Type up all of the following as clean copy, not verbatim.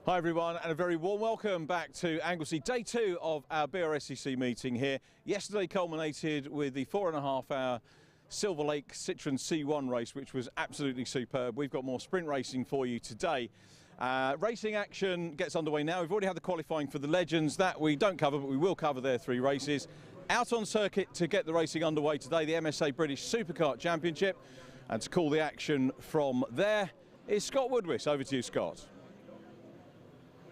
Hi everyone, and a very warm welcome back to Anglesey, day 2 of our Brscc meeting here. Yesterday culminated with the 4.5 hour Silver Lake Citroen C1 race, which was absolutely superb. We've got more sprint racing for you today. Racing action gets underway now. We've already had the qualifying for the Legends. That we don't cover, but we will cover their 3 races. Out on circuit to get the racing underway today, the MSA British Superkart Championship. And to call the action from there is Scott Woodwiss. Over to you, Scott.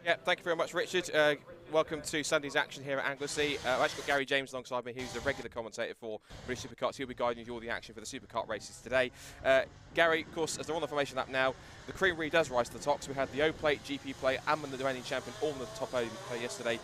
Yeah, thank you very much, Richard. Welcome to Sunday's action here at Anglesey. I've actually got Gary James alongside me, who's a regular commentator for British Superkarts. He'll be guiding you through all the action for the Superkart races today. Gary, of course, as they're on the formation lap now, the cream really does rise to the top. So we had the O plate, GP plate, and the reigning champion all on the top yesterday.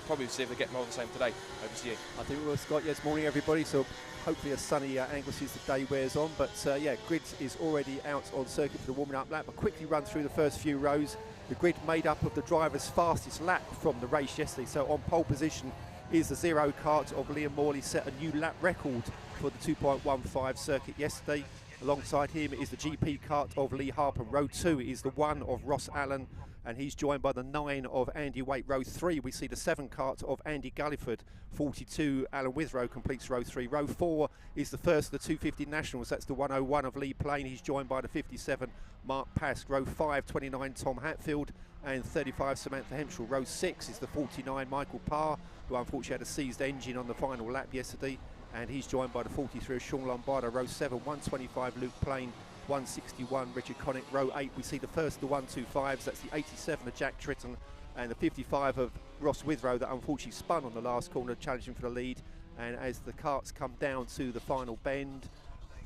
Probably see if they get more of the same today. Over to you. I think we will, Scott. Yes, morning everybody. So hopefully a sunny Anglesey as the day wears on. But yeah, grid is already out on circuit for the warming up lap. I'll quickly run through the first few rows. The grid made up of the driver's fastest lap from the race yesterday. So on pole position is the Zero Kart of Liam Morley, set a new lap record for the 2.15 circuit yesterday. Alongside him is the GP kart of Lee Harper. Row 2 is the 1 of Ross Allen, and he's joined by the 9 of Andy Waite. Row 3 we see the 7 kart of Andy Gulliford. 42 Alan Withrow completes row 3. Row 4 is the first of the 250 Nationals. That's the 101 of Lee Plain. He's joined by the 57 Mark Pask. Row 5, 29 Tom Hatfield and 35 Samantha Hemschel. Row 6 is the 49 Michael Parr, who unfortunately had a seized engine on the final lap yesterday, and he's joined by the 43 of Sean Lombardo. Row 7, 125 Luke Plain, 161 Richard Connick. Row 8 we see the first of the 125s. That's the 87 of Jack Tritton and the 55 of Ross Withrow that unfortunately spun on the last corner, challenging for the lead. And as the karts come down to the final bend,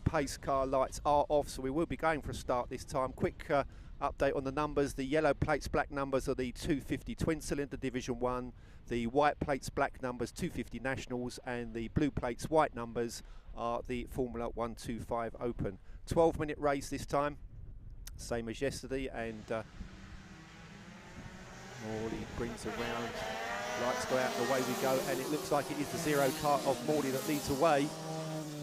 pace car lights are off, so we will be going for a start this time. Quick update on the numbers. The yellow plates, black numbers are the 250 twin cylinder Division 1. The white plates, black numbers 250 Nationals, and the blue plates, white numbers are the Formula 125 Open. 12-minute race this time, same as yesterday, and Morley brings around, lights go out and away we go, and it looks like it is the Zero Kart of Morley that leads away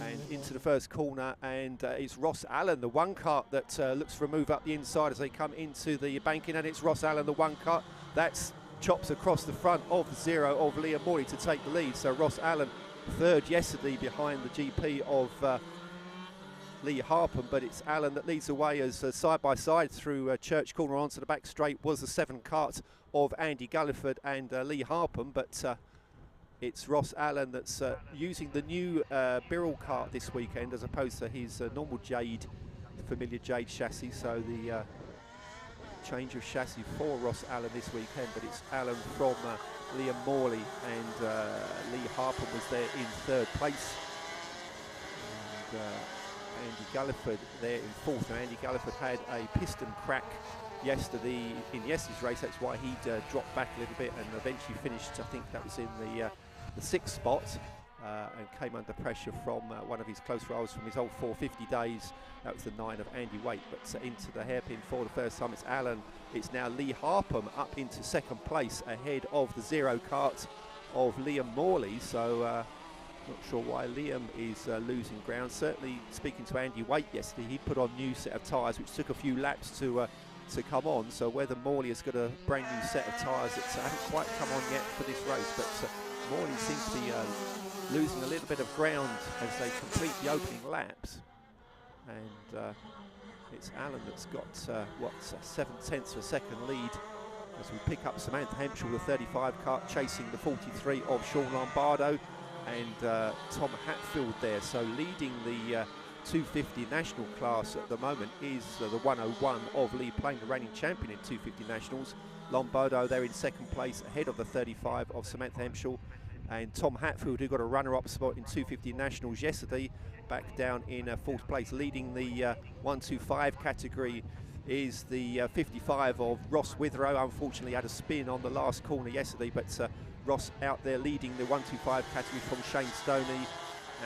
and into the first corner, and it's Ross Allen, the 1 kart that looks for a move up the inside as they come into the banking, and it's Ross Allen, the 1 kart that's chops across the front of the Zero of Liam Morley to take the lead. So Ross Allen third yesterday behind the GP of Lee Harpen, but it's Allen that leads the way as side by side through Church Corner onto the back straight was the 7 kart of Andy Gulliford and Lee Harpen, but it's Ross Allen that's using the new Birrell kart this weekend as opposed to his normal Jade, familiar Jade chassis. So the change of chassis for Ross Allen this weekend, but it's Allen from Liam Morley, and Lee Harper was there in 3rd place, and Andy Gulliford there in 4th. Now Andy Gulliford had a piston crack yesterday in yesterday's race. That's why he dropped back a little bit and eventually finished, I think that was in the 6th spot, and came under pressure from one of his close rivals from his old 450 days. That was the 9 of Andy Waite, but into the hairpin for the first time it's Allen. It's now Lee Harpham up into 2nd place ahead of the Zero Kart of Liam Morley. So not sure why Liam is losing ground. Certainly speaking to Andy Waite yesterday, he put on new set of tyres which took a few laps to come on. So whether Morley has got a brand new set of tyres that haven't quite come on yet for this race, but Morley seems to be losing a little bit of ground as they complete the opening laps, and it's Allen that's got 7/10 of a second lead as we pick up Samantha Hemschel, the 35 kart, chasing the 43 of Sean Lombardo, and Tom Hatfield there. So leading the 250 national class at the moment is the 101 of Lee Plain, the reigning champion in 250 nationals. Lombardo there in 2nd place ahead of the 35 of Samantha Hemschel, and Tom Hatfield, who got a runner-up spot in 250 Nationals yesterday, back down in 4th place. Leading the 125 category is the 55 of Ross Withrow. Unfortunately had a spin on the last corner yesterday, but Ross out there leading the 125 category from Shane Stoney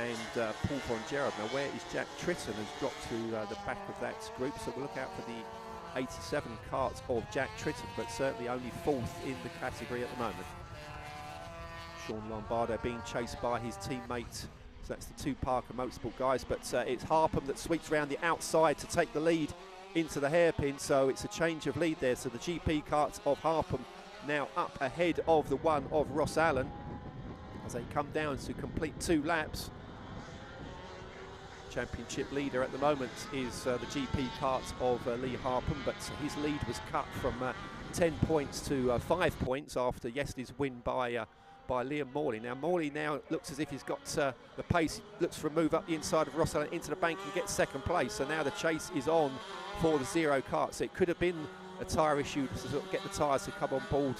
and Paul Von Gerard. Now where is Jack Tritton, has dropped to the back of that group, so we'll look out for the 87 karts of Jack Tritton, but certainly only 4th in the category at the moment. Sean Lombardo being chased by his teammate, so that's the 2 Parker Motorsport guys, but it's Harpham that sweeps around the outside to take the lead into the hairpin, so it's a change of lead there. So the GP karts of Harpham now up ahead of the one of Ross Allen as they come down to complete 2 laps. Championship leader at the moment is the GP kart of Lee Harpham, but his lead was cut from 10 points to 5 points after yesterday's win by Liam Morley. Now Morley now looks as if he's got the pace. He looks for a move up the inside of Ross Allen into the bank and gets second place. So now the chase is on for the Zero kart. So it could have been a tyre issue to sort of get the tyres to come on board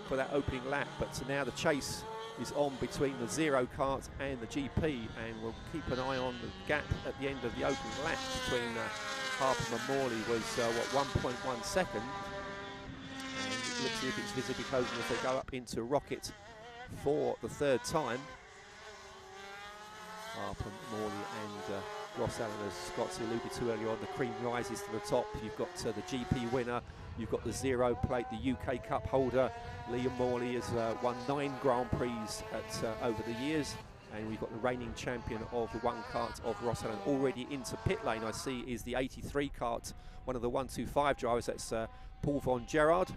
for that opening lap, but so now the chase is on between the Zero kart and the GP, and we'll keep an eye on the gap at the end of the opening lap between Harpham and Morley was 1.1 second, and it looks as if it's visibly closing as they go up into Rocket for the 3rd time. Harpham, Morley and Ross Allen, as Scott's alluded to earlier on, the cream rises to the top. You've got the GP winner, you've got the Zero plate, the UK Cup holder. Liam Morley has won 9 Grand Prix over the years, and we've got the reigning champion of the 1 kart of Ross Allen already into pit lane. I see is the 83 kart, one of the 125 drivers, that's Paul Von Gerard.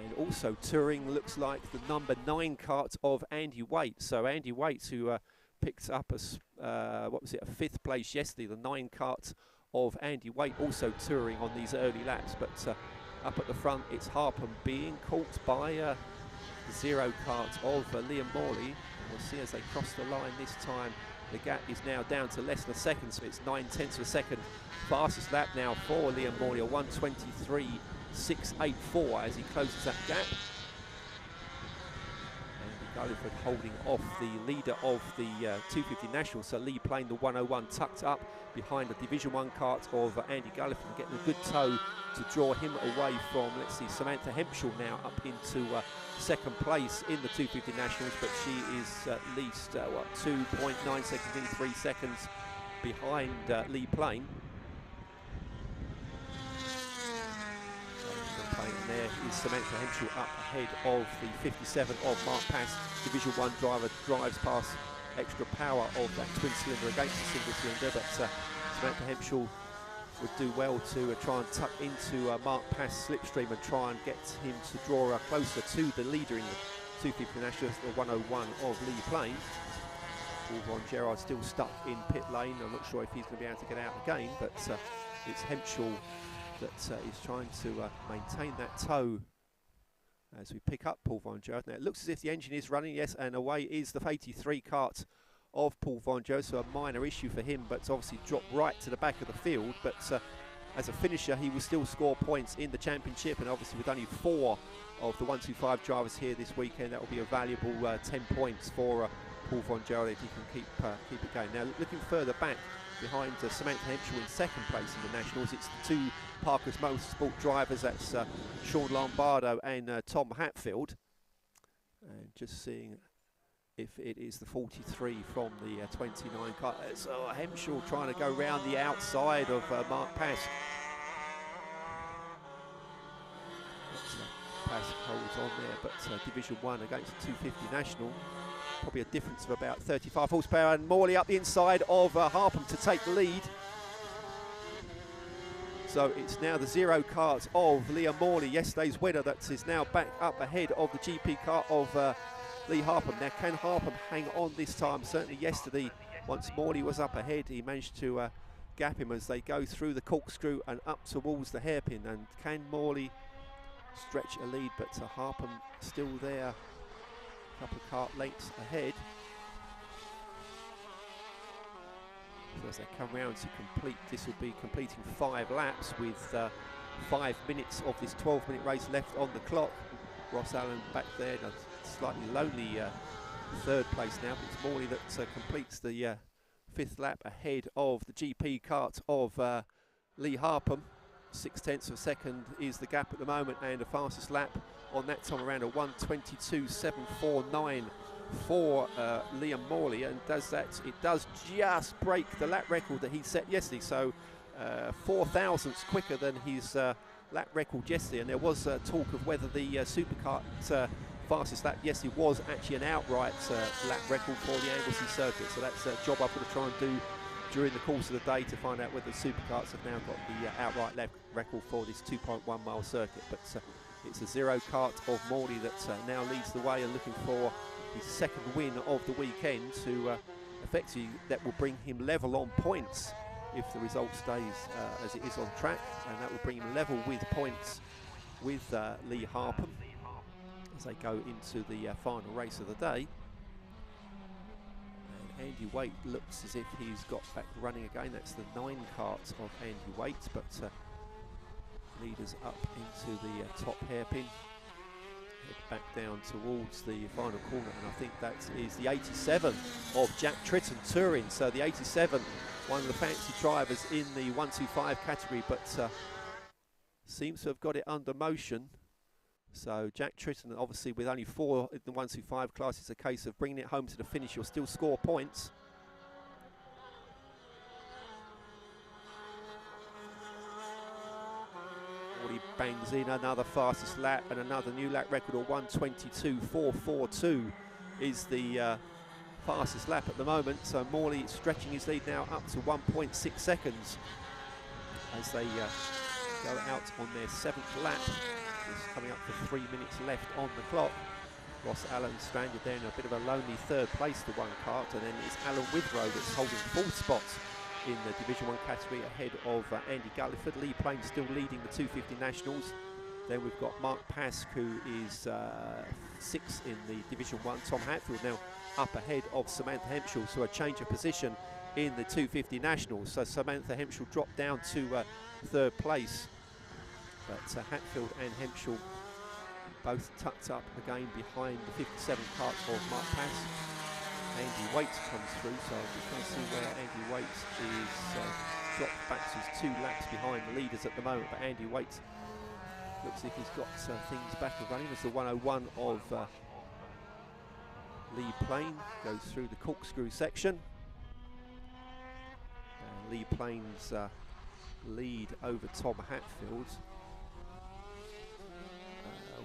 And also touring looks like the number 9 kart of Andy Waite. So Andy Waite, who picked up a 5th place yesterday, the 9 kart of Andy Waite, also touring on these early laps. But up at the front, it's Harpham being caught by the Zero kart of Liam Morley. And we'll see as they cross the line this time, the gap is now down to less than a second, so it's 9/10 of a second. Fastest lap now for Liam Morley, a 1:23.684 as he closes that gap. Galliford holding off the leader of the 250 National, so Lee playing the 101 tucked up behind the Division 1 kart of Andy Galliford, getting a good tow to draw him away from, let's see, Samantha Hempshall now up into 2nd place in the 250 Nationals, but she is at least 2.9 seconds, in 3 seconds behind Lee Plain. There is Samantha Hempshall up ahead of the 57 of Mark Pass. Division 1 driver drives past extra power of that twin cylinder against the single cylinder, but Samantha Hempshall would do well to try and tuck into Mark Pass slipstream and try and get him to draw closer to the leader in the 250 Nationals, the 101 of Lee Plain. Paul Von Gerard still stuck in pit lane. I'm not sure if he's going to be able to get out again, but it's Hempshall that is trying to maintain that tow as we pick up Paul Von Gerard. Now it looks as if the engine is running, yes, and away is the 83 kart of Paul Von Gerard, so a minor issue for him, but obviously dropped right to the back of the field. But as a finisher, he will still score points in the championship, and obviously with only 4 of the 125 drivers here this weekend, that will be a valuable 10 points for Paul Von Gerard if he can keep it going. Now looking further back, behind Samantha Hempshall in 2nd place in the Nationals, it's the 2 Parker's Motorsport drivers, that's Sean Lombardo and Tom Hatfield. And just seeing if it is the 43 from the 29 car. So Hempshall trying to go round the outside of Mark Pass. Pass holds on there, but Division 1 against the 250 National. Probably a difference of about 35 horsepower, and Morley up the inside of Harpham to take the lead. So it's now the Zero kart of Liam Morley, yesterday's winner, that is now back up ahead of the GP kart of Lee Harpham. Now can Harpham hang on this time? Certainly yesterday, once Morley was up ahead, he managed to gap him as they go through the corkscrew and up towards the hairpin. And can Morley stretch a lead? But Harpham still there, a couple of kart lengths ahead. So as they come round to complete, this will be completing 5 laps with 5 minutes of this 12-minute race left on the clock. Ross Allen back there, a slightly lonely 3rd place now, but it's Morley that completes the 5th lap ahead of the GP kart of Lee Harpham. 0.6 of a second is the gap at the moment, and the fastest lap on that time around a 1:22.749 for Liam Morley, and it does just break the lap record that he set yesterday, so 4 thousandths quicker than his lap record yesterday. And there was talk of whether the Superkart fastest lap yesterday was actually an outright lap record for the Anglesey Circuit, so that's a job I've got to during the course of the day to find out whether the Superkarts have now got the outright record for this 2.1 mile circuit. But it's a zero kart of Morley that now leads the way and looking for his second win of the weekend to effectively that will bring him level on points if the result stays as it is on track, and that will bring him level with points with Lee Harpham as they go into the final race of the day. And Andy Waite looks as if he's got back running again. That's the 9 karts of Andy Waite, but leaders up into the top hairpin, head back down towards the final corner, and I think that is the 87 of Jack Tritton touring. So the 87, one of the fancy drivers in the 125 category, but seems to have got it under motion. So Jack Tritton, obviously with only 4 in the 125 class, it's a case of bringing it home to the finish. You'll still score points. He bangs in another fastest lap and another new lap record of 1:22.442 is the fastest lap at the moment. So Morley stretching his lead now up to 1.6 seconds as they go out on their 7th lap. It's coming up to 3 minutes left on the clock. Ross Allen stranded there in a bit of a lonely 3rd place to 1 kart, and then it's Alan Withrow that's holding 4th spot in the Division 1 category ahead of Andy Gulliford. Lee Plain still leading the 250 Nationals. Then we've got Mark Pask, who is 6th in the Division 1. Tom Hatfield now up ahead of Samantha Hempshall, so a change of position in the 250 Nationals. So Samantha Hempshall dropped down to 3rd place, but Hatfield and Hempshall both tucked up again behind the 57 kart of Mark Pask. Andy Waite comes through, so I'm just trying to see where Andy Waite is dropped back to his 2 laps behind the leaders at the moment, but Andy Waite looks like he's got things back and running as the 101 of Lee Plain goes through the corkscrew section. And Lee Plain's lead over Tom Hatfield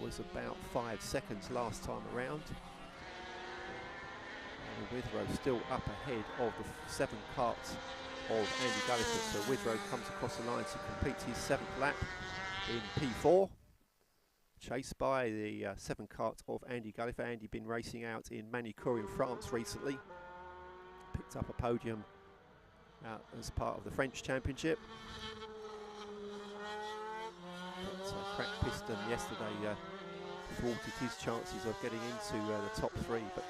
was about 5 seconds last time around. Withrow still up ahead of the 7 karts of Andy Gulliford, so Withrow comes across the line to complete his 7th lap in P4, chased by the 7 kart of Andy Gulliford. Andy been racing out in Manicourt in France recently, picked up a podium out as part of the French Championship. But cracked piston yesterday thwarted his chances of getting into the top 3, but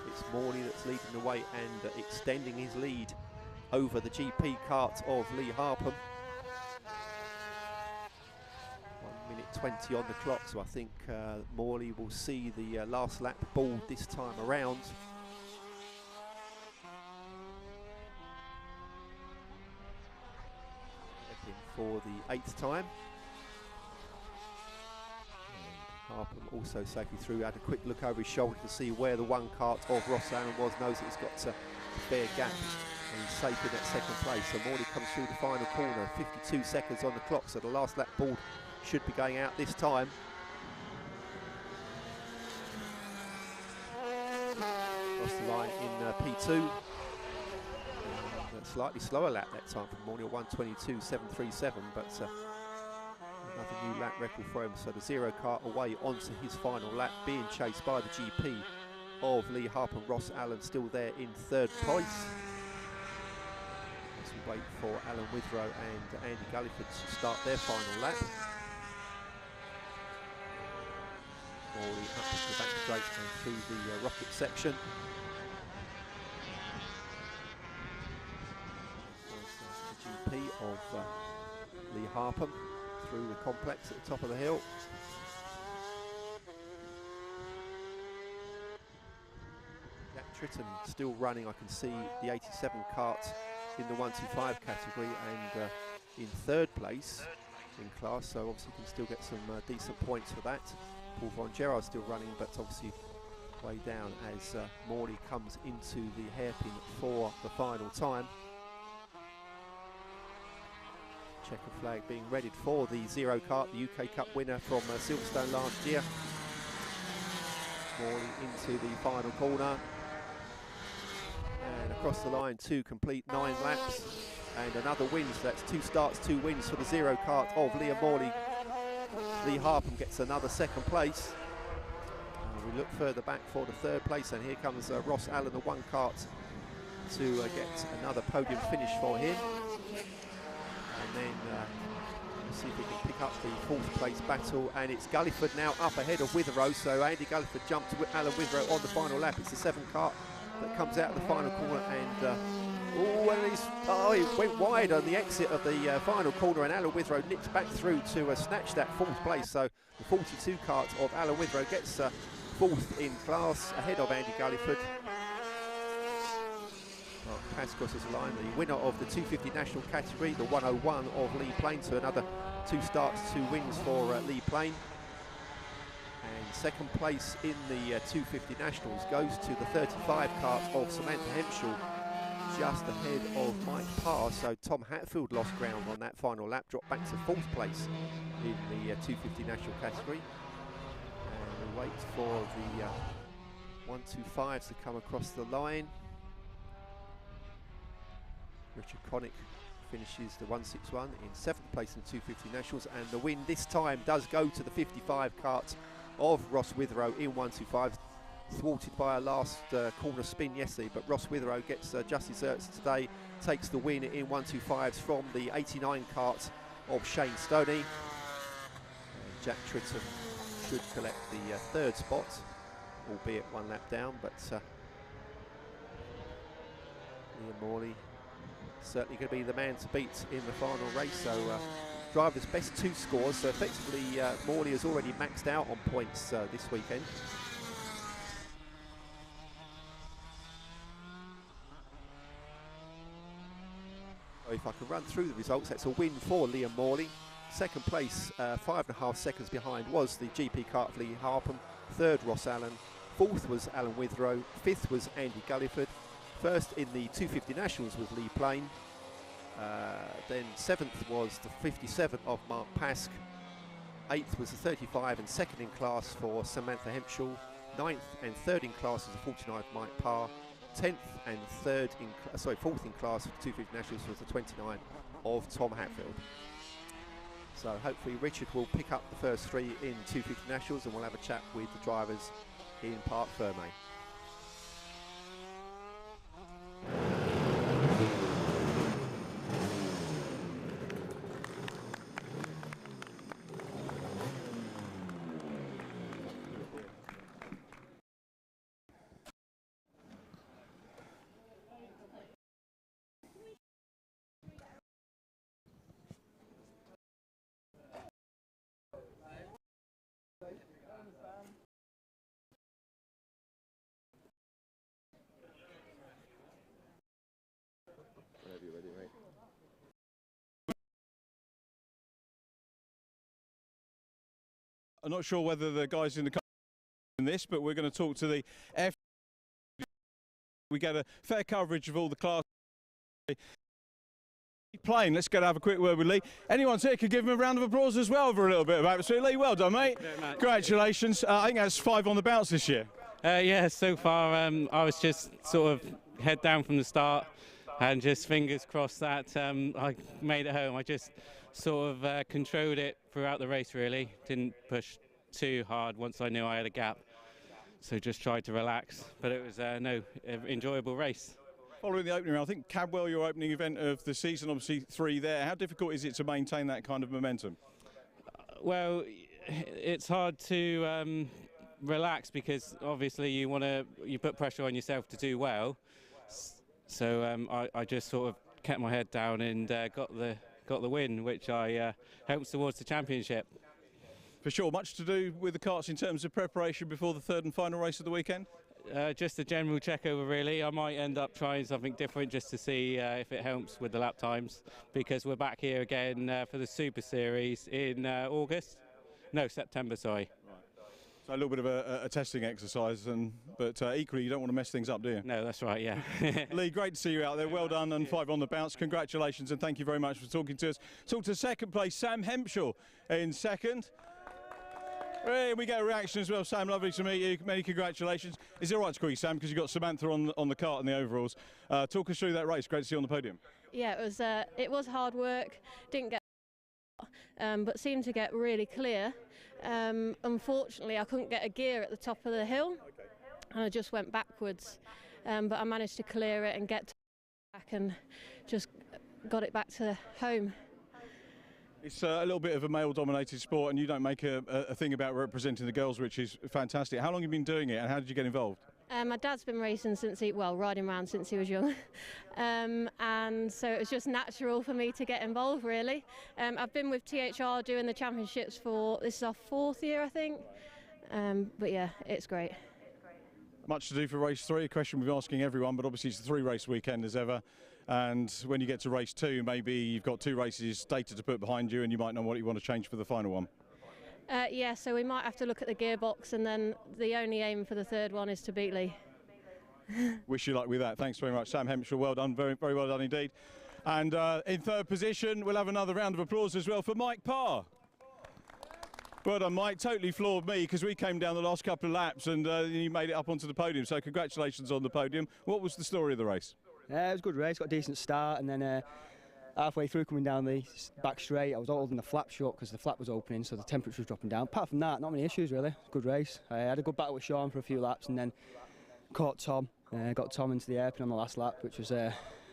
it's Morley that's leading the way and extending his lead over the GP kart of Lee Harpham. 1:20 on the clock, so I think Morley will see the last lap ball this time around. Looking for the 8th time. Harpham also safely through, had a quick look over his shoulder to see where the 1 kart of Ross Allen was, knows that he's got a fair gap and he's safe in that 2nd place. So Morley comes through the final corner, 52 seconds on the clock, so the last lap ball should be going out this time. Across the line in P2. A slightly slower lap that time from Morley, 1:22.737, but another new lap record for him, so the 0 kart away onto his final lap, being chased by the GP of Lee Harpham. Ross Allen still there in 3rd place. As we wait for Alan Withrow and Andy Gulliford to start their final lap. Morley up the back straight and through the rocket section. The GP of Lee Harpham through the complex at the top of the hill. Jack Tritton still running. I can see the 87 kart in the 125 category and in 3rd place in class, so obviously can still get some decent points for that. Paul Von Gerard still running, but obviously way down as Morley comes into the hairpin for the final time. Checker flag being readied for the 0 kart, the UK Cup winner from Silverstone last year. Morley into the final corner. And across the line to complete 9 laps. And another win, so that's 2 starts, 2 wins for the zero kart of Liam Morley. Lee Harpham gets another 2nd place. We look further back for the 3rd place, and here comes Ross Allen, the 1 kart, to get another podium finish for him. And then let's see if we can pick up the 4th place battle, and it's Gulliford now up ahead of Witherow. So Andy Gulliford jumped to Alan Witherow on the final lap. It's the 7 kart that comes out of the final corner, and he went wide on the exit of the final corner, and Alan Witherow nips back through to snatch that 4th place. So the 42 kart of Alan Witherow gets 4th in class ahead of Andy Gulliford. Pass crosses the line, the winner of the 250 national category, the 101 of Lee Plain. So another 2 starts, 2 wins for Lee Plain. And 2nd place in the 250 nationals goes to the 35 kart of Samantha Hempshall, just ahead of Mike Parr. So Tom Hatfield lost ground on that final lap, dropped back to 4th place in the 250 national category. And we wait for the 125s to come across the line. Richard Connick finishes the 161 in 7th place in the 250 nationals, and the win this time does go to the 55 kart of Ross Witherow in 125, thwarted by a last corner spin yesterday, but Ross Witherow gets just desserts today, takes the win in 125s from the 89 kart of Shane Stoney. Jack Tritton should collect the 3rd spot, albeit 1 lap down, but Liam Morley certainly going to be the man to beat in the final race. So drivers' best 2 scores, so effectively Morley has already maxed out on points this weekend. So if I can run through the results, that's a win for Liam Morley. 2nd place, 5.5 seconds behind, was the GP kart of Lee Harpham. 3rd, Ross Allen. 4th was Alan Witherow. 5th was Andy Gulliford. 1st in the 250 nationals was Lee Plain. Then 7th was the 57 of Mark Pask. 8th was the 35 and 2nd in class for Samantha Hempshall. 9th and 3rd in class was the 49 Mike Parr. 10th and 4th in class for the 250 nationals was the 29 of Tom Hatfield. So hopefully Richard will pick up the first 3 in 250 nationals, and we'll have a chat with the drivers in Parc Fermé. I'm not sure whether the guys in the car in this, but we're going to talk to the F. We get a fair coverage of all the classes. Plane. Let's go to have a quick word with Lee. Anyone here could give him a round of applause as well for a little bit of atmosphere. Lee, well done, mate. Congratulations. I think that's 5 on the bounce this year. Yeah, so far I was just sort of head down from the start and just fingers crossed that I made it home. I just sort of controlled it throughout the race, really. Didn't push too hard once I knew I had a gap. So just tried to relax, but it was enjoyable race. Following the opening round, I think Cadwell, your opening event of the season, obviously 3 there. How difficult is it to maintain that kind of momentum? Well, it's hard to relax because obviously you put pressure on yourself to do well. So I just sort of kept my head down and got the win, which helps towards the championship. For sure. Much to do with the karts in terms of preparation before the 3rd and final race of the weekend? Just a general check over, really. I might end up trying something different just to see if it helps with the lap times, because we're back here again for the Super Series in September, sorry. So a little bit of a testing exercise, but equally you don't want to mess things up, do you? No, that's right, yeah. Lee, great to see you out there. Well done, and 5 on the bounce. Congratulations, and thank you very much for talking to us. Talk to 2nd place, Sam Hempshall in 2nd. Hey, we get a reaction as well. Sam, lovely to meet you. Many congratulations. Is it all right to call you Sam, because you've got Samantha on the kart and the overalls? Talk us through that race. Great to see you on the podium. Yeah, it was hard work. Didn't get, but seemed to get really clear. Unfortunately, I couldn't get a gear at the top of the hill, and I just went backwards. But I managed to clear it and get back and just got it back to home. It's a little bit of a male-dominated sport, and you don't make a thing about representing the girls, which is fantastic. How long have you been doing it, and how did you get involved? My dad's been racing riding around since he was young, and so it was just natural for me to get involved, really. I've been with THR doing the championships this is our 4th year, I think, but yeah, it's great. Much to do for race 3, a question we've been asking everyone, but obviously it's a 3-race weekend as ever. And when you get to race 2, maybe you've got 2 races data to put behind you, and you might know what you want to change for the final one. Yeah, so we might have to look at the gearbox, and then the only aim for the 3rd one is to beat Lee. Wish you luck with that. Thanks very much, Sam Hempshire. Well done, very, very well done indeed. And in 3rd position, we'll have another round of applause as well for Mike Parr. Well done, Mike. Totally floored me, because we came down the last couple of laps and you made it up onto the podium. So congratulations on the podium. What was the story of the race? It was a good race, got a decent start, and then halfway through coming down the back straight, I was holding the flap shut because the flap was opening, so the temperature was dropping down. Apart from that, not many issues really. Good race. I had a good battle with Sean for a few laps, and then caught Tom. Got Tom into the hairpin on the last lap, which was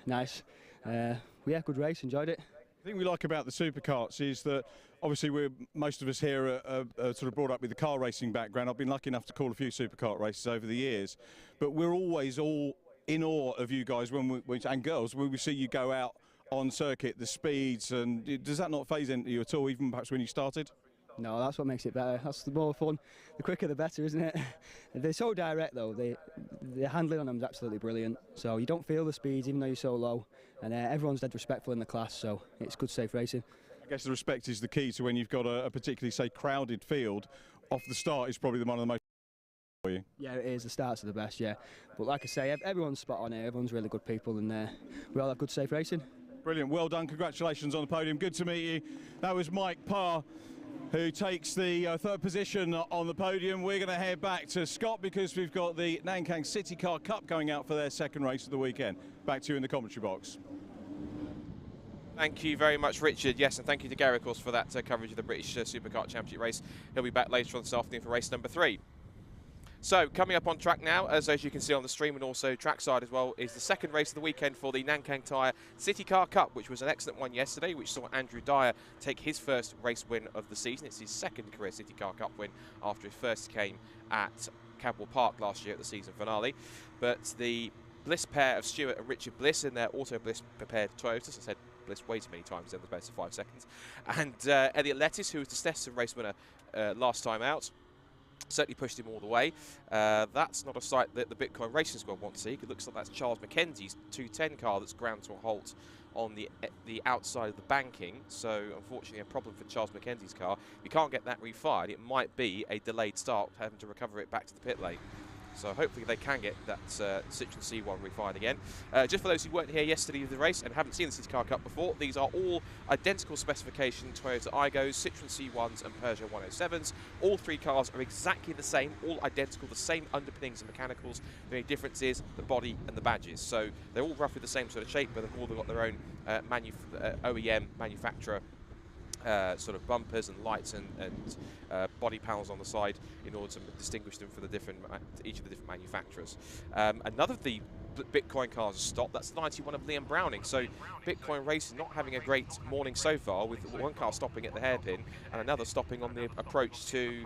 nice. Yeah, good race, enjoyed it. The thing we like about the superkarts is that obviously most of us here are sort of brought up with the car racing background. I've been lucky enough to call a few superkart races over the years, but we're always all in awe of you guys and girls when we see you go out on circuit, the speeds, and does that not phase into you at all, even perhaps when you started? No, that's what makes it better. That's the more fun. The quicker the better, isn't it? They're so direct though. The handling on them is absolutely brilliant. So you don't feel the speeds even though you're so low, and everyone's dead respectful in the class. So it's good, safe racing. I guess the respect is the key to when you've got a particularly, say, crowded field. Off the start is probably one of the most for you. Yeah, it is. The starts are the best, yeah. But like I say, everyone's spot on here. Everyone's really good people, and we all have good, safe racing. Brilliant. Well done. Congratulations on the podium. Good to meet you. That was Mike Parr, who takes the 3rd position on the podium. We're going to head back to Scott because we've got the Nankang CityCar Cup going out for their 2nd race of the weekend. Back to you in the commentary box. Thank you very much, Richard. Yes, and thank you to Gary, of course, for that coverage of the British Superkart Championship race. He'll be back later on this afternoon for race number 3. So, coming up on track now, as you can see on the stream and also trackside as well, is the 2nd race of the weekend for the Nankang Tyre CityCar Cup, which was an excellent one yesterday, which saw Andrew Dyer take his first race win of the season. It's his 2nd career CityCar Cup win after he first came at Cadwell Park last year at the season finale. But the Bliss pair of Stuart and Richard Bliss in their Auto Bliss prepared Toyotas, I said Bliss way too many times in the space of 5 seconds, and Elliot Lettis, who was the Stetson race winner last time out, certainly pushed him all the way. That's not a sight that the Bitcoin Racing Squad want to see. It looks like that's Charles Mackenzie's 210 car that's ground to a halt on the outside of the banking. So unfortunately a problem for Charles Mackenzie's car. If you can't get that refired, it might be a delayed start, having to recover it back to the pit lane. So hopefully they can get that Citroen C1 refired again. Just for those who weren't here yesterday of the race and haven't seen the CityCar Cup before, these are all identical specification Toyota Aygos, Citroen C1s and Peugeot 107s. All 3 cars are exactly the same, all identical, the same underpinnings and mechanicals. The only difference is the body and the badges. So they're all roughly the same sort of shape, but they've all got their own OEM manufacturer sort of bumpers and lights and body panels on the side in order to distinguish them from each of the different manufacturers. Another of the Bitcoin cars has stopped. That's the 91 of Liam Browning. So Bitcoin Racing not having a great morning so far, with one car stopping at the hairpin and another stopping on the approach to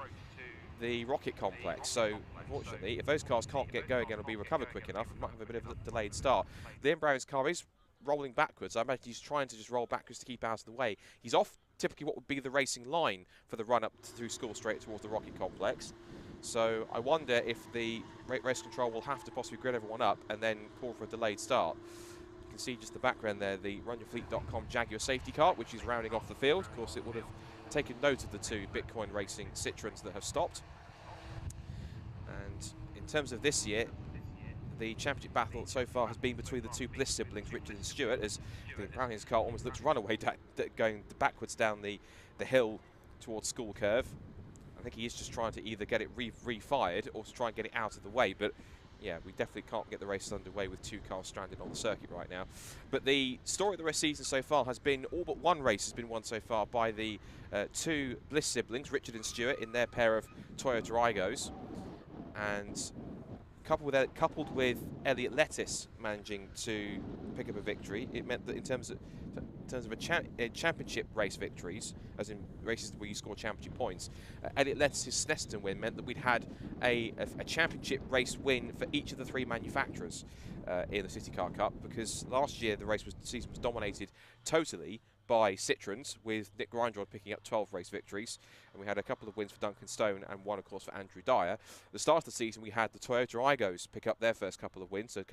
the rocket complex. So unfortunately, if those cars can't get going and be recovered quick enough, we might have a bit of a delayed start. Liam Browning's car is rolling backwards. I imagine he's trying to just roll backwards to keep out of the way. He's off typically what would be the racing line for the run up through School Straight towards the rocket complex. So I wonder if the race control will have to possibly grid everyone up and then call for a delayed start. You can see just the background there, the runyourfleet.com Jaguar safety car, which is rounding off the field. Of course, it would have taken note of the 2 Bitcoin Racing Citroens that have stopped. And in terms of this year, the championship battle so far has been between the 2 Bliss siblings, Richard and Stuart, as the Browning's car almost looks runaway going backwards down the hill towards School Curve. I think he is just trying to either get it re-fired or to try and get it out of the way. But yeah, we definitely can't get the races underway with 2 cars stranded on the circuit right now. But the story of the race season so far has been all but one race has been won so far by the 2 Bliss siblings, Richard and Stuart, in their pair of Toyota Aigos. And coupled with Elliot Lettis managing to pick up a victory, it meant that in terms of championship race victories, as in races where you score championship points, Elliot Lettis' Snetterton win meant that we'd had a championship race win for each of the 3 manufacturers in the CityCar Cup, because last year the season was dominated totally by Citroens, with Nick Grindrod picking up 12 race victories, and we had a couple of wins for Duncan Stone and one, of course, for Andrew Dyer. At the start of the season, we had the Toyota Aigos pick up their first couple of wins, so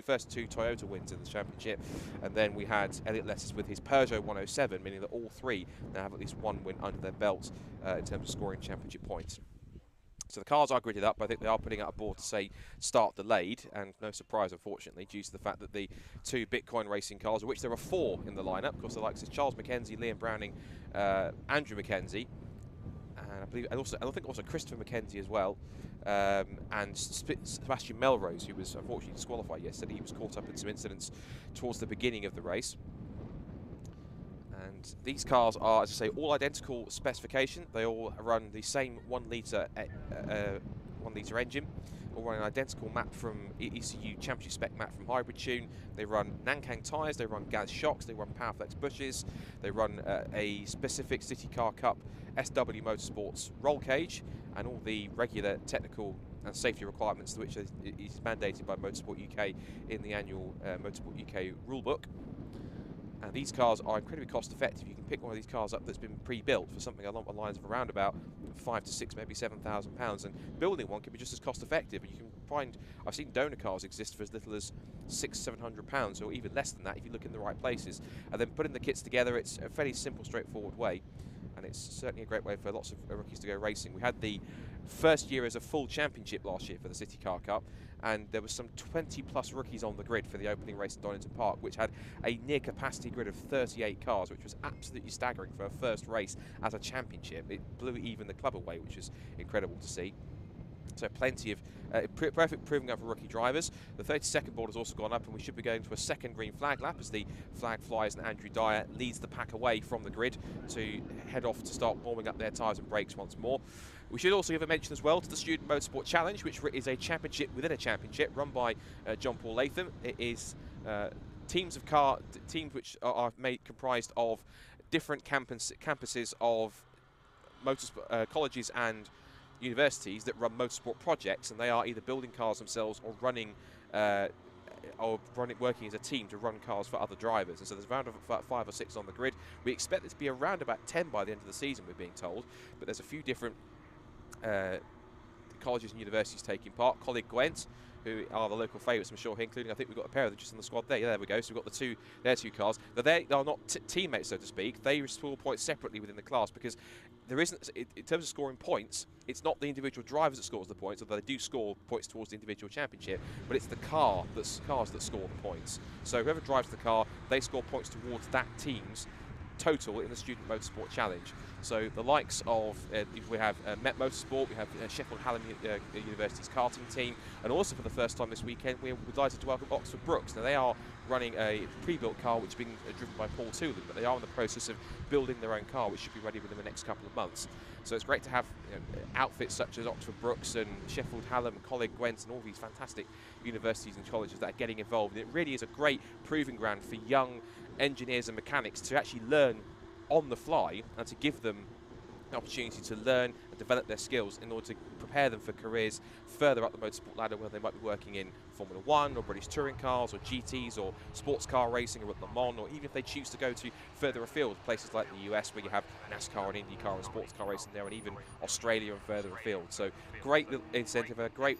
first two Toyota wins in the championship, and then we had Elliot Lettis with his Peugeot 107, meaning that all 3 now have at least 1 win under their belt in terms of scoring championship points. So the cars are gridded up. I think they are putting out a board to say start delayed, and no surprise, unfortunately, due to the fact that the 2 Bitcoin racing cars, of which there are 4 in the lineup, of course, the likes of Charles Mackenzie, Liam Browning, Andrew Mackenzie, and I think also Christopher Mackenzie as well, and Sebastian Melrose, who was unfortunately disqualified yesterday. He was caught up in some incidents towards the beginning of the race. And these cars are, as I say, all identical specification. They all run the same 1 litre engine, all run an identical map from ECU Championship spec map from Hybrid Tune. They run Nankang tyres, they run Gaz shocks, they run Powerflex bushes, they run a specific CityCar Cup SW Motorsports roll cage, and all the regular technical and safety requirements which is mandated by Motorsport UK in the annual Motorsport UK rulebook. And these cars are incredibly cost effective. You can pick one of these cars up that's been pre-built for something along the lines of around about £5,000 to £6,000, maybe £7,000, and building one can be just as cost effective. And you can find, I've seen donor cars exist for as little as £600–700, or even less than that if you look in the right places. And then putting the kits together, it's a fairly simple, straightforward way, and it's certainly a great way for lots of rookies to go racing. We had the first year as a full championship last year for the CityCar Cup, and there was some 20+ rookies on the grid for the opening race at Donington Park, which had a near capacity grid of 38 cars, which was absolutely staggering for a first race as a championship. It blew even the club away, which was incredible to see. So plenty of perfect proving up for rookie drivers. The 30-second board has also gone up, and we should be going to a second green flag lap as the flag flies and Andrew Dyer leads the pack away from the grid to head off to start warming up their tyres and brakes once more. We should also give a mention as well to the Student Motorsport Challenge, which is a championship within a championship run by John Paul Latham. It is teams which are comprised of different campuses of colleges and universities that run motorsport projects, and they are either building cars themselves or working as a team to run cars for other drivers. And so there's around about 5 or 6 on the grid. We expect it to be around about 10 by the end of the season, we're being told, but there's a few different colleges and universities taking part. Colleague Gwent, who are the local favourites, I'm sure, including, I think we've got a pair of them just in the squad there. Yeah, there we go. So we've got their two cars. But they are not teammates, so to speak. They score points separately within the class, because there isn't, in terms of scoring points, it's not the individual drivers that scores the points, although they do score points towards the individual championship, but it's the cars that score the points. So whoever drives the car, they score points towards that team's total in the Student Motorsport Challenge. So the likes of, we have Met Motorsport, we have Sheffield Hallam University's karting team, and also for the first time this weekend we're delighted to welcome Oxford Brookes. Now they are running a pre-built car which is being driven by Paul Toolan, but they are in the process of building their own car which should be ready within the next couple of months. So it's great to have outfits such as Oxford Brookes and Sheffield Hallam and Colleague Gwent and all these fantastic universities and colleges that are getting involved. And it really is a great proving ground for young engineers and mechanics to actually learn on the fly and to give them the opportunity to learn and develop their skills in order to prepare them for careers further up the motorsport ladder, where they might be working in Formula 1 or British touring cars or GTs or sports car racing or at Le Mans, or even if they choose to go to further afield, places like the US where you have NASCAR and IndyCar and sports car racing there, and even Australia and further afield. So great little incentive, a great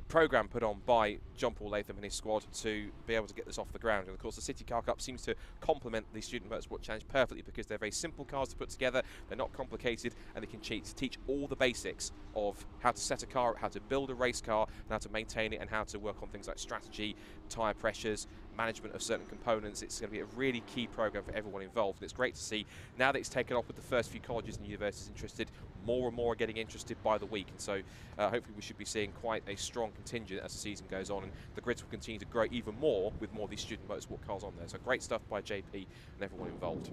programme put on by John Paul Latham and his squad to be able to get this off the ground. And of course the CityCar Cup seems to complement the Student Motorsport Challenge perfectly, because they're very simple cars to put together, they're not complicated, and they can teach all the basics of how to set a car, how to build a race car, and how to maintain it, and how to work on things like strategy, tyre pressures, management of certain components. It's going to be a really key program for everyone involved, and it's great to see now that it's taken off with the first few colleges and universities interested. More and more are getting interested by the week, and so hopefully we should be seeing quite a strong contingent as the season goes on, and the grids will continue to grow even more with more of these Student Motorsport cars on there. So great stuff by JP and everyone involved.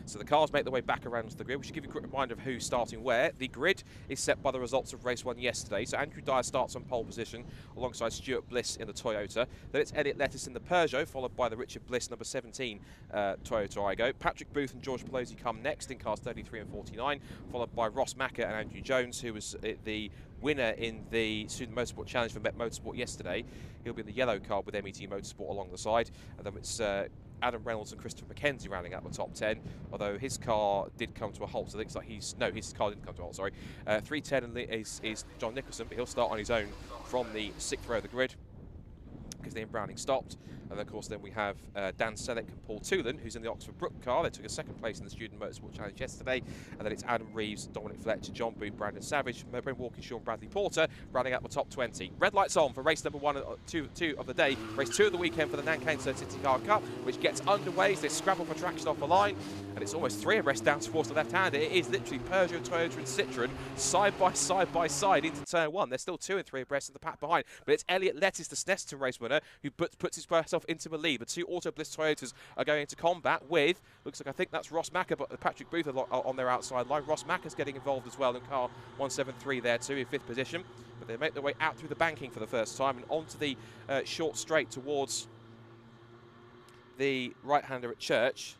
So the cars make their way back around to the grid. We should give you a quick reminder of who's starting where. The grid is set by the results of race 1 yesterday. So Andrew Dyer starts on pole position alongside Stuart Bliss in the Toyota. Then it's Elliot Lettuce in the Peugeot, followed by the Richard Bliss number 17 Toyota Aygo. Patrick Booth and George Pelosi come next in cars 33 and 49, followed by Ross Macker and Andrew Jones, who was the winner in the Student Motorsport Challenge for Met Motorsport yesterday. He'll be in the yellow car with MET Motorsport along the side. And then it's Adam Reynolds and Christopher McKenzie rounding out the top 10, although his car did come to a halt. So it looks like his car didn't come to a halt, sorry. 310 is John Nicholson, but he'll start on his own from the 6th row of the grid, because Ian Browning stopped. And of course then we have Dan Selleck and Paul Toolan, who's in the Oxford Brook car. They took a 2nd place in the Student Motorsport Challenge yesterday. And then it's Adam Reeves, Dominic Fletcher, John Booth, Brandon Savage, Bren Walkinshaw and Bradley Porter rounding out the top 20. Red lights on for race number 1 and 2 of the day. Race 2 of the weekend for the Nankang CityCar Cup, which gets underway as they scrabble for traction off the line. And it's almost 3 abreast down towards the left-hander. It is literally Peugeot, Toyota and Citroen side by side into turn 1. There's still 2 and 3 abreast in the pack behind. But it's Elliot Lettuce, the Snetterton race winner, who puts himself into the lead. The 2 Auto Bliss Toyotas are going into combat with, looks like I think that's Ross Macker, but Patrick Booth are on their outside line. Ross Macker's getting involved as well in car 173 there too, in 5th position. But they make their way out through the banking for the first time and onto the short straight towards the right-hander at Church.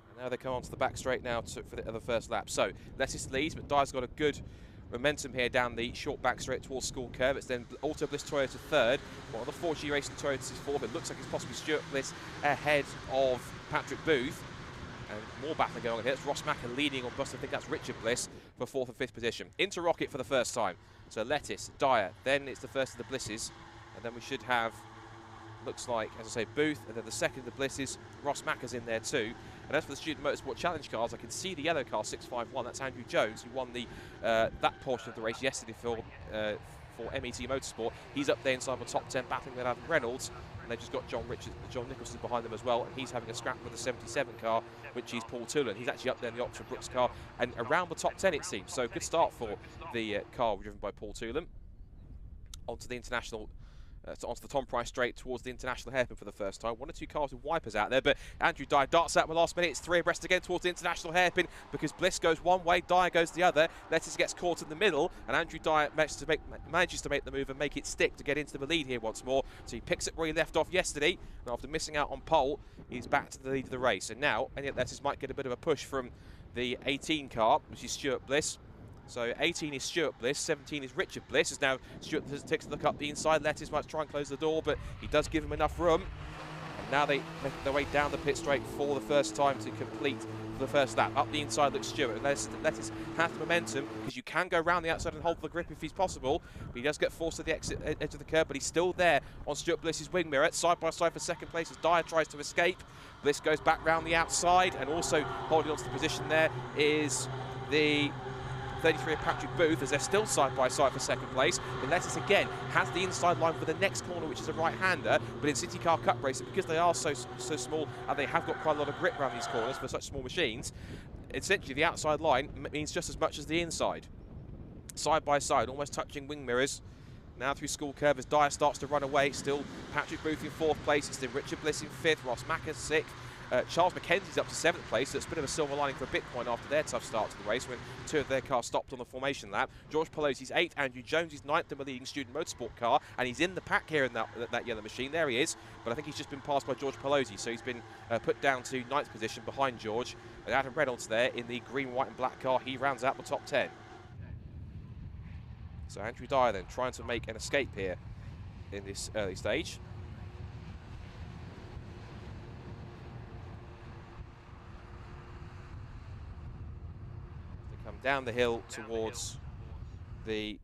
And now they come onto the back straight now for the first lap. So Lettuce leads, but Dyer's got a good momentum here down the short back straight towards School Curve. It's then Auto Bliss Toyota 3rd, one of the 4G Racing Toyotas is 4th. It looks like it's possibly Stuart Bliss ahead of Patrick Booth. And more battling going on here. It's Ross Macker leading on bus. I think that's Richard Bliss for 4th and 5th position. Into Rocket for the first time. So Lettuce, Dyer, then it's the first of the Blisses. And then we should have, looks like, as I say, Booth, and then the second of the Blisses, Ross Macker's in there too. And as for the Student Motorsport Challenge cars, I can see the yellow car 651. That's Andrew Jones, who won the that portion of the race yesterday for MET Motorsport. He's up there inside the top 10, battling with Adam Reynolds. And they've just got John Nicholson behind them as well, and he's having a scrap with the 77 car, which is Paul Toolan. He's actually up there in the Oxford Brooks car and around the top 10 it seems. So good start for the car driven by Paul Toolan. Onto the international. Onto the Tom Price straight towards the international hairpin for the first time. 1 or 2 cars with wipers out there, but Andrew Dyer darts out in the last minute. It's 3 abreast again towards the international hairpin because Bliss goes one way, Dyer goes the other. Lettuce gets caught in the middle, and Andrew Dyer manages to make the move and make it stick to get into the lead here once more. So he picks it where he left off yesterday, and after missing out on pole, he's back to the lead of the race. And now, Elliot Lettuce might get a bit of a push from the 18 car, which is Stuart Bliss. So 18 is Stuart Bliss, 17 is Richard Bliss. As now Stuart takes a look up the inside. Lettuce might try and close the door, but he does give him enough room. And now they make their way down the pit straight for the first time to complete the first lap. Up the inside looks Stuart. Lettuce has the momentum because you can go round the outside and hold the grip if he's possible. But he does get forced to the edge of the curb, but he's still there on Stuart Bliss's wing mirror. Side by side for 2nd place as Dyer tries to escape. Bliss goes back round the outside, and also holding on to the position there is the 33 of Patrick Booth, as they're still side by side for 2nd place. But Lettuce again has the inside line for the next corner, which is a right-hander. But in CityCar Cup racing, because they are so small and they have got quite a lot of grip around these corners for such small machines, essentially the outside line means just as much as the inside. Side by side, almost touching wing mirrors. Now through School Curve as Dyer starts to run away. Still Patrick Booth in 4th place. It's then Richard Bliss in 5th. Ross Macker 6th. Charles McKenzie's up to 7th place. So it's a bit of a silver lining for Bitcoin after their tough start to the race when 2 of their cars stopped on the formation lap. George Pelosi's 8th, Andrew Jones is 9th in the leading Student Motorsport car, and he's in the pack here in that yellow machine. There he is, but I think he's just been passed by George Pelosi, so he's been put down to 9th position behind George. And Adam Reynolds there in the green, white and black car, he rounds out the top 10. So Andrew Dyer then trying to make an escape here in this early stage. down the hill towards the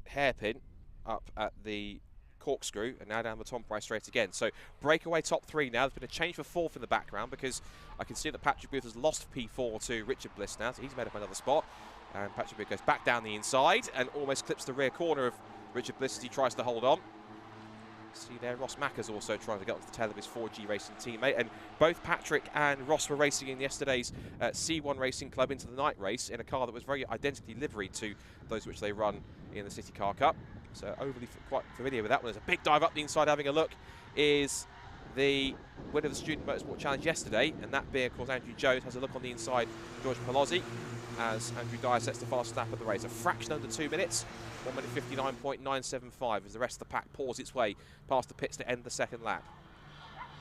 hairpin, up at the corkscrew, and now down the Tom Price straight again. So breakaway top 3 now. There's been a change for 4th in the background because I can see that Patrick Booth has lost P4 to Richard Bliss now, so he's made up another spot. And Patrick Booth goes back down the inside and almost clips the rear corner of Richard Bliss as he tries to hold on. See there, Ross Macker's also trying to get onto the tail of his 4G Racing teammate, and both Patrick and Ross were racing in yesterday's C1 Racing Club Into the Night race in a car that was very identically liveried to those which they run in the CityCar Cup. So overly quite familiar with that one. There's a big dive up the inside. Having a look is the winner of the Student Motorsport Challenge yesterday, and that being, of course, Andrew Jones. Has a look on the inside, George Palozzi, as Andrew Dyer sets the fast lap of the race. A fraction under 2 minutes, 1 minute 59.975, as the rest of the pack pours its way past the pits to end the second lap.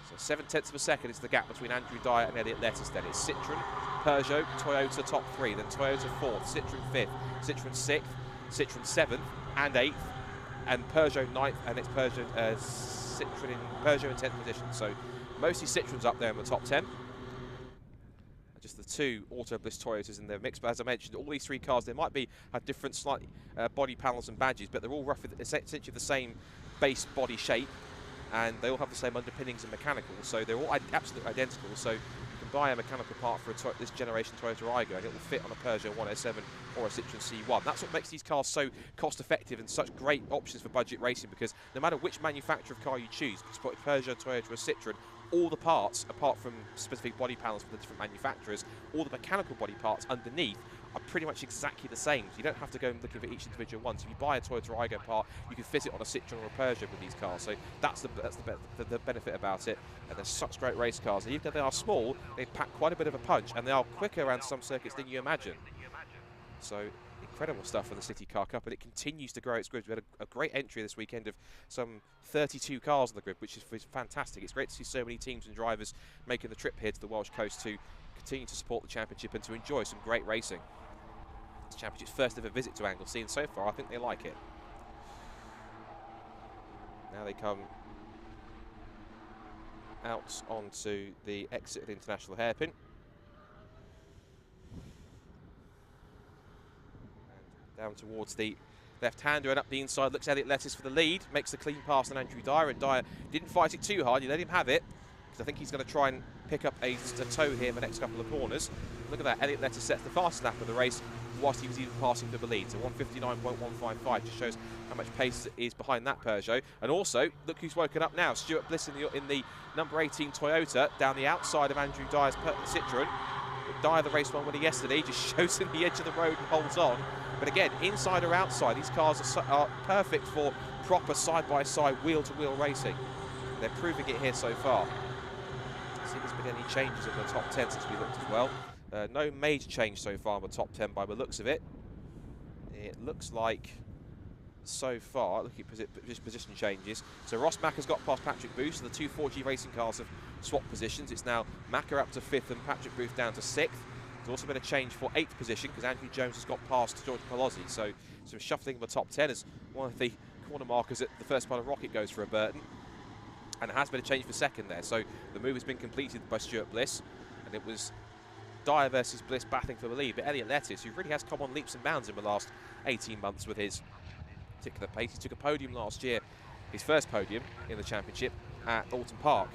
So 7/10 of a second is the gap between Andrew Dyer and Elliot Lettuce. Then it's Citroën, Peugeot, Toyota top 3, then Toyota 4th, Citroën 5th, Citroën 6th, Citroën 7th and 8th, and Peugeot 9th, and it's Peugeot, Peugeot in 10th position. So mostly Citroëns up there in the top 10. Just the 2 Auto Bliss Toyotas in their mix, but as I mentioned, all these 3 cars, they might have different slightly body panels and badges, but they're all roughly essentially the same base body shape, and they all have the same underpinnings and mechanicals, so they're all absolutely identical. So you can buy a mechanical part for this generation Toyota Aygo, and it will fit on a Peugeot 107 or a Citroën C1. That's what makes these cars so cost effective and such great options for budget racing, because no matter which manufacturer of car you choose, Peugeot, Toyota or Citroën, all the parts, apart from specific body panels for the different manufacturers, all the mechanical body parts underneath are pretty much exactly the same. So you don't have to go looking for each individual one. So if you buy a Toyota Aygo part, you can fit it on a Citroën or a Peugeot with these cars. So that's the benefit about it. And they're such great race cars. And even though they are small, they pack quite a bit of a punch, and they are quicker around some circuits than you imagine. So incredible stuff for the CityCar Cup, and it continues to grow its grid. We had a great entry this weekend of some 32 cars on the grid, which is fantastic. It's great to see so many teams and drivers making the trip here to the Welsh coast to continue to support the championship and to enjoy some great racing. It's the championship's first ever visit to Anglesey, and so far I think they like it. Now they come out onto the exit of the international hairpin. Down towards the left-hander and up the inside, looks Elliot Lettuce for the lead, makes the clean pass on Andrew Dyer, and Dyer didn't fight it too hard. You let him have it, because I think he's going to try and pick up a toe here in the next couple of corners. Look at that, Elliot Lettuce sets the fastest lap of the race whilst he was even passing for the lead. So 159.155 just shows how much pace is behind that Peugeot. And also, look who's woken up now, Stuart Bliss in the number 18 Toyota, down the outside of Andrew Dyer's Citroën. Dyer, the race one winner yesterday, just shows him the edge of the road and holds on. But again, inside or outside, these cars are perfect for proper side-by-side, wheel-to-wheel racing. They're proving it here so far. See if there's been any changes in the top 10 since we looked as well. No major change so far in the top 10 by the looks of it. It looks like so far, look at position changes. So Ross Macker's got past Patrick Booth, so the 2 4G racing cars have swapped positions. It's now Macker up to 5th and Patrick Booth down to 6th. There's also been a change for 8th position because Andrew Jones has got past George Palozzi. So some shuffling of the top 10 as one of the corner markers at the first part of Rocket goes for a Burton. And there has been a change for 2nd there. So the move has been completed by Stuart Bliss. And it was Dyer versus Bliss battling for the lead. But Elliot Lettuce, who really has come on leaps and bounds in the last 18 months with his particular pace. He took a podium last year, his first podium in the championship at Alton Park.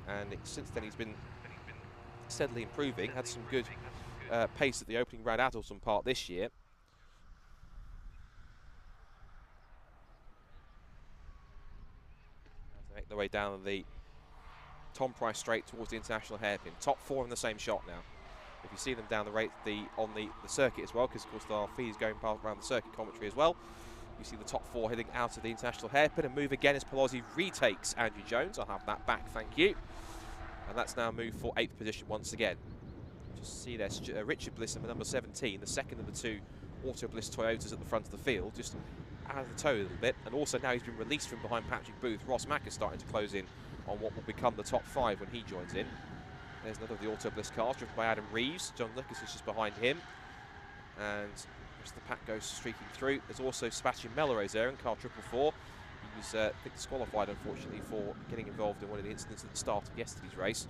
And since then he's been steadily improving, had some good pace at the opening round at Alton Park this year. As they make their way down the Tom Price straight towards the international hairpin. Top 4 in the same shot now. If you see them down on the circuit as well, because of course our feed is going past around the circuit commentary as well. You see the top 4 heading out of the international hairpin and move again as Palozzi retakes Andrew Jones. I'll have that back, thank you. And that's now moved for 8th position once again. Just see there's Richard Bliss in the number 17, the second of the 2 Auto Bliss Toyotas at the front of the field, just out of the toe a little bit. And also now he's been released from behind Patrick Booth. Ross Mack is starting to close in on what will become the top 5 when he joins in. There's another of the Auto Bliss cars driven by Adam Reeves. John Lucas is just behind him. And as the pack goes streaking through, there's also Sebastian Melrose there in car 444. He was, I think, disqualified, unfortunately, for getting involved in one of the incidents at the start of yesterday's race.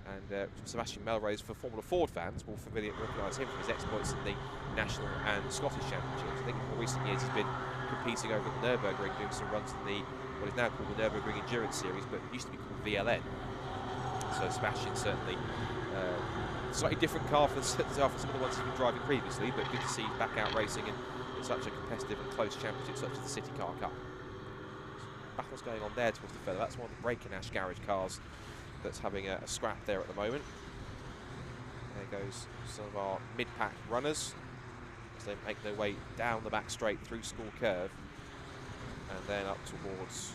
And Sebastian Melrose, for Formula Ford fans, will familiar recognise him for his exploits in the National and Scottish Championships. I think in more recent years he's been competing over at the Nürburgring, doing some runs in the what is now called the Nürburgring Endurance Series, but used to be called VLN. So Sebastian certainly slightly different car from some of the ones he's been driving previously, but good to see he's back out racing in such a competitive and close championship such as the CityCar Cup. Battles going on there towards the further. That's one of the Brakenash garage cars that's having a scrap there at the moment. There goes some of our mid-pack runners as they make their way down the back straight through School Curve and then up towards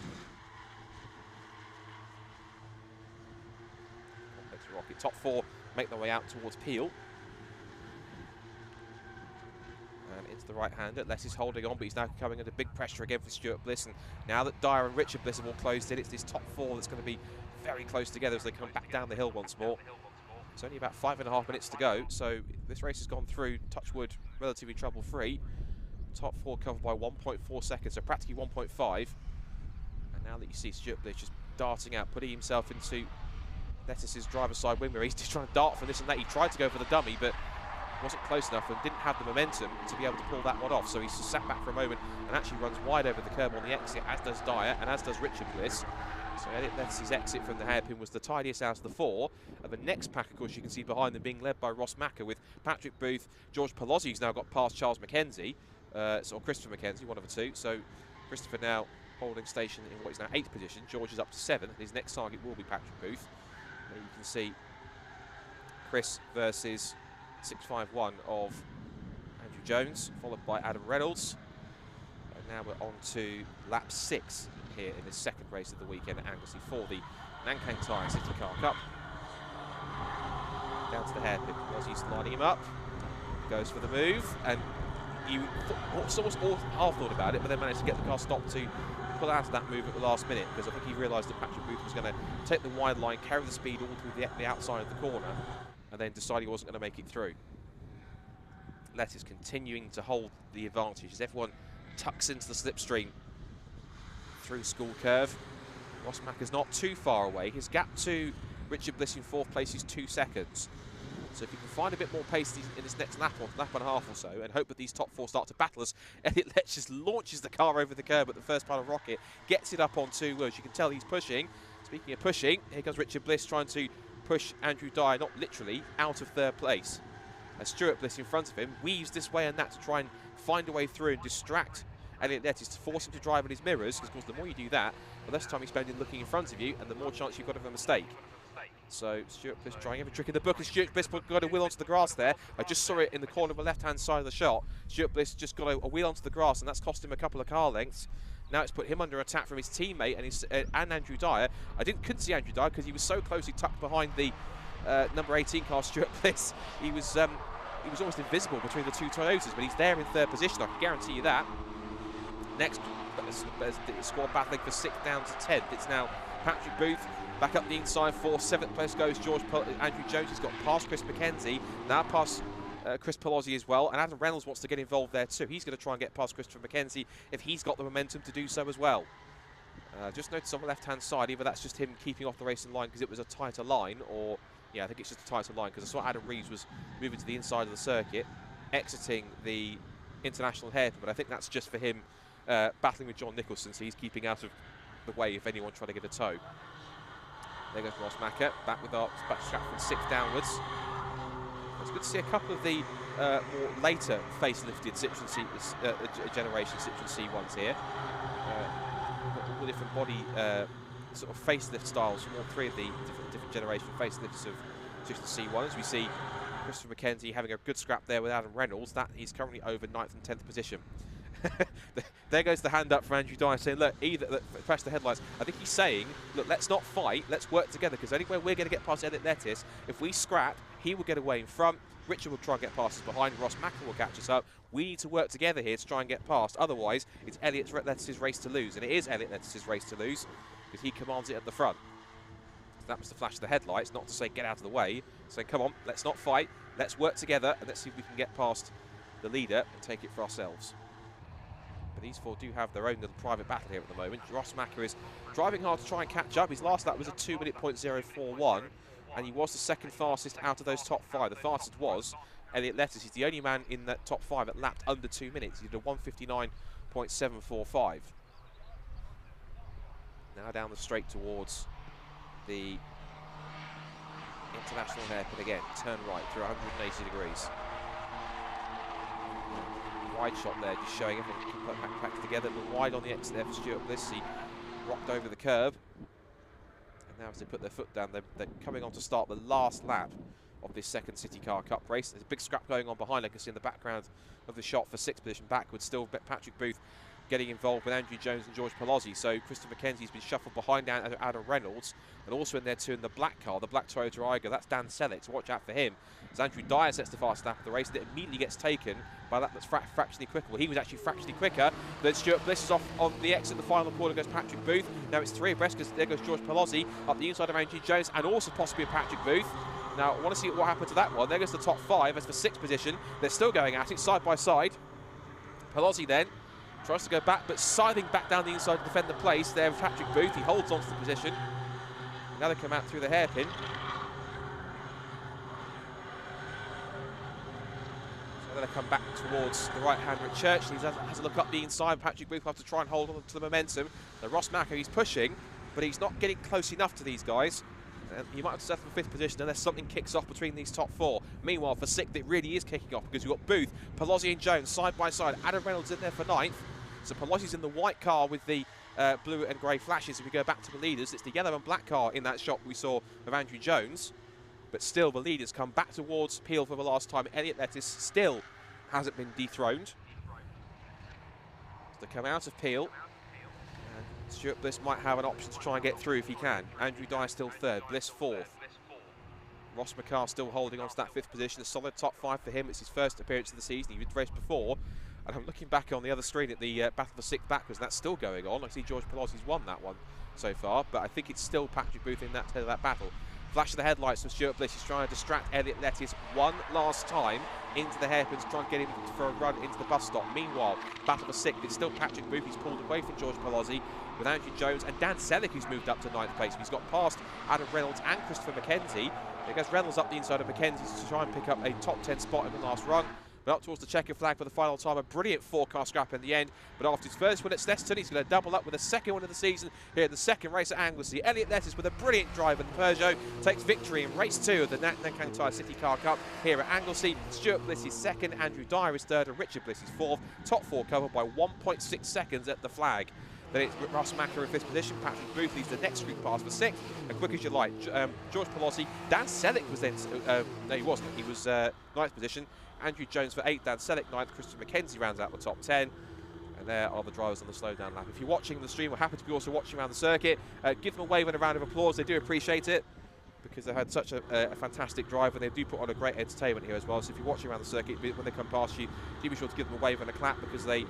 Complex Rocket. Top 4 make their way out towards Peel. And into the right-hander. Les is holding on, but he's now coming under big pressure again for Stuart Bliss. And now that Dyer and Richard Bliss have all closed in, it's this top 4 that's going to be very close together as they come back down the hill once more. It's only about 5.5 minutes to go, so this race has gone through, touch wood, relatively trouble-free. Top 4 covered by 1.4 seconds, so practically 1.5. And now that you see Stuart Bliss just darting out, putting himself into Lettis's driver's side wing, where he's just trying to dart from this and that. He tried to go for the dummy, but wasn't close enough and didn't have the momentum to be able to pull that one off. So he's just sat back for a moment and actually runs wide over the curb on the exit, as does Dyer and as does Richard Bliss. So Elliot Lettis's exit from the hairpin was the tidiest out of the 4. And the next pack, of course, you can see behind them being led by Ross Macker with Patrick Booth, George Palozzi, who's now got past Charles McKenzie, or Christopher McKenzie, one of the two. So Christopher now holding station in what is now 8th position. George is up to 7th. His next target will be Patrick Booth. And you can see Chris versus 651 of Andrew Jones, followed by Adam Reynolds. And now we're on to lap 6 here in the second race of the weekend at Anglesey for the Nankang Tyre CityCar Cup. Down to the hairpin. Aussie's lining him up. Goes for the move, and he almost half thought about it, but then managed to get the car stopped to pull out of that move at the last minute, because I think he realised that Patrick Booth was going to take the wide line, carry the speed all through the outside of the corner, and then decided he wasn't going to make it through. Lettis continuing to hold the advantage as everyone tucks into the slipstream through School Curve. Ross Macker's not too far away. His gap to Richard Bliss in 4th place is 2 seconds. So if you can find a bit more pace in this next lap, or lap and a half or so, and hope that these top 4 start to battle us, Elliot Letch just launches the car over the curb at the first part of Rocket, gets it up on 2 wheels. You can tell he's pushing. Speaking of pushing, here comes Richard Bliss trying to push Andrew Dyer, not literally, out of 3rd place. As Stuart Bliss in front of him weaves this way and that to try and find a way through and distract Elliot Lettis, to force him to drive in his mirrors, because of course the more you do that, the less time you spend in looking in front of you and the more chance you've got of a mistake. So Stuart Bliss trying every trick in the book, and Stuart Bliss got a wheel onto the grass there. I just saw it in the corner of the left-hand side of the shot. Stuart Bliss just got a wheel onto the grass, and that's cost him a couple of car lengths. Now it's put him under attack from his teammate and Andrew Dyer. I couldn't see Andrew Dyer because he was so closely tucked behind the number 18 car, Stuart Bliss. He was almost invisible between the 2 Toyotas, but he's there in 3rd position, I can guarantee you that. Next, squad battling for 6th down to 10th. It's now Patrick Booth back up the inside for 7th place goes Andrew Jones. He's got past Chris McKenzie, now past Chris Palozzi as well, and Adam Reynolds wants to get involved there too. He's going to try and get past Christopher McKenzie if he's got the momentum to do so as well. Just notice on the left-hand side, either that's just him keeping off the racing line because it was a tighter line, or yeah, I think it's just a tighter line, because I saw Adam Reeves was moving to the inside of the circuit, exiting the international hairpin, but I think that's just for him battling with John Nicholson, so he's keeping out of the way if anyone trying to get a tow. There goes Ross Macker, back with our strap from 6th downwards. It's good to see a couple of the more later facelifted Citroen generation Citroen C1s here. Got all the different body sort of facelift styles from all 3 of the different generation facelifts of Citroen C1. As we see Christopher McKenzie having a good scrap there with Adam Reynolds. That he's currently over 9th and 10th position. There goes the hand up for Andrew Dyer saying, look, press the headlights. I think he's saying, look, let's not fight, let's work together, because anywhere we're going to get past Elliot Lettis, if we scrap, he will get away in front, Richard will try and get past us behind, Ross Macker will catch us up. We need to work together here to try and get past, otherwise it's Elliot Lettis' race to lose, and it is Elliot Lettis' race to lose, because he commands it at the front. So that was the flash of the headlights, not to say get out of the way, saying come on, let's not fight, let's work together, and let's see if we can get past the leader and take it for ourselves. But these 4 do have their own little private battle here at the moment. Ross Macker is driving hard to try and catch up. His last lap was a 2 minute .041. and he was the second fastest out of those top 5. The fastest was Elliot Letters. He's the only man in that top 5 that lapped under 2 minutes. He did a 1:59.745. Now down the straight towards the international hairpin again. Turn right through 180 degrees. Wide shot there, just showing everything packed together, but wide on the exit there for Stuart Bliss. He rocked over the curb. And now as they put their foot down, they're coming on to start the last lap of this second CityCar Cup race. There's a big scrap going on behind. I can see in the background of the shot for 6th position backwards. Still Patrick Booth getting involved with Andrew Jones and George Palozzi. So Christopher McKenzie's been shuffled behind Adam Reynolds, and also in there too in the black car, the black Toyota Aygo. That's Dan Selleck, so watch out for him. As Andrew Dyer sets the fast lap of the race, that immediately gets taken by that that's fractionally quicker. Well, he was actually fractionally quicker. Then Stuart Bliss is off on the exit. The final corner goes Patrick Booth. Now it's 3 abreast because there goes George Palozzi up the inside of Andrew Jones and also possibly Patrick Booth. Now, I want to see what happened to that one. There goes the top 5. As for 6th position, they're still going at it side by side. Palozzi then tries to go back, but scything back down the inside to defend the place. There with Patrick Booth. He holds on to the position. Now they come out through the hairpin. So then they come back towards the right-hand Rick Church. He has a look up the inside. Patrick Booth will have to try and hold on to the momentum. Now Ross Macco, he's pushing, but he's not getting close enough to these guys. And he might have to settle for 5th position unless something kicks off between these top 4. Meanwhile, for 6th, it really is kicking off because you've got Booth, Palozzi and Jones side by side. Adam Reynolds in there for 9th. So Palozzi's in the white car with the blue and grey flashes. If we go back to the leaders, it's the yellow and black car in that shot we saw of Andrew Jones. But still, the leaders come back towards Peel for the last time. Elliot Lettis still hasn't been dethroned. So they come out of Peel. Stuart Bliss might have an option to try and get through if he can. Andrew Dyer still 3rd, Bliss 4th. Ross McCarr still holding on to that 5th position. A solid top 5 for him. It's his first appearance of the season. He raced before. And I'm looking back on the other screen at the battle for 6th backwards. That's still going on. I see George Palozzi's won that one so far, but I think it's still Patrick Booth in that battle. Flash of the headlights from Stuart Bliss. He's trying to distract Elliot Lettis one last time into the hairpins, trying to get him for a run into the bus stop. Meanwhile, battle for 6th. It's still Patrick Booth. He's pulled away from George Palozzi with Andrew Jones and Dan Selleck, who's moved up to 9th place. He's got past Adam Reynolds and Christopher McKenzie. There goes Reynolds up the inside of McKenzie to try and pick up a top 10 spot in the last run. But up towards the checkered flag for the final time. A brilliant 4-car scrap in the end. But after his first win at Snetterton, he's going to double up with a second win of the season here in the second race at Anglesey. Elliot Lettis with a brilliant drive, and the Peugeot takes victory in race 2 of the Nankang Tyre CityCar Cup here at Anglesey. Stuart Bliss is 2nd, Andrew Dyer is 3rd, and Richard Bliss is 4th. Top 4 covered by 1.6 seconds at the flag. Then it's Ross Macco in 5th position. Patrick Booth leads the next street pass for 6th. And quick as you like, George Palozzi. Dan Selleck was then, no he wasn't, he was 9th position. Andrew Jones for 8th, Dan Selleck 9th, Christopher McKenzie rounds out the top 10. And there are the drivers on the slowdown lap. If you're watching the stream or happen to be also watching around the circuit, give them a wave and a round of applause. They do appreciate it because they've had such a fantastic drive, and they do put on a great entertainment here as well. So if you're watching around the circuit, when they come past you, do be sure to give them a wave and a clap because they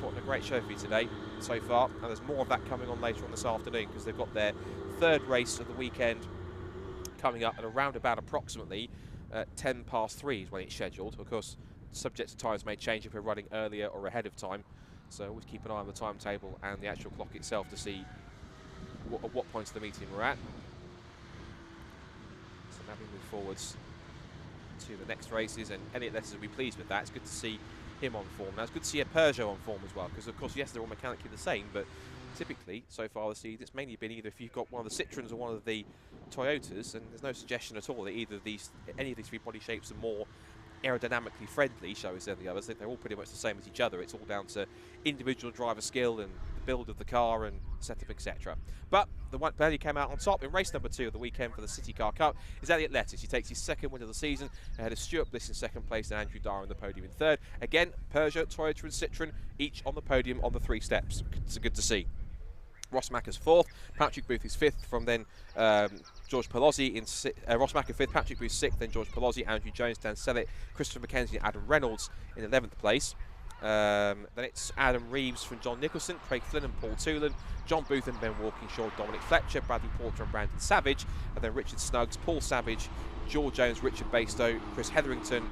put on a great show for you today so far. And there's more of that coming on later on this afternoon because they've got their 3rd race of the weekend coming up at around about approximately 10 past 3 is when it's scheduled. Of course, subject to times may change if we're running earlier or ahead of time. So always keep an eye on the timetable and the actual clock itself to see at what points of the meeting we're at. So now we move forwards to the next races, and Elliot Lettis will be pleased with that. It's good to see him on form. Now it's good to see a Peugeot on form as well, because of course, yes, they're all mechanically the same, but typically, so far this season, it's mainly been either if you've got one of the Citroens or one of the Toyotas, and there's no suggestion at all that either of these, any of these 3 body shapes are more aerodynamically friendly, shall we say, than the others. They're all pretty much the same as each other. It's all down to individual driver skill and the build of the car and setup, etc. But the one barely came out on top in race number 2 of the weekend for the CityCar Cup is Elliot Lettis. He takes his 2nd win of the season ahead of Stuart Bliss in 2nd place and Andrew Dyer on the podium in 3rd. Again, Peugeot, Toyota and Citroen each on the podium on the 3 steps. It's good to see. Ross Macco's 4th, Patrick Booth is 5th, from then George Palozzi in Ross Macco 5th, Patrick Booth 6th, then George Palozzi, Andrew Jones, Dan Selleck, Christopher McKenzie, Adam Reynolds in 11th place. Then it's Adam Reeves from John Nicholson, Craig Flynn and Paul Toolan, John Booth and Ben Walkinshaw, Dominic Fletcher, Bradley Porter and Brandon Savage, and then Richard Snuggs, Paul Savage, George Jones, Richard Bastow, Chris Hetherington,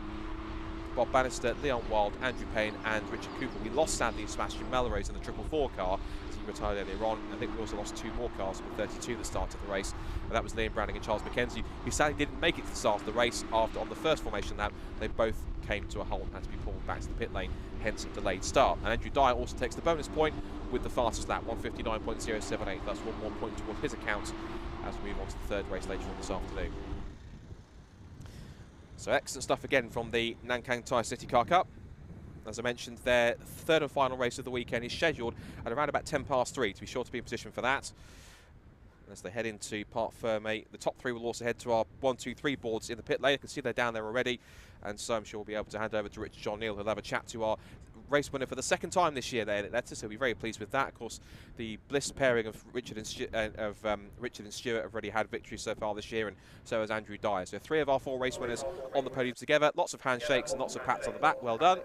Bob Bannister, Leon Wild, Andrew Payne and Richard Cooper. We lost sadly Sebastian Melrose in the 444 car as he retired earlier on. I think we also lost 2 more cars with 32 at the start of the race, and that was Liam Browning and Charles McKenzie, who sadly didn't make it to the start of the race after on the first formation lap. They both came to a halt and had to be pulled back to the pit lane, hence a delayed start. And Andrew Dyer also takes the bonus point with the fastest lap, 1:59.078. That's 1 more point toward his account as we move on to the third race later on this afternoon. So excellent stuff again from the Nankang Tyre CityCar Cup. As I mentioned, their third and final race of the weekend is scheduled at around about 3:10, to be sure to be in position for that. As they head into Parc Fermé, the top 3 will also head to our 1, 2, 3 boards in the pit lane. You can see they're down there already, and so I'm sure we'll be able to hand over to Richard John Neal, who'll have a chat to our race winner for the second time this year there at Leicester, so we'll be very pleased with that. Of course, the bliss pairing of Richard and Stuart have already had victories so far this year, and so has Andrew Dyer. So 3 of our 4 race winners on the podium together. Lots of handshakes and lots of pats on the back. Well done.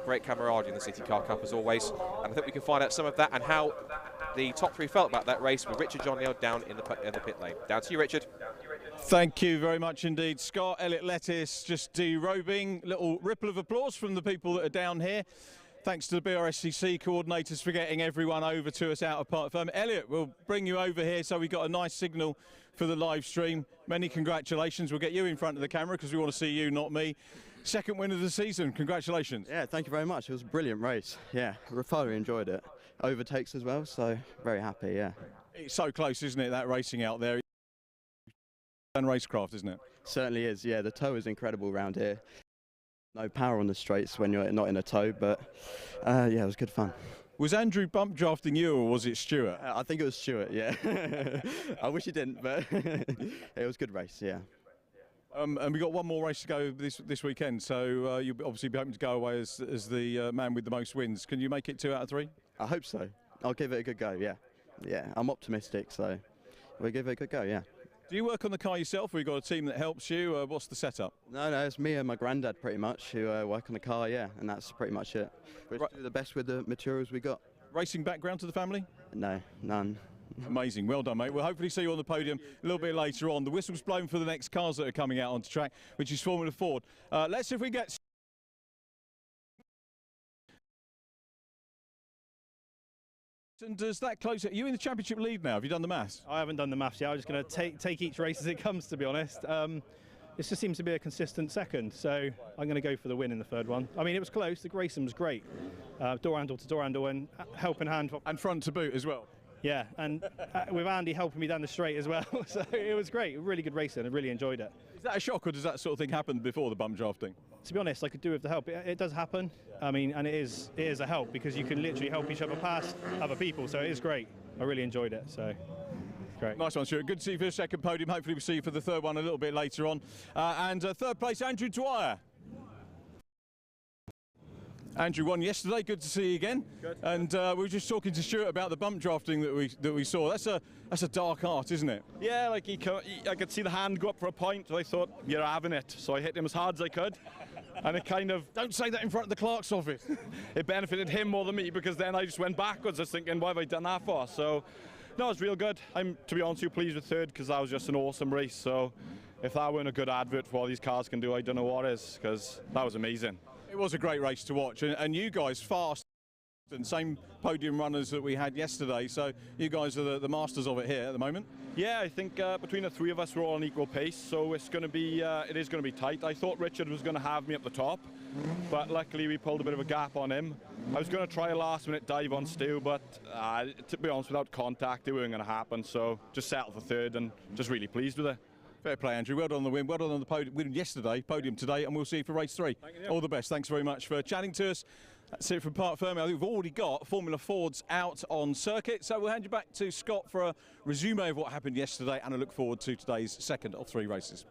Great camaraderie in the CityCar Cup as always, and I think we can find out some of that and how the top 3 felt about that race with Richard John Neal down in the pit lane. Down to you, Richard. Thank you very much indeed, Scott. Elliot Lettis just derobing. Little ripple of applause from the people that are down here. Thanks to the Brscc coordinators for getting everyone over to us out of Parc Fermé. Elliot, we'll bring you over here so we got a nice signal for the live stream. Many congratulations. We'll get you in front of the camera because we want to see you, not me. Second win of the season. Congratulations. Yeah, thank you very much. It was a brilliant race. Yeah, I thoroughly enjoyed it. Overtakes as well, so very happy, yeah. It's so close, isn't it, that racing out there? And racecraft, isn't it? Certainly is, yeah. The tow is incredible around here. No power on the straights when you're not in a tow, but yeah, it was good fun. Was Andrew bump drafting you or was it Stuart? I think it was Stuart, yeah. I wish he didn't, but it was a good race, yeah. And we got one more race to go this weekend, so you'll obviously be hoping to go away as the man with the most wins. Can you make it 2 out of 3? I hope so. I'll give it a good go, yeah. Yeah, I'm optimistic, so we'll give it a good go, yeah. Do you work on the car yourself, or you got a team that helps you? What's the setup? No, it's me and my granddad pretty much who work on the car, yeah, and that's pretty much it. We do the best with the materials we got. Racing background to the family? No, none. Amazing, well done, mate. We'll hopefully see you on the podium a little bit later on. The whistle's blown for the next cars that are coming out onto track, which is Formula Ford. Let's see if we get... And does that close it? Are you in the championship lead now? Have you done the maths? I haven't done the maths yet. I'm just going to take each race as it comes, to be honest. This just seems to be a consistent second, so I'm going to go for the win in the third one. I mean, it was close. The Grayson was great. Door handle to door handle and helping hand. And front to boot as well. Yeah, and with Andy helping me down the straight as well. So it was great. Really good racing. I really enjoyed it. Is that a shock, or does that sort of thing happen before the bump drafting? To be honest, I could do with the help. It does happen. I mean, and it is a help because you can literally help each other past other people. So it is great. I really enjoyed it. So great. Nice one, Stuart. Good to see you for the second podium. Hopefully we'll see you for the third one a little bit later on. And third place, Andrew Dwyer. Andrew won yesterday. Good to see you again. Good. And we were just talking to Stuart about the bump drafting that we saw. That's a dark art, isn't it? Yeah, like I could see the hand go up for a point, so I thought, you're having it. So I hit him as hard as I could. And it kind of... Don't say that in front of the clerk's office. It benefited him more than me, because then I just went backwards. I was thinking, what have I done that for? So, no, it's real good. I'm, to be honest with you, pleased with third, because that was just an awesome race. So if that weren't a good advert for what these cars can do, I don't know what is, because that was amazing. It was a great race to watch, and you guys fast, and same podium runners that we had yesterday, so you guys are the masters of it here at the moment. Yeah, I think between the 3 of us we're all on equal pace, so it's going to be it is going to be tight. I thought Richard was going to have me up the top, but luckily we pulled a bit of a gap on him. I was going to try a last-minute dive on Stu, but to be honest, without contact, it wasn't going to happen. So just settled for third, and just really pleased with it. Fair play, Andrew. Well done on the win. Well done on the podium win yesterday, podium today, and we'll see you for race 3. All the best. Thanks very much for chatting to us. That's it from Parc Fermé. I think we've already got Formula Fords out on circuit, so we'll hand you back to Scott for a resume of what happened yesterday, and I look forward to today's second of 3 races.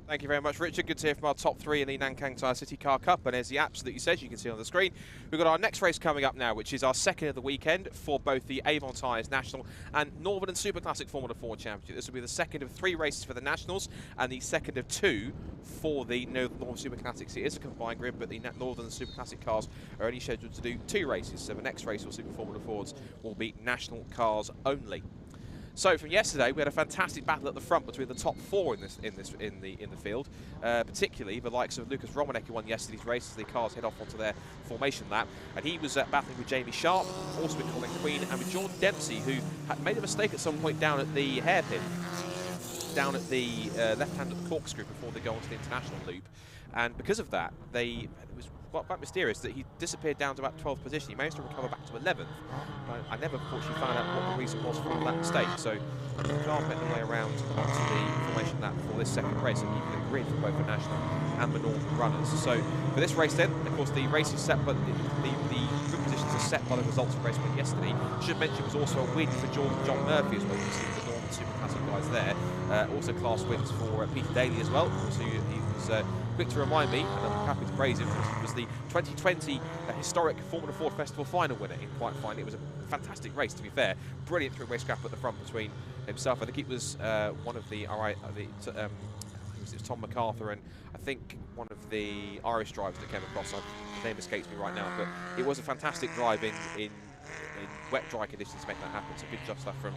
Thank you very much, Richard. Good to hear from our top 3 in the Nankang Tyre CityCar Cup. And as the absolutely says, you can see on the screen, we've got our next race coming up now, which is our second of the weekend for both the Avon Tyres National and Northern and Super Classic Formula 4 Championship. This will be the second of 3 races for the Nationals and the second of 2 for the Northern Super Classics. It is a combined grid, but the Northern and Super Classic cars are only scheduled to do 2 races. So the next race for Super Formula 4s will be national cars only. So from yesterday, we had a fantastic battle at the front between the top 4 in the field, particularly the likes of Lucas Romanek, who won yesterday's race as the cars head off onto their formation lap, and he was battling with Jamie Sharp, also with Colin Queen, and with Jordan Dempsey, who had made a mistake at some point down at the hairpin, down at the left hand of the corkscrew before they go onto the international loop, and because of that, it was quite mysterious that he disappeared down to about 12th position. He managed to recover back to 11th. I never fortunately found out what the reason was for that mistake. So the car made their way around onto the formation lap for this second race and keeping a grid for both the national and the northern runners. So for this race then, of course, the race is set, but the grid positions are set by the results of race 1 yesterday. Should mention it was also a win for John Murphy as well. You can see the Northern Super Classic guys there. Also class wins for Peter Daly as well. So he was quick to remind me, and I'm happy to praise him, because he was the 2020 historic Formula Ford Festival final winner in quite fine. It was a fantastic race, to be fair. Brilliant three-way scrap at the front between himself. I think it was one of the it was Tom MacArthur and I think one of the Irish drivers that came across. The name escapes me right now, but it was a fantastic drive in wet, dry conditions to make that happen. So good job stuff from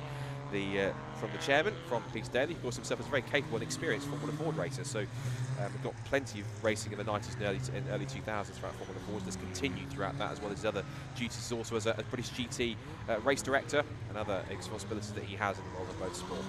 the chairman, from Peter Daly. Of course, himself is a very capable and experienced Formula Ford racer. So we've got plenty of racing in the 90s and early 2000s throughout Formula Ford. That's continued throughout that, as well as his other duties also as a British GT race director and other responsibilities that he has in the world of motorsport.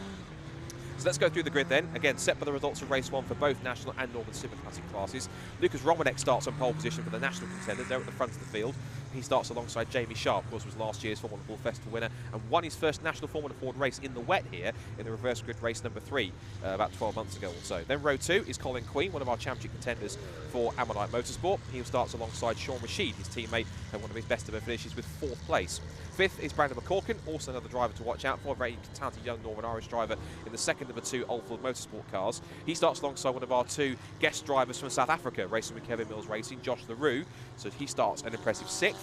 So let's go through the grid then. Again, set by the results of race 1 for both national and Northern Super Classic classes. Lucas Romanek starts on pole position for the national contenders. They're at the front of the field. He starts alongside Jamie Sharp, of course, was last year's Formula Ford Festival winner and won his first national Formula Ford race in the wet here in the reverse grid race number 3 about 12 months ago or so. Then row 2 is Colin Queen, one of our championship contenders for Ammonite Motorsport. He starts alongside Sean Rashid, his teammate, and one of his best ever finishes with 4th place. 5th is Brandon McCorkin, also another driver to watch out for, a very talented young Northern Irish driver in the second of the 2 Oldfield Motorsport cars. He starts alongside one of our 2 guest drivers from South Africa, racing with Kevin Mills Racing, Josh LaRue. So he starts an impressive 6th.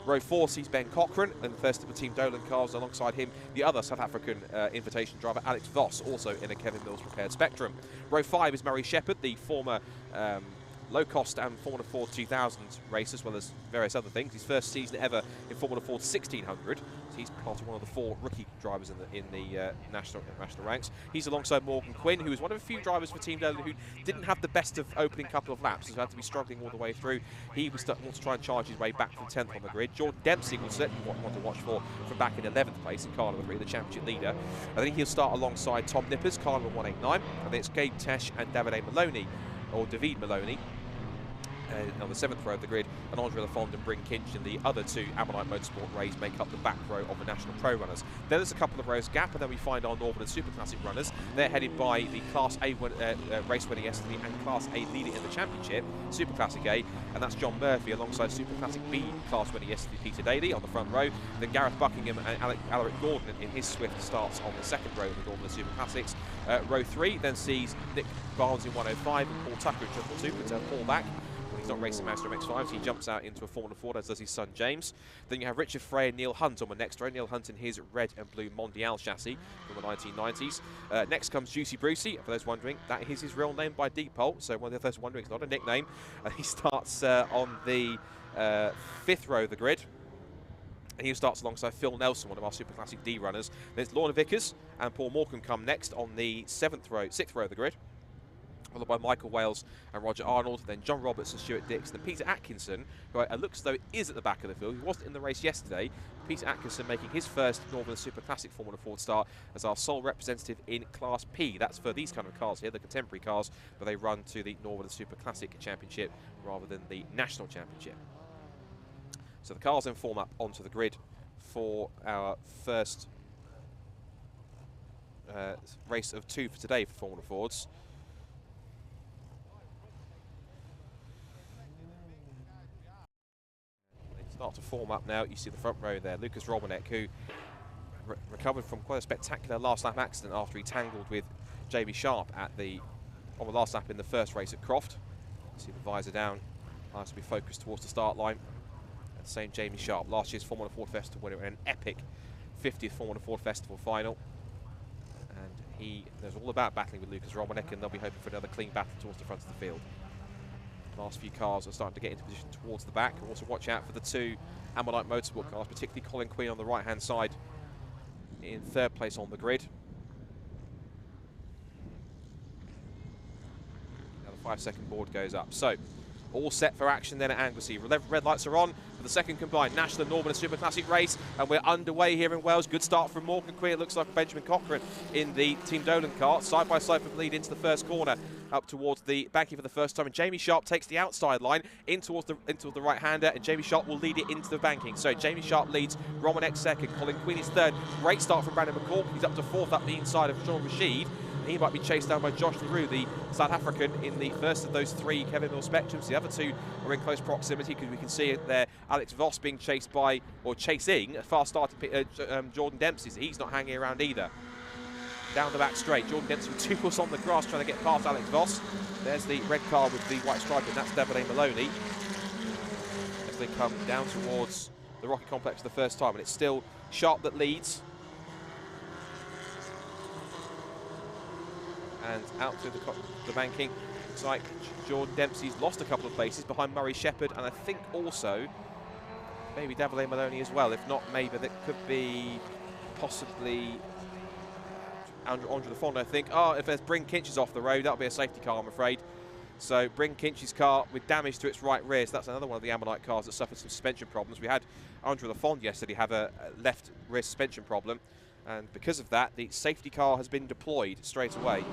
Row 4 sees Ben Cochran, and the first of the Team Dolan cars, alongside him the other South African invitation driver Alex Voss, also in a Kevin Mills prepared Spectrum. Row 5 is Murray Shepherd, the former low-cost and Formula Ford 2000 race, as well as various other things. His first season ever in Formula Ford 1600. So he's part of one of the 4 rookie drivers in the national ranks. He's alongside Morgan Quinn, who is one of a few drivers for Team Dolan who didn't have the best of opening couple of laps. He's had to be struggling all the way through. He wants to try and charge his way back from 10th on the grid. Jordan Dempsey will certainly want to watch for from back in 11th place in car number 3, the championship leader. I think he'll start alongside Tom Nippers, car number 189. And then it's Gabe Tesh and David Maloney, on the 7th row of the grid, and Andre Lafond and Bryn Kinch and the other 2 Ammonite Motorsport rays make up the back row of the National Pro runners. Then there's a couple of rows gap, and then we find our Northern and Super Classic runners. They're headed by the Class A race winner yesterday and Class A leader in the championship, Super Classic A, and that's John Murphy alongside Super Classic B class winner yesterday, Peter Daly, on the front row. Then Gareth Buckingham and Alaric Gordon in his Swift starts on the 2nd row of the Northern and Super Classics. Row 3 then sees Nick Barnes in 105 and Paul Tucker in 222, but Paul back. He's not racing Mazda MX-5, so he jumps out into a Formula Ford, as does his son James. Then you have Richard Frey and Neil Hunt on the next row. Neil Hunt in his red and blue Mondial chassis from the 1990s. Next comes Juicy Brucey, for those wondering. That is his real name by default, so one of those wondering, it's not a nickname. He starts on the 5th row of the grid. And he starts alongside Phil Nelson, one of our Super Classic D runners. Then it's Lorna Vickers and Paul Morecambe come next on the 6th row of the grid, followed by Michael Wales and Roger Arnold, then John Roberts and Stuart Dix, then Peter Atkinson, who looks as though he is at the back of the field. He wasn't in the race yesterday. Peter Atkinson making his first Northern Super Classic Formula Ford start as our sole representative in Class P. That's for these kind of cars here, the contemporary cars, but they run to the Northern Super Classic Championship rather than the National Championship. So the cars then form up onto the grid for our first race of 2 for today for Formula Fords. Start to form up now. You see the front row there, Lucas Romanek, who recovered from quite a spectacular last lap accident after he tangled with Jamie Sharp on the last lap in the first race at Croft. See the visor down, nice to be focused towards the start line. And same Jamie Sharp, last year's Formula Ford Festival winner in an epic 50th Formula Ford Festival final. And he knows all about battling with Lucas Romanek, and they'll be hoping for another clean battle towards the front of the field. Last few cars are starting to get into position towards the back. Also watch out for the 2 Ammonite Motorsport cars, particularly Colin Queen on the right-hand side in third place on the grid. Now the 5-second board goes up. So, all set for action then at Anglesey. Red lights are on for the second combined National and Northern Super Classic race, and we're underway here in Wales. Good start from Morgan Queer. Looks like Benjamin Cochrane in the Team Dolan kart. Side by side from lead into the first corner, up towards the banking for the first time. And Jamie Sharp takes the outside line in towards the right-hander, and Jamie Sharp will lead it into the banking. So Jamie Sharp leads, Romanek second, Colin Queen is third. Great start from Brandon McCall. He's up to fourth up the inside of Sean Rashid. He might be chased down by Josh LaRue, the South African, in the first of those three Kevin Mill Spectrums. The other two are in close proximity, because we can see it there. Alex Voss being chased by, or chasing, a fast starter Jordan Dempsey. So he's not hanging around either. Down the back straight, Jordan Dempsey with 2 wheels on the grass trying to get past Alex Voss. There's the red car with the white stripe, and that's Davide Maloney. As they come down towards the Rocket Complex for the first time, and it's still Sharp that leads. And out through the banking. Looks like Jordan Dempsey's lost a couple of places behind Murray Shepherd, and I think also maybe Davide Maloney as well. If not, maybe that could be possibly Andre Lafond, I think. Oh, if there's Bryn Kinch's off the road, that'll be a safety car, I'm afraid. So Bryn Kinch's car with damage to its right rear. So that's another one of the Ammonite cars that suffered some suspension problems. We had Andre Lafond yesterday have a left rear suspension problem, and because of that, the safety car has been deployed straight away.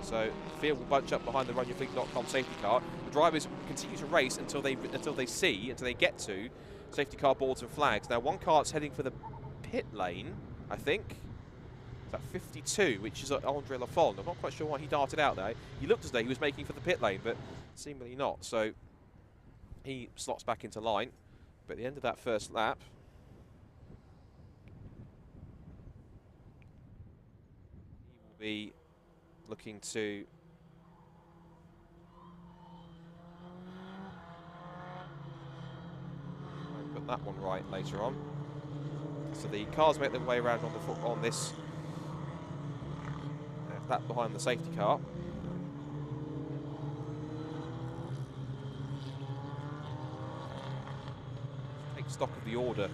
So the field will bunch up behind the runyourfleet.com safety car. The drivers continue to race until they get to safety car boards and flags. Now one car's heading for the pit lane, I think. Is that 52, which is Andre Lafond. I'm not quite sure why he darted out there. He looked as though he was making for the pit lane, but seemingly not. So he slots back into line. But at the end of that first lap, he will be looking to put that one right later on. So the cars make their way around on this. That behind the safety car. Take stock of the order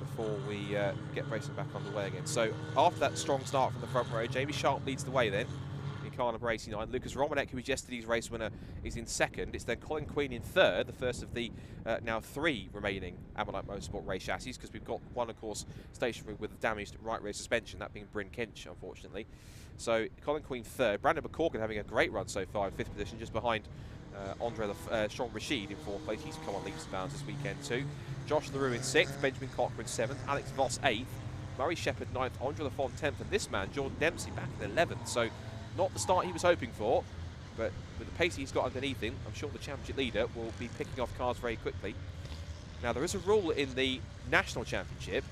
before we get racing back underway again. So after that strong start from the front row, Jamie Sharp leads the way then in car number 89. Lucas Romanek, who was yesterday's race winner, is in second. It's then Colin Queen in third, the first of the now 3 remaining Ammonite Motorsport race chassis, because we've got one, of course, stationary with a damaged right rear suspension, that being Bryn Kinch, unfortunately. So Colin Queen third. Brandon McCorkin having a great run so far in 5th position, just behind Sean Rashid in 4th place. He's come on leaps and bounds this weekend too. Josh LaRue in 6th, Benjamin Cochrane 7th, Alex Voss 8th, Murray Shepherd 9th, Andre Lafond 10th, and this man, Jordan Dempsey, back in 11th. So not the start he was hoping for, but with the pace he's got underneath him, I'm sure the championship leader will be picking off cars very quickly. Now there is a rule in the National Championship,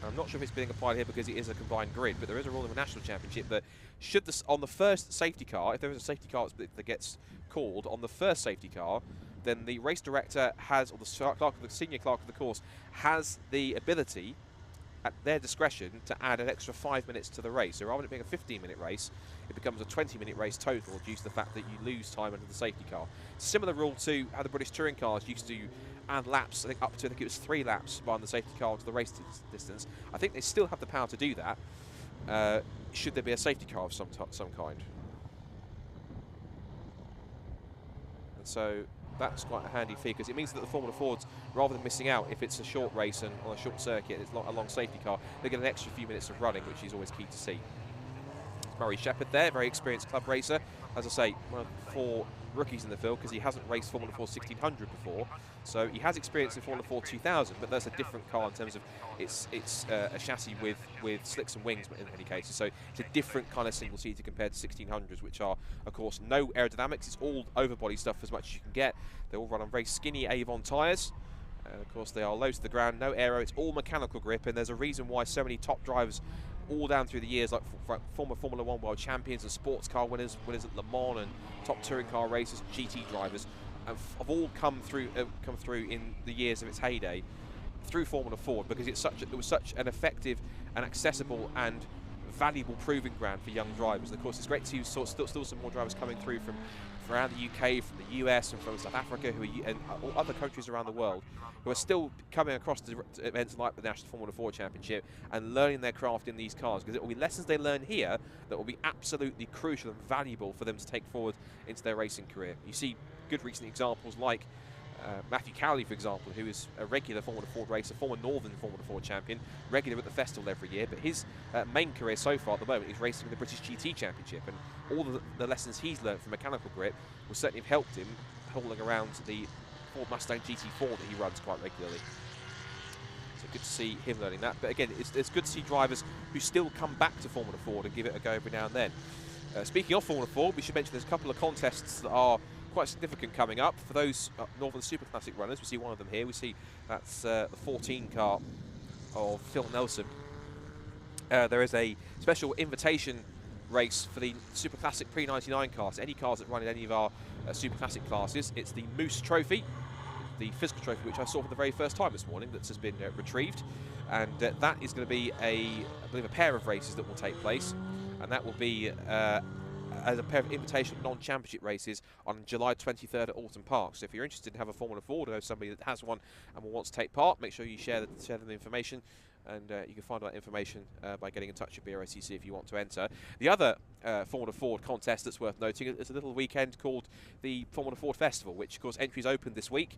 I'm not sure if it's being applied here because it is a combined grid, but there is a rule in the National Championship that should on the first safety car, if there is a safety car that gets called on the first safety car, then the race director has, or the senior clerk of the course, has the ability at their discretion to add an extra 5 minutes to the race. So rather than it being a 15-minute race, it becomes a 20-minute race total due to the fact that you lose time under the safety car. Similar rule to how the British touring cars used to add laps, I think up to, I think it was 3 laps behind the safety car onto the race distance. I think they still have the power to do that, should there be a safety car of some kind. And so that's quite a handy fee, because it means that the Formula Fords, rather than missing out if it's a short race and on a short circuit, it's a long safety car, they get an extra few minutes of running, which is always key to see. Murray Shepherd there, very experienced club racer. As I say, one of 4 rookies in the field, because he hasn't raced Formula 4 1600 before. So he has experience in Formula 4 2000, but that's a different car in terms of it's a chassis with slicks and wings in many cases. So it's a different kind of single seater compared to 1600s, which are, of course, no aerodynamics. It's all overbody stuff as much as you can get. They all run on very skinny Avon tyres. And of course, they are low to the ground, no aero. It's all mechanical grip, and there's a reason why so many top drivers all down through the years, like former Formula 1 world champions and sports car winners at Le Mans, and top touring car racers, GT drivers, have all come through in the years of its heyday through Formula 4, because it was such an effective and accessible and valuable proving ground for young drivers. And of course, it's great to see still some more drivers coming through from around the UK, from the US, and from South Africa, and other countries around the world, who are still coming across to events like the National Formula 4 Championship and learning their craft in these cars, because it will be lessons they learn here that will be absolutely crucial and valuable for them to take forward into their racing career. You see good recent examples like Matthew Cowley, for example, who is a regular Formula 4 racer, former Northern Formula 4 champion, regular at the festival every year, but his main career so far at the moment is racing in the British GT Championship, and all the lessons he's learned from mechanical grip will certainly have helped him hauling around the Ford Mustang GT4 that he runs quite regularly. So good to see him learning that. But again, it's good to see drivers who still come back to Formula 4 and give it a go every now and then. Speaking of Formula 4, we should mention there's a couple of contests that are quite significant coming up. For those Northern Super Classic runners, we see one of them here. We see that's the 14 car of Phil Nelson. There is a special invitation race for the Super Classic Pre-99 cars. Any cars that run in any of our Super Classic classes. It's the Moose Trophy, the physical trophy, which I saw for the very first time this morning, that has been retrieved. And that is going to be I believe, a pair of races that will take place. And that will be as a pair of invitational non-championship races on July 23rd at Alton Park. So if you're interested in have a Formula 4 or know somebody that has one and will want to take part, make sure you share them the information, and you can find out information by getting in touch with Brscc if you want to enter. The other Formula Ford contest that's worth noting is a little weekend called the Formula Ford Festival, which of course entries opened this week.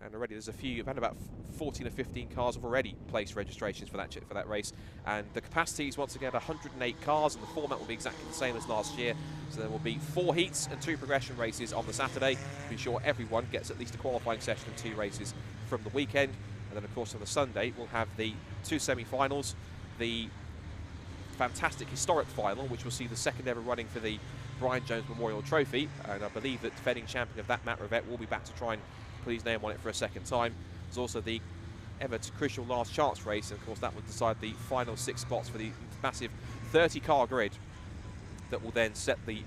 And already there's we've had about 14 or 15 cars have already placed registrations for that race. And the capacity is once again 108 cars, and the format will be exactly the same as last year. So there will be 4 heats and 2 progression races on the Saturday to ensure everyone gets at least a qualifying session and 2 races from the weekend. And then of course on the Sunday we'll have the 2 semi-finals, the fantastic historic final, which will see the second ever running for the Brian Jones Memorial Trophy. And I believe that defending champion of that matter event will be back to try and put his name on it for a second time. There's also the ever crucial last chance race, and of course that will decide the final 6 spots for the massive 30-car grid that will then set the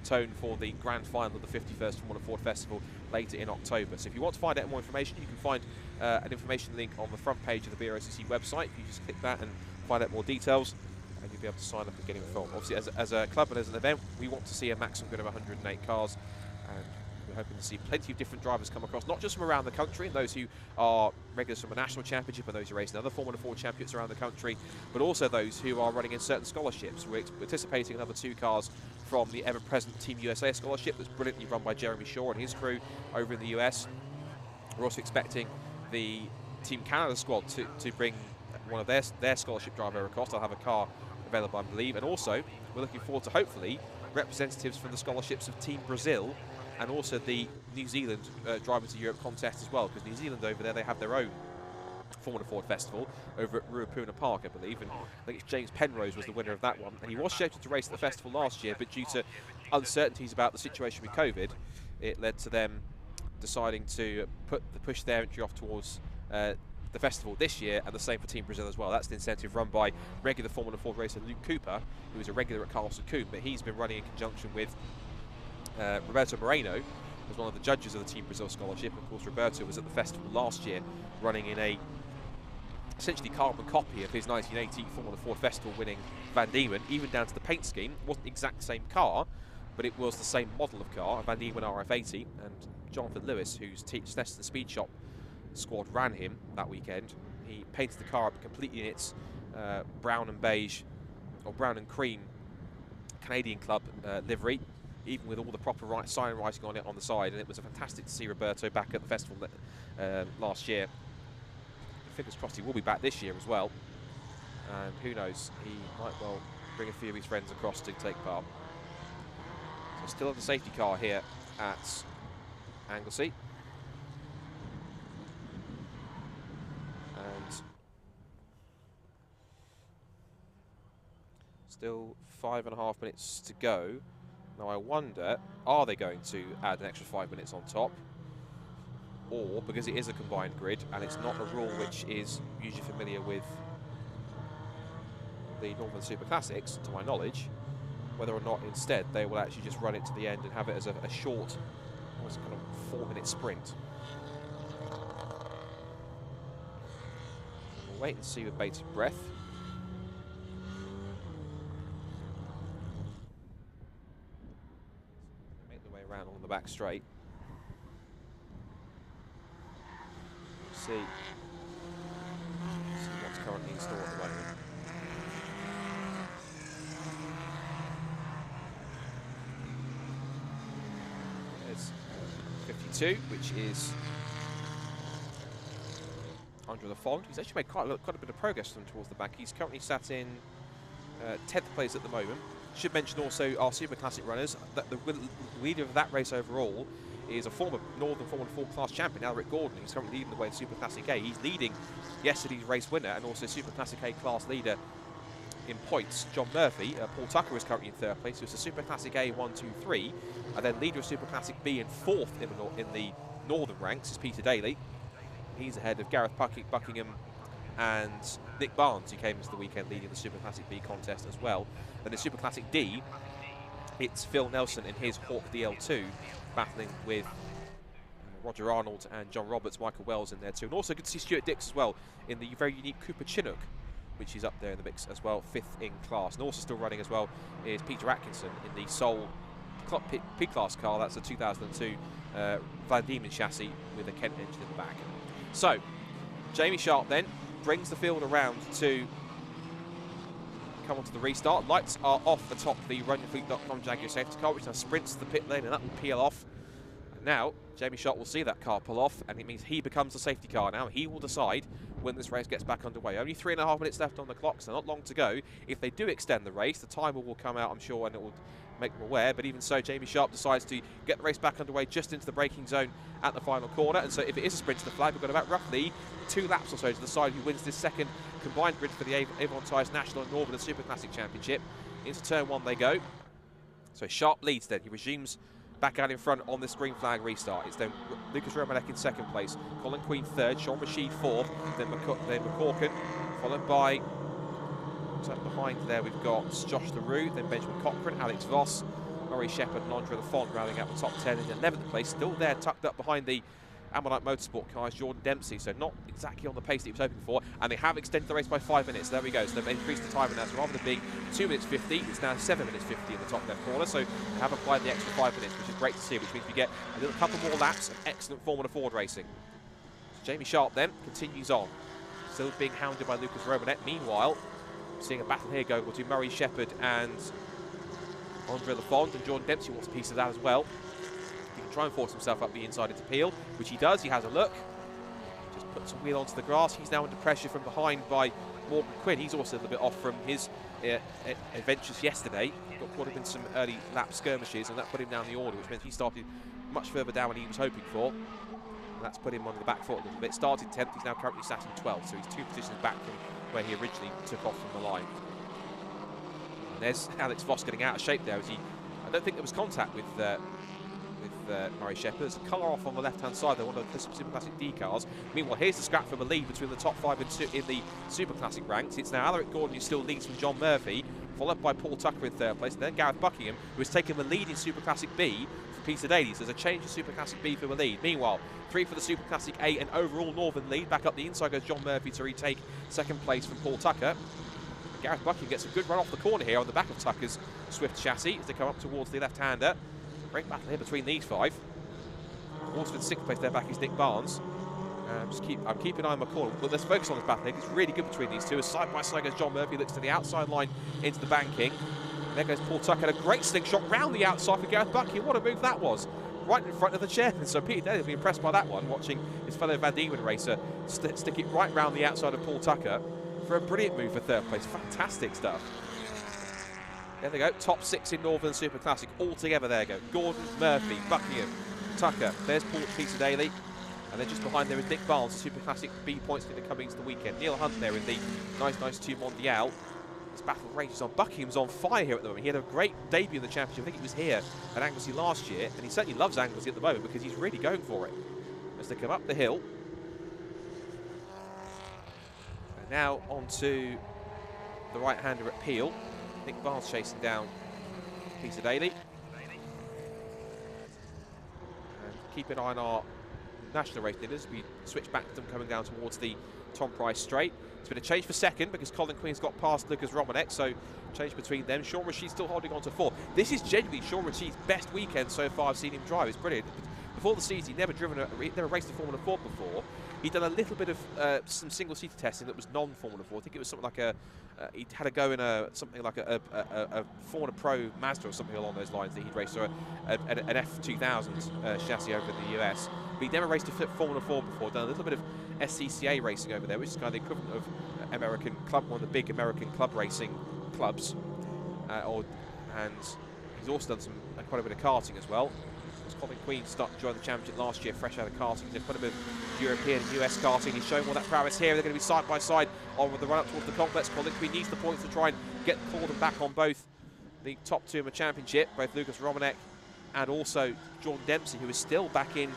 tone for the grand final of the 51st Formula Ford Festival later in October. So if you want to find out more information, you can find an information link on the front page of the Brscc website. You just click that and find out more details, and you'll be able to sign up and get involved. Obviously, as a club and as an event, we want to see a maximum grid of 108 cars, and we're hoping to see plenty of different drivers come across, not just from around the country, and those who are regulars from a national championship and those who race in other Formula 4 championships around the country, but also those who are running in certain scholarships. We're anticipating another 2 cars from the ever-present Team USA scholarship that's brilliantly run by Jeremy Shaw and his crew over in the US. We're also expecting the Team Canada squad to bring one of their scholarship driver across. They'll have a car available, I believe, and also we're looking forward to hopefully representatives from the scholarships of Team Brazil and also the New Zealand Driving to Europe contest as well, because New Zealand over there, they have their own Formula Ford Festival over at Ruapuna Park, I believe, and I think it's James Penrose was the winner of that one, and he was scheduled to race at the festival last year, but due to uncertainties about the situation with COVID, it led to them deciding to push their entry off towards the festival this year, and the same for Team Brazil as well. That's the incentive run by regular Formula Ford racer Luke Cooper, who is a regular at Castle Coombe, but he's been running in conjunction with Roberto Moreno as one of the judges of the Team Brazil scholarship. Of course, Roberto was at the festival last year running in a essentially carbon copy of his 1980 Formula Ford Festival winning Van Diemen, even down to the paint scheme. It wasn't the exact same car, but it was the same model of car, a Van Diemen RF80, and Jonathan Lewis, whose Sneston Speed Shop squad ran him that weekend, he painted the car up completely in its brown and beige, or brown and cream Canadian Club livery, even with all the proper sign writing on it on the side, and it was fantastic to see Roberto back at the festival last year. Fingers crossed he will be back this year as well, and who knows, he might well bring a few of his friends across to take part. So still on the safety car here at Anglesey, and still 5.5 minutes to go. Now I wonder, are they going to add an extra 5 minutes on top? Or, because it is a combined grid and it's not a rule which is usually familiar with the Northern Super Classics, to my knowledge, whether or not instead they will actually just run it to the end and have it as a short, almost kind of 4-minute sprint. We'll wait and see with bated breath. back straight. See what's currently in store at the moment. There's 52, which is under the font. He's actually made quite a bit of progress towards the back. He's currently sat in 10th place at the moment. Should mention also our Super Classic runners, that the leader of that race overall is a former Northern Formula 4 class champion, Alric Gordon, who's currently leading the way in Super Classic A. He's leading yesterday's race winner and also Super Classic A class leader in points, John Murphy. Paul Tucker is currently in 3rd place, who's a Super Classic A 1, 2, 3, and then leader of Super Classic B in 4th in the Northern ranks is Peter Daly. He's ahead of Gareth Buckingham and Nick Barnes, who came into the weekend leading the Super Classic B contest as well. Then in Super Classic D, it's Phil Nelson in his Hawk DL2 battling with Roger Arnold and John Roberts, Michael Wells in there too. And also good to see Stuart Dix as well in the very unique Cooper Chinook, which is up there in the mix as well, 5th in class. And also still running as well is Peter Atkinson in the Soul P-Class car. That's a 2002 Van Diemen chassis with a Kent engine in the back. So, Jamie Sharp then brings the field around to come onto the restart. Lights are off atop the RunYourFleet.com Jaguar safety car, which now sprints to the pit lane, and that will peel off. And now, Jamie Sharp will see that car pull off, and it means he becomes the safety car now. He will decide when this race gets back underway. Only 3.5 minutes left on the clock, so not long to go. If they do extend the race, the timer will come out, I'm sure, and it will make them aware. But even so, Jamie Sharp decides to get the race back underway just into the braking zone at the final corner. And so if it is a sprint to the flag, we've got about roughly 2 laps or so to decide who wins this second combined grid for the Avon Tyres National and Northern Super Classic Championship. Into turn 1 they go. So Sharp leads then. He resumes back out in front on this green flag restart. It's then Lucas Romanek in 2nd place, Colin Queen 3rd, Sean Rashid 4th, then McCorkin, followed by behind there we've got Josh LaRue, then Benjamin Cochran, Alex Voss, Murray Shepherd and Andre Lafont rounding out the top 10 in 11th place. Still there tucked up behind the Ammonite Motorsport cars, Jordan Dempsey, so not exactly on the pace that he was hoping for, and they have extended the race by 5 minutes. There we go, so they've increased the timer now, so rather than being 2 minutes 50, it's now 7 minutes 50 in the top left corner, so they have applied the extra 5 minutes, which is great to see, which means we get a little couple more laps of excellent Formula Ford racing. So Jamie Sharp then continues on, still being hounded by Lucas Romanet. Meanwhile, seeing a battle here go between Murray Shepherd and Andre Lafont, and Jordan Dempsey wants a piece of that as well. He can try and force himself up the inside into Peel, which he does. He has a look, just puts a wheel onto the grass. He's now under pressure from behind by Morgan Quinn. He's also a little bit off from his adventures yesterday. Got caught up in some early lap skirmishes, and that put him down the order, which meant he started much further down than he was hoping for. And that's put him on the back foot a little bit. Started 10th, he's now currently sat in 12th, so he's 2 positions back from where he originally took off from the line. And there's Alex Voss getting out of shape there. I don't think there was contact with Murray Shepherd. There's a colour off on the left-hand side. They're one of the Super Classic D cars. Meanwhile, here's the scrap for the lead between the top 5 in the Super Classic ranks. It's now Alaric Gordon who still leads from John Murphy, followed by Paul Tucker in 3rd place, and then Gareth Buckingham, who has taken the lead in Super Classic B for Peter Daly. So there's a change in Super Classic B for the lead. Meanwhile, 3 for the Super Classic A and overall Northern lead. Back up the inside goes John Murphy to retake 2nd place from Paul Tucker. And Gareth Buckingham gets a good run off the corner here on the back of Tucker's Swift chassis as they come up towards the left-hander. Great battle here between these 5. Also in 6th place there back is Nick Barnes. I'm keeping an eye on my corner, but let's focus on this battle here. It's really good between these two. As side by side goes John Murphy, looks to the outside line into the banking. And there goes Paul Tucker, a great slingshot round the outside for Gareth Buckingham. What a move that was, right in front of the chairman. So Peter Daly will be impressed by that one, watching his fellow Van Diemen racer stick it right round the outside of Paul Tucker for a brilliant move for 3rd place. Fantastic stuff. There they go, top 6 in Northern Super Classic all together. There go Gordon, Murphy, Buckingham, Tucker. There's Peter Daly. And then just behind there is Nick Barnes, the Super Classic B points leader coming into the weekend. Neil Hunt there in the nice 2 Mondial. This battle rages on. Buckingham's on fire here at the moment. He had a great debut in the championship. I think he was here at Anglesey last year, and he certainly loves Anglesey at the moment because he's really going for it. As they come up the hill. And now onto the right-hander at Peel. Nick Barnes chasing down Peter Daly. And keep an eye on our national race leaders. We switch back to them coming down towards the Tom Price straight. It's been a change for second because Colin Queen's got past Lucas Romanek, so change between them. Sean Rashid's still holding on to 4. This is genuinely Sean Rashid's best weekend so far I've seen him drive. It's brilliant. Before the season, he'd never raced a Formula 4 before. He'd done a little bit of some single-seater testing that was non-Formula 4. I think it was something like he'd had a go in something like a Formula Pro Mazda or something along those lines that he'd raced, or an F2000 chassis over in the US. But he'd never raced a Formula 4 before. Done a little bit of SCCA racing over there, which is kind of the equivalent of American club, one of the big American club racing clubs. And he's also done quite a bit of karting as well. Colin Queen started to join the championship last year, fresh out of karting. He's done quite a bit of European and US karting. He's showing all that prowess here. They're going to be side by side on with the run up towards the complex. Colin Queen needs the points to try and get Corden back on both the top 2 in the championship, both Lucas Romanek and also Jordan Dempsey, who is still back in.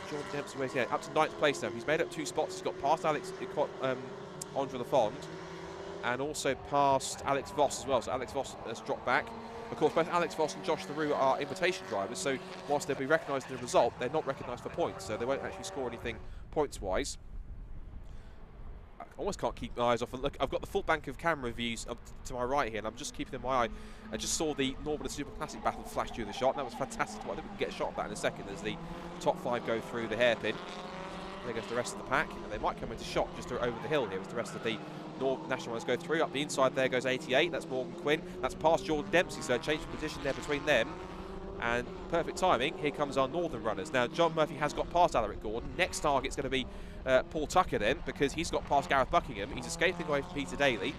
Jordan Dempsey, where's he at? Up to 9th place now. He's made up 2 spots. He's got past Andre Lafond and also past Alex Voss as well. So Alex Voss has dropped back. Of course, both Alex Voss and Josh LaRue are invitation drivers, so whilst they'll be recognised in the result, they're not recognised for points, so they won't actually score anything points-wise. I almost can't keep my eyes off. Look, I've got the full bank of camera views up to my right here, and I'm just keeping them in my eye. I just saw the Norman and Super Classic battle flash during the shot, and that was fantastic. Well, I think we can get a shot of that in a second as the top 5 go through the hairpin. There goes the rest of the pack, and they might come into shot just over the hill here as the rest of the national ones go through. Up the inside there goes 88, that's Morgan Quinn, that's past Jordan Dempsey, so a change of position there between them, and perfect timing. Here comes our northern runners. Now John Murphy has got past Alaric Gordon. Next target's going to be Paul Tucker then, because he's got past Gareth Buckingham. He's escaping away from Peter Daly.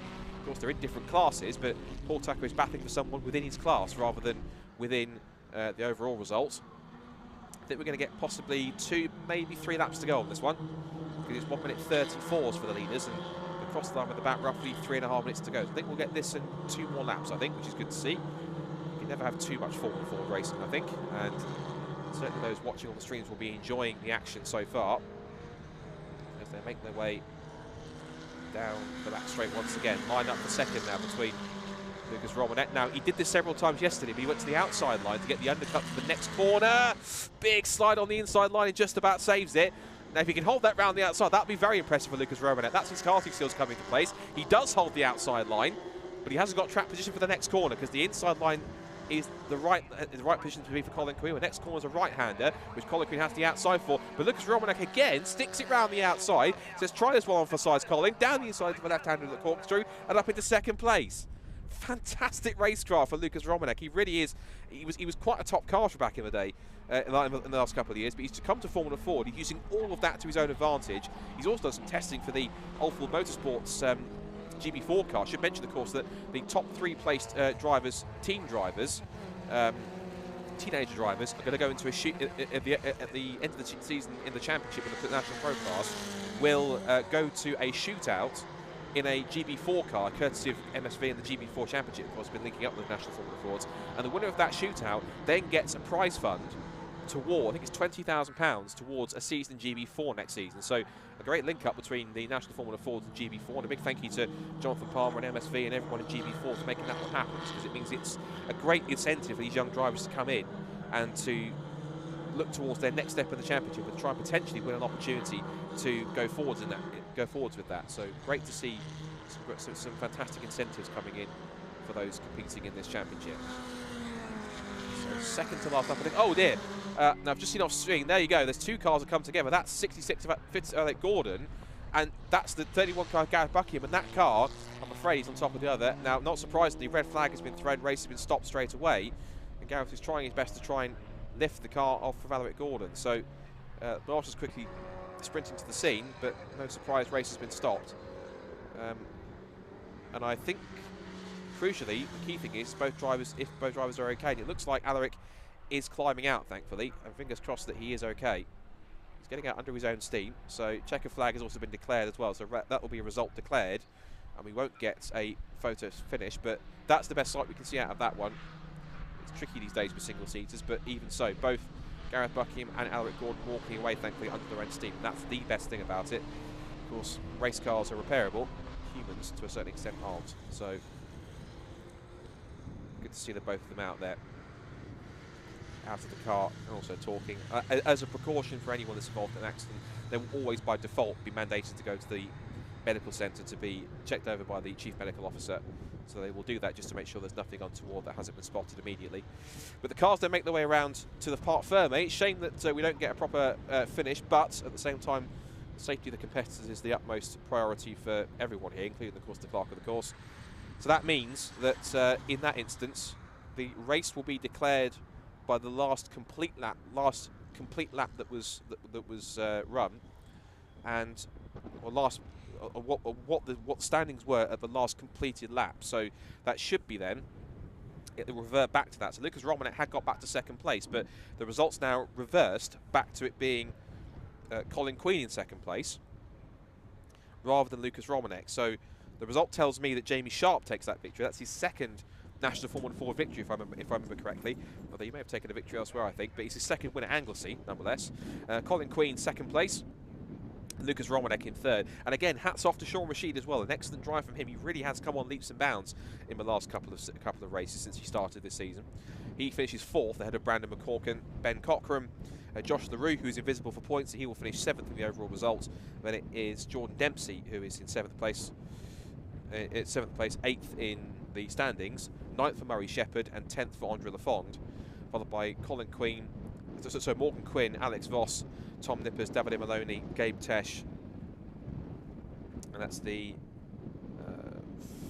Of course they're in different classes, but Paul Tucker is battling for someone within his class rather than within the overall result. I think we're going to get possibly 2, maybe 3 laps to go on this one, because it's 1 minute 34s for the leaders, and across the line with about roughly 3.5 minutes to go. So I think we'll get this in 2 more laps, I think, which is good to see. You can never have too much Formula 4 racing, I think, and certainly those watching on the streams will be enjoying the action so far as they make their way down the back straight once again. Line up for second now between Lucas Romanek. Now, he did this several times yesterday, but he went to the outside line to get the undercut to the next corner. Big slide on the inside line, he just about saves it. Now, if he can hold that round the outside, that would be very impressive for Lucas Romanek. That's his karting skills coming into place. He does hold the outside line, but he hasn't got track position for the next corner because the inside line is the right position to be for Colin Queen. The next corner is a right-hander, which Colin Queen has the outside for. But Lucas Romanek again sticks it round the outside. Says, try this one on for size, Colin. Down the inside to the left-hander that corkscrew and up into second place. Fantastic racecraft for Lucas Romanek. He really is. He was quite a top car for back in the day, in the last couple of years, but he's come to Formula 4. He's using all of that to his own advantage. He's also done some testing for the Oldfield Motorsports GB4 car. I should mention, of course, that the top 3 placed drivers, teenager drivers, are going to go into a shoot at the end of the season in the championship with the National Pro class, will go to a shootout in a GB4 car, courtesy of MSV and the GB4 Championship, of course, been linking up with the National Formula Fords. And the winner of that shootout then gets a prize fund toward, I think it's £20,000 towards a season in GB4 next season. So a great link up between the National Formula Fords and GB4. And a big thank you to Jonathan Palmer and MSV and everyone in GB4 for making that one happen, because it means it's a great incentive for these young drivers to come in and to look towards their next step in the championship and try and potentially win an opportunity to go forwards with that. So great to see some fantastic incentives coming in for those competing in this championship. So second to last up, I think. Oh dear! Now I've just seen off screen. There you go. There's 2 cars that come together. That's 66 of Gordon, and that's the 31 car Gareth Buckingham. And that car, I'm afraid, is on top of the other. Now, not surprisingly, red flag has been thrown. Race has been stopped straight away, and Gareth is trying his best to try and lift the car off of Alaric Gordon. So Marshall's quickly sprinting to the scene, but no surprise, race has been stopped. And I think, crucially, the key thing is if both drivers are okay. And it looks like Alaric is climbing out, thankfully, and fingers crossed that he is okay. He's getting out under his own steam, so checker flag has also been declared as well, so that will be a result declared, and we won't get a photo finish, but that's the best sight we can see out of that one. It's tricky these days with single-seaters, but even so, both Gareth Buckingham and Alaric Gordon walking away, thankfully, under their own steam. That's the best thing about it. Of course, race cars are repairable. Humans, to a certain extent, aren't. So, good to see the both of them out there, out of the car, and also talking. As a precaution for anyone that's involved in an accident, they will always, by default, be mandated to go to the medical centre to be checked over by the Chief Medical Officer. So they will do that just to make sure there's nothing untoward that hasn't been spotted immediately. But the cars then make their way around to the Parc Fermé. Shame that we don't get a proper finish, but at the same time, safety of the competitors is the utmost priority for everyone here, including, of course, the clerk of the course. So that means that in that instance, the race will be declared by the last complete lap that was run, and or last what the standings were at the last completed lap. So that should be then it will revert back to that. So Lucas Romanek had got back to second place, but the results now reversed back to it being Colin Queen in second place rather than Lucas Romanek. So the result tells me that Jamie Sharp takes that victory. That's his second National Formula Ford victory, if I remember correctly. Although he may have taken a victory elsewhere, I think, but he's his second win at Anglesey, nonetheless. Colin Queen second place. Lucas Romanek in third. And again, hats off to Sean Rashid as well. An excellent drive from him. He really has come on leaps and bounds in the last couple of races since he started this season. He finishes fourth ahead of Brandon McCorkin, Ben Cockram, Josh LaRue, who's invisible for points. He will finish seventh in the overall results. Then it is Jordan Dempsey, who is in seventh place. Eighth in the standings, ninth for Murray Shepherd, and 10th for Andre Lafond, followed by Colin Queen, so Morgan Quinn, Alex Voss, Tom Nippers, Davide Maloney, Gabe Tesh, and that's the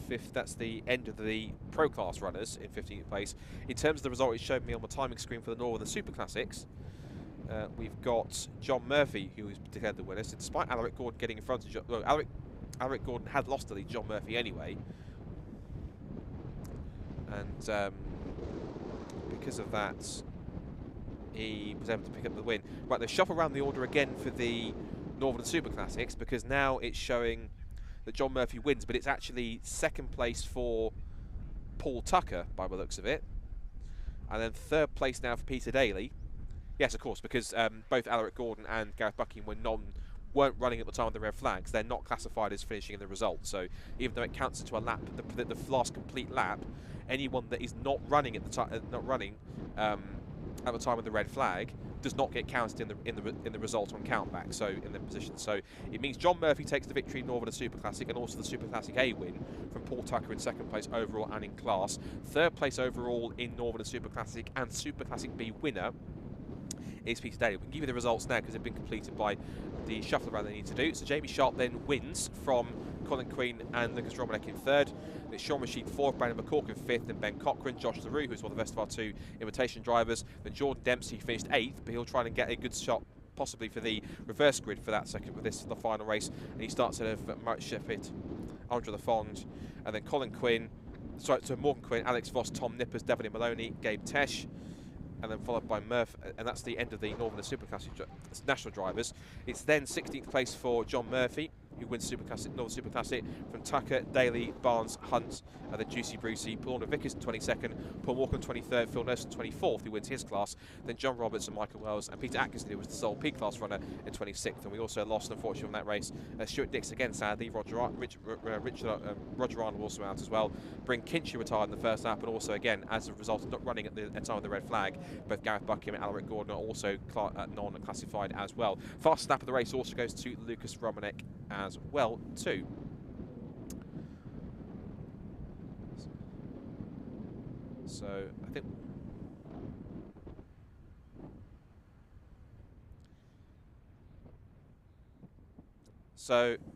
fifth. That's the end of the Pro Class runners in 15th place. In terms of the result, it showed me on the timing screen for the Northern Super Classics. We've got John Murphy, who has declared the winner. So despite Alaric Gordon getting in front of John, well, Alaric Gordon had lost the lead, John Murphy anyway, and because of that, he was able to pick up the win. Right, they shuffle around the order again for the Northern Super Classics, because now it's showing that John Murphy wins, but it's actually second place for Paul Tucker by the looks of it, and then third place now for Peter Daly. Yes, of course, because both Alaric Gordon and Gareth Buckingham weren't running at the time of the red flags. They're not classified as finishing in the result. So even though it counts into a lap, the last complete lap, anyone that is not running at the time, at the time of the red flag, does not get counted in the result on countback. So in the position. So it means John Murphy takes the victory in Northern Super Classic, and also the Super Classic A win from Paul Tucker in second place overall and in class. Third place overall in Northern Super Classic and Super Classic B winner is Peter Daly. We can give you the results now because they've been completed by the shuffle around they need to do. So Jamie Sharp then wins from Colin Queen and Lucas Romanek in third. It's Sean Rashid fourth, Brandon McCorkin fifth, then Ben Cochran, Josh LaRue, who's one of the best of our two invitation drivers. Then Jordan Dempsey finished eighth, but he'll try and get a good shot possibly for the reverse grid for that second, for this the final race. And he starts ahead of Murray Shepherd, Andre Lafond, and then Colin Quinn, so Morgan Quinn, Alex Voss, Tom Nippers, Davide Maloney, Gabe Tesh, and then followed by Murph, and that's the end of the Northern Super Classic national drivers. It's then 16th place for John Murphy, who wins Super Classic, Northern Super Classic, from Tucker, Daly, Barnes, Hunt, and then Juicy Brucey, Paul Vickers 22nd, Paul Walker 23rd, Phil Nelson 24th, who wins his class, then John Roberts and Michael Wells, and Peter Atkinson, who was the sole P-class runner, in 26th. And we also lost, unfortunately, on that race, Stuart Dix again, sadly. Roger Arnold also out as well. Bryn Kinchy retired in the first lap, and also, again, as a result of not running at the time of the red flag, both Gareth Buckingham and Alaric Gordon are also non-classified as well. Fastest lap of the race also goes to Lucas Romanek as well, too. So I think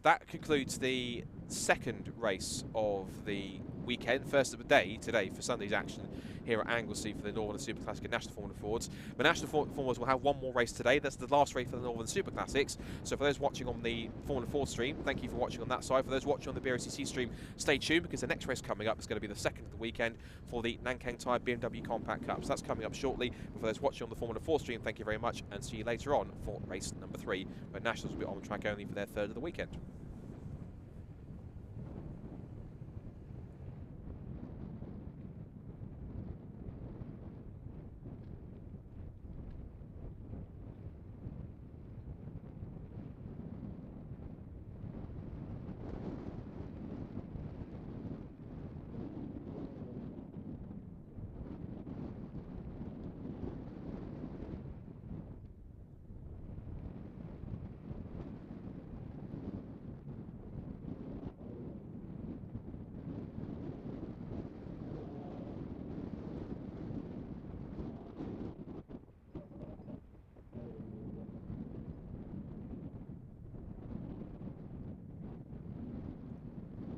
that concludes the second race of the weekend, first of the day today for Sunday's action here at Anglesey for the Northern Super Classic and National Formula Fords. The National Formulas will have one more race today. That's the last race for the Northern Super Classics. So for those watching on the Formula Ford stream, thank you for watching on that side. For those watching on the Brscc stream, stay tuned, because the next race coming up is going to be the second of the weekend for the Nankang Tyre BMW Compact Cup. So that's coming up shortly. But for those watching on the Formula 4 stream, thank you very much, and see you later on for race number 3, where Nationals will be on the track only for their third of the weekend.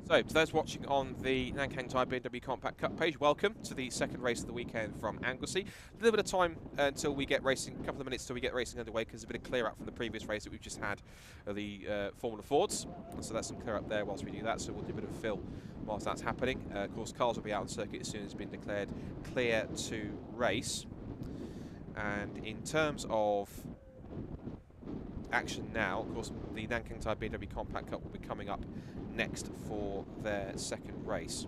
So, to those watching on the Nankang Tyre BMW Compact Cup page, welcome to the second race of the weekend from Anglesey. A little bit of time until we get racing, a couple of minutes till we get racing underway, because there's a bit of clear up from the previous race that we've just had of the Formula Fords. So that's some clear up there whilst we do that, so we'll do a bit of a fill whilst that's happening. Of course, cars will be out on circuit as soon as it's been declared clear to race. And in terms of action now, of course, the Nankang Tyre BMW Compact Cup will be coming up next for their second race.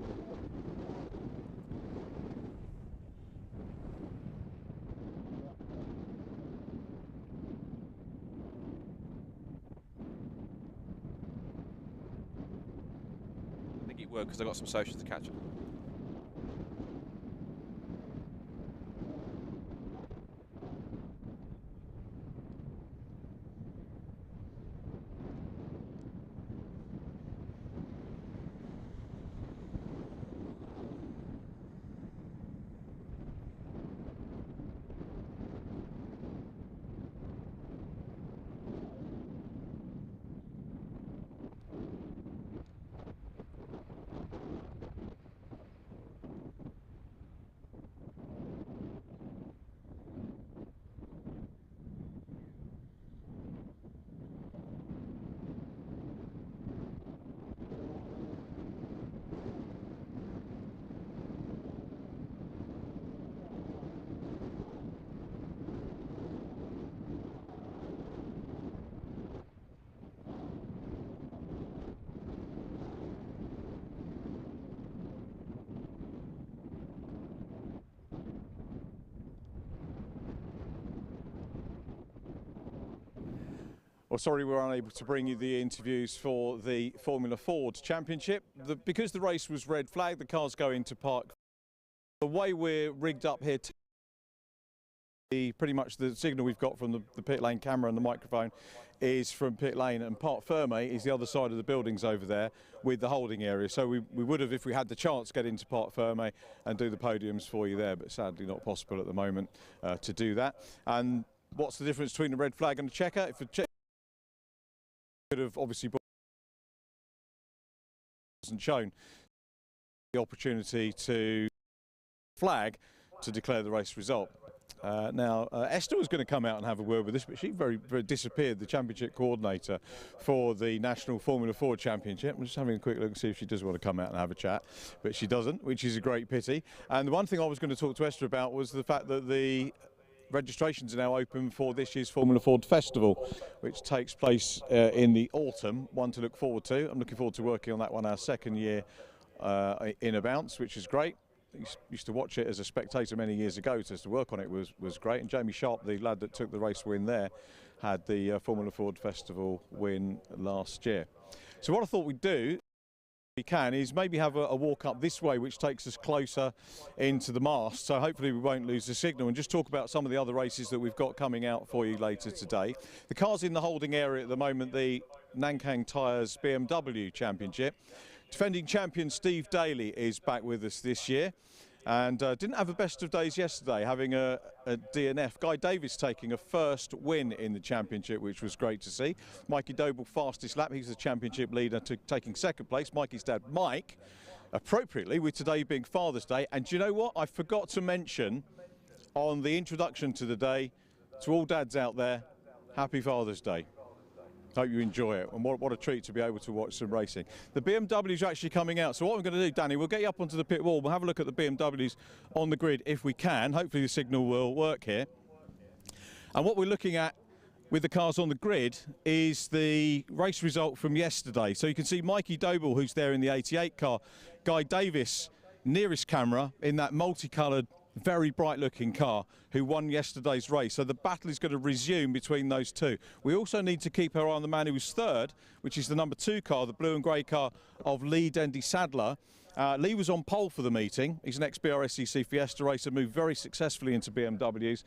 I think it worked because I got some socials to catch up. Well, sorry we're unable to bring you the interviews for the Formula Ford Championship. Because the race was red flag, the cars go into park. The way we're rigged up here, pretty much the signal we've got from the pit lane camera and the microphone is from pit lane, and Parc Ferme is the other side of the buildings over there with the holding area. So we would have, if we had the chance, get into Parc Ferme and do the podiums for you there, but sadly not possible at the moment to do that. And what's the difference between a red flag and a checker? If a checker could have obviously wasn't shown the opportunity to flag to declare the race result. Now Esther was going to come out and have a word with us, but she very disappeared, the championship coordinator for the National Formula Ford Championship. I'm just having a quick look and see if she does want to come out and have a chat, but she doesn't, which is a great pity. And the one thing I was going to talk to Esther about was the fact that the registrations are now open for this year's Formula Ford Festival, which takes place in the autumn, one to look forward to. I'm looking forward to working on that one, our second year in a bounce, which is great. Used to watch it as a spectator many years ago, so to work on it was great. And Jamie Sharp, the lad that took the race win there, had the Formula Ford Festival win last year. So what I thought we'd do, we can, is maybe have a walk up this way, which takes us closer into the mast, so hopefully we won't lose the signal, and just talk about some of the other races that we've got coming out for you later today. The cars in the holding area at the moment, the Nankang Tyres BMW Championship. Defending champion Steve Daly is back with us this year, and didn't have a best of days yesterday, having a DNF. Guy Davis taking a first win in the championship, which was great to see. Mikey Doble fastest lap, he's the championship leader, taking second place. Mikey's dad Mike, appropriately with today being Father's Day. And do you know what, I forgot to mention on the introduction to the day, to all dads out there, happy Father's Day. Hope you enjoy it, and what a treat to be able to watch some racing. The BMWs are actually coming out, so what I'm going to do, Danny, we'll get you up onto the pit wall, we'll have a look at the BMWs on the grid if we can. Hopefully the signal will work here. And what we're looking at with the cars on the grid is the race result from yesterday. So you can see Mikey Doble, who's there in the 88 car, Guy Davis nearest camera in that multicoloured, very bright looking car, who won yesterday's race. So the battle is going to resume between those two. We also need to keep our eye on the man who was third, which is the number 2 car, the blue and grey car of Lee Dendy Sadler. Lee was on pole for the meeting. He's an ex-Brscc Fiesta racer, moved very successfully into BMWs.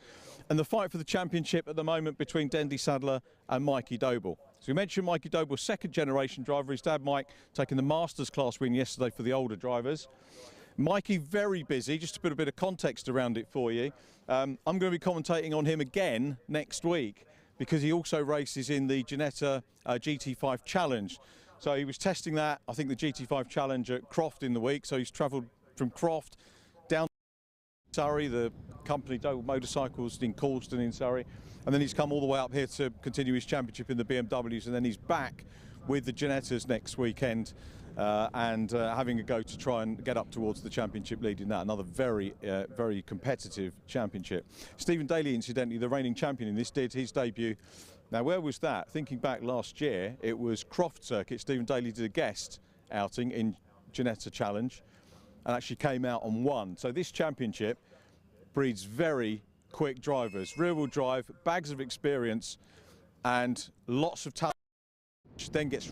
And the fight for the championship at the moment between Dendy Sadler and Mikey Doble. So we mentioned Mikey Doble, second generation driver. His dad Mike taking the Masters class win yesterday for the older drivers. Mikey very busy, just to put a bit of context around it for you. I'm going to be commentating on him again next week because he also races in the Ginetta GT5 Challenge. So he was testing that, I think the GT5 Challenge at Croft in the week. So he's travelled from Croft down to Surrey, the company Doble Motorcycles in Causton in Surrey. And then he's come all the way up here to continue his championship in the BMWs. And then he's back with the Ginettas next weekend and having a go to try and get up towards the championship lead in that. Another very, very competitive championship. Stephen Daly, incidentally, the reigning champion in this, did his debut. Now, where was that? Thinking back last year, it was Croft Circuit. Stephen Daly did a guest outing in Ginetta Challenge and actually came out and won. So this championship breeds very quick drivers, rear-wheel drive, bags of experience and lots of talent, which then gets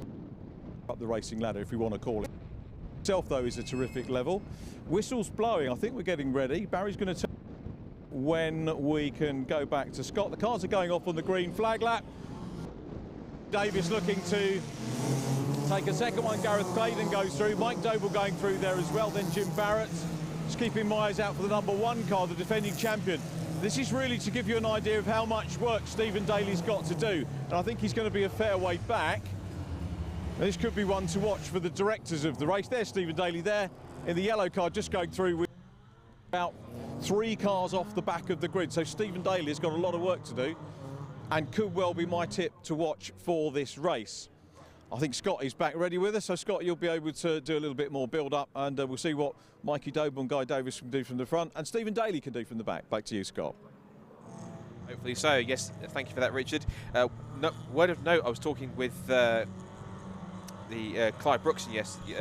up the racing ladder, if we want to call it. Itself, though, is a terrific level. Whistle's blowing. I think we're getting ready. Barry's going to tell when we can go back to Scott. The cars are going off on the green flag lap. Davis looking to take a second one. Gareth Clayton goes through. Mike Doble going through there as well. Then Jim Barrett. Just keeping my eyes out for the #1 car, the defending champion. This is really to give you an idea of how much work Stephen Daly's got to do. And I think he's going to be a fair way back. This could be one to watch for the directors of the race. There's Stephen Daly there in the yellow car, just going through with about 3 cars off the back of the grid. So Stephen Daly has got a lot of work to do and could well be my tip to watch for this race. I think Scott is back ready with us. So Scott, you'll be able to do a little bit more build up and we'll see what Mikey Doble and Guy Davis can do from the front and Stephen Daly can do from the back. Back to you, Scott. Hopefully so. Yes, thank you for that, Richard. Word of note, I was talking with Clive Brookson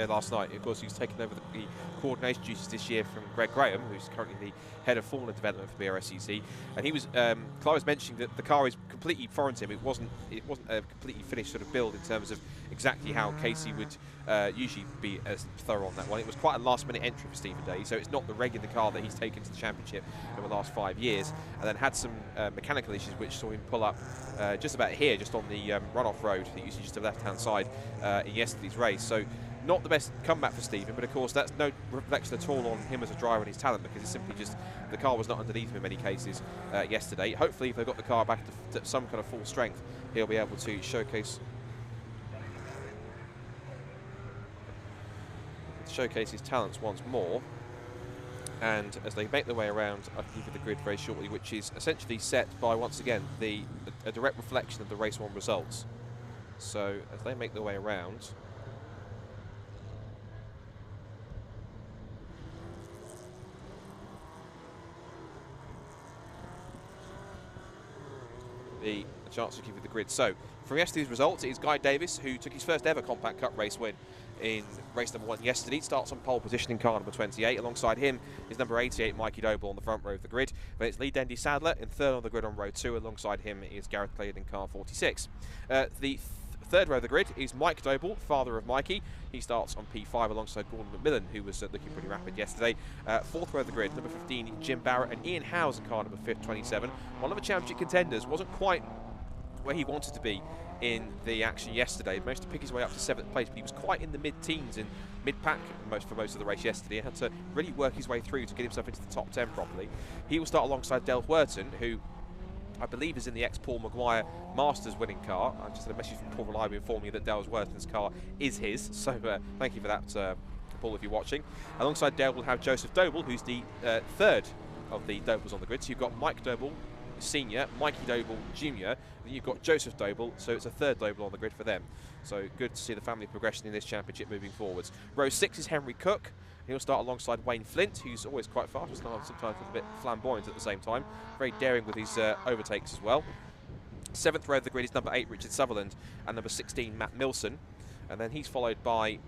last night. Of course, he's taken over the coordination duties this year from Greg Graham, who's currently the head of Formula Development for Brscc. And he was, Clive was mentioning that the car is completely foreign to him. It wasn't a completely finished sort of build in terms of exactly how Casey would usually be as thorough on that one. It was quite a last-minute entry for Stephen Daly, so it's not the regular car that he's taken to the championship over the last 5 years. And then had some mechanical issues which saw him pull up just about here, just on the runoff road that usually just to the left-hand side in yesterday's race. So not the best comeback for Stephen, but of course that's no reflection at all on him as a driver and his talent, because it's simply just the car was not underneath him in many cases yesterday. Hopefully, if they've got the car back to some kind of full strength, he'll be able to showcase his talents once more. And as they make their way around, I'll give you the grid very shortly, which is essentially set by, once again, a direct reflection of the race 1 results. So as they make their way around, the chance to give you the grid. So from yesterday's results, it is Guy Davis who took his first ever Compact Cup race win in race #1 yesterday. Starts on pole position in car number 28. Alongside him is number 88, Mikey Doble, on the front row of the grid. Then it's Lee Dendy Sadler in 3rd on the grid on row 2. Alongside him is Gareth Clayton in car 46. The 3rd row of the grid is Mike Doble, father of Mikey. He starts on P5 alongside Gordon McMillan, who was looking pretty rapid yesterday. 4th row of the grid, number 15, Jim Barrett and Ian Howes in car number 27. One of the championship contenders, wasn't quite where he wanted to be in the action yesterday. He managed to pick his way up to 7th place, but he was quite in the mid-teens and mid-pack for most of the race yesterday, and had to really work his way through to get himself into the top 10 properly. He will start alongside Del Huerton, who I believe is in the ex-Paul Maguire Masters winning car. I just had a message from Paul Reliable informing me that Del Huerton's car is his, so thank you for that, Paul, if you're watching. Alongside Del we'll have Joseph Doble, who's the 3rd of the Dobles on the grid. So you've got Mike Doble Senior, Mikey Doble Junior, then you've got Joseph Doble, so it's a 3rd Doble on the grid for them. So good to see the family progression in this championship moving forwards. Row 6 is Henry Cook. He'll start alongside Wayne Flint, who's always quite fast, sometimes a bit flamboyant at the same time. Very daring with his overtakes as well. 7th row of the grid is number 8, Richard Sutherland, and number 16, Matt Milson. And then he's followed by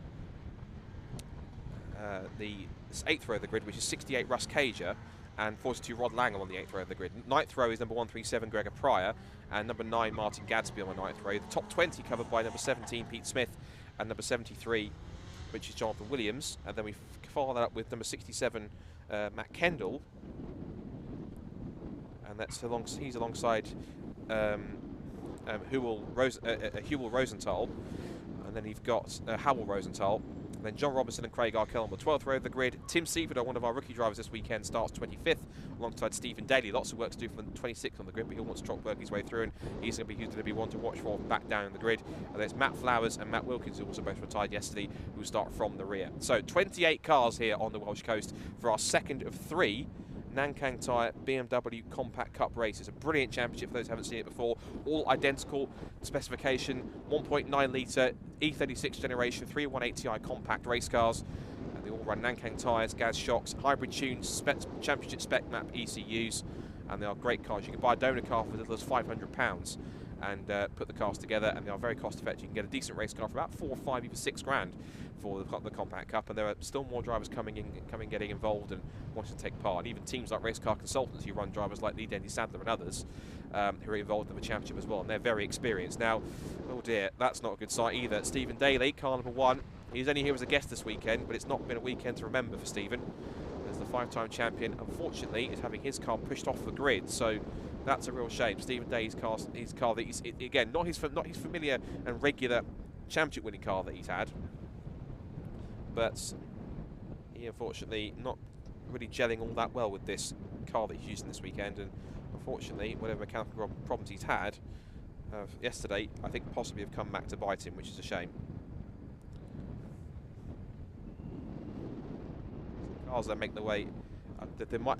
the 8th row of the grid, which is 68, Russ Cager, and 42, Rod Langham on the 8th row of the grid. 9th row is number 137, Gregor Pryor, and number 9, Martin Gadsby on the 9th row. The top 20 covered by number 17, Pete Smith, and number 73, which is Jonathan Williams. And then we follow that up with number 67, Matt Kendall. And he's alongside Hewell Rosenthal. And then you've got Howell Rosenthal. And then John Robinson and Craig Arkell on the 12th row of the grid. Tim Seaford, one of our rookie drivers this weekend, starts 25th alongside Stephen Daly. Lots of work to do for the 26th on the grid, but he wants to work his way through, and he's going to be one to watch for back down in the grid. And there's Matt Flowers and Matt Wilkins, who also both retired yesterday, who start from the rear. So 28 cars here on the Welsh coast for our second of 3 Nankang Tyre BMW Compact Cup races. A brilliant championship for those who haven't seen it before. All identical specification, 1.9 litre E36 generation 318 Ti compact race cars. And they all run Nankang tyres, gas shocks, hybrid tunes, championship spec map ECUs. And they are great cars. You can buy a donor car for as little as £500 and put the cars together, and they are very cost effective. You can get a decent race car for about 4 or 5, even 6 grand for the Compact Cup, and there are still more drivers getting involved and wanting to take part. And even teams like Race Car Consultants, who run drivers like Lee Denny Sadler and others, who are involved in the championship as well, and they're very experienced. Now, oh dear, that's not a good sight either. Stephen Daly, car number 1. He's only here as a guest this weekend, but it's not been a weekend to remember for Stephen, as the 5-time champion, unfortunately, is having his car pushed off the grid. So that's a real shame. Stephen Day's car that he's, again, not his familiar and regular championship-winning car that he's had, but he unfortunately not really gelling all that well with this car that he's using this weekend, and unfortunately, whatever mechanical problems he's had yesterday, I think possibly have come back to bite him, which is a shame. Cars that make the way, they might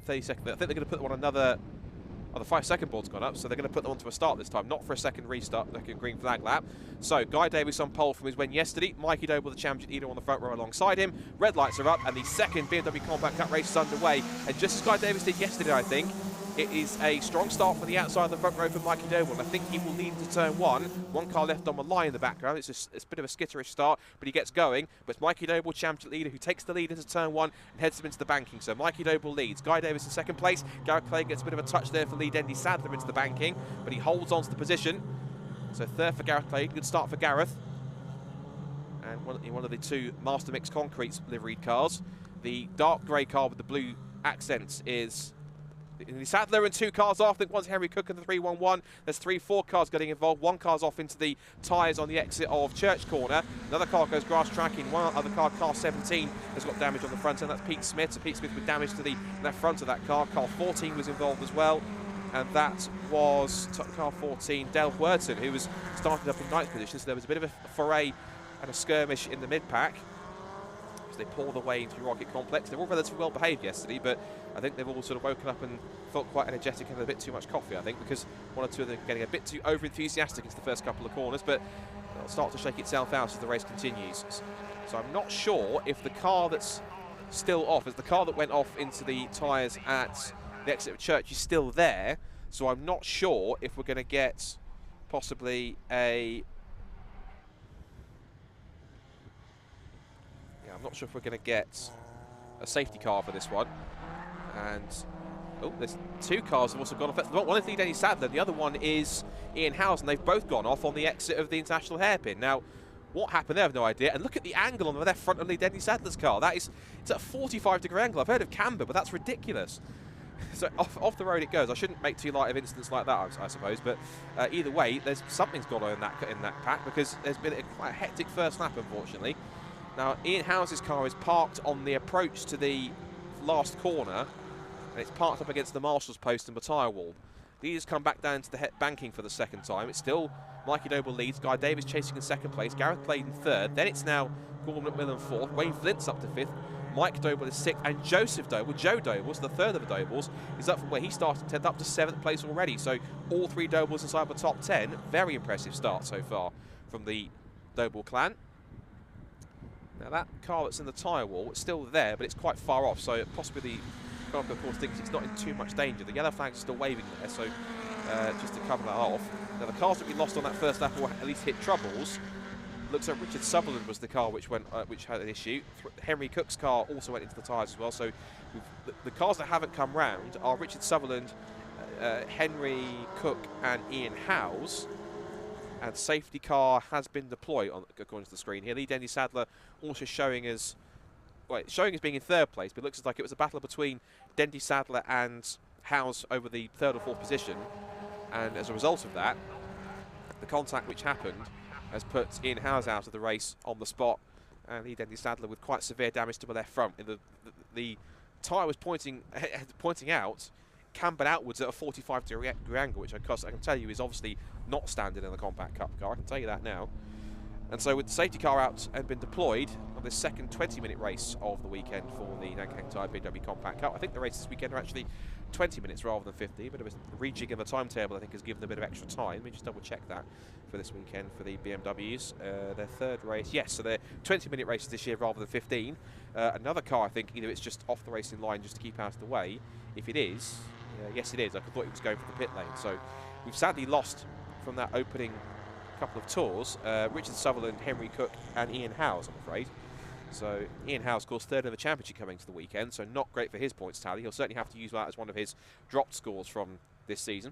30 seconds. I think they're going to put them on another. Oh, the 5-second board's gone up, so they're going to put them onto a start this time, not for a second restart, like a green flag lap. So, Guy Davis on pole from his win yesterday. Mikey Doble, the champion leader, on the front row alongside him. Red lights are up, and the second BMW Compact Cup race is underway. And just as Guy Davis did yesterday, I think, it is a strong start from the outside of the front row for Mikey Doble, and I think he will lead into turn 1. One car left on the line in the background. It's a bit of a skitterish start, but he gets going. But it's Mikey Doble, champion leader, who takes the lead into turn 1 and heads them into the banking. So Mikey Doble leads. Guy Davis in second place. Gareth Clay gets a bit of a touch there for Lee Dendy Sadler into the banking, but he holds on to the position. So third for Gareth Clay. Good start for Gareth. And one of the 2 Master Mix Concretes liveried cars. The dark grey car with the blue accents is Sadler, and 2 cars off. I think one's Henry Cook and the 311. There's 3-4 cars getting involved. 1 car's off into the tyres on the exit of Church Corner. Another car goes grass tracking. One other car 17, has got damage on the front end. That's Pete Smith. So Pete Smith with damage to the left front of that car. Car 14 was involved as well. And that was car 14, Dale Wurton, who was started up in 9th position. So there was a bit of a foray and a skirmish in the mid-pack. They pour the way into the Rocket Complex. They were all relatively well behaved yesterday, but I think they've all sort of woken up and felt quite energetic and had a bit too much coffee, I think, because 1 or 2 of them are getting a bit too over-enthusiastic into the first couple of corners, but it'll start to shake itself out as the race continues. So I'm not sure if the car that's still off, as the car that went off into the tyres at the exit of Church is still there, so I'm not sure if we're going to get possibly a... I'm not sure if we're going to get a safety car for this one. And, oh, there's 2 cars that have also gone off. One is Lee Denny Sadler, the other one is Ian Howes, and they've both gone off on the exit of the International Hairpin. Now, what happened there, I have no idea. And look at the angle on the left front of Lee Denny Sadler's car. It's at a 45-degree angle. I've heard of camber, but that's ridiculous. So off the road it goes. I shouldn't make too light of incidents like that, I suppose. But either way, something's gone on in that pack, because there's been quite a hectic first lap, unfortunately. Now, Ian House's car is parked on the approach to the last corner, and it's parked up against the marshal's post and the tyre wall. Leaders come back down to the banking for the second time. It's still Mikey Doble leads, Guy Davis chasing in second place, Gareth Claydon third, then it's now Gordon McMillan fourth, Wayne Flint's up to fifth, Mike Doble is sixth, and Joseph Doble, Joe Dobles, the third of the Dobles, is up from where he started 10th up to 7th place already. So all 3 Dobles inside the top 10. Very impressive start so far from the Doble clan. Now that car that's in the tyre wall, it's still there, but it's quite far off, so possibly the car, of course, thinks it's not in too much danger. The yellow flag's still waving there, so just to cover that off. Now the cars that we lost on that first lap, or at least hit troubles, looks like Richard Sutherland was the car which had an issue. Henry Cook's car also went into the tyres as well, so the cars that haven't come round are Richard Sutherland, Henry Cook and Ian Howes. And safety car has been deployed, according to the screen here. Lee Denny Sadler also showing as being in 3rd place, but it looks like it was a battle between Dendy Sadler and Howes over the 3rd or 4th position. And as a result of that, the contact which happened has put Ian Howes out of the race on the spot, and Lee Dendy Sadler with quite severe damage to the left front. The tyre was pointing out, cambered outwards at a 45-degree angle, which I can tell you is obviously not standard in the Compact Cup car. I can tell you that now. And so with the safety car out and been deployed on this second 20-minute race of the weekend for the Nankang Tyre BMW Compact Cup, I think the races this weekend are actually 20 minutes rather than 50, but it was a rejig of the timetable I think has given them a bit of extra time. Let me just double check that for this weekend for the BMWs. Their third race, yes, so they're 20-minute races this year rather than 15. Another car, I think, either it's just off the racing line just to keep out of the way. If it is, yes it is, I thought it was going for the pit lane. So we've sadly lost from that opening couple of tours, Richard Sutherland, Henry Cook and Ian Howes, I'm afraid. So Ian Howes, of course, third in the championship coming to the weekend, so not great for his points tally. He'll certainly have to use that as one of his dropped scores from this season.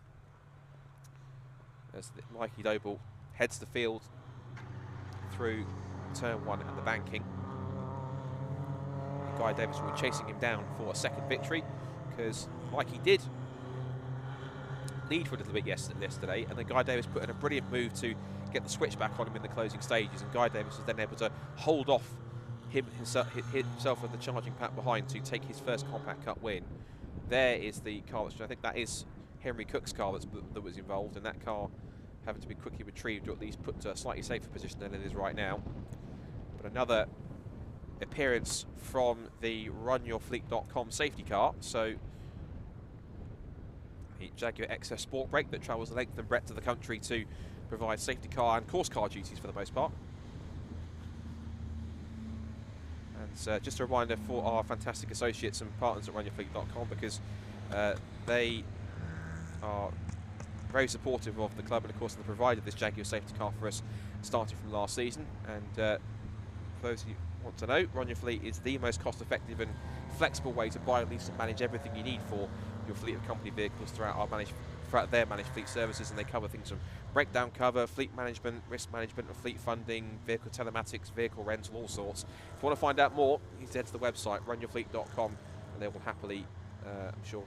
As Mikey Doble heads the field through turn 1 at the banking. Guy Davis will be chasing him down for a second victory, because Mikey did lead for a little bit yesterday, and then Guy Davis put in a brilliant move to get the switch back on him in the closing stages, and Guy Davis was then able to hold off himself and the charging pack behind to take his first Compact Cup win. There is the car that's, I think that is Henry Cook's car that was involved, and that car having to be quickly retrieved, or at least put to a slightly safer position than it is right now. But another appearance from the runyourfleet.com safety car. So the Jaguar XS Sport Brake that travels the length and breadth of the country to provide safety car and course car duties for the most part. And just a reminder for our fantastic associates and partners at runyourfleet.com, because they are very supportive of the club, and of course they provided this Jaguar safety car for us starting from last season. And for those who want to know, Run Your Fleet is the most cost-effective and flexible way to buy, lease and manage everything you need for your fleet of company vehicles throughout their managed fleet services, and they cover things from breakdown cover, fleet management, risk management, and fleet funding, vehicle telematics, vehicle rental, all sorts. If you want to find out more, you can head to the website runyourfleet.com, and they will happily I'm sure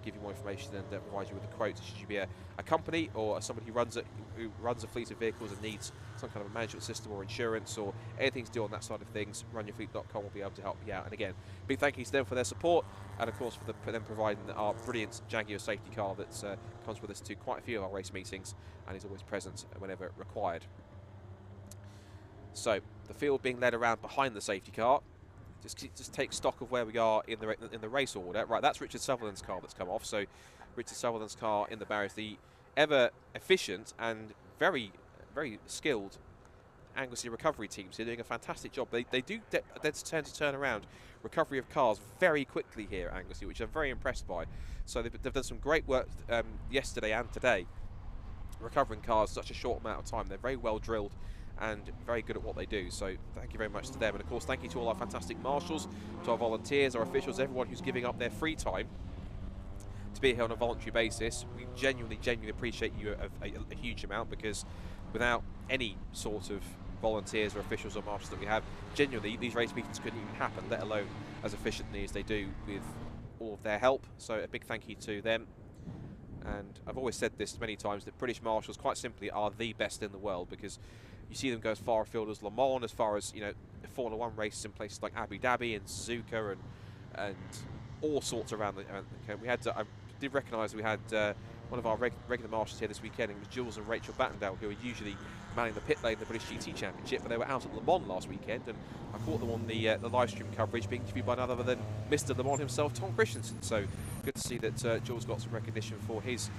give you more information and provide you with a quote should you be a company or somebody who runs a fleet of vehicles and needs some kind of a management system or insurance or anything to do on that side of things. Runyourfleet.com will be able to help you out. And again, big thank you to them for their support, and of course for them providing our brilliant Jaguar safety car that comes with us to quite a few of our race meetings and is always present whenever required. So the field being led around behind the safety car. Just take stock of where we are in the race order. Right, that's Richard Sutherland's car that's come off. So Richard Sutherland's car in the barriers, the ever efficient and very, very skilled Anglesey recovery teams here doing a fantastic job. They do tend to turn around recovery of cars very quickly here at Anglesey, which I'm very impressed by. So they've done some great work yesterday and today, recovering cars in such a short amount of time. They're very well drilled and very good at what they do, so thank you very much to them. And of course thank you to all our fantastic marshals, to our volunteers, our officials, everyone who's giving up their free time to be here on a voluntary basis. We genuinely appreciate you a huge amount, because without any sort of volunteers or officials or marshals that we have, genuinely these race meetings couldn't even happen, let alone as efficiently as they do with all of their help. So a big thank you to them. And I've always said this many times, that British marshals quite simply are the best in the world, because you see them go as far afield as Le Mans, as far as, you know, Formula 1 races in places like Abu Dhabi and Suzuka and all sorts around the we had I did recognise we had one of our regular marshals here this weekend. It was Jules and Rachel Battendale, who are usually manning the pit lane in the British GT Championship, but they were out at Le Mans last weekend, and I caught them on the live stream coverage being interviewed by none other than Mr. Le Mans himself, Tom Christensen. So good to see that Jules got some recognition for his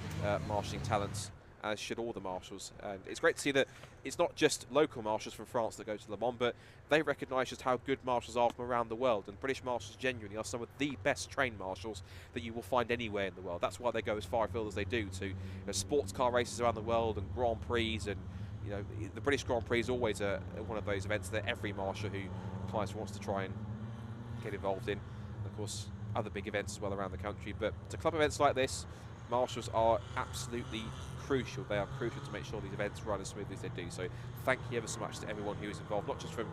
marshalling talents, as should all the marshals. And it's great to see that it's not just local marshals from France that go to Le Mans, but they recognise just how good marshals are from around the world. And British marshals genuinely are some of the best trained marshals that you will find anywhere in the world. That's why they go as far afield as they do to sports car races around the world and Grand Prix. And you know, the British Grand Prix is always one of those events that every marshal who applies wants to try and get involved in. And of course, other big events as well around the country. But to club events like this, marshals are absolutely crucial. They are crucial to make sure these events run as smoothly as they do. So thank you ever so much to everyone who is involved, not just from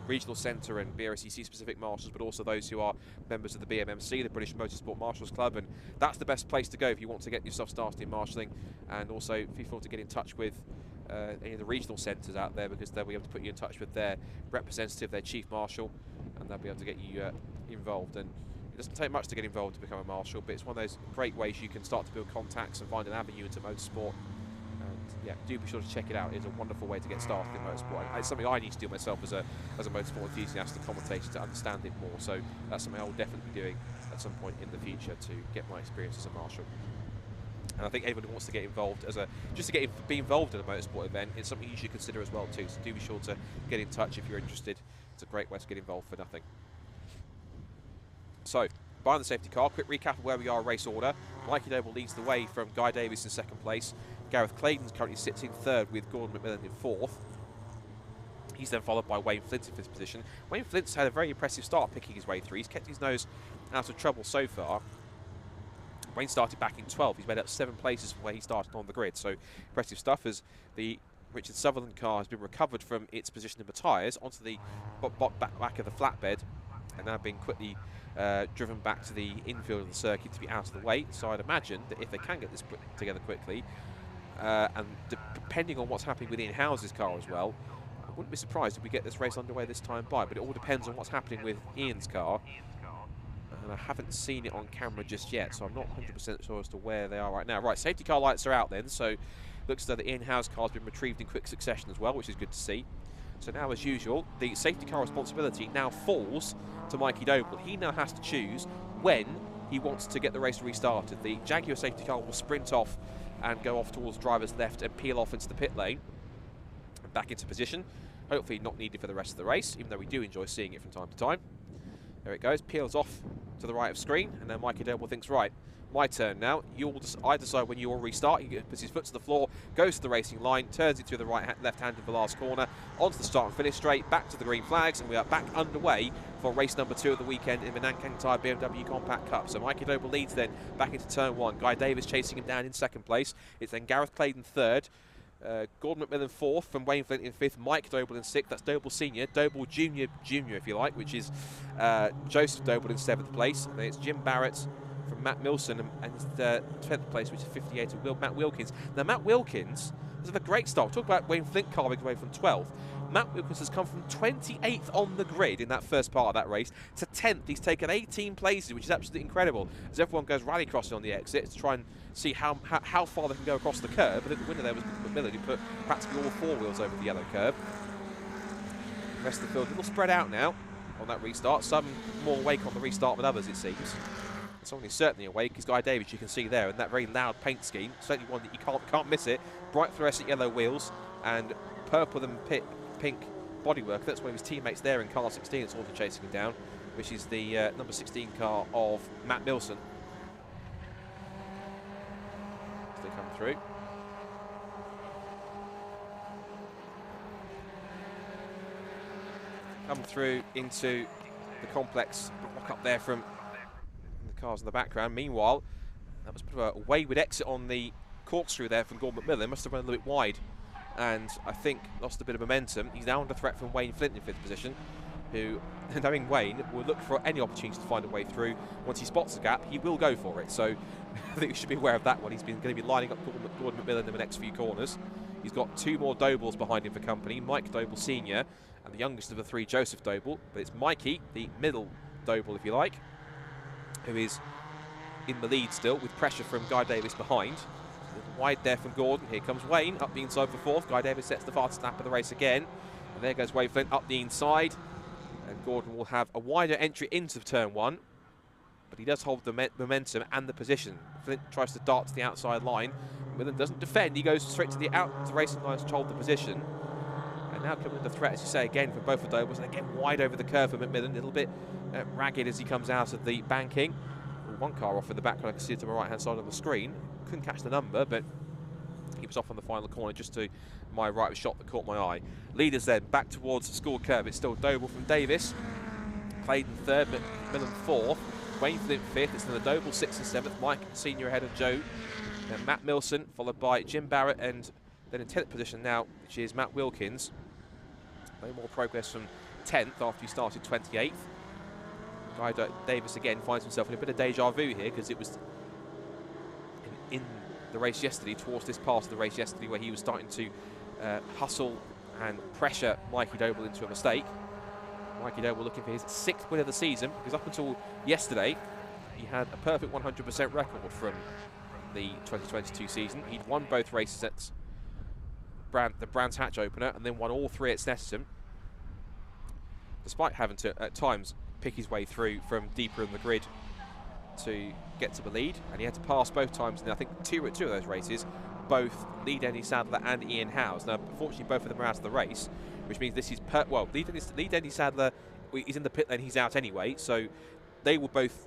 regional centre and Brscc specific marshals, but also those who are members of the BMMC, the British Motorsport Marshals Club. And that's the best place to go if you want to get yourself started in marshalling. And also if you want to get in touch with any of the regional centres out there, because they'll be able to put you in touch with their representative, their chief marshal, and they'll be able to get you involved. And it doesn't take much to get involved to become a marshal, but it's one of those great ways you can start to build contacts and find an avenue into motorsport. And yeah, do be sure to check it out. It's a wonderful way to get started in motorsport. And it's something I need to do myself as a motorsport enthusiast and commentator, to understand it more. So that's something I will definitely be doing at some point in the future to get my experience as a marshal. And I think anyone who wants to get involved be involved in a motorsport event, it's something you should consider as well too. So do be sure to get in touch if you're interested. It's a great way to get involved for nothing. So, behind the safety car, quick recap of where we are race order. Mikey Noble leads the way from Guy Davis in second place. Gareth Clayton currently sits in third with Gordon McMillan in fourth. He's then followed by Wayne Flint in fifth position. Wayne Flint's had a very impressive start picking his way through. He's kept his nose out of trouble so far. Wayne started back in 12th. He's made up 7 places from where he started on the grid. So impressive stuff, as the Richard Sutherland car has been recovered from its position in the tyres onto the back of the flatbed, and now being quickly driven back to the infield of the circuit to be out of the way. So I'd imagine that if they can get this put together quickly, and depending on what's happening with Ian House's car as well, I wouldn't be surprised if we get this race underway this time by, but it all depends on what's happening with Ian's car. And I haven't seen it on camera just yet, so I'm not 100% sure as to where they are right now. Right, safety car lights are out then, so looks as though the Ian House car has been retrieved in quick succession as well, which is good to see. So now, as usual, the safety car responsibility now falls to Mikey Noble. He now has to choose when he wants to get the race restarted. The Jaguar safety car will sprint off and go off towards driver's left and peel off into the pit lane and back into position. Hopefully not needed for the rest of the race, even though we do enjoy seeing it from time to time. There it goes, peels off to the right of screen, and then Mikey Noble thinks, right, my turn now. I decide when you will restart. He puts his foot to the floor, goes to the racing line, turns it through the left hand of the last corner, onto the start and finish straight, back to the green flags, and we are back underway for race number 2 of the weekend in the Nankang Tyre BMW Compact Cup. So Mikey Noble leads then back into turn 1. Guy Davis chasing him down in second place. It's then Gareth Clayton third. Gordon McMillan 4th, from Wayne Flint in 5th, Mike Doble in 6th, that's Doble Senior, Doble Junior if you like, which is Joseph Doble in 7th place, and then it's Jim Barrett from Matt Milson and 10th place, which is 58 of Matt Wilkins. Now Matt Wilkins has had a great start. Talk about Wayne Flint carving away from 12th. Matt Wilkins has come from 28th on the grid in that first part of that race to 10th. He's taken 18 places, which is absolutely incredible, as everyone goes rallycrossing on the exit to try and see how far they can go across the curve. But the winner there was McMillan, who put practically all 4 wheels over the yellow curve. The rest of the field a little spread out now on that restart. Some more awake on the restart than others, it seems. Someone who's certainly awake is Guy Davis, you can see there, in that very loud paint scheme. Certainly one that you can't miss it. Bright fluorescent yellow wheels and purple and pink bodywork. That's one of his teammates there in car 16 that's also chasing him down, which is the number 16 car of Matt Milson. As they come through. Come through into the complex block up there from the cars in the background. Meanwhile, that was a wayward exit on the corkscrew there from Gordon McMillan. Must have run a little bit wide, and I think lost a bit of momentum. He's now under threat from Wayne Flint in 5th position, who, knowing Wayne, will look for any opportunity to find a way through. Once he spots a gap, he will go for it. So I think we should be aware of that one. He's going to be lining up Gordon McMillan in the next few corners. He's got 2 more Dobles behind him for company, Mike Doble Senior and the youngest of the 3, Joseph Doble. But it's Mikey, the middle Doble, if you like, who is in the lead still, with pressure from Guy Davis behind. Wide there from Gordon. Here comes Wayne up the inside for 4th. Guy Davis sets the fastest lap of the race again. And there goes Wayne Flint up the inside. And Gordon will have a wider entry into turn 1. But he does hold the momentum and the position. Flint tries to dart to the outside line. Millen doesn't defend. He goes straight to the racing line to hold the position. And now coming under threat, as you say, again from both of Dobles. And again wide over the curve for McMillan. A little bit ragged as he comes out of the banking. One car off in the background. I can see it to my right-hand side on the screen. Couldn't catch the number, but he was off on the final corner just to my right, shot that caught my eye. Leaders then back towards the score curve. It's still Doble from Davis, Clayton 3rd, McMillan 4th, Wayne Flint 5th. It's then the Doble 6th and 7th. Mike Senior ahead of Joe, and Matt Milson followed by Jim Barrett, and then in 10th position now, which is Matt Wilkins. No more progress from 10th after he started 28th. Guy Davis again finds himself in a bit of deja vu here, because it was in the race yesterday, towards this part of the race yesterday, where he was starting to hustle and pressure Mikey Doble into a mistake. Mikey Doble looking for his 6th win of the season, because up until yesterday he had a perfect 100% record from the 2022 season. He'd won both races at the Brands Hatch opener and then won all 3 at Snetterton, despite having to at times pick his way through from deeper in the grid to get to the lead, and he had to pass both times in I think two of those races, both Lead Andy Sadler and Ian Howes. Now unfortunately both of them are out of the race, which means this is Lead Andy Sadler is in the pit lane, he's out anyway, so they will both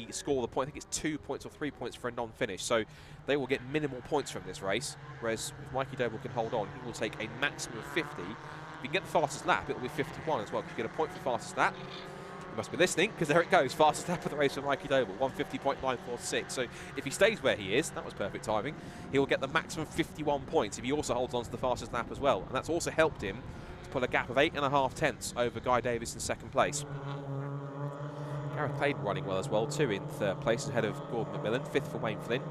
score the point. I think it's 2 points or 3 points for a non-finish, so they will get minimal points from this race, whereas if Mikey Doble can hold on, he will take a maximum of 50. If you can get the fastest lap, it will be 51 as well, because you get a point for fastest lap. You must be listening, because there it goes, fastest lap of the race for Mikey Doble, 150.946. So if he stays where he is, that was perfect timing, he will get the maximum 51 points if he also holds on to the fastest lap as well, and that's also helped him to pull a gap of 8.5 tenths over Guy Davis in 2nd place. Gareth Clayton running well as well, too, in 3rd place, ahead of Gordon McMillan, 5th for Wayne Flynn.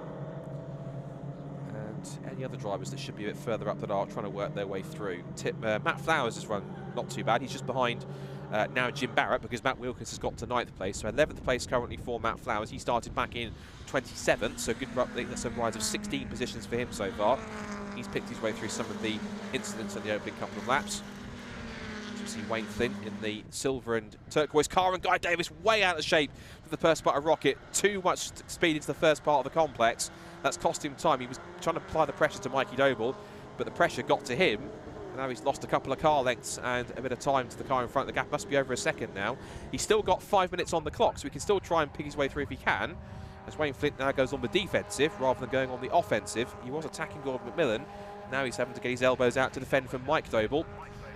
And any other drivers that should be a bit further up that are trying to work their way through. Matt Flowers has run not too bad. He's just behind now Jim Barrett, because Matt Wilkins has got to 9th place. So 11th place currently for Matt Flowers. He started back in 27th, so good that's a rise of 16 positions for him so far. He's picked his way through some of the incidents in the opening couple of laps. See Wayne Flynn in the silver and turquoise car, and Guy Davis way out of shape for the first part of Rocket. Too much speed into the first part of the complex. That's cost him time. He was trying to apply the pressure to Mikey Doble, but the pressure got to him, and now he's lost a couple of car lengths and a bit of time to the car in front. The gap must be over a second now. He's still got 5 minutes on the clock, so he can still try and pick his way through if he can, as Wayne Flynn now goes on the defensive rather than going on the offensive. He was attacking Gordon McMillan. Now he's having to get his elbows out to defend from Mike Doble.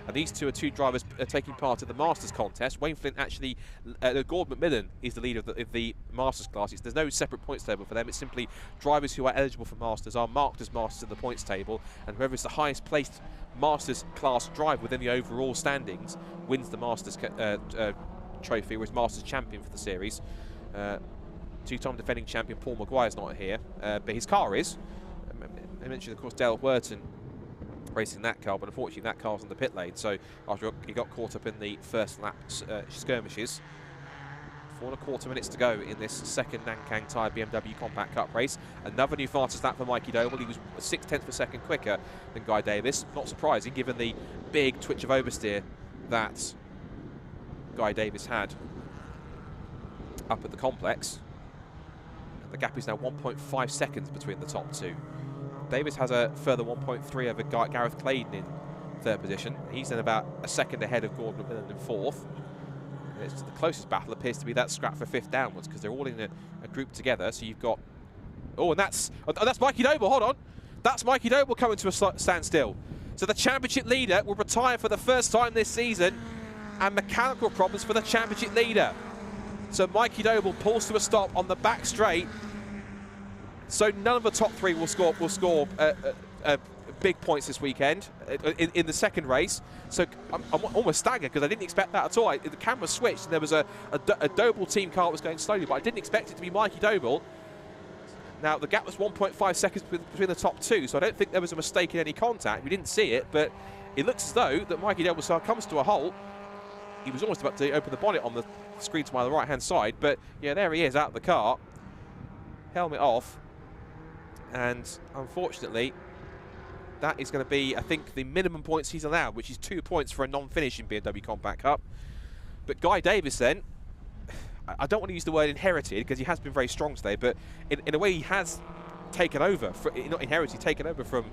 And these two are two drivers taking part in the Masters contest. Wayne Flynn actually, Gordon McMillan is the leader of the Masters class. There's no separate points table for them. It's simply drivers who are eligible for Masters are marked as Masters in the points table, and whoever is the highest placed Masters class driver within the overall standings wins the Masters trophy, or is Masters champion for the series. Two-time defending champion Paul Maguire's not here, but his car is. I mentioned, of course, Dale Worton racing that car, but unfortunately that car's on the pit lane, so after he got caught up in the first lap skirmishes. 4.25 minutes to go in this 2nd Nankang Tyre BMW Compact Cup race. Another new fastest lap for Mikey Doble. He was 0.6 of a second quicker than Guy Davis. Not surprising given the big twitch of oversteer that Guy Davis had up at the complex. The gap is now 1.5 seconds between the top two. Davis has a further 1.3 over Gareth Clayton in 3rd position. He's then about a second ahead of Gordon McMillan in 4th. It's the closest battle appears to be that scrap for 5th downwards, because they're all in a group together. So you've got, and that's Mikey Doble. Hold on, that's Mikey Doble coming to a standstill. So the championship leader will retire for the first time this season, and mechanical problems for the championship leader. So Mikey Doble pulls to a stop on the back straight. So none of the top 3 will score big points this weekend in the 2nd race. So I'm almost staggered, because I didn't expect that at all. The camera switched and there was a Doble team car that was going slowly, but I didn't expect it to be Mikey Doble. Now the gap was 1.5 seconds between the top 2, so I don't think there was a mistake in any contact. We didn't see it, but it looks as though that Mikey Doble's car comes to a halt. He was almost about to open the bonnet on the screen to my right-hand side, but yeah, there he is out of the car, helmet off. And unfortunately, that is going to be, I think, the minimum points he's allowed, which is 2 points for a non-finish in BMW Compact Cup. But Guy Davis then, I don't want to use the word inherited, because he has been very strong today, but in a way he has taken over, not inherited, taken over from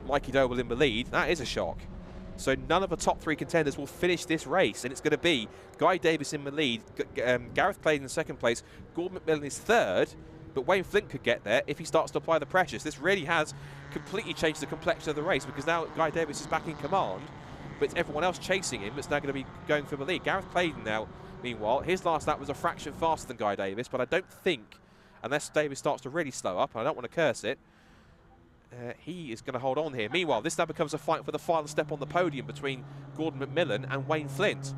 Mikey Doble in the lead. That is a shock. So none of the top 3 contenders will finish this race, and it's going to be Guy Davis in the lead, Gareth Clayton in 2nd place, Gordon McMillan is 3rd, but Wayne Flynn could get there if he starts to apply the pressures. This really has completely changed the complexion of the race, because now Guy Davis is back in command, but it's everyone else chasing him that's now going to be going for the lead. Gareth Clayton now, meanwhile, his last lap was a fraction faster than Guy Davis, but I don't think, unless Davis starts to really slow up, and I don't want to curse it, he is going to hold on here. Meanwhile, this now becomes a fight for the final step on the podium between Gordon McMillan and Wayne Flint.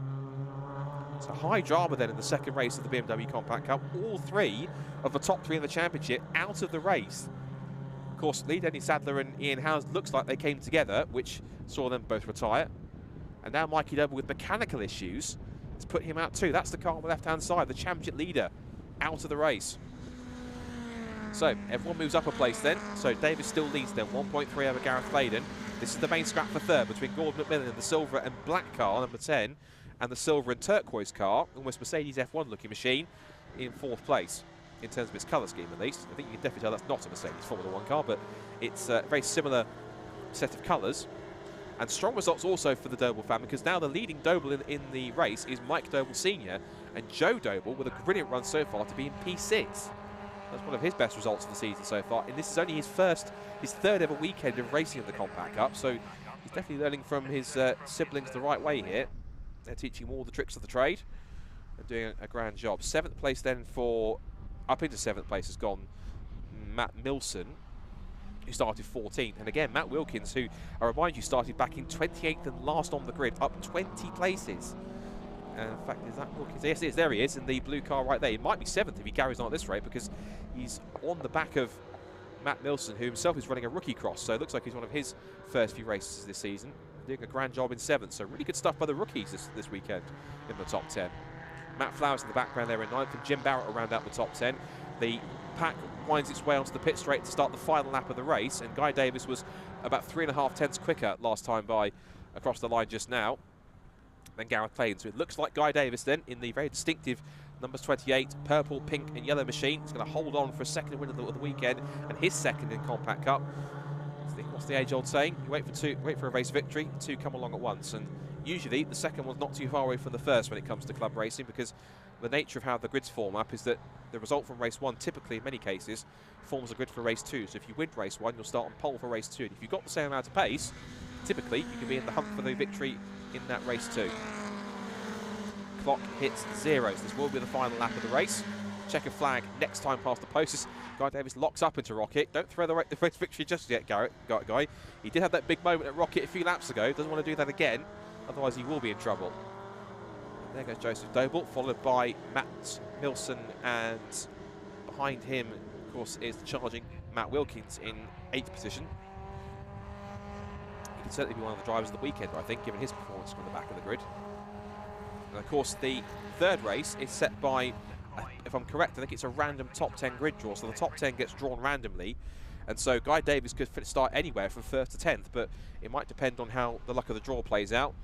It's a high drama then in the 2nd race of the BMW Compact Cup. All 3 of the top 3 in the championship out of the race. course, Lee Denny Sadler and Ian Howes looks like they came together, which saw them both retire. And now Mikey Doble with mechanical issues has put him out too. That's the car on the left-hand side, the championship leader, out of the race. So everyone moves up a place then. So Davis still leads then, 1.3 over Gareth Clayden. This is the main scrap for third between Gordon McMillan and the silver and black car, number 10, and the silver and turquoise car, almost Mercedes F1 looking machine, in fourth place. In terms of its colour scheme, at least. I think you can definitely tell that's not a Mercedes Formula 1 car, but it's a very similar set of colours. And strong results also for the Doble family, because now the leading Doble in the race is Mike Doble Sr. and Joe Doble with a brilliant run so far to be in P6. That's one of his best results of the season so far. And this is only his third ever weekend of racing in the Compact Cup, so he's definitely learning from his siblings the right way here. They're teaching him all the tricks of the trade and doing a grand job. 7th place then for... Up into 7th place has gone Matt Milson, who started 14th. And again, Matt Wilkins, who, I remind you, started back in 28th and last on the grid, up 20 places. And in fact, is that Wilkins? Yes, it is. There he is in the blue car right there. He might be 7th if he carries on at this rate, because he's on the back of Matt Milson, who himself is running a rookie cross. So it looks like he's one of his first few races this season, doing a grand job in 7th. So really good stuff by the rookies this weekend in the top 10. Matt Flowers in the background there in 9th, and Jim Barrett will round out the top 10. The pack winds its way onto the pit straight to start the final lap of the race, and Guy Davis was about 3.5 tenths quicker last time by across the line just now than Gareth Clayden. So it looks like Guy Davis then in the very distinctive numbers 28, purple, pink and yellow machine. He's going to hold on for a second win of the weekend, and his second in Compact Cup. What's the age-old saying? You wait for a race victory, two come along at once. And usually the second one's not too far away from the first when it comes to club racing, because the nature of how the grids form up is that the result from race 1 typically, in many cases, forms a grid for race 2. So if you win race 1, you'll start on pole for race 2. And if you've got the same amount of pace, typically you can be in the hunt for the victory in that race 2. Clock hits 0. So this will be the final lap of the race. Checkered flag next time past the posts. Guy Davis locks up into Rocket. Don't throw the race victory just yet, Guy. He did have that big moment at Rocket a few laps ago. Doesn't want to do that again. Otherwise, he will be in trouble. There goes Joseph Doble, followed by Matt Milson, and behind him, of course, is the charging Matt Wilkins in 8th position. He can certainly be one of the drivers of the weekend, I think, given his performance from the back of the grid. And of course, the third race is set by, if I'm correct, I think it's a random top 10 grid draw, so the top 10 gets drawn randomly. And so Guy Davis could start anywhere from 1st to 10th, but it might depend on how the luck of the draw plays out.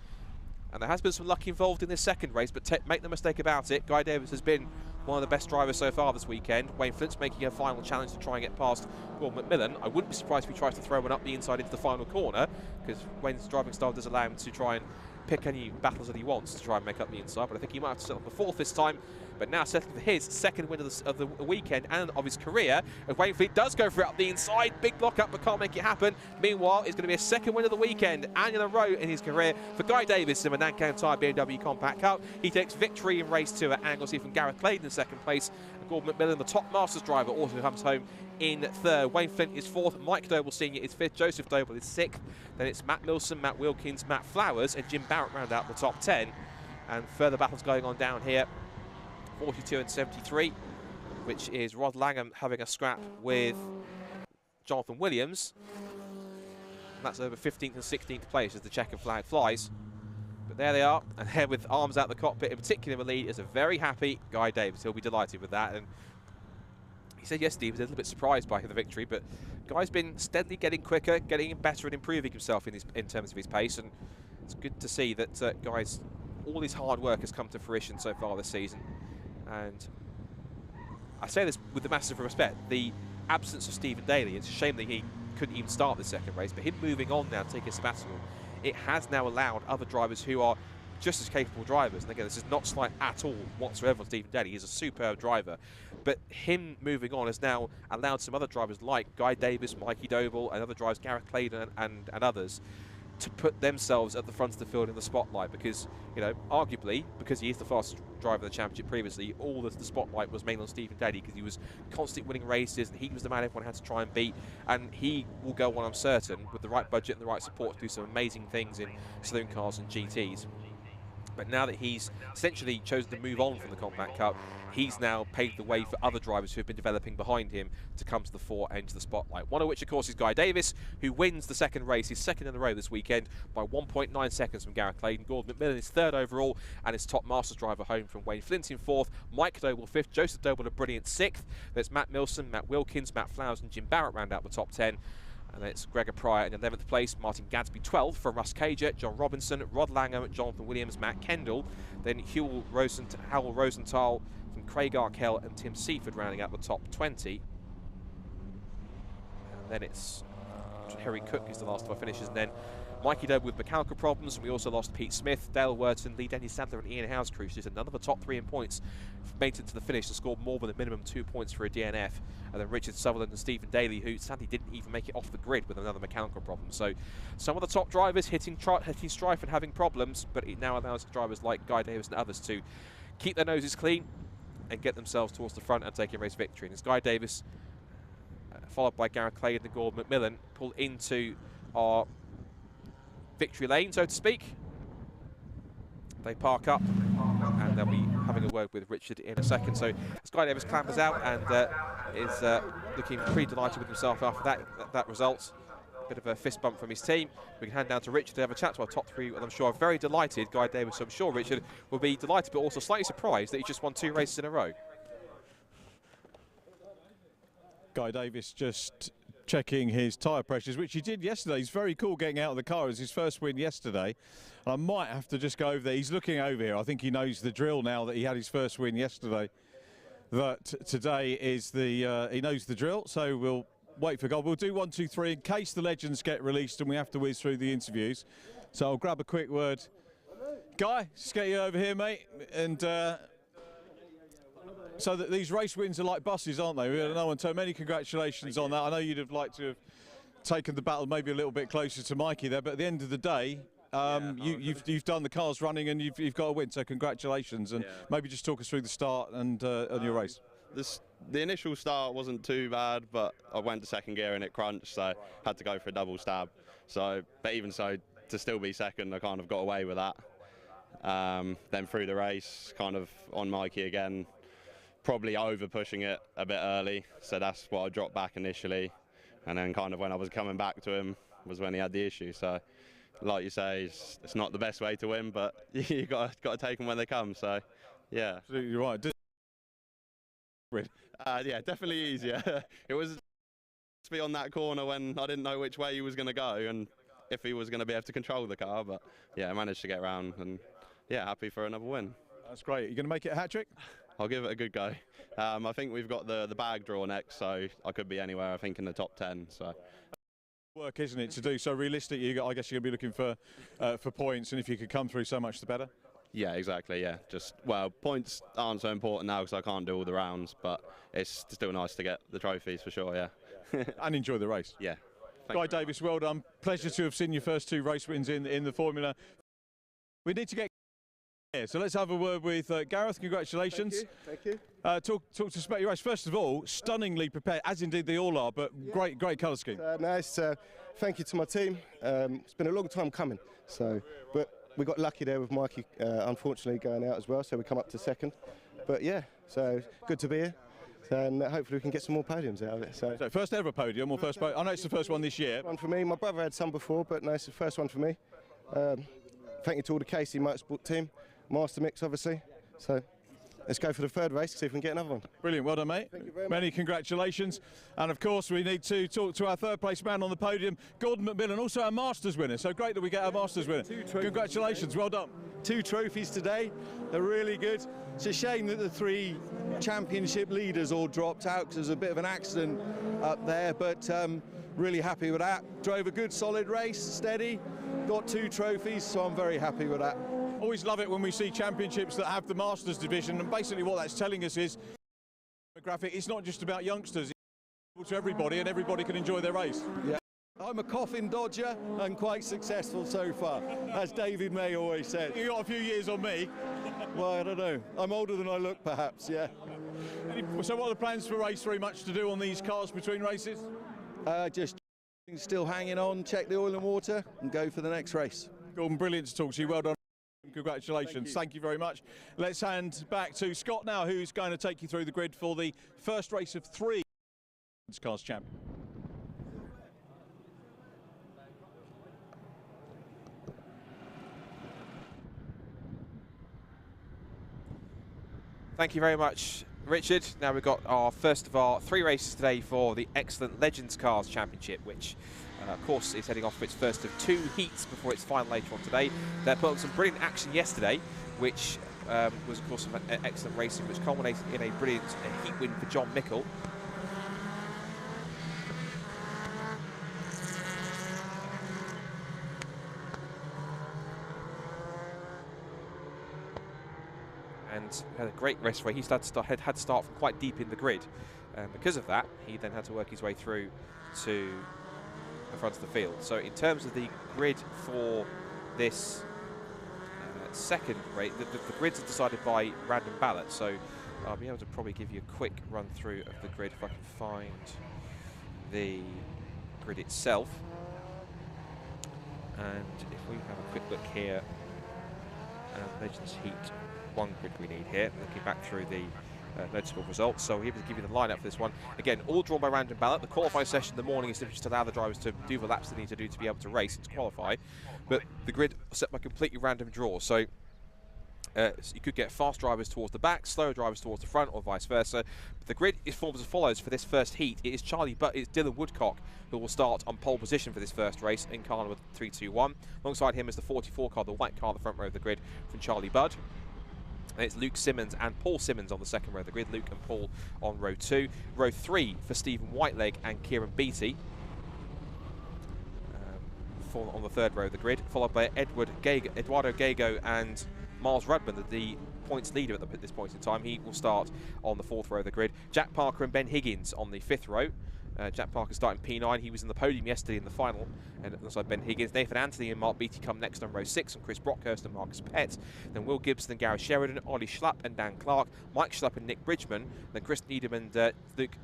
And there has been some luck involved in this second race, but make no mistake about it, Guy Davis has been one of the best drivers so far this weekend. Wayne Flint's making a final challenge to try and get past Gordon McMillan. I wouldn't be surprised if he tries to throw one up the inside into the final corner, because Wayne's driving style does allow him to try and pick any battles that he wants to try and make up the inside, but I think he might have to settle for 4th this time. But now settling for his second win of the weekend and of his career. And Wayne Fleet does go for it up the inside. Big block up, but can't make it happen. Meanwhile, it's going to be a second win of the weekend and in a row in his career for Guy Davis in the Nankang Tyre BMW Compact Cup. He takes victory in race 2 at Anglesey from Gareth Clayden in 2nd place. And Gordon McMillan, the top Masters driver, also comes home in 3rd. Wayne Flint is 4th. Mike Doble Sr. is 5th. Joseph Doble is 6th. Then it's Matt Milson, Matt Wilkins, Matt Flowers, and Jim Barrett round out the top 10. And further battles going on down here. 42 and 73, which is Rod Langham having a scrap with Jonathan Williams. And that's over 15th and 16th place as the checkered flag flies. But there they are, and there with arms out the cockpit, in particular in the lead, is a very happy Guy Davis. He'll be delighted with that. And he said yesterday he was a little bit surprised by the victory, but Guy's been steadily getting quicker, getting better and improving himself in terms of his pace. And it's good to see that Guy's, all his hard work has come to fruition so far this season. And I say this with the massive respect, the absence of Stephen Daly, it's a shame that he couldn't even start the second race, but him moving on now, taking a sabbatical, it has now allowed other drivers who are just as capable drivers, and again, this is not slight at all whatsoever on Stephen Daly, he's a superb driver, but him moving on has now allowed some other drivers like Guy Davis, Mikey Doble, and other drivers, Gareth Clayden and others, to put themselves at the front of the field in the spotlight, because, you know, arguably, because he is the fastest driver of the championship previously, all the spotlight was mainly on Stephen Daly, because he was constantly winning races, and he was the man everyone had to try and beat, and he will go on, I'm certain, with the right budget and the right support to do some amazing things in saloon cars and GTs. But now that he's essentially chosen to move on from the Compact Cup, he's now paved the way for other drivers who have been developing behind him to come to the fore and to the spotlight. One of which, of course, is Guy Davis, who wins the second race. He's second in a row this weekend by 1.9 seconds from Gareth Clayton. Gordon McMillan is third overall and his top Masters driver home from Wayne Flint in fourth. Mike Doble fifth. Joseph Doble a brilliant sixth. There's Matt Milson, Matt Wilkins, Matt Flowers and Jim Barrett round out the top 10. And then it's Gregor Pryor in 11th place, Martin Gadsby 12th from Russ Cager, John Robinson, Rod Langham, Jonathan Williams, Matt Kendall, then Howell Rosenthal from Craig Arkell and Tim Seaford rounding out the top 20. And then it's Harry Cook is the last of our finishers, and then Mikey Doble with mechanical problems, and we also lost Pete Smith, Dale Wurton, Lee Denny Sadler and Ian Howes cruised, and none of the top 3 in points made it to the finish and scored more than the minimum 2 points for a DNF. And then Richard Sutherland and Stephen Daly, who sadly didn't even make it off the grid with another mechanical problem. So some of the top drivers hitting strife and having problems, but it now allows drivers like Guy Davis and others to keep their noses clean and get themselves towards the front and take a race victory. And as Guy Davis, followed by Gareth Clayton and Gordon McMillan, pull into our victory lane, so to speak, they park up and they'll be having a word with Richard in a second. So as Guy Davis clambers out and is looking pretty delighted with himself after that result, a bit of a fist bump from his team, we can hand down to Richard to have a chat to our top 3, and I'm sure are very delighted. Guy Davis, so I'm sure Richard will be delighted but also slightly surprised that he just won 2 races in a row. Guy Davis just checking his tyre pressures, which he did yesterday. He's very cool getting out of the car. It was his first win yesterday. And I might have to just go over there. He's looking over here. I think he knows the drill now that he had his first win yesterday. That today is the, he knows the drill. So we'll wait for God. We'll do 1, 2, 3 in case the legends get released and we have to whiz through the interviews. So I'll grab a quick word. Guy, just get you over here, mate. And so that these race wins are like buses, aren't they? No one. So many congratulations on that. I know you'd have liked to have taken the battle maybe a little bit closer to Mikey there, but at the end of the day, you've done the cars running and you've got a win. So congratulations, and maybe just talk us through the start and your race. The initial start wasn't too bad, but I went to second gear and it crunched, so had to go for a double stab. So, but even so, to still be second, I kind of got away with that. Then through the race, kind of on Mikey again. Probably over pushing it a bit early, so that's why I dropped back initially, and then kind of when I was coming back to him was when he had the issue. So like you say, it's not the best way to win, but you got to take them when they come. So yeah, absolutely right. Yeah, definitely easier. It was to be on that corner when I didn't know which way he was going to go and if he was going to be able to control the car, but yeah, I managed to get around, and yeah, happy for another win. That's great. You're going to make it a hat-trick? I'll give it a good go. I think we've got the bag draw next, so I could be anywhere, I think, in the top 10. So work, isn't it, to do? So realistically, I guess you're going to be looking for points, and if you could come through so much the better. Yeah, exactly, yeah. Just, well, points aren't so important now because I can't do all the rounds, but it's still nice to get the trophies for sure, yeah. And enjoy the race. Yeah. Guy Davis, well done. Pleasure to have seen your first 2 race wins in the Formula. We need to get here, so let's have a word with Gareth. Congratulations. Thank you. Talk to us about your race. First of all, stunningly prepared, as indeed they all are, but great colour scheme. Nice. Thank you to my team. It's been a long time coming, but we got lucky there with Mikey, unfortunately, going out as well, so we come up to second. But yeah, so good to be here. And hopefully we can get some more podiums out of it. So first ever podium, or first I know it's the first one this year. One for me. My brother had some before, but no, it's the first one for me. Thank you to all the Casey Motorsport team, Master Mix obviously. So let's go for the 3rd race, see if we can get another one. Brilliant, well done, mate. Thank you very much. Many congratulations. And of course we need to talk to our 3rd place man on the podium, Gordon McMillan, also our Masters winner. So great that we get our Masters winner. Congratulations, well done. 2 trophies today, they're really good. It's a shame that the 3 championship leaders all dropped out because there's a bit of an accident up there, but really happy with that. Drove a good solid race, steady, got 2 trophies, so I'm very happy with that. Always love it when we see championships that have the Masters division, and basically what that's telling us is demographic, it's not just about youngsters, it's to everybody, and everybody can enjoy their race. Yeah. I'm a coffin dodger and quite successful so far, as David May always said. You got a few years on me. Well, I don't know. I'm older than I look, perhaps, yeah. So what are the plans for race 3? Much to do on these cars between races? Just still hanging on, check the oil and water, and go for the next race. Gordon, brilliant to talk to you. Well done. Congratulations. Thank you very much. Let's hand back to Scott now, who's going to take you through the grid for the first race of 3 Cars Champion. Thank you very much, Richard. Now we've got our first of our 3 races today for the excellent Legends Cars Championship, which of course is heading off for its first of 2 heats before its final later on today. They put on some brilliant action yesterday, which was of course some excellent racing, which culminated in a brilliant heat win for John Mickle. And had a great race where he had to start from quite deep in the grid, and because of that he then had to work his way through to the front of the field. So in terms of the grid for this second race, the grids are decided by random ballot, so I'll be able to probably give you a quick run through of the grid if I can find the grid itself. And if we have a quick look here, Legends Heat 1 grid we need here, looking back through the Motorsport results. So we're able to give you the lineup for this one. Again, all drawn by random ballot. The qualifying session in the morning is just to allow the drivers to do the laps they need to do to be able to race and to qualify. But the grid is set by completely random draw. So you could get fast drivers towards the back, slower drivers towards the front, or vice versa. But the grid is formed as follows for this first heat. It is it's Dylan Woodcock who will start on pole position for this first race in car number 321. Alongside him is the 44 car, the white car, the front row of the grid from Charlie Budd. And it's Luke Simmons and Paul Simmons on the second row of the grid. Luke and Paul on row 2. Row 3 for Stephen Whiteleg and Kieran Beattie on the third row of the grid, followed by Eduardo Gago and Miles Rudman, the points leader at this point in time. He will start on the 4th row of the grid. Jack Parker and Ben Higgins on the 5th row. Jack Parker starting P9. He was in the podium yesterday in the final. And alongside Ben Higgins, Nathan Anthony and Mark Beattie come next on row 6, and Chris Brockhurst and Marcus Pett. Then Will Gibson and Gareth Sheridan, Ollie Schlapp and Dan Clark, Mike Schlapp and Nick Bridgman, then Chris Needham and Luke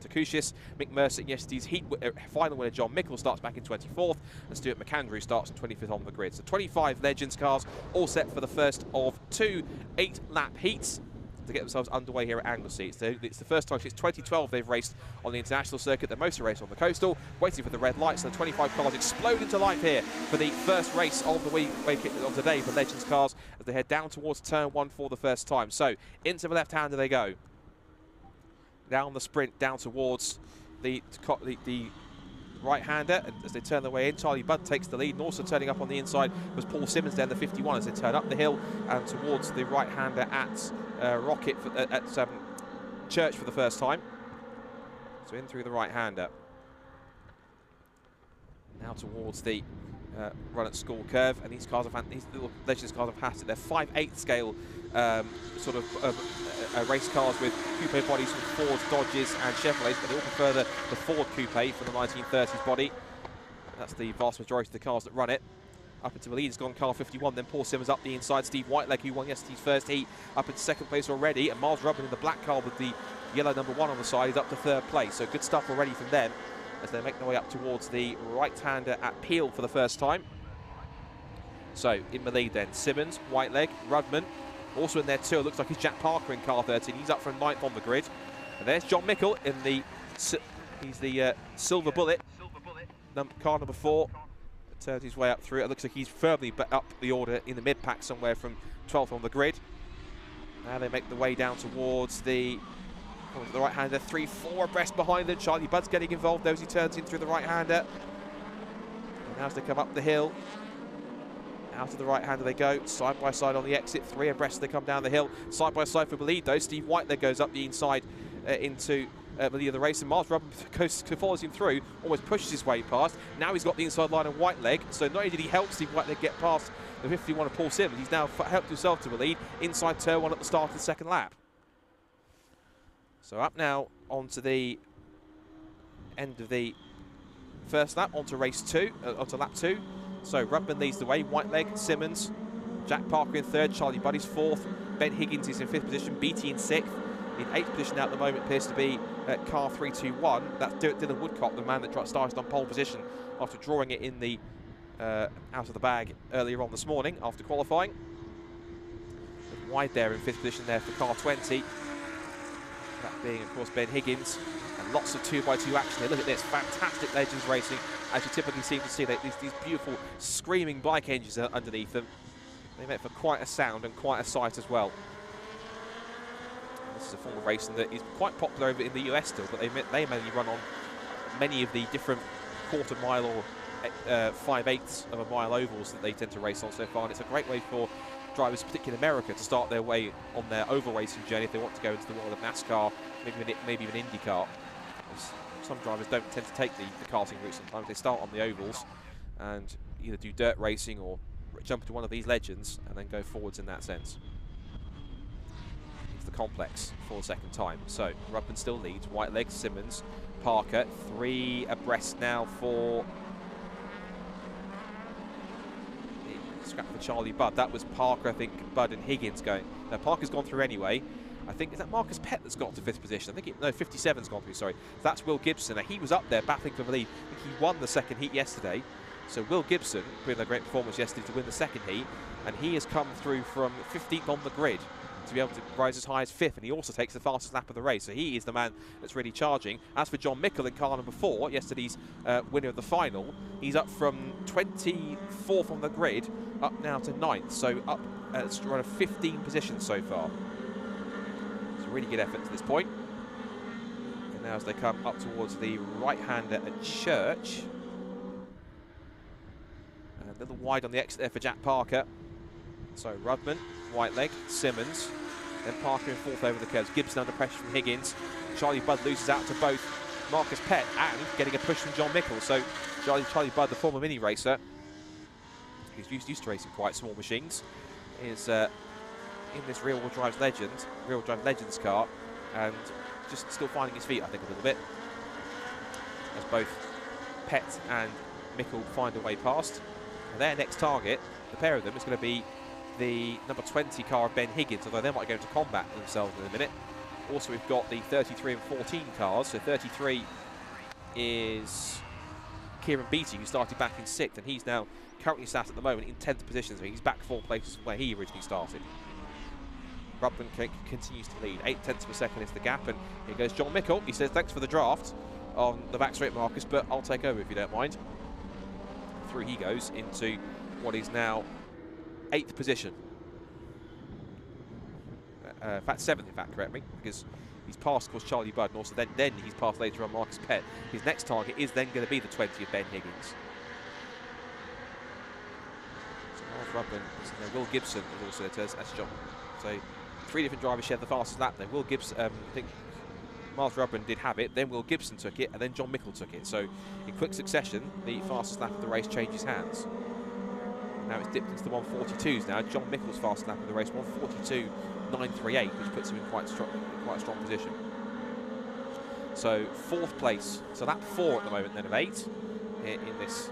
Takushis, Mick Mercer and yesterday's heat final winner John Mickle starts back in 24th, and Stuart McAndrew starts in 25th on the grid. So 25 Legends cars all set for the first of 2 8-lap heats to get themselves underway here at Anglesey. It's the first time since 2012 they've raced on the international circuit. They're mostly raced on the coastal, waiting for the red lights. So the 25 cars explode into life here for the first race of the week of today for Legends cars as they head down towards turn 1 for the first time. So into the left-hander they go. Down the sprint, down towards the right-hander, and as they turn their way in, Charlie Budd takes the lead, and also turning up on the inside was Paul Simmons down the 51 as they turn up the hill and towards the right-hander at Rocket at Church for the first time. So in through the right-hander. Now towards the run at school curve, and these little Legends cars have passed it. They're 5/8 scale race cars with coupe bodies from Fords, Dodges and Chevrolets, but they all prefer the Ford coupe from the 1930s body. That's the vast majority of the cars that run it. Up into the lead has gone car 51, then Paul Simmons up the inside. Steve Whiteleg, who won yesterday's first heat, up in 2nd place already, and Miles Rubin in the black car with the yellow number 1 on the side is up to 3rd place. So good stuff already from them as they make their way up towards the right-hander at Peel for the first time. So in the lead then, Simmons, Whiteleg, Rudman. Also in there too, it looks like it's Jack Parker in car 13. He's up from 9th on the grid. And there's John Mickle in he's the Silver Bullet, car number 4. Turns his way up through it. It looks like he's firmly up the order in the mid-pack somewhere from 12th on the grid. Now they make the way down towards the right-hander, 3-4 abreast behind them. Charlie Budd's getting involved as he turns in through the right-hander. And as they come up the hill, out of the right-hander they go, side by side on the exit, 3 abreast as they come down the hill. Side by side for the lead though. Steve Whiteleg goes up the inside into the lead of the race, and Miles Rubin follows him through, almost pushes his way past. Now he's got the inside line of Whiteleg, so not only did he help Steve Whiteleg get past the 51 of Paul Simmons, he's now helped himself to the lead inside turn 1 at the start of the 2nd lap. So up now onto the end of the first lap, onto race 2, onto lap 2. So Rudman leads the way, Whiteleg, Simmons, Jack Parker in 3rd, Charlie Buddy's 4th, Ben Higgins is in 5th position, Beattie in 6th. In 8th position now at the moment appears to be car 321. That's Dylan Woodcock, the man that started on pole position after drawing it in the out of the bag earlier on this morning after qualifying. wide there in 5th position there for car 20. That being, of course, Ben Higgins. And lots of 2x2 action here. Look at this, fantastic Legends racing, as you typically seem to see. These beautiful screaming bike engines underneath them. They make for quite a sound and quite a sight as well. And this is a form of racing that is quite popular over in the US still, but they mainly run on many of the different quarter-mile or 5/8 of a mile ovals that they tend to race on so far. And it's a great way for drivers, particularly in America, to start their way on their oval racing journey if they want to go into the world of NASCAR, maybe even IndyCar. Some drivers don't tend to take the karting route sometimes. They start on the ovals and either do dirt racing or jump into one of these Legends and then go forwards in that sense. It's the complex for the second time. So Rubman still leads. Whiteleg, Simmons, Parker. 3 abreast now for scrap for Charlie Budd. That was Parker, I think, Budd and Higgins going. Now Parker's gone through anyway. I think, is that Marcus Pett that's got to 5th position? I think, no, 57's gone through, sorry. So that's Will Gibson. Now, he was up there battling for the lead. I think he won the second heat yesterday. So Will Gibson put in a great performance yesterday to win the second heat. And he has come through from 15th on the grid to be able to rise as high as 5th. And he also takes the fastest lap of the race. So he is the man that's really charging. As for John Mickle in car number 4, yesterday's winner of the final, he's up from 24th on the grid up now to 9th. So up run of 15 positions so far. Really good effort to this point. And now as they come up towards the right-hander at Church. And a little wide on the exit there for Jack Parker. So Rudman, Whiteleg, Simmons. Then Parker in 4th over the curves. Gibson under pressure from Higgins. Charlie Budd loses out to both Marcus Pett and getting a push from John Mickle. So Charlie Budd, the former mini racer, who's used to racing quite small machines, is in this rear-wheel drive Legends car, and just still finding his feet, I think, a little bit, as both Pett and Mickle find a way past. And their next target, the pair of them, is going to be the number 20 car of Ben Higgins, although they might go into combat themselves in a minute. Also, we've got the 33 and 14 cars. So 33 is Kieran Beattie, who started back in 6th, and he's now currently sat at the moment in 10th position, so he's back 4 places from where he originally started. Rubman continues to lead. 0.8 of a second is the gap, and here goes John Mickle. He says, thanks for the draft on the back straight, Marcus, but I'll take over if you don't mind. Through he goes into what is now 8th position. In fact, 7th, in fact, correct me, because he's passed, of course, Charlie Budd, and also then he's passed later on Marcus Pett. His next target is then going to be the 20 of Ben Higgins. So Miles Rubman, Will Gibson is also there as John. So 3 different drivers shared the fastest lap there. Will Gibson, I think Miles Rubman did have it, then Will Gibson took it, and then John Mickle took it. So in quick succession, the fastest lap of the race changes hands. Now it's dipped into the 142s now. John Mickle's fastest lap of the race, 142.938, which puts him in quite a strong position. So 4th place, so lap 4 at the moment then of 8 in this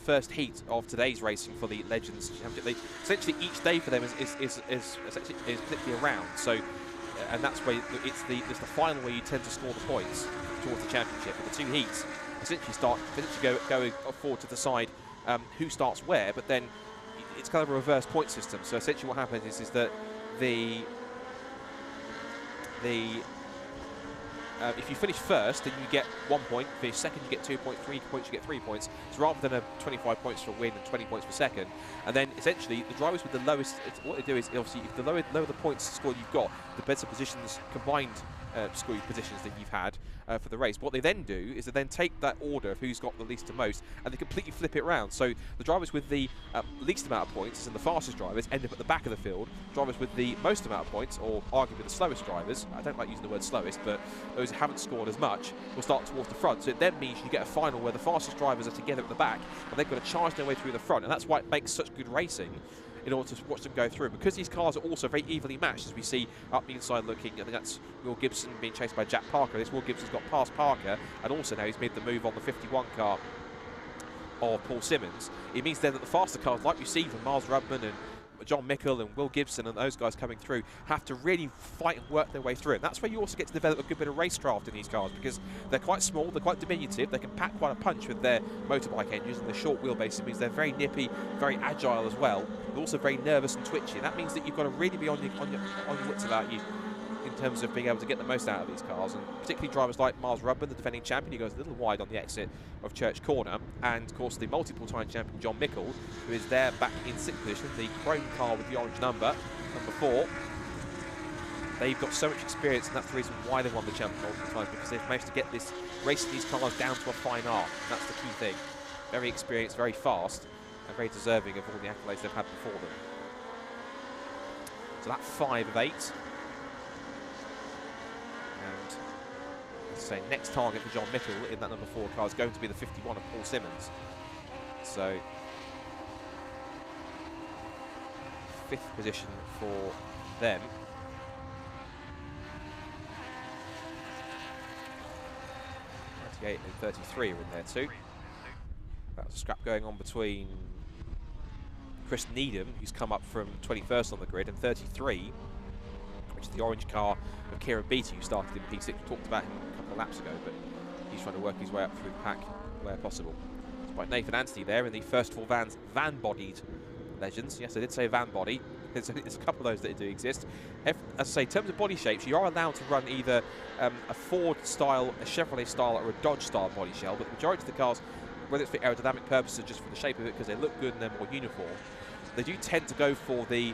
first heat of today's racing for the Legends Championship. Essentially each day for them is particularly a round. So and that's where it's the final where you tend to score the points towards the championship. But the 2 heats essentially go forward to decide who starts where, but then it's kind of a reverse point system. So essentially what happens is that if you finish first, then you get 1 point. Finish second, you get 2 points. 3 points, you get 3 points. So rather than a 25 points for a win and 20 points for second, and then essentially the drivers with the lowest, what they do is obviously if the lower the points score you've got, the better positions combined score positions that you've had for the race. What they then do is they then take that order of who's got the least to most, and they completely flip it around. So the drivers with the least amount of points, and the fastest drivers, end up at the back of the field. Drivers with the most amount of points, or arguably the slowest drivers, I don't like using the word slowest, but those who haven't scored as much, will start towards the front. So it then means you get a final where the fastest drivers are together at the back, and they've got to charge their way through the front, and that's why it makes such good racing in order to watch them go through. Because these cars are also very evenly matched, as we see up the inside looking. I think that's Will Gibson being chased by Jack Parker. This Will Gibson's got past Parker, and also now he's made the move on the 51 car of Paul Simmons. It means then that the faster cars, like you see from Miles Rubman and John Mickle and Will Gibson and those guys coming through have to really fight and work their way through. And that's where you also get to develop a good bit of racecraft in these cars, because they're quite small, they're quite diminutive, they can pack quite a punch with their motorbike engines, and the short wheelbase means they're very nippy, very agile as well, but also very nervous and twitchy. And that means that you've got to really be on your wits about you in terms of being able to get the most out of these cars, and particularly drivers like Miles Rudman, the defending champion, who goes a little wide on the exit of Church Corner, and of course the multiple-time champion John Mickle, who is there back in 6th position, the chrome car with the orange number 4. They've got so much experience, and that's the reason why they've won the champion multiple times, because they've managed to get this racing these cars down to a fine art. That's the key thing. Very experienced, very fast, and very deserving of all the accolades they've had before them. So that's 5 of 8. And as I say, next target for John Mickle in that number 4 car is going to be the 51 of Paul Simmons. So 5th position for them. And 33 are in there too. That's a scrap going on between Chris Needham, who's come up from 21st on the grid, and 33, which is the orange car of Kieran Beattie, who started in P6. We talked about him a couple of laps ago, but he's trying to work his way up through the pack where possible. Despite Nathan Anstey there in the first of all van-bodied legends. Yes, I did say van body. There's a couple of those that do exist. As I say, in terms of body shapes, you are allowed to run either a Ford style, a Chevrolet style, or a Dodge style body shell, but the majority of the cars, whether it's for aerodynamic purposes or just for the shape of it, because they look good and they're more uniform, they do tend to go for the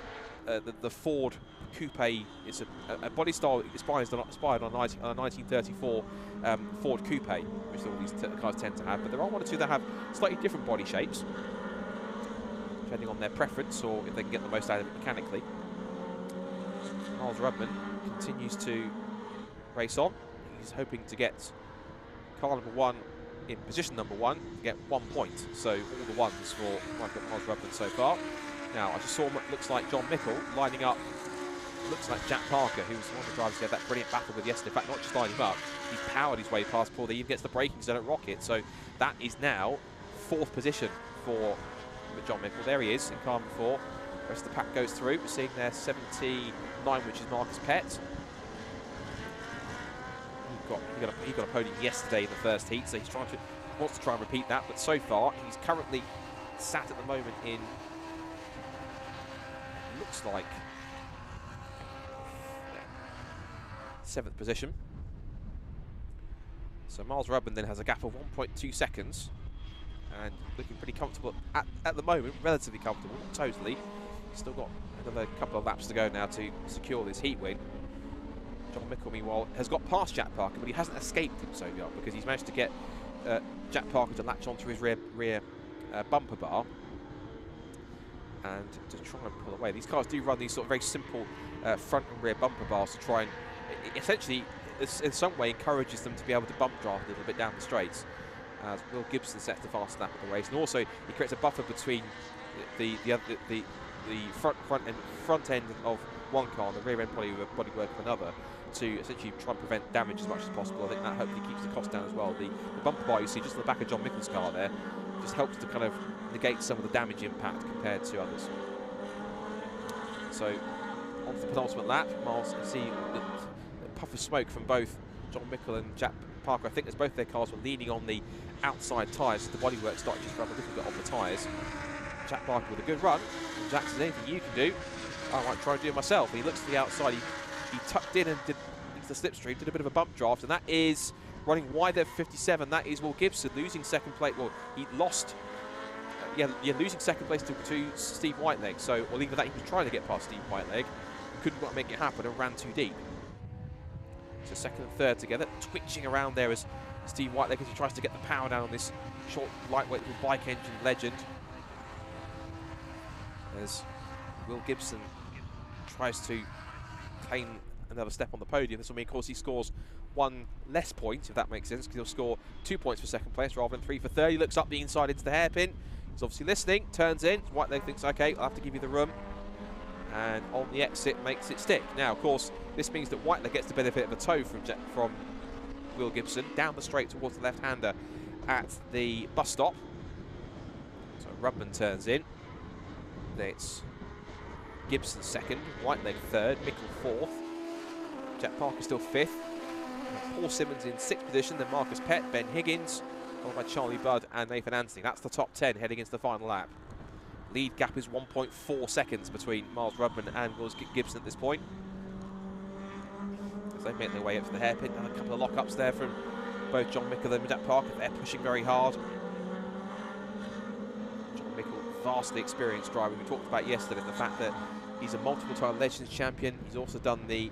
Ford Coupe. It's a body style inspired on a 1934 Ford Coupe, which all these cars tend to have, but there are one or two that have slightly different body shapes, depending on their preference or if they can get the most out of it mechanically. Miles Rudman continues to race on. He's hoping to get car number 1 in position number 1 to get 1 point. So all the ones for Miles Rudman so far. Now, I just saw what looks like John Mickle lining up, looks like Jack Parker, who was one of the drivers he had that brilliant battle with yesterday. In fact, not just lining him up, he's powered his way past Paul. He even gets the braking zone at Rocket. So that is now 4th position for John Mickle. There he is in car number 4. The rest of the pack goes through. We're seeing there 79, which is Marcus Pett. He got a podium yesterday in the first heat, so wants to try and repeat that. But so far, he's currently sat at the moment in, looks like 7th position. So Miles Rudman then has a gap of 1.2 seconds. And looking pretty comfortable at the moment, relatively comfortable, not totally. Still got another couple of laps to go now to secure this heat win. John Mickle, meanwhile, has got past Jack Parker, but he hasn't escaped him so far because he's managed to get Jack Parker to latch onto his rear bumper bar and to try and pull away. These cars do run these sort of very simple front and rear bumper bars to try and essentially, in some way, encourages them to be able to bump draft a little bit down the straights. As Will Gibson sets the fast lap of the race, and also he creates a buffer between the front end of one car and the rear end bodywork of another, to essentially try and prevent damage as much as possible. I think that hopefully keeps the cost down as well. The bumper bar you see just on the back of John Mickle's car there just helps to kind of negate some of the damage impact compared to others. So on to the penultimate lap, Miles, you see the puff of smoke from both John Mickle and Jack Parker. I think as both their cars were leaning on the outside tyres, the bodywork started to rub a little bit on the tyres. Jack Parker with a good run. And Jack says, anything you can do, I might try and do it myself. And he looks to the outside, he tucked in and did into the slipstream, did a bit of a bump draft, and that is running wide there for 57. That is Will Gibson losing second place. Well, he lost, losing second place to Steve Whiteleg. So, or even that, he was trying to get past Steve Whiteleg, couldn't quite make it happen and ran too deep. So second and third together, twitching around there as Steve Whiteleg as he tries to get the power down on this short, lightweight bike engine legend. As Will Gibson tries to claim another step on the podium. This will mean, of course, he scores 1 less point, if that makes sense, because he'll score 2 points for second place rather than 3 for third. He looks up the inside into the hairpin. He's obviously listening, turns in. Whiteleg thinks, okay, I'll have to give you the room. And on the exit, makes it stick. Now, of course, this means that Whiteleg gets the benefit of a tow from Will Gibson down the straight towards the left-hander at the bus stop. So Rudman turns in. It's Gibson second, Whiteleg third, Mickle fourth, Jack Parker still fifth, Paul Simmons in sixth position, then Marcus Pett, Ben Higgins, followed by Charlie Budd and Nathan Anthony. That's the top 10 heading into the final lap. Lead gap is 1.4 seconds between Miles Rudman and Will Gibson at this point. As they make their way up to the hairpin, and a couple of lockups there from both John Mickle and Jack Parker. They're pushing very hard. John Mickle, vastly experienced driver. We talked about yesterday the fact that he's a multiple-time Legends champion. He's also done the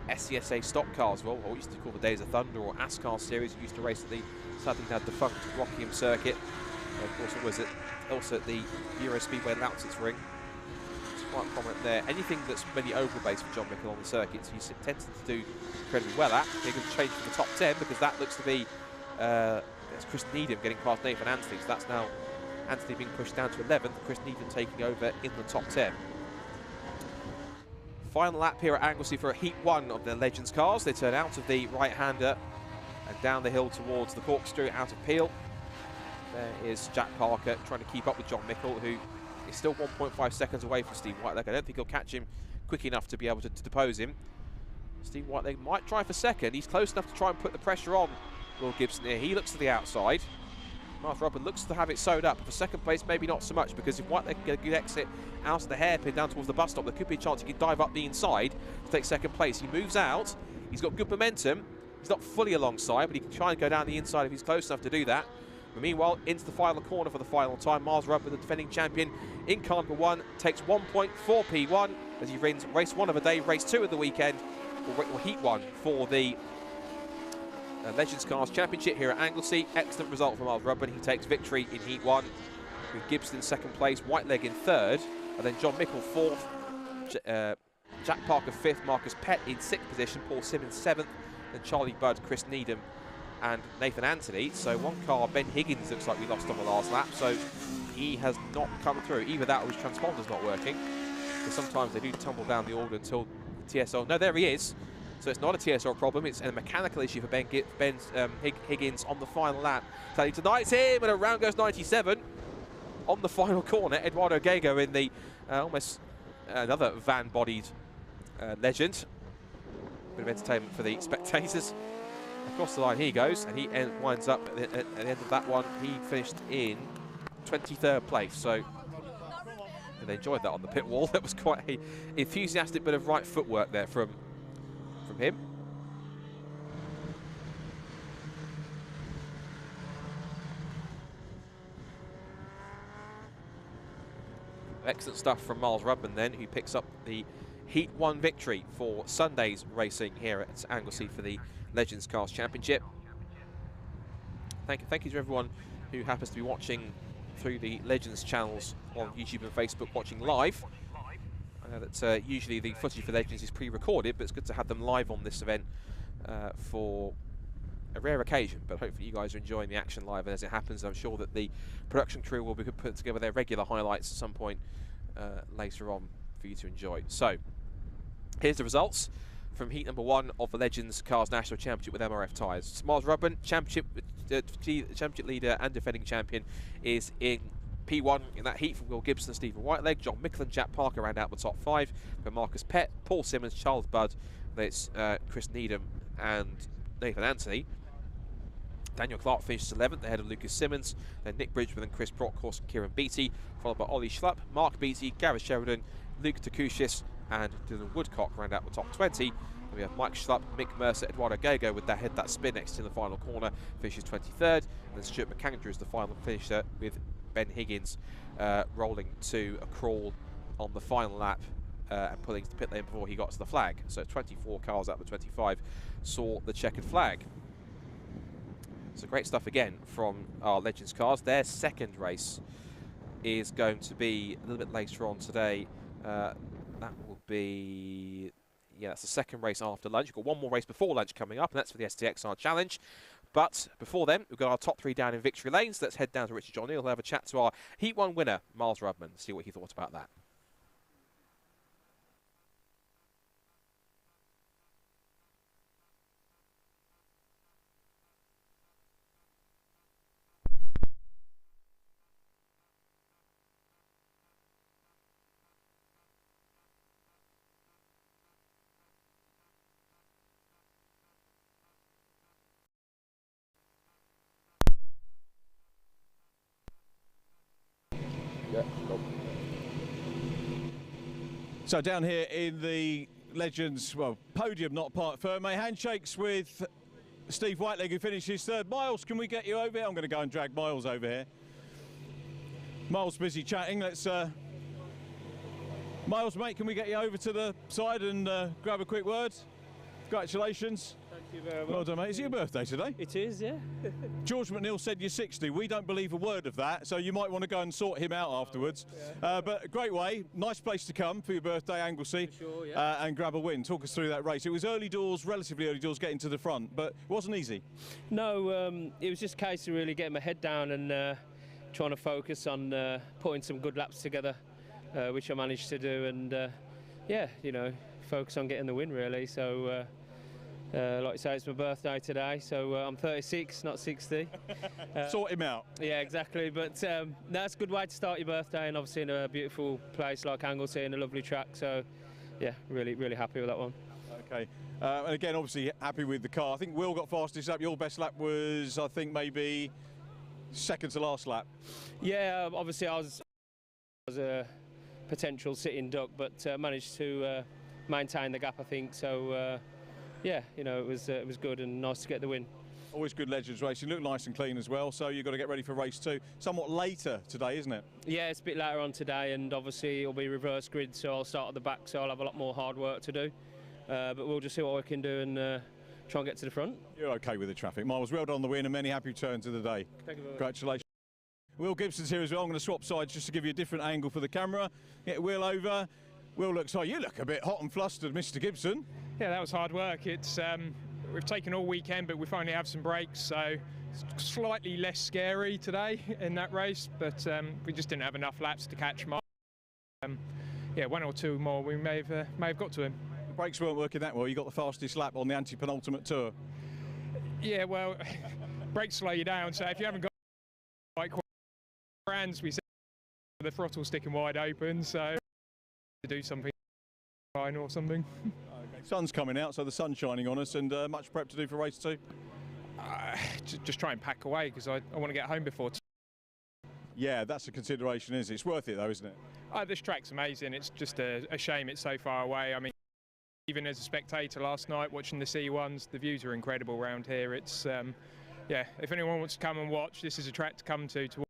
SCSA stock cars, well, what we used to call the Days of Thunder or ASCAR series. He used to race at the sadly now defunct Rockingham Circuit. And of course, also at the Euro Speedway Lausitz Ring. It's quite prominent there. Anything that's really oval based for John Mickle on the circuits, he tends to do incredibly well at. They're going to change to the top 10 because that looks to be it's Chris Needham getting past Nathan Anthony. So that's now Anthony being pushed down to 11th, Chris Needham taking over in the top 10. Final lap here at Anglesey for Heat 1 of the Legends cars. They turn out of the right-hander and down the hill towards the corkscrew out of Peel. There is Jack Parker trying to keep up with John Mickle, who is still 1.5 seconds away from Steve Whiteleg. I don't think he'll catch him quick enough to be able to depose him. Steve Whiteleg might try for second. He's close enough to try and put the pressure on Will Gibson here. He looks to the outside. Miles Rudman looks to have it sewed up. For second place, maybe not so much, because if Whiteleg get a good exit out of the hairpin down towards the bus stop, there could be a chance he can dive up the inside to take second place. He moves out. He's got good momentum. He's not fully alongside, but he can try and go down the inside if he's close enough to do that. But meanwhile, into the final corner for the final time. Miles Rudman, the defending champion in car number 1, takes 1.4 P1 as he wins race 1 of the day, race 2 of the weekend, or Heat 1 for the Legends Cars Championship here at Anglesey. Excellent result for Miles Rudman. He takes victory in Heat 1 with Gibson in second place, Whiteleg in third, and then John Mickle fourth, Jack Parker fifth, Marcus Pett in sixth position, Paul Simmons seventh, then Charlie Budd, Chris Needham and Nathan Anthony. So one car, Ben Higgins, looks like we lost on the last lap, so he has not come through. Either that or his transponder's not working, because sometimes they do tumble down the order until TSL. No, there he is. So it's not a TSL problem, it's a mechanical issue for Higgins on the final lap. So he denies him, and around goes 97 on the final corner. Eduardo Gago in the almost another van-bodied Legend. Bit of entertainment for the spectators. Across the line he goes, and he winds up at the end of that one. He finished in 23rd place, so they enjoyed that on the pit wall. That was quite an enthusiastic bit of right footwork there from him. Excellent stuff from Miles Rudman then, who picks up the Heat 1 victory for Sunday's racing here at Anglesey for the Legends Cars Championship. Thank you to everyone who happens to be watching through the Legends channels on YouTube and Facebook, watching live. I know that usually the footage for Legends is pre-recorded, but it's good to have them live on this event for a rare occasion. But hopefully you guys are enjoying the action live, and as it happens, I'm sure that the production crew will be putting together their regular highlights at some point later on for you to enjoy. So here's the results from Heat number 1 of the Legends Cars National Championship with MRF Tyres. Miles Rudman, championship leader and defending champion, is in P1 in that heat from Will Gibson and Stephen Whiteleg. John Mickle and Jack Parker round out the top 5 for Marcus Pett, Paul Simmons, Charles Budd, it's Chris Needham and Nathan Anthony. Daniel Clark finishes 11th ahead of Lucas Simmons, then Nick Bridgman and Chris Brockhorst and Kieran Beattie, followed by Ollie Schlupp, Mark Beattie, Gareth Sheridan, Luke Takushis and Dylan Woodcock round out the top 20. And we have Mike Schlupp, Mick Mercer, Eduardo Gago with that spin next in the final corner, finishes 23rd. And then Stuart McAndrew is the final finisher with Ben Higgins rolling to a crawl on the final lap and pulling to the pit lane before he got to the flag. So 24 cars out of the 25 saw the checkered flag. So great stuff again from our Legends cars. Their second race is going to be a little bit later on today. That will be, yeah, that's the second race after lunch. We've got one more race before lunch coming up, and that's for the STXR Challenge. But before then, we've got our top 3 down in victory lanes. Let's head down to Richard John Neal. He'll have a chat to our Heat 1 winner, Miles Rudman, see what he thought about that. So down here in the Legends, well, Podium, not part firm, handshakes with Steve Whiteleg, who finishes third. Miles, can we get you over here? I'm going to go and drag Miles over here. Miles busy chatting. Let's Miles, mate, can we get you over to the side and grab a quick word? Congratulations. Thank you very much. Well done, mate. Is it your birthday today? It is, yeah. George McNeil said you're 60. We don't believe a word of that, so you might want to go and sort him out afterwards. Yeah. But a great way, nice place to come for your birthday, Anglesey, sure, yeah. And grab a win. Talk us through that race. It was early doors, relatively early doors, getting to the front, but it wasn't easy. No, it was just a case of really getting my head down and trying to focus on putting some good laps together, which I managed to do, and yeah, you know, focus on getting the win really. So like you say, it's my birthday today, so I'm 36, not 60. Sort him out. Yeah, exactly. But that's a good way to start your birthday, and obviously in a beautiful place like Anglesey and a lovely track. So yeah, really, really happy with that one. Okay. And again, obviously happy with the car. I think Will got fastest lap. Your best lap was, I think, maybe second to last lap. Yeah, obviously I was a potential sitting duck, but managed to maintain the gap, I think. So yeah, you know, it was good and nice to get the win. Always good Legends racing. Look nice and clean as well. So you've got to get ready for race 2. Somewhat later today, isn't it? Yeah, it's a bit later on today, and obviously it'll be reverse grid, so I'll start at the back. So I'll have a lot more hard work to do. But we'll just see what we can do and try and get to the front. You're okay with the traffic. Miles, well done on the win and many happy returns of the day. Thank you very much. Congratulations. Will Gibson's here as well. I'm going to swap sides just to give you a different angle for the camera. Get Will over. Will looks like you look a bit hot and flustered, Mr. Gibson. Yeah, that was hard work. It's we've taken all weekend, but we finally have some breaks, so it's slightly less scary today in that race. But we just didn't have enough laps to catch Mark. Yeah, 1 or 2 more, we may have got to him. The brakes weren't working that well. You got the fastest lap on the anti-penultimate tour. Yeah, well, brakes slow you down. So if you haven't got like brands, we said the throttle sticking wide open, so to do something fine or something. Sun's coming out, so the sun's shining on us, and much prep to do for race 2. Just try and pack away because I want to get home before. Yeah, that's a consideration, isn't it? It's worth it though, isn't it? This track's amazing. It's just a shame it's so far away. I mean, even as a spectator last night watching the C1s, the views are incredible around here. It's yeah, if anyone wants to come and watch, this is a track to come to watch.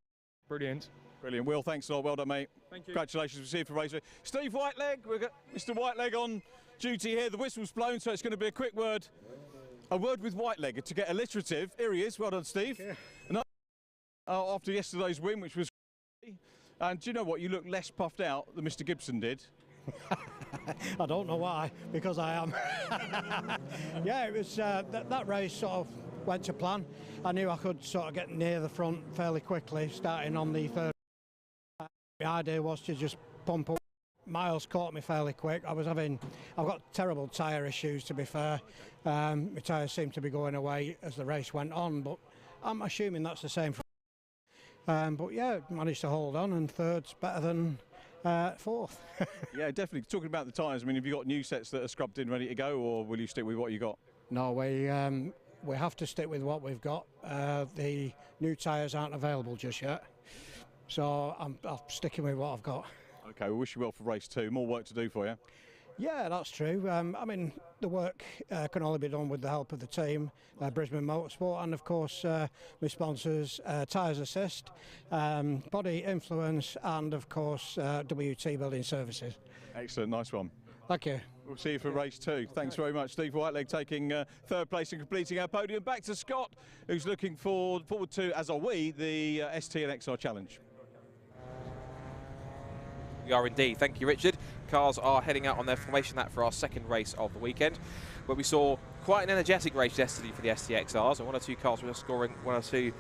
Brilliant. Brilliant. Will, thanks a lot. Well done, mate. Thank you. Congratulations. We'll see you for race 2. Steve Whiteleg, we've got Mr. Whiteleg on duty here. The whistle's blown, so it's going to be a quick word. A word with Whiteleg to get alliterative. Here he is. Well done, Steve. Yeah. And after yesterday's win, which was and do you know what? You look less puffed out than Mr. Gibson did. I don't know why, because I am. Yeah, it was that race sort of went to plan. I knew I could sort of get near the front fairly quickly, starting on the third. The idea was to just pump up. Miles caught me fairly quick. I've got terrible tyre issues, to be fair. My tyres seemed to be going away as the race went on, but I'm assuming that's the same for but yeah, managed to hold on, and third's better than fourth. Yeah, definitely. Talking about the tyres, I mean, have you got new sets that are scrubbed in, ready to go, or will you stick with what you got? No, we have to stick with what we've got. The new tyres aren't available just yet, so I'm sticking with what I've got. Okay, we wish you well for race 2. More work to do for you. Yeah, that's true. I mean, the work can only be done with the help of the team, Brisbane Motorsport, and of course my sponsors, Tyres Assist, Body Influence, and of course WT Building Services. Excellent, nice one. Thank you. We'll see you for race 2. Thanks very much. Steve Whiteleg taking third place and completing our podium. Back to Scott, who's looking forward to, as are we, the ST and XR Challenge. We are indeed. Thank you, Richard. Cars are heading out on their formation lap for our second race of the weekend, where we saw quite an energetic race yesterday for the STXRs, and 1 or 2 cars were scoring 1 or 2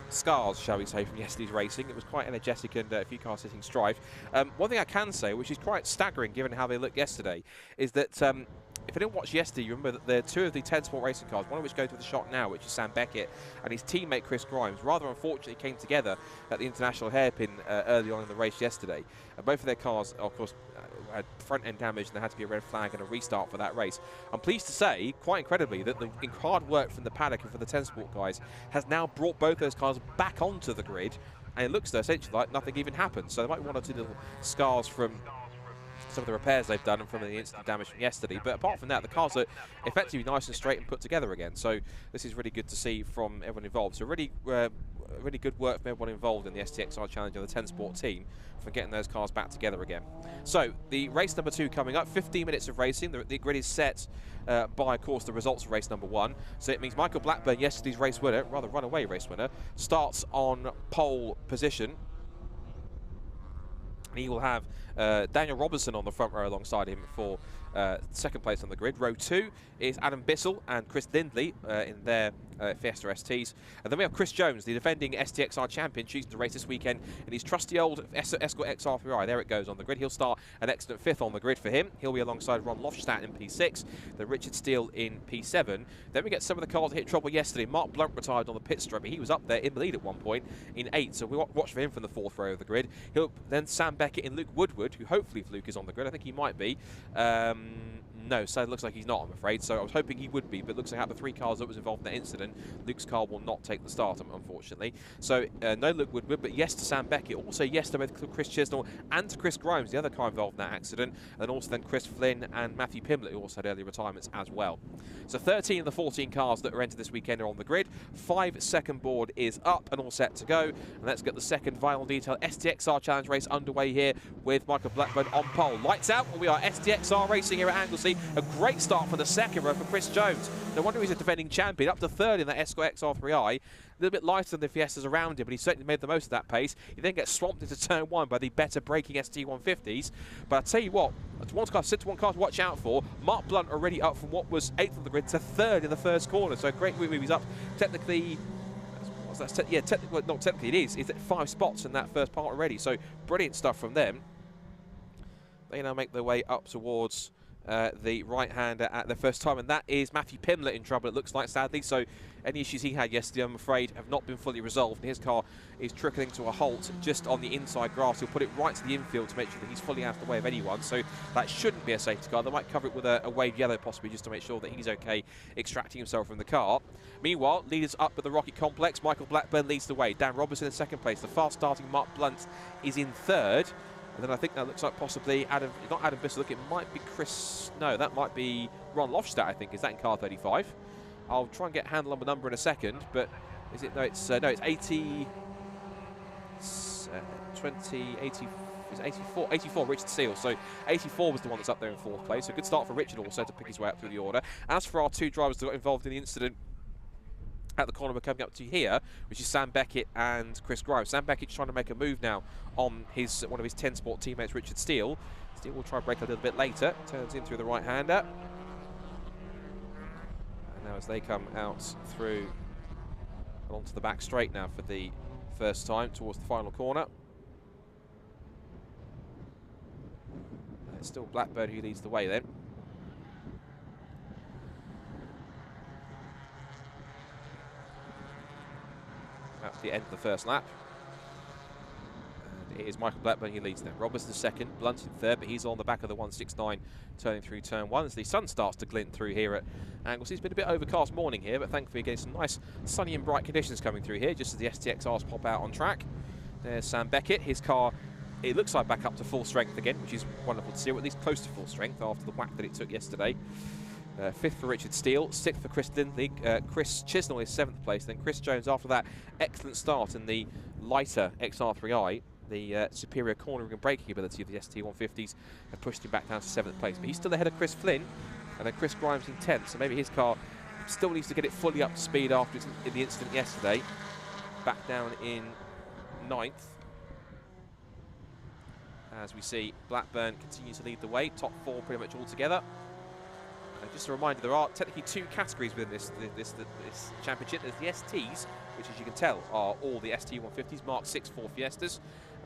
scars, shall we say, from yesterday's racing. It was quite energetic and a few cars sitting strived. One thing I can say, which is quite staggering given how they looked yesterday, is that if I didn't watch yesterday, you remember that there are 2 of the 10 Sport racing cars, one of which goes with the shot now, which is Sam Beckett, and his teammate Chris Grimes, rather unfortunately came together at the International Hairpin early on in the race yesterday. Both of their cars, of course, had front-end damage, and there had to be a red flag and a restart for that race. I'm pleased to say, quite incredibly, that the hard work from the paddock and for the 10 Sport guys has now brought both those cars back onto the grid, and it looks essentially like nothing even happened. So there might be 1 or 2 little scars from some of the repairs they've done and from the instant damage from yesterday. But apart from that, the cars are effectively nice and straight and put together again. So this is really good to see from everyone involved. So really good work from everyone involved in the STXR Challenge and the 10 Sport team for getting those cars back together again. So the race number 2 coming up, 15 minutes of racing. The grid is set by, of course, the results of race number 1. So it means Michael Blackburn, yesterday's race winner, rather runaway race winner, starts on pole position. He will have Daniel Robertson on the front row alongside him for second place on the grid. Row 2 is Adam Bissell and Chris Lindley in their Fiesta STs. And then we have Chris Jones, the defending STXR champion, choosing to race this weekend in his trusty old Escort XR3i. There it goes on the grid. He'll start an excellent 5th on the grid for him. He'll be alongside Ron Lofstadt in P6, then Richard Steele in P7. Then we get some of the cars that hit trouble yesterday. Mark Blunt retired on the pit strip, but he was up there in the lead at one point in 8, so we watch for him from the 4th row of the grid. Then Sam Beckett and Luke Woodward, who hopefully if Luke is on the grid, I think he might be. No, so it looks like he's not, I'm afraid. So I was hoping he would be, but it looks like out of the 3 cars that was involved in that incident, Luke's car will not take the start, unfortunately. So no Luke Woodward, but yes to Sam Beckett. Also yes to both Chris Chisnell and to Chris Grimes, the other car involved in that accident. And then also then Chris Flynn and Matthew Pimblett, who also had early retirements as well. So 13 of the 14 cars that are entered this weekend are on the grid. 5 second board is up and all set to go. And let's get the second final detail STXR Challenge race underway here with Michael Blackburn on pole. Lights out, we are STXR racing here at Anglesey. A great start for the second row for Chris Jones. No wonder he's a defending champion, up to 3rd in that Escort XR3i. A little bit lighter than the Fiestas around him, but he certainly made the most of that pace. He then gets swamped into turn 1 by the better braking ST150s. But I tell you what, one car to watch out for. Mark Blunt already up from what was 8th on the grid to 3rd in the first corner. So a great move. He's up technically. Yeah, well, not technically it is. It's at 5 spots in that first part already. So brilliant stuff from them. They now make their way up towards the right-hander at the first time, and that is Matthew Pimblett in trouble, it looks like, sadly. So any issues he had yesterday, I'm afraid, have not been fully resolved, and his car is trickling to a halt just on the inside grass. He'll put it right to the infield to make sure that he's fully out of the way of anyone, so that shouldn't be a safety car. They might cover it with a wave yellow possibly just to make sure that he's okay extracting himself from the car. Meanwhile, leaders up at the Rocket Complex. Michael Blackburn leads the way. Dan Robertson in 2nd place. The fast-starting Mark Blunt is in 3rd. And then I think that looks like possibly not Adam Bissell, look, it might be Chris, no, that might be Ron Lofstadt, I think. Is that in car 35? I'll try and get a handle on the number in a second, but is it, no, it's 80, 20, 80, it's 84, Richard Steele. So 84 was the one that's up there in 4th place. So good start for Richard also to pick his way up through the order. As for our 2 drivers that got involved in the incident at the corner we're coming up to here, which is Sam Beckett and Chris Grimes. Sam Beckett's trying to make a move now on one of his 10 Sport teammates, Richard Steele. Steele will try and brake a little bit later, turns in through the right-hander. And now as they come out through and onto the back straight now for the first time towards the final corner. And it's still Blackburn who leads the way then. That's the end of the first lap. And it is Michael Blackburn who leads them. Robertson 2nd, Blunt in 3rd, but he's on the back of the 169 turning through turn 1 as the sun starts to glint through here at Anglesey. It's been a bit overcast morning here, but thankfully getting some nice sunny and bright conditions coming through here just as the STXRs pop out on track. There's Sam Beckett. His car, it looks like back up to full strength again, which is wonderful to see, or at least close to full strength after the whack that it took yesterday. 5th for Richard Steele, 6th for Chris Lindley. Chris Chisnell is 7th place. Then Chris Jones after that excellent start in the lighter XR3i. The superior cornering and braking ability of the ST150s have pushed him back down to 7th place. But he's still ahead of Chris Flynn and then Chris Grimes in 10th. So maybe his car still needs to get it fully up to speed after the incident yesterday. Back down in 9th. As we see, Blackburn continues to lead the way. Top 4 pretty much all together. Just a reminder, there are technically 2 categories within this championship. There's the STs, which as you can tell are all the ST150s, Mark 6 4 Fiestas.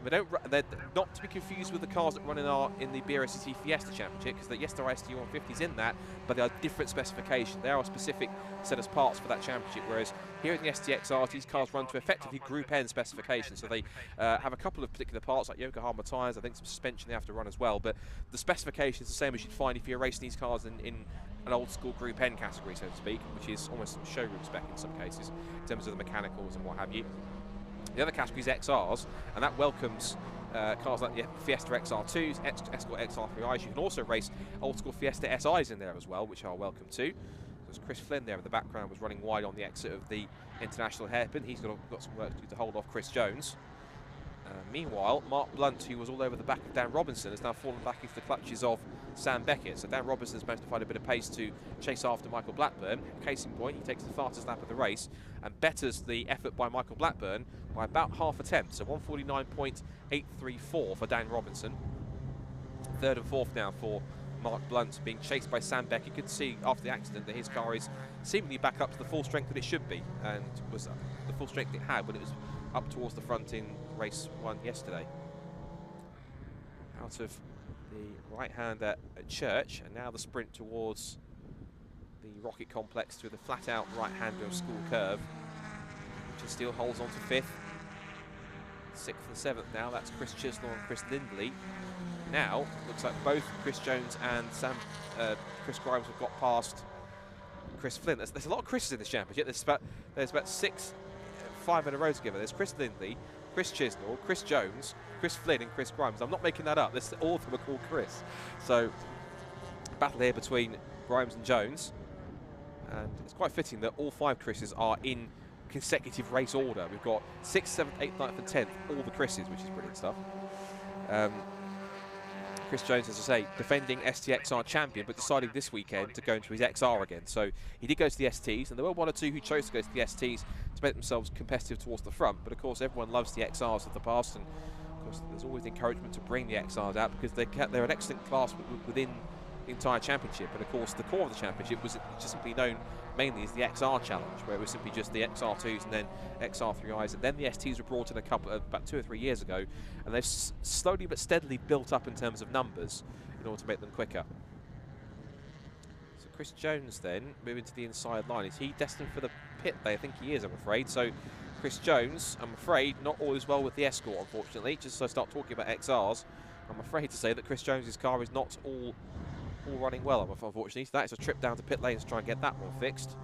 And they're not to be confused with the cars that run in the Brscc Fiesta Championship, because yes, there are ST150s in that, but they are different specification. They are a specific set of parts for that championship, whereas here in the STXRs, these cars run to effectively Group N specification. So they have a couple of particular parts like Yokohama tyres, I think some suspension they have to run as well, but the specification is the same as you'd find if you're racing these cars in an old school Group N category, so to speak, which is almost showroom spec in some cases, in terms of the mechanicals and what have you. The other category is XRs, and that welcomes cars like the Fiesta XR2s, Escort XR3is. You can also race old school Fiesta SIs in there as well, which are welcome to. There's Chris Flynn there in the background, was running wide on the exit of the international hairpin. He's got some work to do to hold off Chris Jones. Meanwhile, Mark Blunt, who was all over the back of Dan Robinson, has now fallen back into the clutches of Sam Beckett. So Dan Robinson has managed to find a bit of pace to chase after Michael Blackburn. Case in point, he takes the fastest lap of the race and betters the effort by Michael Blackburn by about half a tenth. So 149.834 for Dan Robinson. Third and fourth now for Mark Blunt, being chased by Sam Beckett. You could see after the accident that his car is seemingly back up to the full strength that it should be, and was the full strength it had when it was up towards the front in race 1 yesterday. Out of the right-hander at Church, and now the sprint towards the Rocket Complex through the flat-out right-hander of School Curve, which still holds on to fifth. 6th and 7th now, that's Chris Chisnell and Chris Lindley. Now, looks like both Chris Jones and Chris Grimes have got past Chris Flynn. There's a lot of Chris's in this championship. There's about 5 in a row together. There's Chris Lindley, Chris Chisnell, Chris Jones, Chris Flynn and Chris Grimes. I'm not making that up. All of them are called Chris. So, battle here between Grimes and Jones. And it's quite fitting that all 5 Chris's are in consecutive race order. We've got 6th, 7th, 8th, 9th and 10th, all the Chris's, which is brilliant stuff. Chris Jones, as I say, defending STXR champion, but deciding this weekend to go into his XR again. So he did go to the STs, and there were 1 or 2 who chose to go to the STs to make themselves competitive towards the front. But of course, everyone loves the XRs of the past, and of course, there's always encouragement to bring the XRs out because they're an excellent class within the entire championship. And of course, the core of the championship was just simply known mainly as the XR Challenge, where it was simply just the XR2s and then XR3is, and then the STs were brought in about 2 or 3 years ago, and they've slowly but steadily built up in terms of numbers in order to make them quicker. So Chris Jones then moving to the inside line. Is he destined for the pit there? I think he is, I'm afraid. So Chris Jones, I'm afraid, not all is well with the Escort, unfortunately. Just as I start talking about XRs, I'm afraid to say that Chris Jones's car is not all running well, unfortunately. So that's a trip down to pit lanes to try and get that one fixed.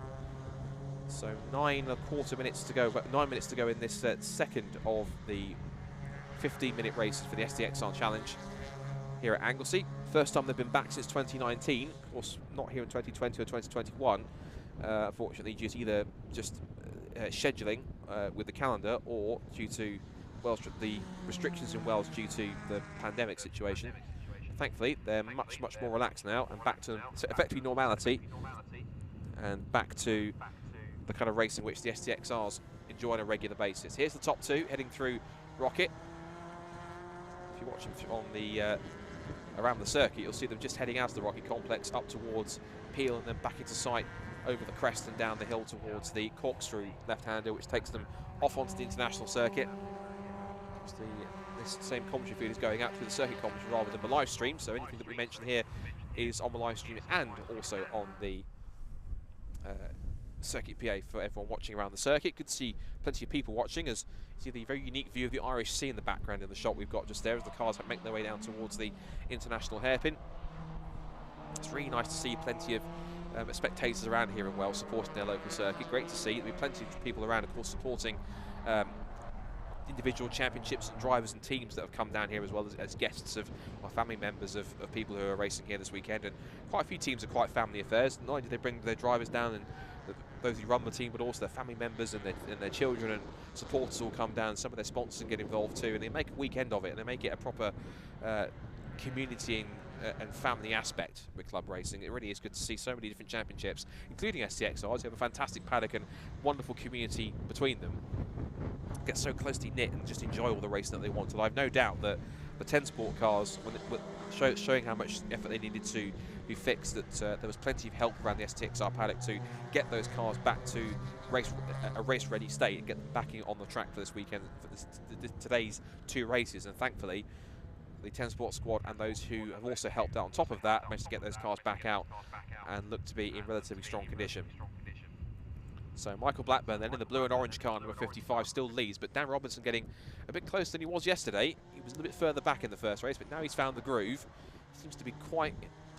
So 9.25 minutes to go, about 9 minutes to go in this second of the 15-minute races for the STXR Challenge here at Anglesey. First time they've been back since 2019. Of course, not here in 2020 or 2021, unfortunately, due to either just scheduling with the calendar or due to the restrictions in Wales due to the pandemic situation. Thankfully, they're much more relaxed now and back to effectively normality and back to the kind of racing which the STXRs enjoy on a regular basis. Here's the top 2 heading through Rocket. If you're watching on the around the circuit, you'll see them just heading out of the Rocket Complex up towards Peel and then back into sight over the crest and down the hill towards the corkscrew left-hander, which takes them off onto the international circuit. This same commentary feed is going out through the circuit commentary rather than the live stream, so anything that we mention here is on the live stream and also on the circuit PA for everyone watching around the circuit. Good to see plenty of people watching, as you see the very unique view of the Irish Sea in the background in the shot we've got just there as the cars make their way down towards the international hairpin. It's really nice to see plenty of spectators around here in Wales supporting their local circuit. Great to see there'll be plenty of people around, of course, supporting individual championships and drivers and teams that have come down here, as well as guests of or family members of people who are racing here this weekend. And quite a few teams are quite family affairs. Not only do they bring their drivers down and those who run the team, but also their family members and their children and supporters all come down. Some of their sponsors get involved too, and they make a weekend of it, and they make it a proper community and family aspect with club racing. It really is good to see so many different championships, including STXRs, who have a fantastic paddock and wonderful community between them, get so closely knit and just enjoy all the racing that they want. And I've no doubt that the 10 sport cars, showing how much effort they needed to be fixed, that there was plenty of help around the STXR paddock to get those cars back to a race-ready state and get them back on the track for this weekend, for today's 2 races. And thankfully, the 10 Sport squad and those who have also helped out on top of that managed to get those cars back out and look to be in relatively strong condition. So Michael Blackburn then in the blue and orange car, number 55, still leads, but Dan Robinson getting a bit closer than he was yesterday. He was a little bit further back in the first race, but now he's found the groove. Seems to be quite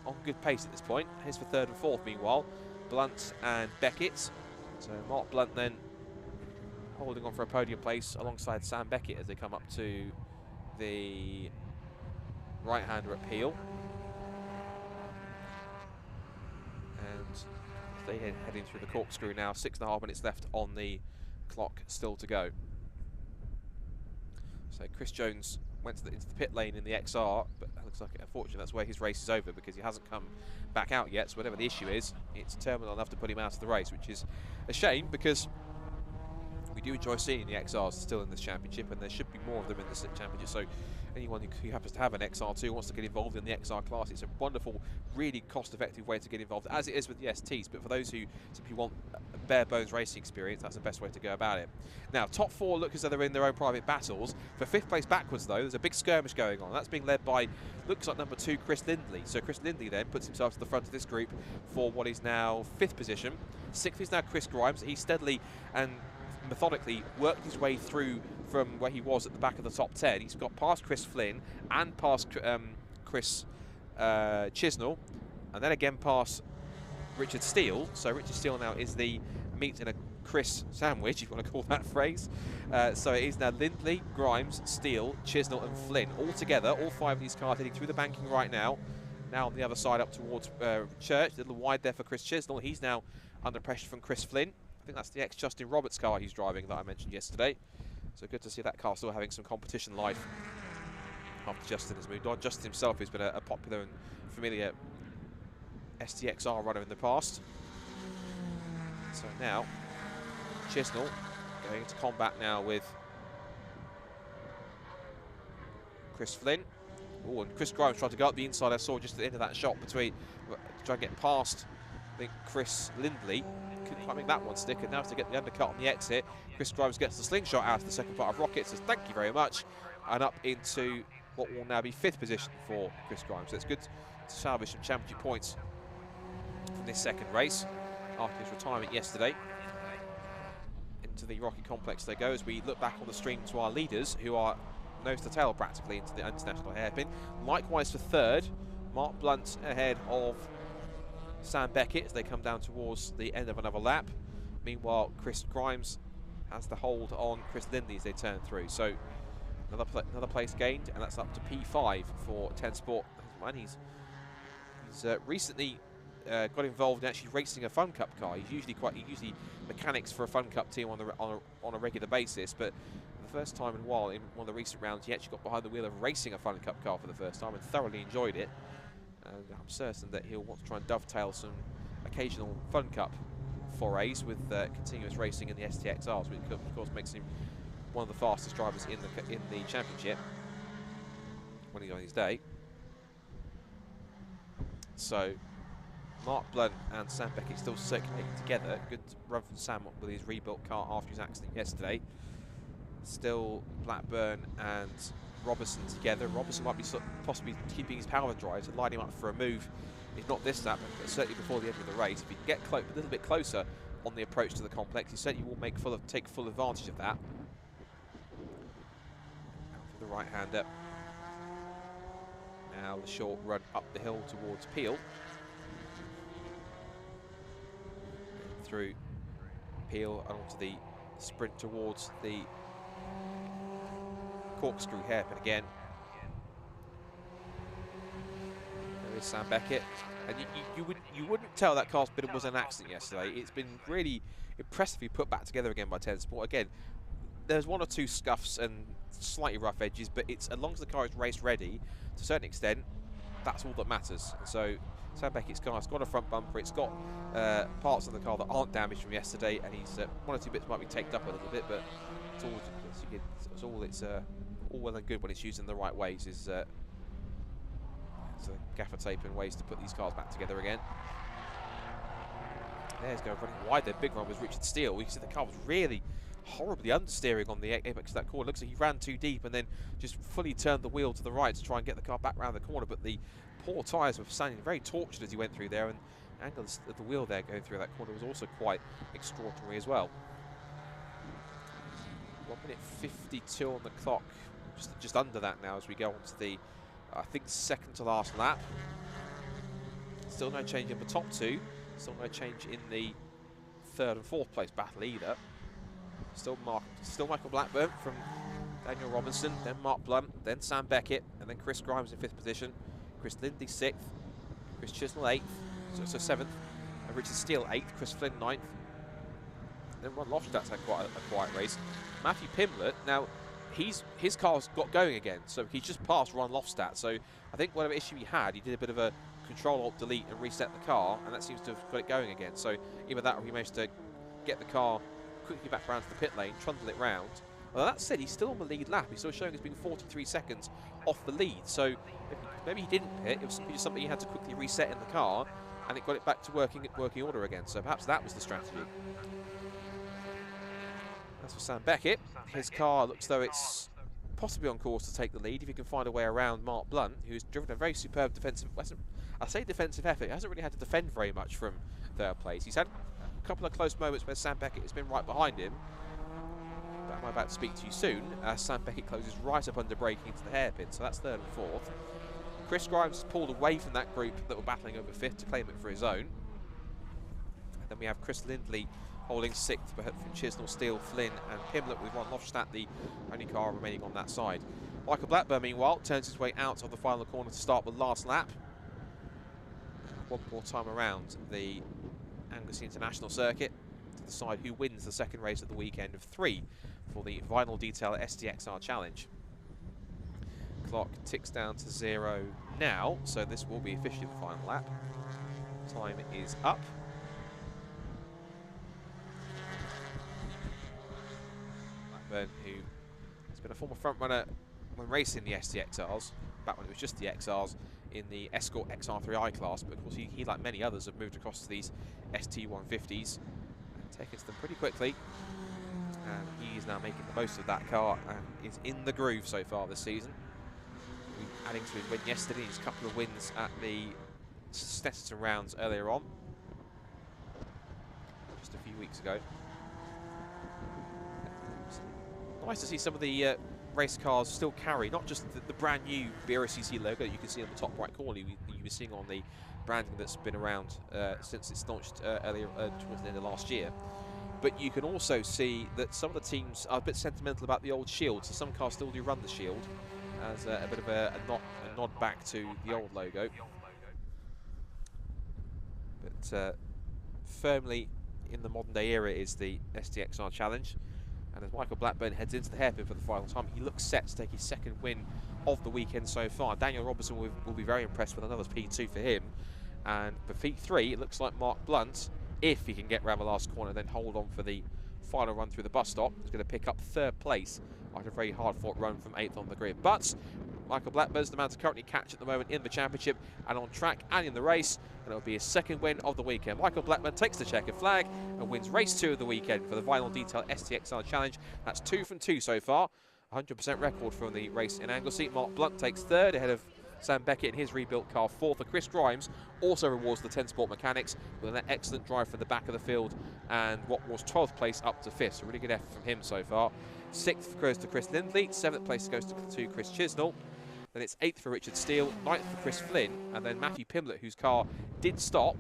on good pace at this point. Here's for 3rd and 4th, meanwhile, Blunt and Beckett. So Mark Blunt then holding on for a podium place alongside Sam Beckett as they come up to the right-hander at Peel. And they heading through the corkscrew now. 6.5 minutes left on the clock still to go. So Chris Jones went into the pit lane in the XR, but it looks like, unfortunately, that's where his race is over because he hasn't come back out yet. So whatever the issue is, it's terminal enough to put him out of the race, which is a shame because we do enjoy seeing the XRs still in this championship, and there should be more of them in this championship. So anyone who happens to have an XR2 wants to get involved in the XR class, it's a wonderful, really cost-effective way to get involved, as it is with the STs. But for those who simply want a bare-bones racing experience, that's the best way to go about it. Now, top 4 look as though they're in their own private battles. For 5th place backwards, though, there's a big skirmish going on. That's being led by, looks like number 2, Chris Lindley. So Chris Lindley then puts himself to the front of this group for what is now 5th position. 6th is now Chris Grimes. He steadily and methodically worked his way through from where he was at the back of the top 10. He's got past Chris Flynn and past Chris Chisnell, and then again past Richard Steele. So Richard Steele now is the meat in a Chris sandwich, if you want to call that phrase. So it is now Lindley, Grimes, Steele, Chisnell and Flynn all together, all 5 of these cars heading through the banking right now. Now on the other side up towards Church, a little wide there for Chris Chisnell. He's now under pressure from Chris Flynn. I think that's the ex-Justin Roberts car he's driving that I mentioned yesterday. So good to see that car still having some competition life after Justin has moved on. Justin himself has been a popular and familiar STXR runner in the past. So now, Chisnell going into combat now with Chris Flynn. Oh, and Chris Grimes tried to go up the inside. I saw just at the end of that shot between, try to get past, I think, Chris Lindley. Couldn't quite make that one stick, and now to get the undercut on the exit. Chris Grimes gets the slingshot out of the second part of Rocket, says thank you very much, and up into what will now be 5th position for Chris Grimes. So it's good to salvage some championship points from this second race after his retirement yesterday. Into the Rocket Complex they go as we look back on the stream to our leaders, who are nose to tail practically into the international hairpin. Likewise for 3rd, Mark Blunt ahead of Sam Beckett as they come down towards the end of another lap. Meanwhile, Chris Grimes has the hold on Chris Lindley as they turn through. So another place gained, and that's up to P5 for 10 Sport. And he's recently got involved in actually racing a Fun Cup car. He usually mechanics for a Fun Cup team on a regular basis, but for the first time in a while, in one of the recent rounds, he actually got behind the wheel of racing a Fun Cup car for the first time and thoroughly enjoyed it. And I'm certain that he'll want to try and dovetail some occasional Fun Cup forays with continuous racing in the STXRs, which of course makes him one of the fastest drivers in the championship when he's on his day. So Mark Blunt and Sam Beckett still circulating together. Good run from Sam with his rebuilt car after his accident yesterday. Still Blackburn and Robertson together. Robertson might be possibly keeping his power drives and lining him up for a move, if not this lap, but certainly before the end of the race. If he can get a little bit closer on the approach to the complex, he certainly will take full advantage of that. For the right-hander. Now the short run up the hill towards Peel. Through Peel and onto the sprint towards the corkscrew hairpin again. There is Sam Beckett, and you wouldn't tell that car's bit was an accident yesterday. It's been really impressively put back together again by 10 Sport. Again, there's 1 or 2 scuffs and slightly rough edges, but it's as long as the car is race ready to a certain extent, that's all that matters. And so Sam Beckett's car's got a front bumper, it's got parts of the car that aren't damaged from yesterday, and he's 1 or 2 bits might be taped up a little bit, but it's all well and good when it's used in the right ways. So gaffer tape and ways to put these cars back together again. There's going running wide. Their big run was Richard Steele. We can see the car was really horribly understeering on the apex of that corner. Looks like he ran too deep and then just fully turned the wheel to the right to try and get the car back around the corner. But the poor tyres were standing very tortured as he went through there, and the angle of the wheel there going through that corner was also quite extraordinary as well. 1 minute 52 on the clock, just under that now as we go on to the, I think, second to last lap. Still no change in the top 2. Still no change in the 3rd and 4th place battle either. Still Michael Blackburn from Daniel Robinson, then Mark Blunt, then Sam Beckett, and then Chris Grimes in 5th position. Chris Lindley 6th, Chris Chisnell 8th, so 7th, and Richard Steele 8th, Chris Flynn 9th. Then Ron Lofstadt's had quite a quiet race. Matthew Pimblett, now his car's got going again, so he's just passed Ron Lofstadt. So I think whatever issue he had, he did a bit of a Control-Alt-Delete and reset the car, and that seems to have got it going again. So either that or he managed to get the car quickly back around to the pit lane, trundle it round. Well, that said, he's still on the lead lap. He's still showing he's been 43 seconds off the lead. So maybe he didn't pit. It was simply just something he had to quickly reset in the car, and it got it back to working order again. So perhaps that was the strategy. As for Sam Beckett, his car looks though it's possibly on course to take the lead if he can find a way around Mark Blunt, who's driven a very superb defensive. I say defensive effort. He hasn't really had to defend very much from third place. He's had a couple of close moments where Sam Beckett has been right behind him. But I'm about to speak to you soon as Sam Beckett closes right up under braking into the hairpin. So that's 3rd and 4th. Chris Grimes has pulled away from that group that were battling over 5th to claim it for his own. And then we have Chris Lindley holding 6th from Chisnell, Steele, Flynn and Pimblett, with Ron Lofstadt the only car remaining on that side. Michael Blackburn, meanwhile, turns his way out of the final corner to start the last lap. One more time around the Anglesey International Circuit to decide who wins the second race of the weekend of 3 for the Vinyl Detail STXR Challenge. Clock ticks down to 0 now, so this will be officially the final lap. Time is up. Blackburn, who has been a former front runner when racing the STXRs, back when it was just the XRs in the Escort XR3i class, but of course he like many others, have moved across to these ST150s and taken to them pretty quickly. And he is now making the most of that car and is in the groove so far this season. Adding to his win yesterday, his couple of wins at the Snetterton rounds earlier on, just a few weeks ago. Nice to see some of the race cars still carry not just the brand new Brscc logo that you can see on the top right corner. You were seeing on the branding that's been around since it's launched earlier towards the end of last year. But you can also see that some of the teams are a bit sentimental about the old shield, so some cars still do run the shield as a bit of a nod back to the old logo. But firmly in the modern day era is the STXR Challenge. And as Michael Blackburn heads into the hairpin for the final time, he looks set to take his second win of the weekend so far. Daniel Robinson will be very impressed with another P2 for him. And for P3, it looks like Mark Blunt, if he can get around the last corner and then hold on for the final run through the bus stop, is going to pick up 3rd place after a very hard-fought run from 8th on the grid. But Michael Blackburn's the man to currently catch at the moment in the championship and on track and in the race, and it'll be his second win of the weekend. Michael Blackburn takes the checkered flag and wins race 2 of the weekend for the Vinyl Detail STXR Challenge. That's 2 from 2 so far, 100% record from the race in Anglesey. Mark Blunt takes 3rd ahead of Sam Beckett in his rebuilt car. 4th for Chris Grimes, also rewards the 10 Sport mechanics with an excellent drive from the back of the field and what was 12th place up to 5th. So really good effort from him so far. 6th goes to Chris Lindley, 7th place goes to Chris Chisnell. Then it's 8th for Richard Steele, 9th for Chris Flynn, and then Matthew Pimblett, whose car did stop,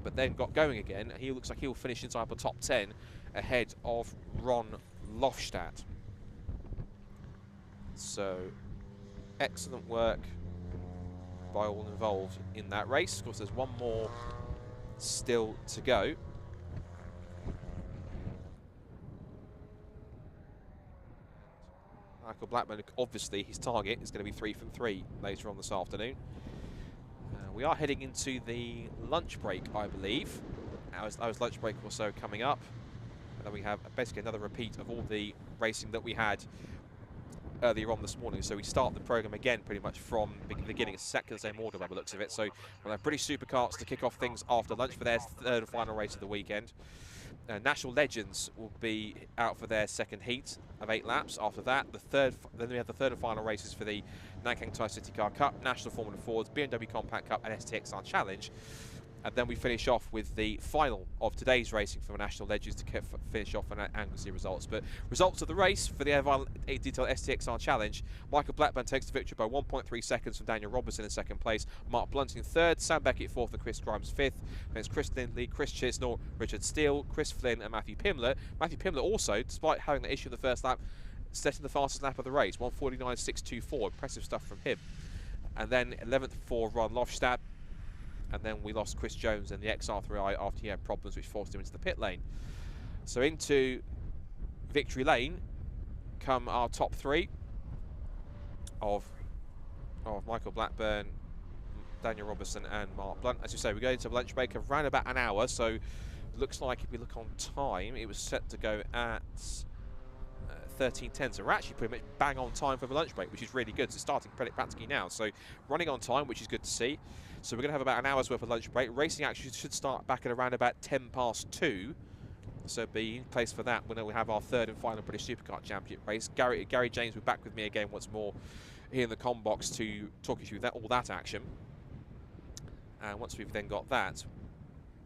but then got going again. He looks like he'll finish inside the top 10 ahead of Ron Lofstadt. So excellent work by all involved in that race. Of course, there's one more still to go. Michael Blackburn, obviously his target is going to be 3 from 3 later on this afternoon. We are heading into the lunch break, I believe. Hour's lunch break also coming up. And then we have basically another repeat of all the racing that we had earlier on this morning. So we start the programme again pretty much from the beginning. It's exactly the same order by the looks of it. So we'll have British Superkarts to kick off things after lunch for their 3rd and final race of the weekend. National Legends will be out for their second heat of 8 laps. After that, then we have the 3rd and final races for the Nankang Tyre CityCar Cup, National Formula Fords, BMW Compact Cup and STXR Challenge. And then we finish off with the final of today's racing for National Legends to finish off on Anglesey results. But results of the race for the Vinyl Detail STXR Challenge: Michael Blackburn takes the victory by 1.3 seconds from Daniel Robinson in 2nd place, Mark Blunt in 3rd, Sam Beckett 4th and Chris Grimes 5th. Then it's Chris Lindley, Chris Chisnell, Richard Steele, Chris Flynn and Matthew Pimblett. Matthew Pimblett also, despite having the issue in the first lap, setting the fastest lap of the race, 1:49.624. Impressive stuff from him. And then 11th for Ron Lofstad. And then we lost Chris Jones and the XR3i after he had problems which forced him into the pit lane. So into victory lane come our top three of Michael Blackburn, Daniel Robertson and Mark Blunt. As you say, we're going to a lunch break of around about an hour, so looks like if we look on time, it was set to go at 13:10, so we're actually pretty much bang on time for the lunch break, which is really good. So starting practically now, so running on time, which is good to see. So we're going to have about an hour's worth of lunch break. Racing actually should start back at around about 2:10, so be in place for that when we have our third and final British Superkart Championship race. Gary James will be back with me again once more here in the comm box to talk you through all that action. And once we've then got that,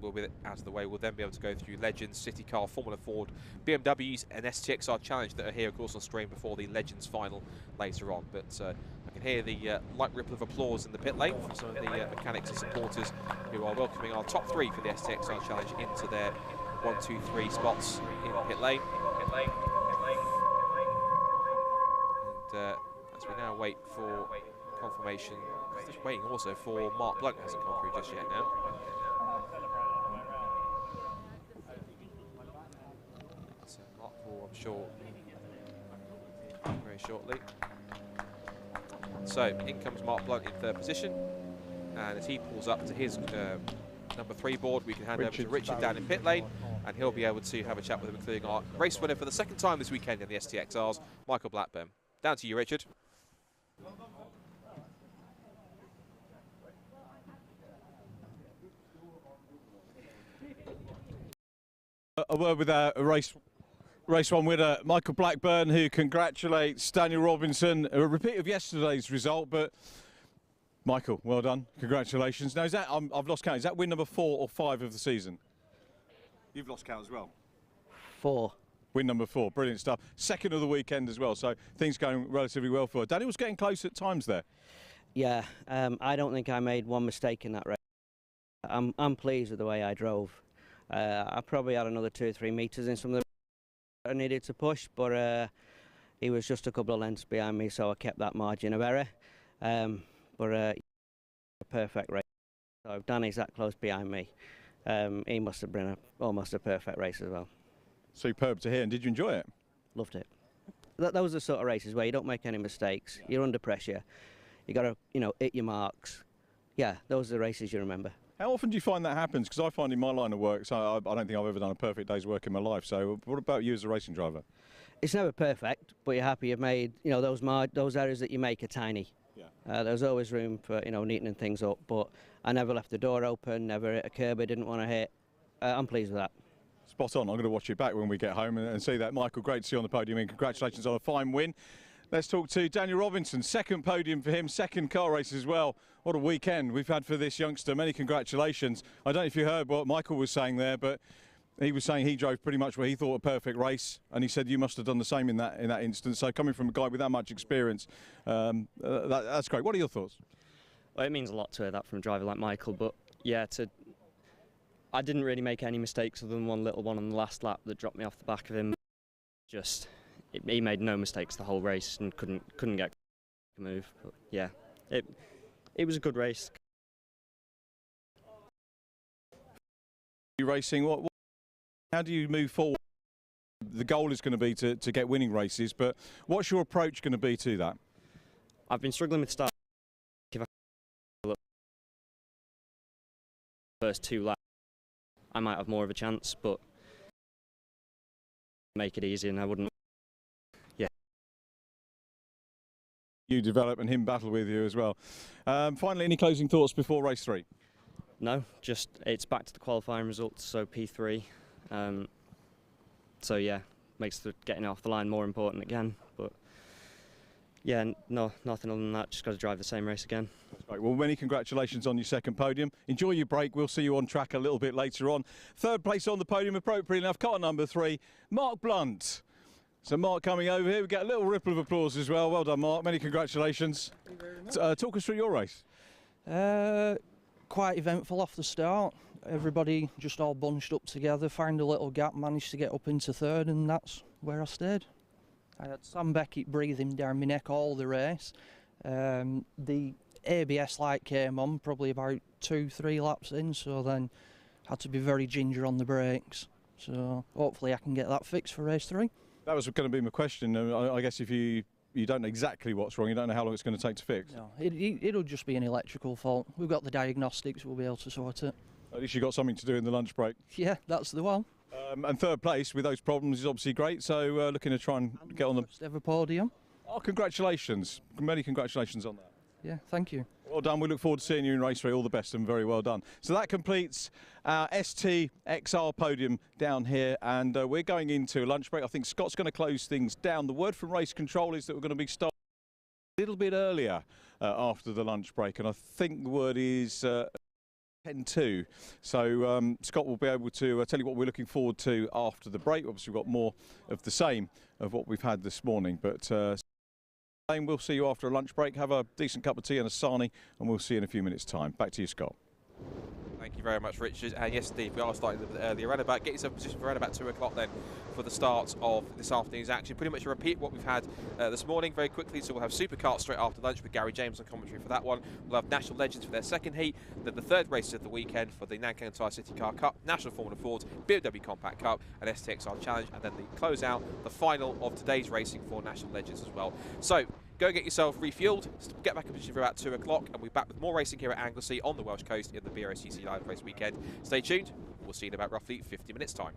we'll be out of the way. We'll then be able to go through Legends, CityCar, Formula Ford, BMWs and STXR Challenge that are here, of course, on stream before the Legends final later on. But I can hear the light ripple of applause in the pit lane from some of the mechanics and supporters who are welcoming our top three for the STXR Challenge into their 1, 2, 3 spots in pit lane. And as we now wait for confirmation, just waiting also for Mark Blunt, hasn't come through just yet now. So Mark will, I'm sure, very shortly. So in comes Mark Blunt in third position, and as he pulls up to his number 3 board, we can hand over to Richard down in pit lane, and he'll be able to have a chat with him, including our race winner for the second time this weekend in the STXRs, Michael Blackburn. Down to you, Richard. A word with our race one winner, Michael Blackburn, who congratulates Daniel Robinson. A repeat of yesterday's result, but Michael, well done. Congratulations. Now, is that, I've lost count, is that win number 4 or 5 of the season? You've lost count as well. 4. Win number 4, brilliant stuff. Second of the weekend as well, so things going relatively well for her. Daniel was getting close at times there. Yeah, I don't think I made one mistake in that race. I'm pleased with the way I drove. I probably had another 2 or 3 metres in some of the I needed to push, but he was just a couple of lengths behind me, so I kept that margin of error. But a perfect race. So Danny's that close behind me. He must have been almost a perfect race as well. Superb to hear. And did you enjoy it? Loved it. Those are the sort of races where you don't make any mistakes. You're under pressure. You got to, hit your marks. Yeah, those are the races you remember. How often do you find that happens? Because I find in my line of work, so I don't think I've ever done a perfect day's work in my life. So what about you as a racing driver? It's never perfect, but you're happy you've made, those errors that you make are tiny. Yeah. There's always room for, neatening things up, but I never left the door open, never hit a curb I didn't want to hit. I'm pleased with that. Spot on. I'm going to watch it back when we get home and see that. Michael, great to see you on the podium, and congratulations on a fine win. Let's talk to Daniel Robinson. Second podium for him, second car race as well. What a weekend we've had for this youngster. Many congratulations. I don't know if you heard what Michael was saying there, but he was saying he drove pretty much what he thought a perfect race, and he said you must have done the same in that instance. So coming from a guy with that much experience, that's great. What are your thoughts? Well, it means a lot to hear that from a driver like Michael, but yeah, I didn't really make any mistakes other than one little one on the last lap that dropped me off the back of him. He made no mistakes the whole race and couldn't get a move. But yeah, it was a good race. Racing, how do you move forward? The goal is going to be to get winning races, but what's your approach going to be to that? I've been struggling with start. If I first 2 laps, I might have more of a chance, but make it easy, and I wouldn't. Yeah. You develop and him battle with you as well. Finally, any closing thoughts before race 3? No, just it's back to the qualifying results, so P3. So yeah, makes the getting off the line more important again. But yeah, no, nothing other than that. Just got to drive the same race again. Right, well, many congratulations on your second podium. Enjoy your break. We'll see you on track a little bit later on. Third place on the podium, appropriately enough, car number 3, Mark Blunt. So Mark coming over here. We get a little ripple of applause as well. Well done, Mark. Many congratulations. Thank you very much. Talk us through your race. Quite eventful off the start. Everybody just all bunched up together, found a little gap, managed to get up into third, and that's where I stayed. I had Sam Beckett breathing down my neck all the race. The ABS light came on probably about 2-3 laps in, so then had to be very ginger on the brakes. So hopefully I can get that fixed for race 3. That was going to be my question. I guess if you don't know exactly what's wrong, you don't know how long it's going to take to fix. No, it'll just be an electrical fault. We've got the diagnostics, we'll be able to sort it. At least you got something to do in the lunch break. Yeah, that's the one. And third place with those problems is obviously great, so looking to try and get on the... First ever podium. Oh, congratulations. Many congratulations on that. Yeah, thank you. Well done. We look forward to seeing you in race 3. All the best and very well done. So that completes our ST XR podium down here, and we're going into a lunch break. I think Scott's going to close things down. The word from race control is that we're going to be starting a little bit earlier after the lunch break, and I think the word is 10-2. So Scott will be able to tell you what we're looking forward to after the break. Obviously, we've got more of the same of what we've had this morning, but we'll see you after a lunch break. Have a decent cup of tea and a sarnie, and we'll see you in a few minutes' time. Back to you, Scott. Thank you very much, Richard. And yes, Steve, we are starting a little bit earlier. Around about, get yourself in position for around about 2 o'clock then for the start of this afternoon's action. Pretty much a repeat of what we've had this morning very quickly. So we'll have Superkart straight after lunch with Gary James on commentary for that one. We'll have National Legends for their second heat. Then the third race of the weekend for the Nankang Tyre CityCar Cup, National Formula Ford, BMW Compact Cup and STXR Challenge. And then the close out, the final of today's racing for National Legends as well. So go get yourself refueled, get back in position for about 2 o'clock, and we'll be back with more racing here at Anglesey on the Welsh coast in the Brscc Live Race weekend. Stay tuned, we'll see you in about roughly 50 minutes' time.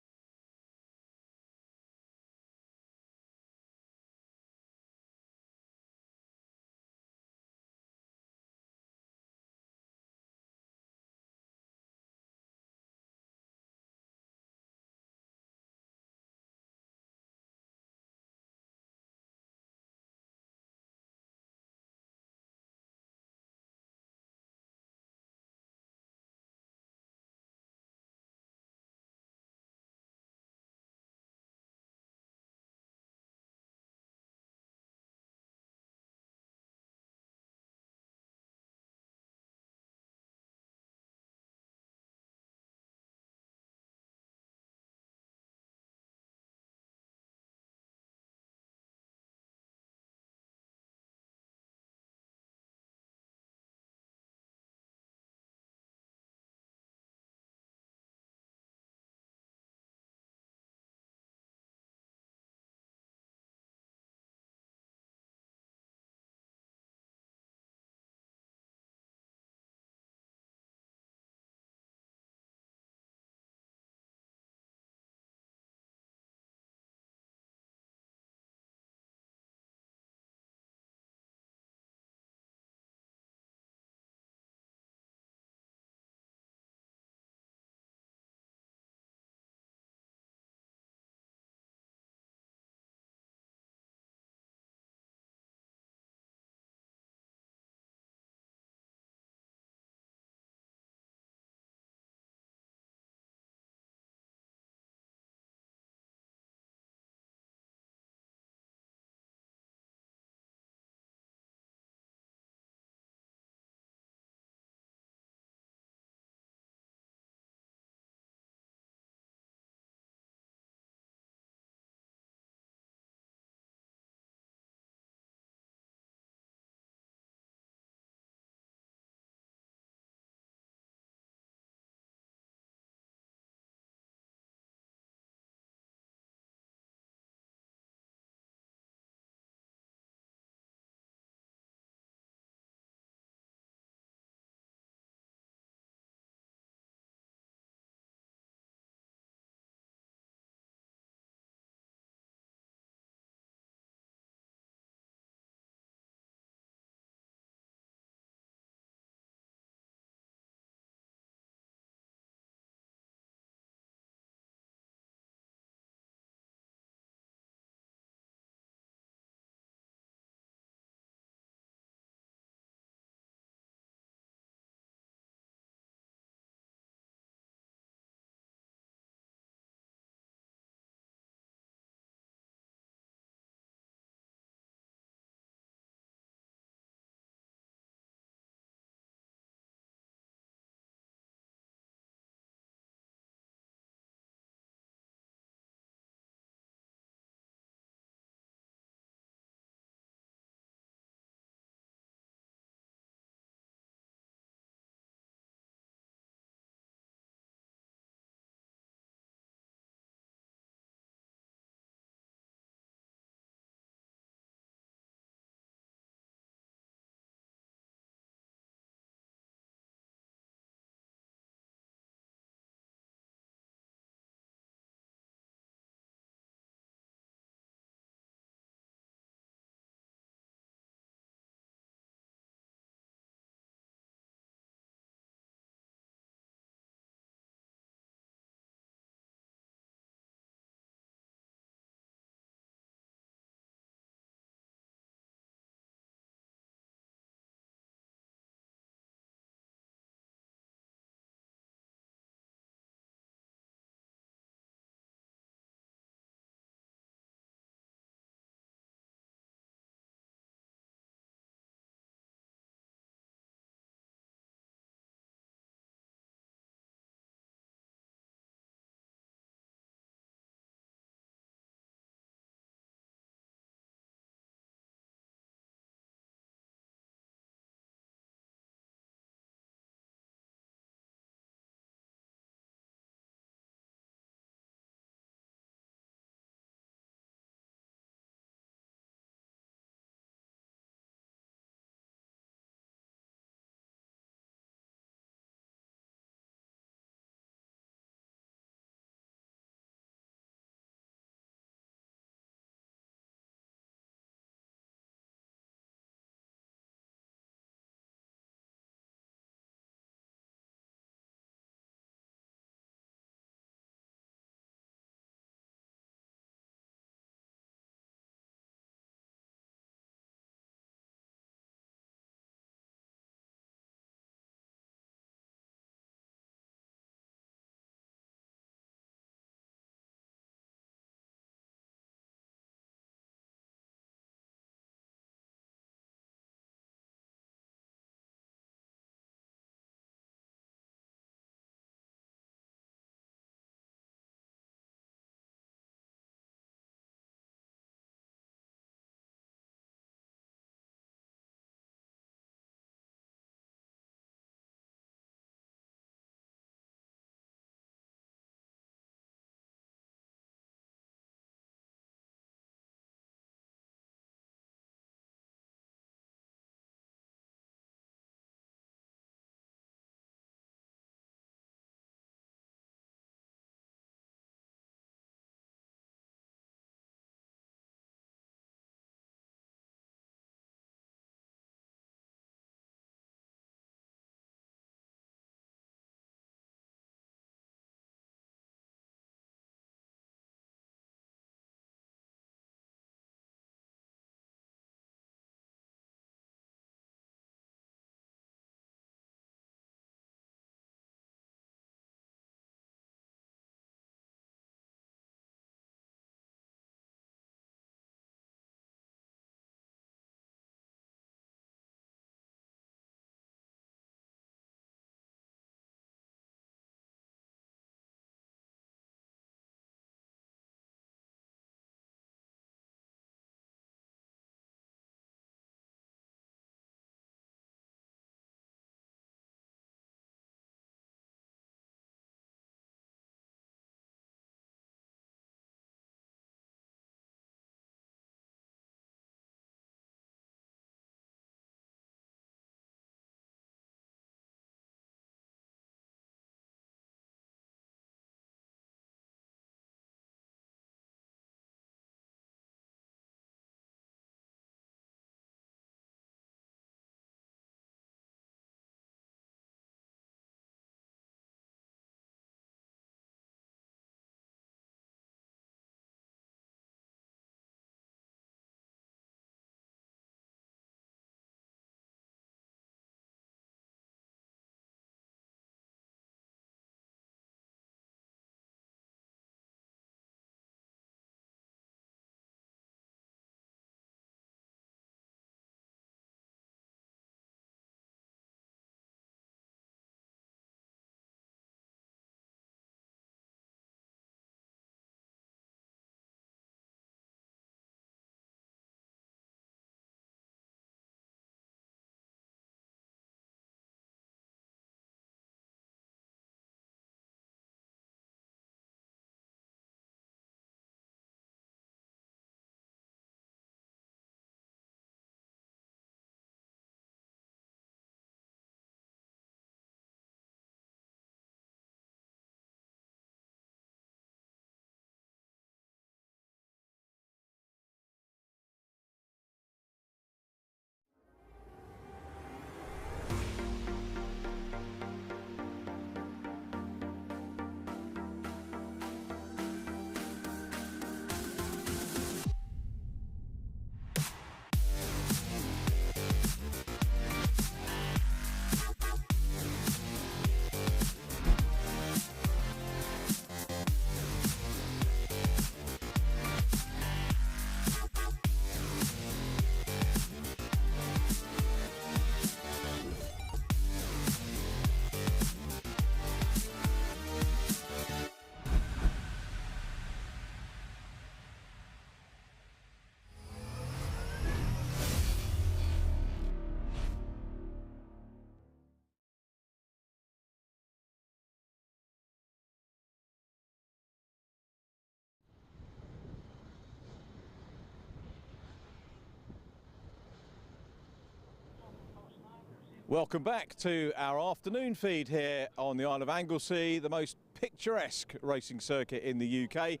Welcome back to our afternoon feed here on the Isle of Anglesey, the most picturesque racing circuit in the UK,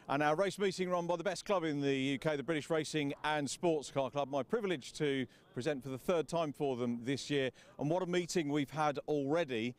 and our race meeting run by the best club in the UK, the British Racing and Sports Car Club. My privilege to present for the third time for them this year, and what a meeting we've had already.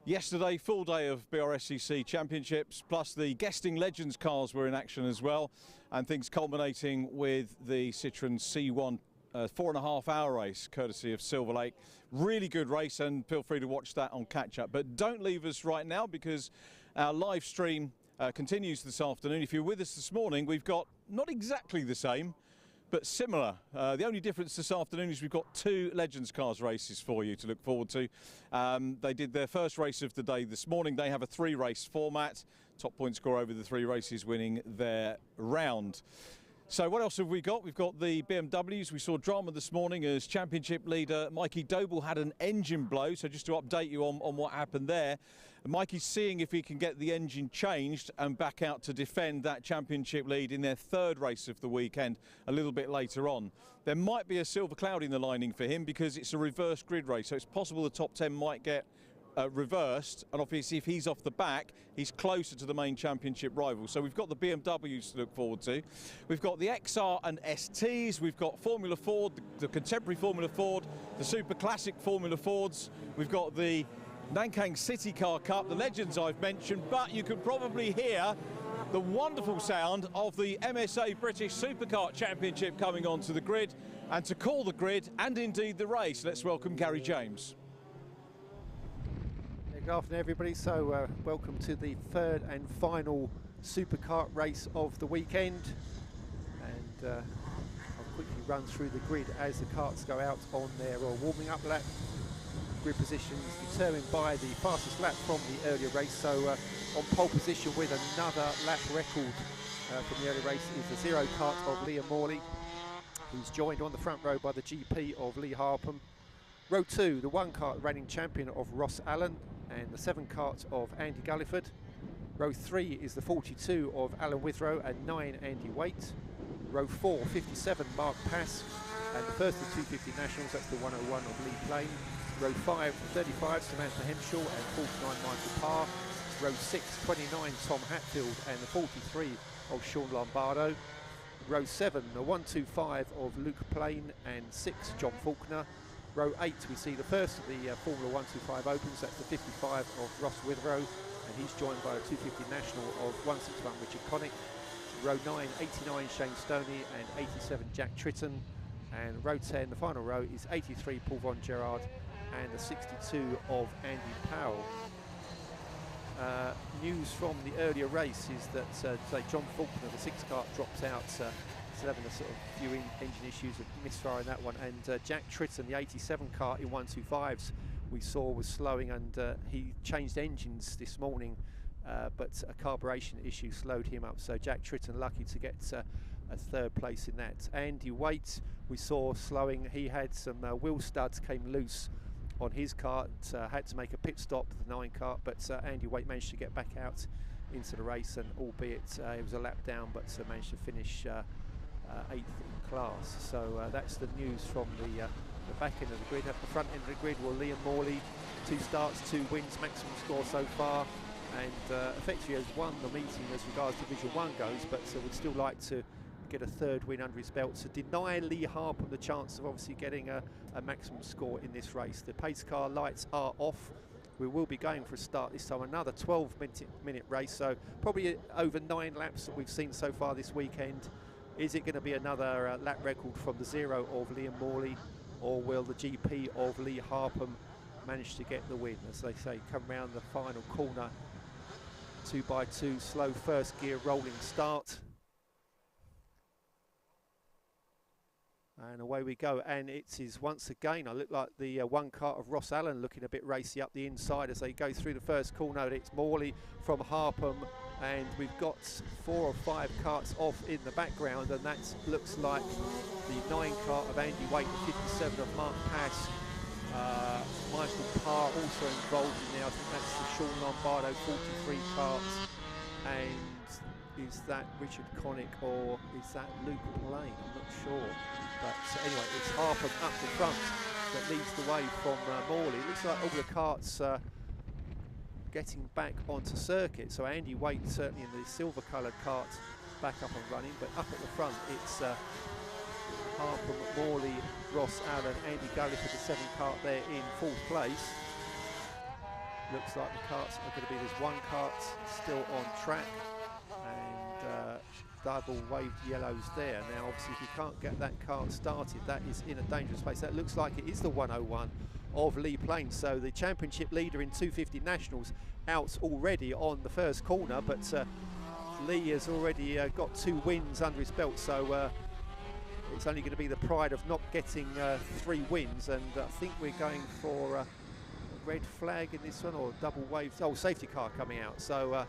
Yesterday, full day of Brscc championships, plus the guesting Legends cars were in action as well, and things culminating with the Citroen C1 4.5-hour race, courtesy of Silver Lake. Really good race, and feel free to watch that on catch up. But don't leave us right now, because our live stream continues this afternoon. If you're with us this morning, we've got not exactly the same, but similar. The only difference this afternoon is we've got 2 Legends Cars races for you to look forward to. They did their first race of the day this morning. They have a 3-race format. Top point score over the 3 races winning their round. So what else have we got? We've got the BMWs. We saw drama this morning as championship leader Mikey Doble had an engine blow. So just to update you on what happened there, Mikey's seeing if he can get the engine changed and back out to defend that championship lead in their 3rd race of the weekend a little bit later on. There might be a silver cloud in the lining for him because it's a reverse grid race. So it's possible the top 10 might get reversed, and obviously if he's off the back, he's closer to the main championship rival. So we've got the BMWs to look forward to. We've got the XR and STs. We've got Formula Ford, the contemporary Formula Ford, the super classic Formula Fords. We've got the Nankang CityCar Cup, the Legends I've mentioned, but you can probably hear the wonderful sound of the MSA British Superkart Championship coming onto the grid. And to call the grid and indeed the race, let's welcome Gary James. Good afternoon, everybody. So welcome to the 3rd and final Superkart race of the weekend, and I'll quickly run through the grid as the karts go out on their warming up lap. Grid positions determined by the fastest lap from the earlier race. So on pole position with another lap record from the earlier race is the 0 kart of Liam Morley, who's joined on the front row by the GP of Lee Harpham. Row 2, the 1 kart reigning champion of Ross Allen, and the 7 kart of Andy Gulliford. Row 3 is the 42 of Alan Withrow and 9 Andy Waite. Row 4, 57 Mark Pask, and the first of the 250 Nationals, that's the 101 of Lee Plain. Row 5, 35 Samantha Hemshaw and 49 Michael Parr. Row 6, 29 Tom Hatfield and the 43 of Sean Lombardo. Row 7, the 125 of Luke Plain and 6 John Faulkner. Row 8, we see the first of the Formula 125 Opens, that's the 55 of Ross Withrow, and he's joined by a 250 National of 161 Richard Connick. Row 9, 89 Shane Stoney and 87 Jack Tritton. And row 10, the final row, is 83 Paul Von Gerard and the 62 of Andy Powell. News from the earlier race is that say John Faulkner, the 6 kart, drops out. Still having a sort of few engine issues of misfiring that one, and Jack Tritton, the 87 kart in 125s, we saw was slowing, and he changed engines this morning, but a carburation issue slowed him up. So Jack Tritton lucky to get a 3rd place in that. Andy Waite we saw slowing. He had some wheel studs came loose on his kart, had to make a pit stop, the 9 kart, but Andy Waite managed to get back out into the race, and albeit it was a lap down, but managed to finish 8th in class. So that's the news from the back end of the grid. At the front end of the grid, well, Liam Morley, 2 starts, 2 wins, maximum score so far, and effectively has won the meeting as regards Division 1 goes, but would still like to get a 3rd win under his belt to deny Lee Harpham the chance of obviously getting a maximum score in this race. The pace car lights are off. We will be going for a start this time, another 12-minute race, so probably over 9 laps that we've seen so far this weekend. Is it going to be another lap record from the 0 of Liam Morley, or will the GP of Lee Harpham manage to get the win? As they say, come round the final corner, 2x2, slow first gear rolling start. And away we go, and it is once again, I look like the 1 kart of Ross Allen looking a bit racy up the inside as they go through the first corner. It's Morley from Harpham, and we've got 4 or 5 karts off in the background, and that looks like the 9 kart of Andy Waite, the 57 of Mark Pask. Michael Parr also involved in there. I think that's the Sean Lombardo 43 karts, and is that Richard Connick or is that Luke Lane? I'm not sure. But anyway, it's Harpham up the front that leads the way from Morley. It looks like all the karts getting back onto circuit. So Andy Waite, certainly in the silver coloured kart, back up and running. But up at the front, it's Harpham, Morley, Ross Allen, Andy Galliford, the 7 kart there in 4th place. Looks like the karts are going to be, there's one kart still on track and double waved yellows there. Now obviously if you can't get that kart started, that is in a dangerous place. That looks like it is the 101 of Lee Plain. So the championship leader in 250 Nationals out already on the first corner, but Lee has already got 2 wins under his belt, so it's only going to be the pride of not getting 3 wins, and I think we're going for red flag in this one, or double waves. Oh, safety car coming out. So I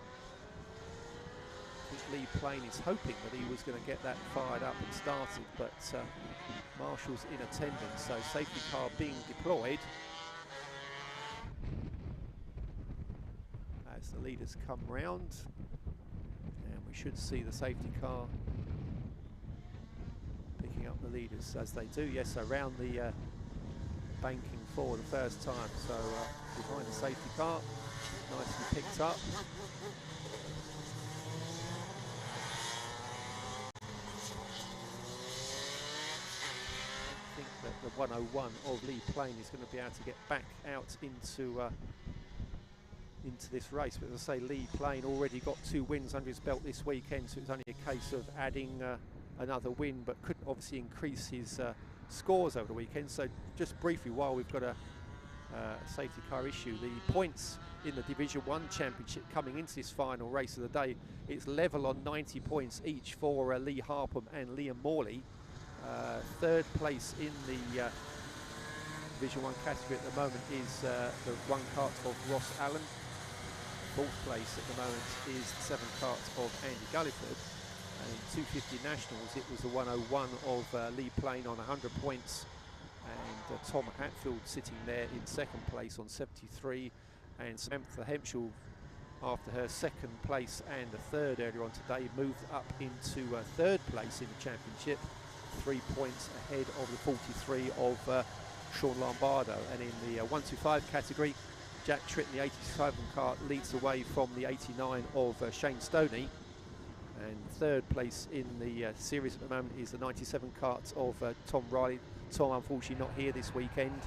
think Lee Plain is hoping that he was going to get that fired up and started, but Marshall's in attendance, so safety car being deployed as the leaders come round, and we should see the safety car picking up the leaders as they do. Yes, around the banking for the first time, so behind the safety car, nicely picked up. I think that the 101 of Lee Plain is going to be able to get back out into this race, but as I say, Lee Plain already got 2 wins under his belt this weekend, so it's only a case of adding another win, but could obviously increase his scores over the weekend. So just briefly, while we've got a safety car issue, the points in the Division 1 Championship coming into this final race of the day, it's level on 90 points each for Lee Harpham and Liam Morley. 3rd place in the Division 1 category at the moment is the 1 kart of Ross Allen. 4th place at the moment is the 7 kart of Andy Galliford. And in 250 Nationals, it was the 101 of Lee Plain on 100 points, and Tom Hatfield sitting there in 2nd place on 73, and Samantha Hempshall, after her 2nd place and a 3rd earlier on today, moved up into 3rd place in the championship, 3 points ahead of the 43 of Sean Lombardo. And in the 125 category, Jack Tritton, the 87 kart, leads away from the 89 of Shane Stoney. And 3rd place in the series at the moment is the 97 kart of Tom Riley. Tom, unfortunately, not here this weekend.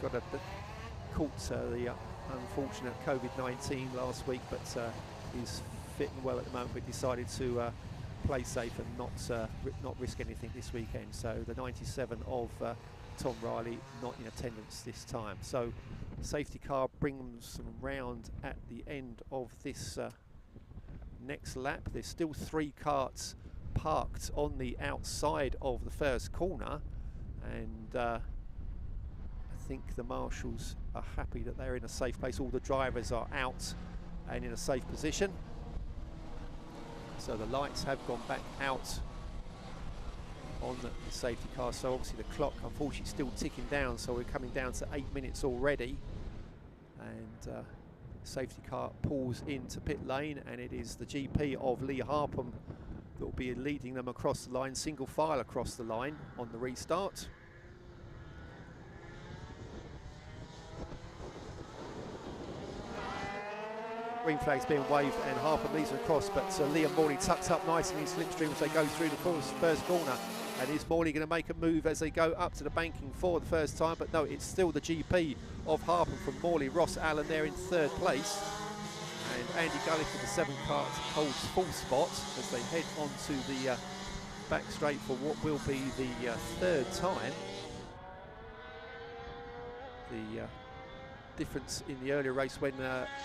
Caught the unfortunate COVID-19 last week, but is fit and well at the moment. We decided to play safe and not risk anything this weekend. So the 97 of Tom Riley not in attendance this time. So safety car brings them round at the end of this next lap. There's still 3 karts parked on the outside of the first corner, and I think the marshals are happy that they're in a safe place. All the drivers are out and in a safe position, so the lights have gone back out on the safety car. So obviously the clock unfortunately still ticking down, so we're coming down to 8 minutes already, and safety car pulls into pit lane, and it is the GP of Lee Harpham that will be leading them across the line, single file across the line on the restart. Green flag's being waved and Harpham leads across, but Liam Morley tucks up nice in his slipstream as they go through the first corner. And is Morley going to make a move as they go up to the banking for the first time? But no, it's still the GP of Harpham from Morley. Ross Allen there in 3rd place. And Andy Galliford, the 7 kart, holds full spot as they head onto the back straight for what will be the 3rd time. The difference in the earlier race when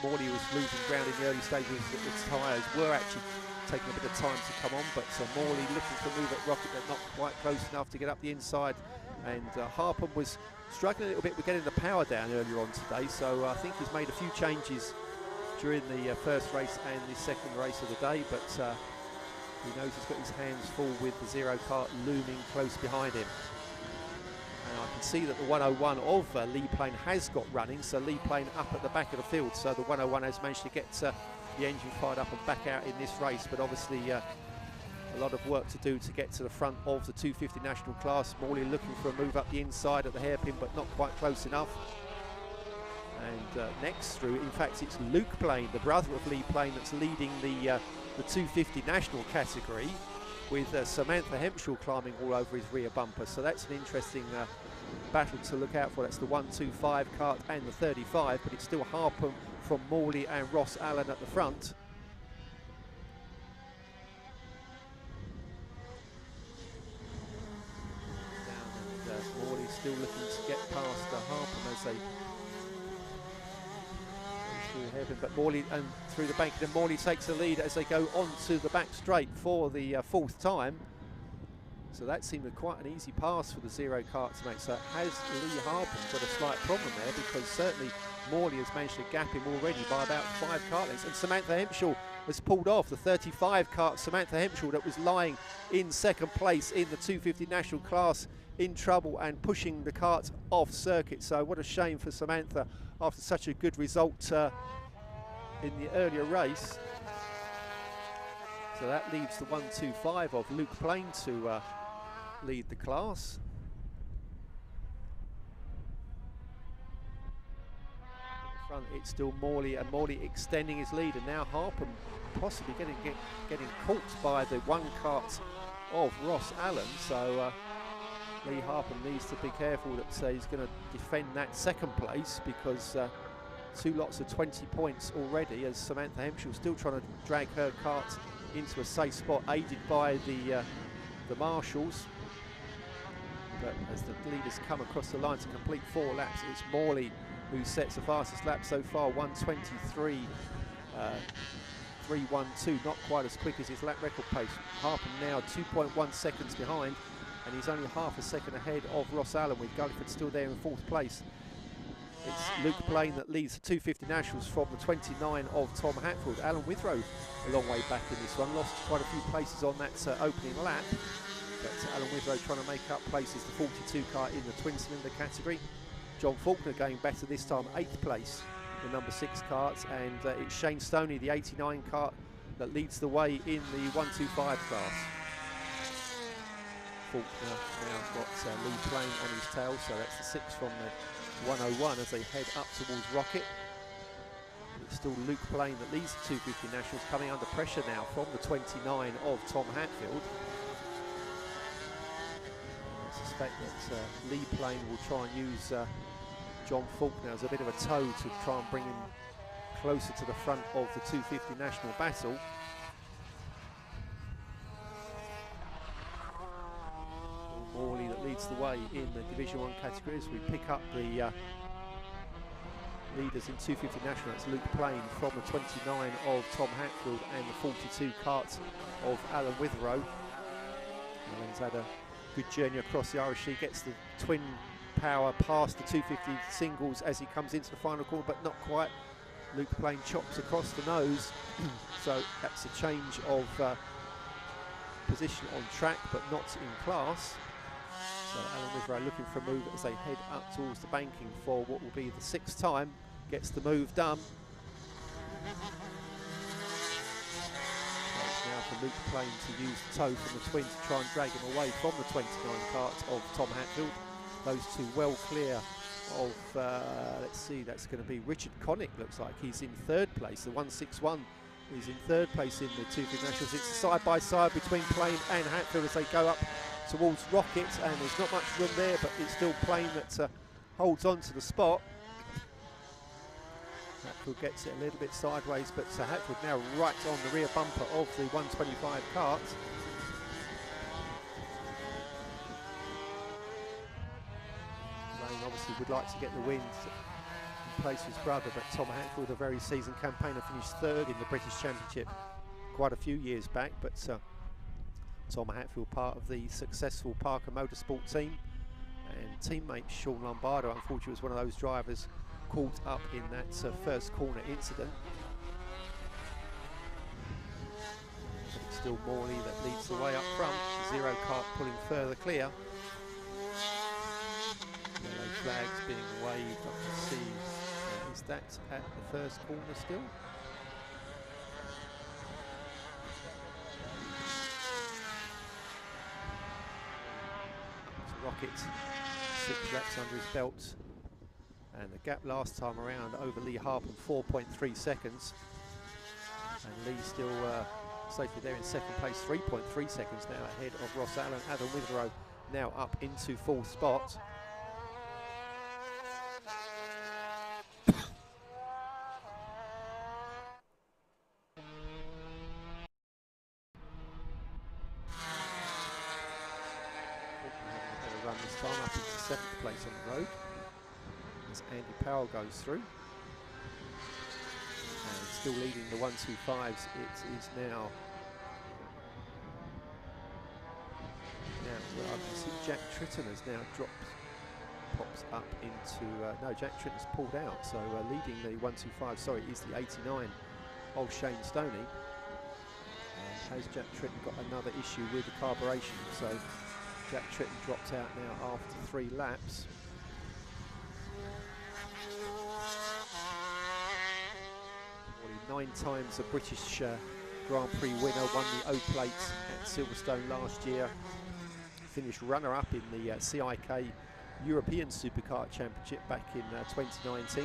Morley was losing ground in the early stages, that the tyres were actually taking a bit of time to come on, but Morley looking for a move at Rocket, but not quite close enough to get up the inside. And Harpham was struggling a little bit with getting the power down earlier on today, so I think he's made a few changes during the first race and the second race of the day, but he knows he's got his hands full with the 0 kart looming close behind him. And I can see that the 101 of Lee Plain has got running, so Lee Plain up at the back of the field, so the 101 has managed to get the engine fired up and back out in this race, but obviously a lot of work to do to get to the front of the 250 national class. Morley looking for a move up the inside at the hairpin, but not quite close enough. And next through, in fact, it's Luke Plain, the brother of Lee Plain, that's leading the 250 national category, with Samantha Hempshall climbing all over his rear bumper. So that's an interesting battle to look out for. That's the 125 kart and the 35, but it's still Harpham from Morley and Ross Allen at the front. And Morley still looking to get past Harpham as they through heaven, but Morley and through the bank, then Morley takes the lead as they go onto the back straight for the fourth time. So that seemed quite an easy pass for the zero kart to make. So has Lee Harpham got a slight problem there, because certainly Morley has managed to gap him already by about 5 kart lengths. And Samantha Hempshall has pulled off the 35 kart. Samantha Hempshall, that was lying in second place in the 250 national class, in trouble and pushing the kart off circuit. So what a shame for Samantha after such a good result in the earlier race. So that leaves the 125 of Luke Plain to lead the class. In front, it's still Morley, and Morley extending his lead, and now Harpham possibly getting caught by the 1 kart of Ross Allen. So Lee Harpham needs to be careful that he's going to defend that second place, because 2 lots of 20 points already, as Samantha Hempshall still trying to drag her kart into a safe spot, aided by the marshals. But as the leaders come across the line to complete 4 laps, it's Morley who sets the fastest lap so far, 1:23.312, not quite as quick as his lap record pace. Harpham now 2.1 seconds behind, and he's only half a second ahead of Ross Allen, with Gulliford still there in 4th place. It's Luke Plain that leads the 250 nationals from the 29 of Tom Hatfield. Alan Withrow a long way back in this one, lost quite a few places on that opening lap. But Alan Withrow trying to make up places, the 42 car in the twin cylinder category. John Faulkner going better this time, 8th place, the number 6 kart, and it's Shane Stoney, the 89 kart, that leads the way in the 125 class. Faulkner now got Lee Plain on his tail, so that's the 6 from the 101 as they head up towards Rocket. It's still Luke Plain that leads the 250 nationals, coming under pressure now from the 29 of Tom Hatfield. I suspect that Lee Plain will try and use John Faulkner as a bit of a tow to try and bring him closer to the front of the 250 national battle. Morley that leads the way in the Division 1 category as we pick up the leaders in 250 national. That's Luke Plain from the 29 of Tom Hatfield and the 42 kart of Alan Withrow. Alan's had a good journey across the Irish Sea, gets the twin power past the 250 singles as he comes into the final corner, but not quite. Luke Plain chops across the nose, so that's a change of position on track, but not in class. So Alan Withrow looking for a move as they head up towards the banking for what will be the 6th time, gets the move done. So it's now for Luke Plain to use the tow from the twin to try and drag him away from the 29 kart of Tom Hatfield. Those two well clear of, let's see, that's going to be Richard Connick, looks like. He's in 3rd place, the 161 is in 3rd place in the 250 nationals. It's a side-by-side between Plain and Hatfield as they go up towards Rocket, and there's not much room there, but it's still Plain that holds on to the spot. Hatfield gets it a little bit sideways, but Hatfield now right on the rear bumper of the 125 kart. Plain obviously would like to get the win in place of his brother, but Tom Hatfield, a very seasoned campaigner, finished 3rd in the British Championship quite a few years back, but Tom Hatfield part of the successful Parker Motorsport team, and teammate Sean Lombardo unfortunately was one of those drivers caught up in that first corner incident. But it's still Morley that leads the way up front, zero kart pulling further clear. Yellow flags being waved up to see. Is that at the first corner still? circuit. 6 laps under his belt. And the gap last time around over Lee Harpen, 4.3 seconds. And Lee still safely there in second place, 3.3 seconds now ahead of Ross Allen. Adam Withrow now up into 4th spot. Run this time up into 7th place on the road as Andy Powell goes through, and still leading the 125s. It is now well, I can see Jack Tritton has now pops up into no, Jack Tritton's pulled out, so leading the 125, sorry, is the 89 of Shane Stoney. Has Jack Tritton got another issue with the carburation? So Jack Tritton drops out now after 3 laps. Well, 9 times a British Grand Prix winner, won the O-Plate at Silverstone last year, finished runner-up in the CiK European Superkart Championship back in 2019.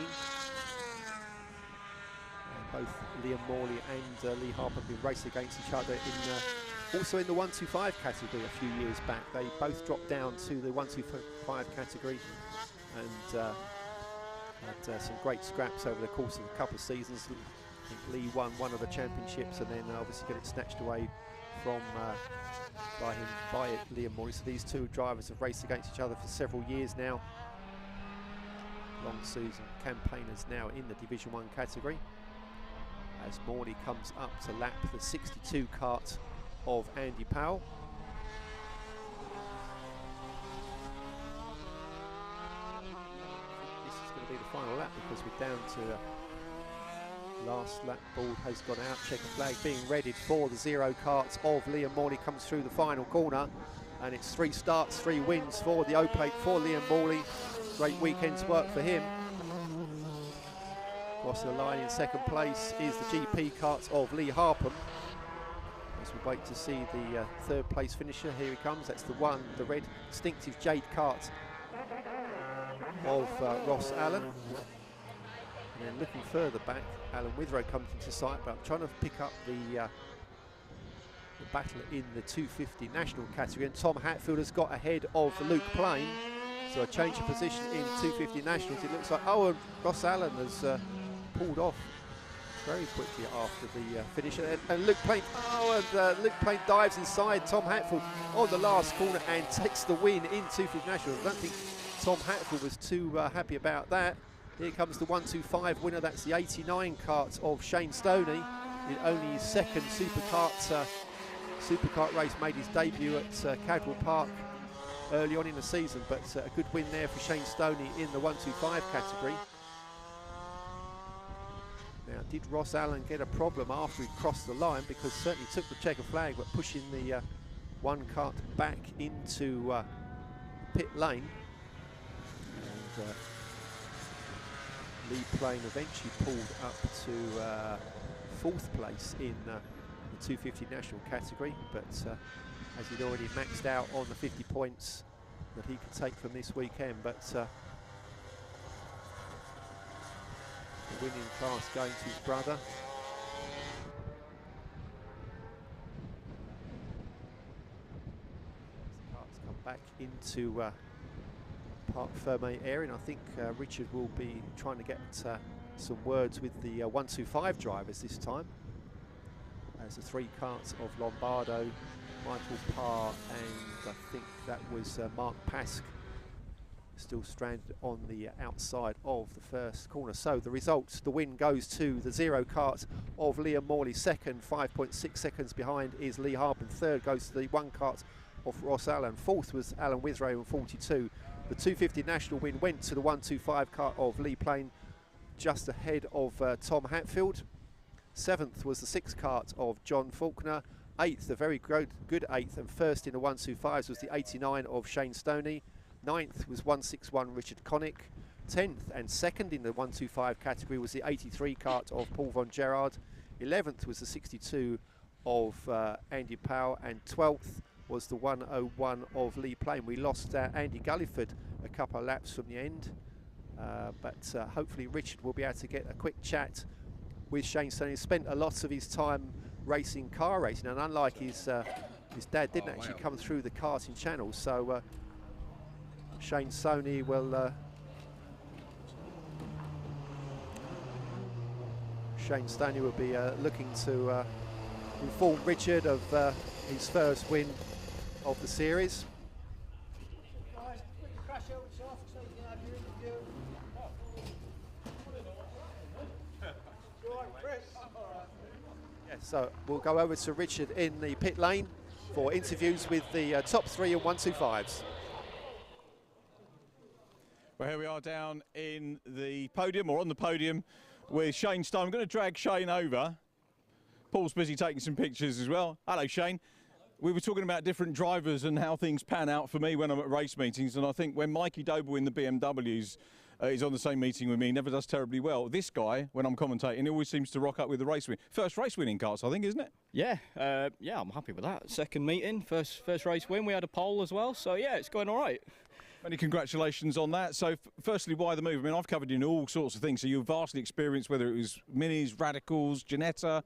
And both Liam Morley and Lee Harper have been racing against each other in also in the 125 category a few years back. They both dropped down to the 125 category and had some great scraps over the course of a couple of seasons. I think Lee won one of the championships and then obviously got it snatched away from by Liam Morley. So these two drivers have raced against each other for several years now. Long season campaigners now in the Division 1 category, as Morley comes up to lap the 62 kart of Andy Powell. This is going to be the final lap because we're down to last lap. Board has gone out, checker flag being readied for the 0 karts of Liam Morley. Comes through the final corner and it's 3 starts, 3 wins for the O-Plate for Liam Morley. Great weekend's work for him. Crossing the line in second place is the GP karts of Lee Harpen. As we wait to see the 3rd place finisher, here he comes. That's the red distinctive Jade kart of Ross Allen. And then looking further back, Alan Withrow comes into sight, but I'm trying to pick up the battle in the 250 national category. And Tom Hatfield has got ahead of Luke Plain. So a change of position in 250 nationals. It looks like, oh, and Ross Allen has pulled off very quickly after the finish. And Luke Plain, Luke Plain dives inside Tom Hatfield on the last corner and takes the win in 250 nationals. I don't think Tom Hatfield was too happy about that. Here comes the 125 winner. That's the 89 kart of Shane Stoney. In only his 2nd Superkart race, made his debut at Cadwell Park early on in the season, but a good win there for Shane Stoney in the 125 category. Now, did Ross Allen get a problem after he crossed the line? Because certainly took the checker flag, but pushing the 1 kart back into pit lane. And Lee Plain eventually pulled up to 4th place in the 250 national category, but as he'd already maxed out on the 50 points that he could take from this weekend. But the winning class going to his brother. The carts come back into Parc Fermé area, and I think Richard will be trying to get some words with the 125 drivers this time, as the 3 karts of Lombardo, Michael Parr, and I think that was Mark Pask still stranded on the outside of the first corner. So the results, the win goes to the 0 kart of Liam Morley. 2nd, 5.6 seconds behind is Lee Harpen. 3rd goes to the 1 kart of Ross Allen. 4th was Alan Withrow in 42. The 250 national win went to the 125 kart of Lee Plain, just ahead of Tom Hatfield. 7th was the 6 kart of John Faulkner. 8th, a very good 8th, and 1st in the 125s was the 89 of Shane Stoney. 9th was 161 Richard Connick. 10th and 2nd in the 125 category was the 83 kart of Paul von Gerard. 11th was the 62 of Andy Powell, and 12th was the 1:01 of Lee Plain. We lost Andy Gulliford a couple of laps from the end, but hopefully Richard will be able to get a quick chat with Shane Stoney. He spent a lot of his time racing car racing, and unlike his dad, didn't actually come through the karting channel. So Shane Stoney will be looking to inform Richard of his first win of the series. So we'll go over to Richard in the pit lane for interviews with the top 3 and 125s. Well, here we are down in the podium, or on the podium, with Shane Stone. I'm going to drag Shane over. Paul's busy taking some pictures as well. Hello, Shane. We were talking about different drivers and how things pan out for me when I'm at race meetings, and I think when Mikey Doble in the BMWs is on the same meeting with me, he never does terribly well. This guy, when I'm commentating, he always seems to rock up with the race win. First race win in karts, I think, isn't it? Yeah, yeah, I'm happy with that. Second meeting, first race win. We had a pole as well, so yeah, it's going all right. Many congratulations on that. So, firstly, why the move? I mean, I've covered you in all sorts of things, so you're vastly experienced, whether it was minis, radicals, Ginetta,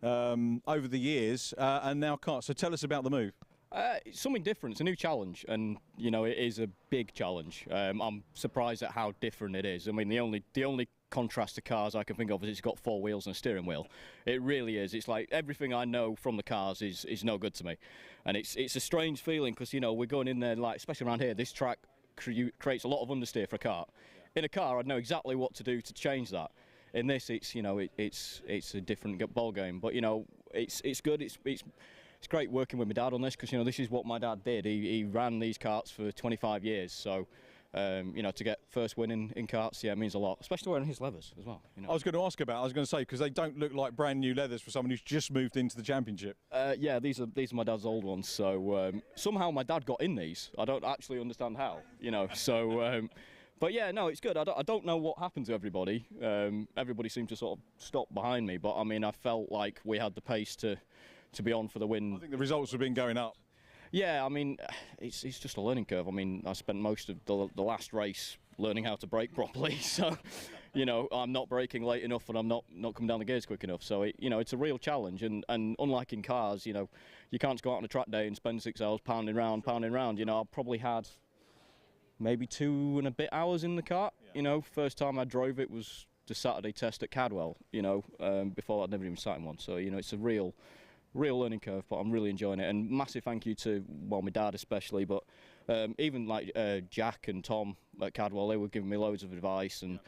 over the years, and now karts. So tell us about the move. It's something different. It's a new challenge, and you know it is a big challenge. I'm surprised at how different it is. I mean, the only contrast to cars I can think of is it's got 4 wheels and a steering wheel. It really is. It's like everything I know from the cars is no good to me, and it's a strange feeling because you know we're going in there, like especially around here. This track creates a lot of understeer for a kart. In a car, I'd know exactly what to do to change that. In this, it's you know it's a different ball game, but you know it's good. It's great working with my dad on this because you know this is what my dad did. He ran these karts for 25 years, so you know to get first win in karts, yeah, it means a lot, especially wearing his leathers as well. You know. I was going to say because they don't look like brand new leathers for someone who's just moved into the championship. Yeah, these are my dad's old ones. So somehow my dad got in these. I don't actually understand how. You know, so. But yeah, no, it's good. I don't know what happened to everybody. Everybody seemed to sort of stop behind me, but I mean, I felt like we had the pace to be on for the win. I think the results have been going up. Yeah, I mean, it's just a learning curve. I mean, I spent most of the last race learning how to brake properly, so you know, I'm not braking late enough and I'm not coming down the gears quick enough. So you know, it's a real challenge. And unlike in cars, you know, you can't go out on a track day and spend 6 hours pounding round. You know, I probably had maybe 2 and a bit hours in the kart. Yeah. You know, first time I drove it was the Saturday test at Cadwell. You know, before I'd never even sat in one. So you know, it's a real learning curve, but I'm really enjoying it. And massive thank you to, well, my dad especially, but even like Jack and Tom at Cadwell, they were giving me loads of advice, and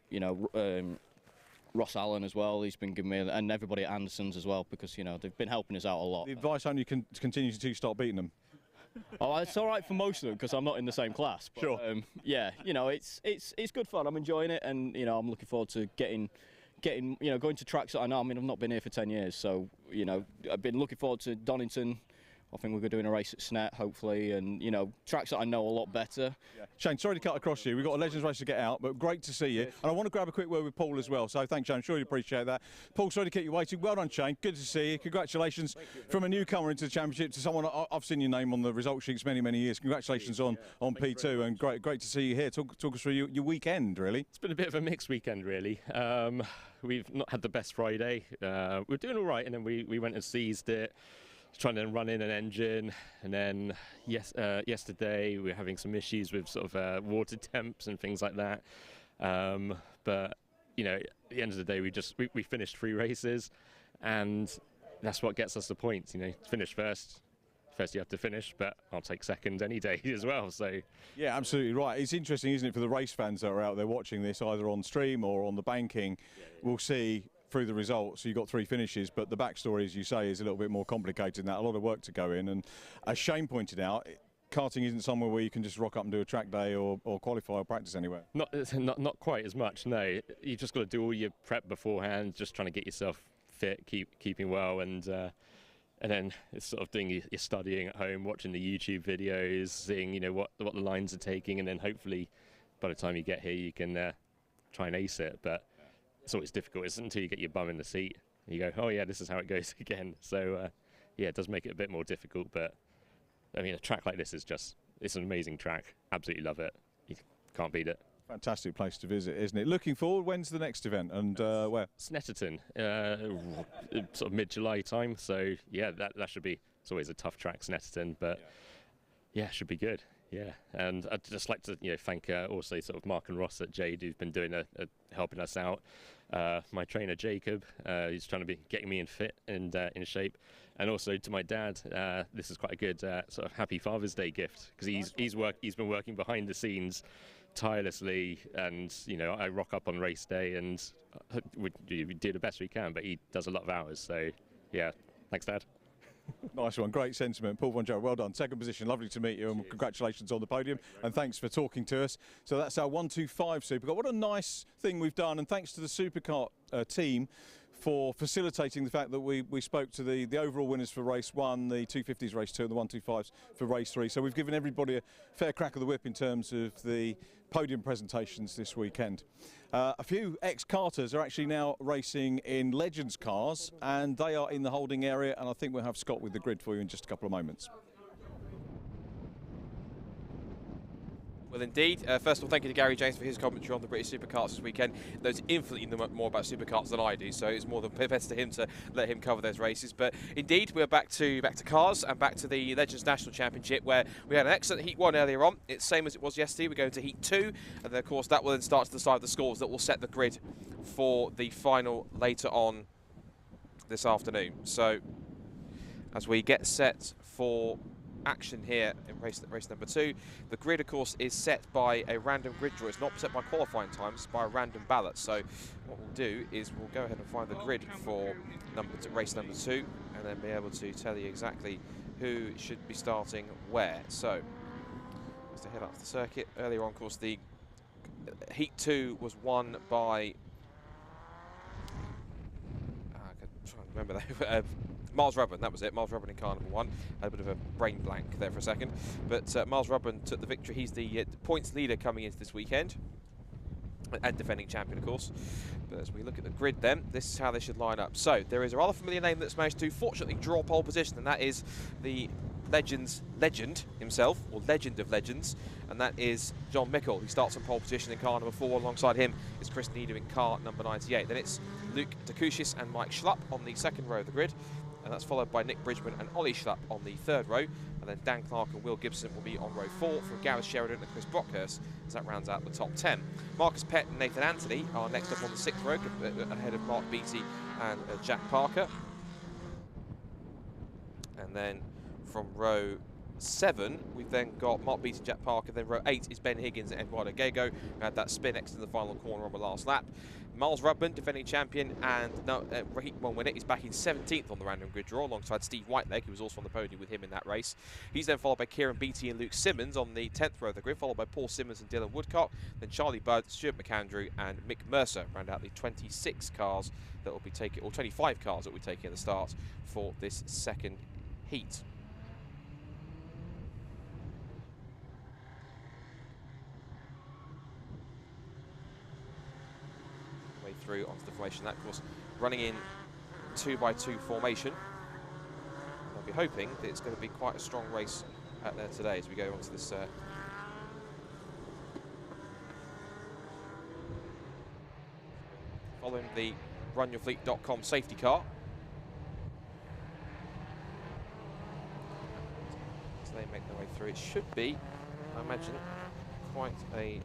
you know, Ross Allen as well, he's been giving me, and everybody at Anderson's as well, because you know they've been helping us out a lot. The advice only continues to start beating them. Oh, it's all right for most of them because I'm not in the same class. But, sure. Yeah, you know, it's good fun. I'm enjoying it, and you know, I'm looking forward to getting, you know, going to tracks that I know. I mean, I've not been here for 10 years, so you know, I've been looking forward to Donington. I think we're doing a race at Snet, hopefully, and you know, tracks that I know a lot better. Yeah. Shane, sorry to cut across you. We've got a Legends race to get out, but great to see you. Yes. And I want to grab a quick word with Paul as well. So thanks, Shane. I'm sure you appreciate that. Paul, sorry to keep you waiting. Well done, Shane. Good to see you. Congratulations from a newcomer into the championship to someone I've seen your name on the result sheets many years. Congratulations on P2, and great to see you here. Talk us through your weekend, really. It's been a bit of a mixed weekend, really. We've not had the best Friday. We're doing all right, and then we went and seized it, trying to run in an engine, and then yesterday we were having some issues with sort of water temps and things like that. But you know, at the end of the day, we finished 3 races, and that's what gets us the points. You know, finish first you have to finish, but I'll take second any day as well. So yeah, absolutely right. It's interesting, isn't it, for the race fans that are out there watching this, either on stream or on the banking. We'll see through the results, so you've got 3 finishes, but the backstory, as you say, is a little bit more complicated than that. A lot of work to go in, and as Shane pointed out, karting isn't somewhere where you can just rock up and do a track day or qualify or practice anywhere. Not quite as much, no. You've just got to do all your prep beforehand, just trying to get yourself fit, keeping well, and then it's sort of doing your studying at home, watching the YouTube videos, seeing, you know, what the lines are taking, and then hopefully by the time you get here you can try and ace it. But it's always difficult, isn't it, until you get your bum in the seat. You go, oh yeah, this is how it goes again. So yeah, it does make it a bit more difficult. But I mean, a track like this is it's an amazing track. Absolutely love it. You can't beat it. Fantastic place to visit, isn't it? Looking forward, when's the next event and where? Snetterton, sort of mid-July time. So yeah, that should be. It's always a tough track, Snetterton, but yeah, should be good. Yeah, and I'd just like to thank also sort of Mark and Ross at Jade, who've been doing helping us out. My trainer Jacob, who's trying to be getting me in fit and in shape, and also to my dad. This is quite a good sort of happy Father's Day gift, because he's been working behind the scenes tirelessly, and I rock up on race day and we do the best we can, but he does a lot of hours. So yeah, thanks, Dad. Nice one, great sentiment. Paul Von Joe, well done. Second position, lovely to meet you, and congratulations on the podium, and thanks for talking to us. So that's our 125 Supercar. What a nice thing we've done, and thanks to the Superkart team for facilitating the fact that we spoke to the overall winners for race 1, the 250s race 2 and the 125s for race 3. So we've given everybody a fair crack of the whip in terms of the podium presentations this weekend. A few ex-karters are actually now racing in Legends cars, and they are in the holding area, and I think we'll have Scott with the grid for you in just a couple of moments. Well, indeed. First of all, thank you to Gary James for his commentary on the British Superkarts this weekend. Knows infinitely more about Superkarts than I do, so it's more than better to him to let him cover those races. But indeed, we're back to cars and back to the Legends National Championship, where we had an excellent Heat 1 earlier on. It's same as it was yesterday. We're going to Heat 2, and then, of course, that will then start to decide the scores that will set the grid for the final later on this afternoon. So, as we get set for action here in race number 2. The grid, of course, is set by a random grid draw. It's not set by qualifying times, it's by a random ballot. So what we'll do is we'll go ahead and find the grid for race number 2, and then be able to tell you exactly who should be starting where. So let's head up to the circuit. Earlier on, of course, the Heat 2 was won by I can try and remember that. Miles Rubban, that was it. Miles Rubban in car number 1. Had a bit of a brain blank there for a second. But Miles Rubban took the victory. He's the points leader coming into this weekend. And defending champion, of course. But as we look at the grid then, this is how they should line up. So, there is a rather familiar name that's managed to, fortunately, draw pole position, and that is the legend himself, or legend of legends, and that is John Mickle. He starts on pole position in car number 4. Alongside him is Chris Needham in car number 98. Then it's Luke Dekushis and Mike Schlupp on the second row of the grid. And that's followed by Nick Bridgman and Ollie Schlupp on the third row. And then Dan Clark and Will Gibson will be on row 4 from Gareth Sheridan and Chris Brockhurst, as that rounds out the top 10. Marcus Pett and Nathan Anthony are next up on the 6th row, ahead of Mark Beattie and Jack Parker. And then from row 7, we've then got Mark Beattie and Jack Parker. Then row 8 is Ben Higgins and Eduardo Gego, who had that spin next to the final corner on the last lap. Miles Rubban, defending champion, and Heat 1 winner, is back in 17th on the random grid draw, alongside Steve Whiteleg, who was also on the podium with him in that race. He's then followed by Kieran Beattie and Luke Simmons on the 10th row of the grid, followed by Paul Simmons and Dylan Woodcock. Then Charlie Budd, Stuart McAndrew, and Mick Mercer round out the 26 cars that will be taking, or 25 cars that will be taking at the start for this second heat. Through onto the formation. That, of course, running in 2x2 formation. I'll be hoping that it's going to be quite a strong race out there today as we go onto this following the runyourfleet.com safety car. As they make their way through, it should be, I imagine, quite a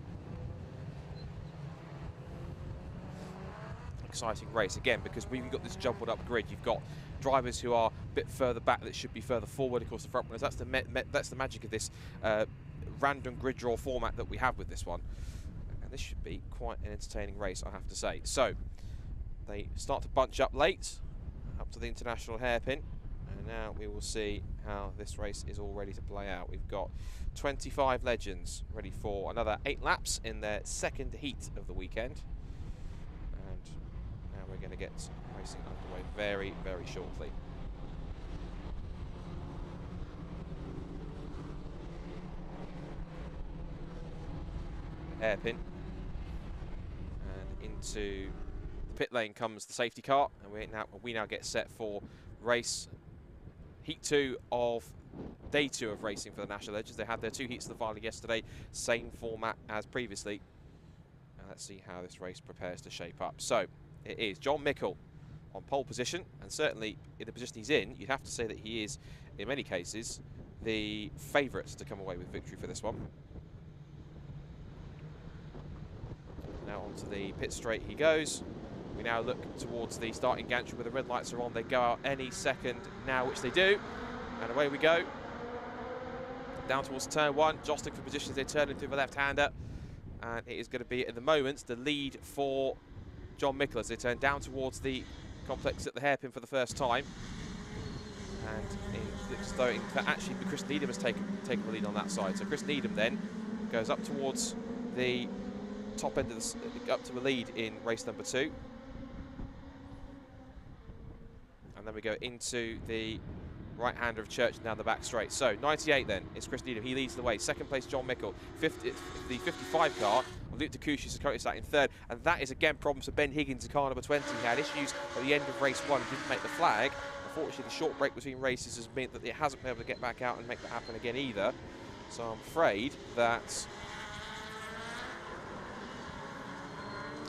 exciting race again, because we've got this jumbled up grid. You've got drivers who are a bit further back that should be further forward. Of course, the front runners. That's the magic of this random grid draw format that we have with this one, and this should be quite an entertaining race, I have to say. So they start to bunch up late, up to the international hairpin, and now we will see how this race is all ready to play out. We've got 25 legends ready for another 8 laps in their second heat of the weekend. We're going to get racing underway very, very shortly. Hairpin, and into the pit lane comes the safety car, and we now get set for race Heat 2 of day 2 of racing for the National Legends. They had their 2 heats of the final yesterday, same format as previously. And let's see how this race prepares to shape up. So it is John Mickle on pole position, and certainly in the position he's in, you'd have to say that he is, in many cases, the favourite to come away with victory for this one. Now onto the pit straight he goes. We now look towards the starting gantry where the red lights are on. They go out any second now, which they do. And away we go. Down towards turn 1, jostling for position as they turn into the left-hander. And it is going to be, at the moment, the lead for John Mickle as they turn down towards the complex at the hairpin for the first time. And it looks as though, in fact, actually, Chris Needham has taken the lead on that side. So Chris Needham then goes up towards the top end of the, up to a lead in race number 2. And then we go into the right-hander of Church down the back straight. So 98 then is Chris Needham. He leads the way. Second place, John Mickle. The 55 car of Luke Takushi is currently sat in 3rd. And that is again problems for Ben Higgins in car number 20. He had issues at the end of race 1. He didn't make the flag. Unfortunately, the short break between races has meant that it hasn't been able to get back out and make that happen again either. So I'm afraid that...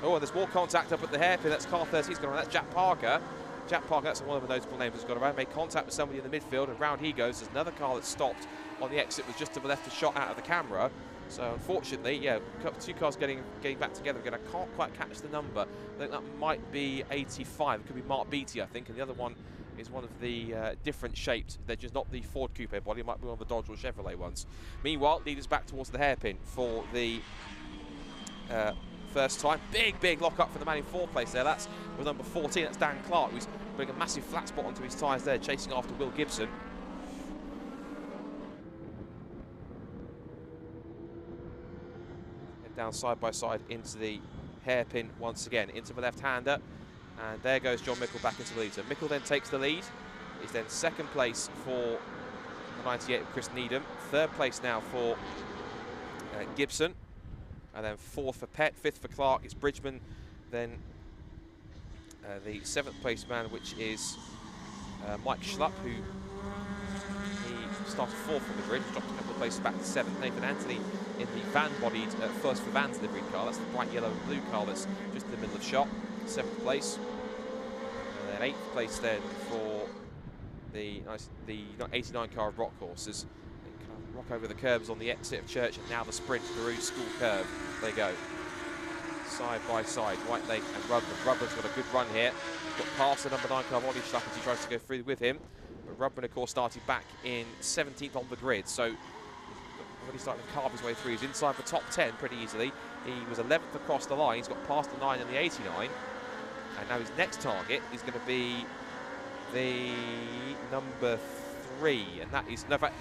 Oh, and there's more contact up at the hairpin. That's car 13. He's going around. That's Jack Parker. Jack Parker, that's one of the notable names, has gone around, made contact with somebody in the midfield, and round he goes. There's another car that stopped on the exit, was just to the left, a shot out of the camera. So unfortunately, yeah, 2 cars getting back together again. I can't quite catch the number. I think that might be 85. It could be Mark Beattie, I think, and the other one is one of the different shaped. They're just not the Ford Coupe body. It might be one of the Dodge or Chevrolet ones. Meanwhile, leaders back towards the hairpin for the first time. Big lock up for the man in 4th place there. That's with number 14. That's Dan Clark, who's putting a massive flat spot onto his tyres there, chasing after Will Gibson. Head down side by side into the hairpin once again, into the left-hander. And there goes John Mickle back into the lead. So Mickle then takes the lead. He's then 2nd place for the 98 of Chris Needham. 3rd place now for Gibson. And then 4th for Pett, 5th for Clark. It's Bridgman. Then the 7th place man, which is Mike Schlupp, who he started 4th from the grid, dropped a couple of places back to 7th. Nathan Anthony in the van-bodied first for Van's livery car. That's the bright yellow and blue car that's just in the middle of shot. 7th place. And then 8th place then for the 89 car of Rock Horses. They kind of rock over the curbs on the exit of Church, and now the sprint through School Curve. They go. Side by side, Whitelake and Rudman. Rudman's got a good run here. Got past the number 9 car Ollie Schlupp as he tries to go through with him. But Rudman, of course, started back in 17th on the grid. So already starting to carve his way through. He's inside the top 10 pretty easily. He was 11th across the line. He's got past the 9 and the 89. And now his next target is going to be the number 3. And that is, no, in fact,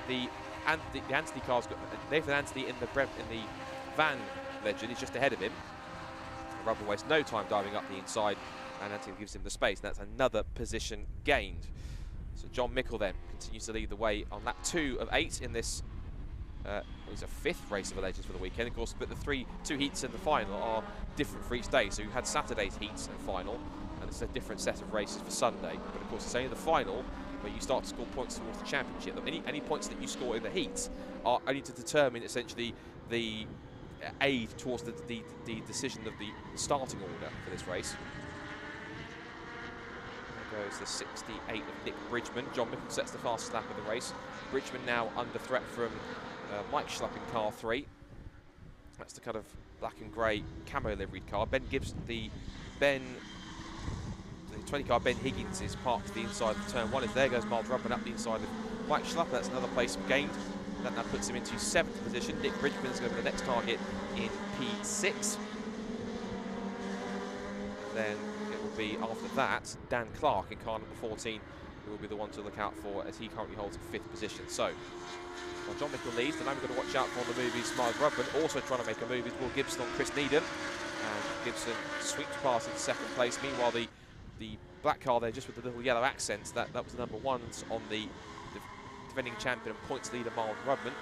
the Anthony car's got Nathan Anthony in the van legend is just ahead of him. Rubber wastes no time diving up the inside, and Anthony gives him the space, and that's another position gained. So John Mickle then continues to lead the way on lap 2 of 8 in this. It's a 5th race of the Legends for the weekend, of course, but the 2 heats in the final are different for each day. So you had Saturday's heats and final, and it's a different set of races for Sunday. But of course, it's only the final where you start to score points towards the championship. Any points that you score in the heats are only to determine essentially the aid towards the decision of the starting order for this race. There goes the 68 of Nick Bridgman. John Mickle sets the fastest lap of the race. Bridgman now under threat from Mike Schlupp in car 3. That's the kind of black and grey camo liveried car. Ben Gibbs, the 20 car Ben Higgins is parked to the inside of turn 1. As there goes Miles Rubman up the inside of Mike Schlupp. That's another place gained. That now puts him into 7th position. Nick Bridgman's going to be the next target in P6. Then it will be, after that, Dan Clark in car number 14, who will be the one to look out for as he currently holds a 5th position. So, while John Mickle leads, the man we've got to watch out for on the move is Miles Rubman. Also trying to make a move is Will Gibson on Chris Needham. And Gibson sweeps past in 2nd place. Meanwhile, the black car there, just with the little yellow accents, that was the number 1s on the defending champion and points leader Miles Rubman.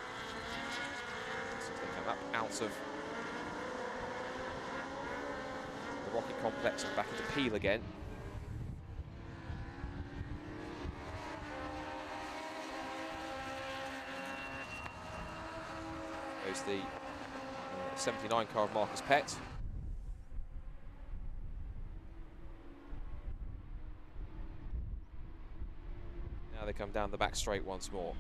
So they come up out of the Rocket Complex and back into Peel again. is the 79 car of Marcus Pett. Now they come down the back straight once more.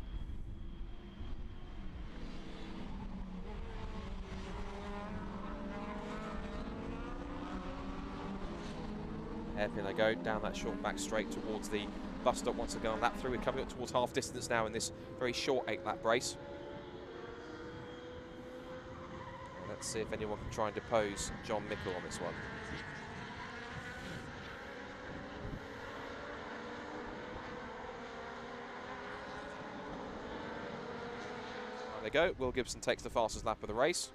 Hairpin they go down that short back straight towards the bus stop once again on lap 3. We're coming up towards half distance now in this very short 8-lap race. And let's see if anyone can try and depose John Mickle on this one. There they go. Will Gibson takes the fastest lap of the race.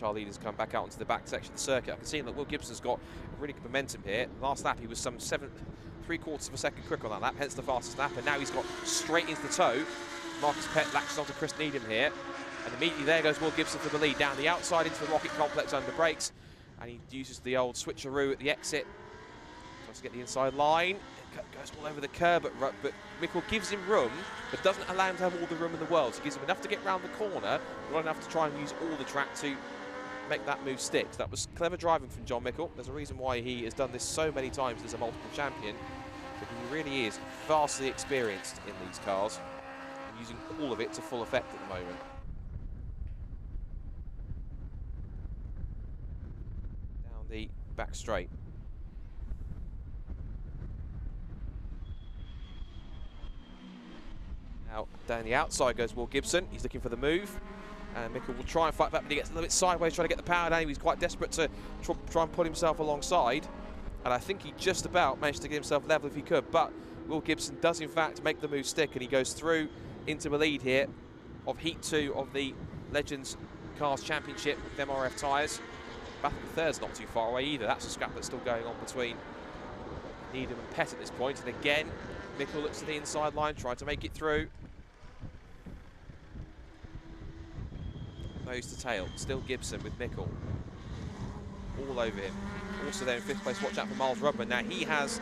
Our leaders come back out onto the back section of the circuit. I can see that Will Gibson's got really good momentum here. Last lap he was some 3/4 of a second quicker on that lap, hence the fastest lap, and now he's got straight into the toe. Marcus Pett latches onto Chris Needham here, and immediately there goes Will Gibson for the lead. Down the outside into the Rocket Complex under brakes, and he uses the old switcheroo at the exit. Tries to get the inside line, goes all over the curb, but Mickle gives him room, but doesn't allow him to have all the room in the world. So he gives him enough to get round the corner, but not enough to try and use all the track to make that move stick. So that was clever driving from John Mickle. There's a reason why he has done this so many times as a multiple champion, but he really is vastly experienced in these cars and using all of it to full effect at the moment. Down the back straight. Now down the outside goes Will Gibson. He's looking for the move. And Mickle will try and fight back, but he gets a little bit sideways, trying to get the power down. He's quite desperate to try and put himself alongside. And I think he just about managed to get himself level if he could. But Will Gibson does, in fact, make the move stick, and he goes through into the lead here of Heat 2 of the Legends Cars Championship with MRF Tyres. Battle for third's not too far away either. That's a scrap that's still going on between Needham and Pett at this point. And again, Mickle looks to the inside line, trying to make it through. Nose to tail, still Gibson with Mickle all over him. Also there in 5th place, watch out for Miles Rudman. Now he has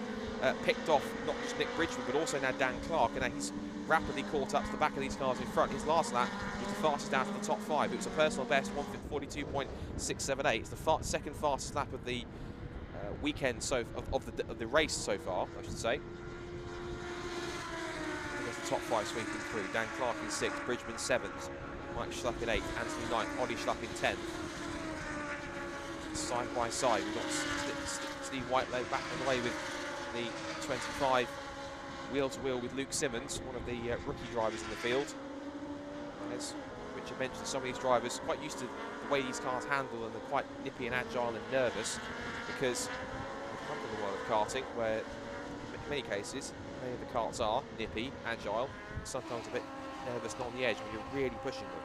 picked off not just Nick Bridgman, but also now Dan Clark, and now he's rapidly caught up to the back of these cars in front. His last lap was the fastest out of the top 5. It was a personal best, 1:42.678. It's the second fastest lap of the weekend, of the race so far, I should say. There's the top 5 sweeping through. Dan Clark in 6th, Bridgman 7th. Mike Schlupp in 8th, Anthony 9th, Ollie Schlupp in 10th. Side by side, we've got Steve Whitelow back on the way with the 25, wheel to wheel with Luke Simmons, one of the rookie drivers in the field. As Richard mentioned, some of these drivers are quite used to the way these cars handle, and they're quite nippy and agile and nervous, because they've come from the world of karting, where in many cases, many of the karts are nippy, agile, and sometimes a bit nervous and on the edge when you're really pushing them.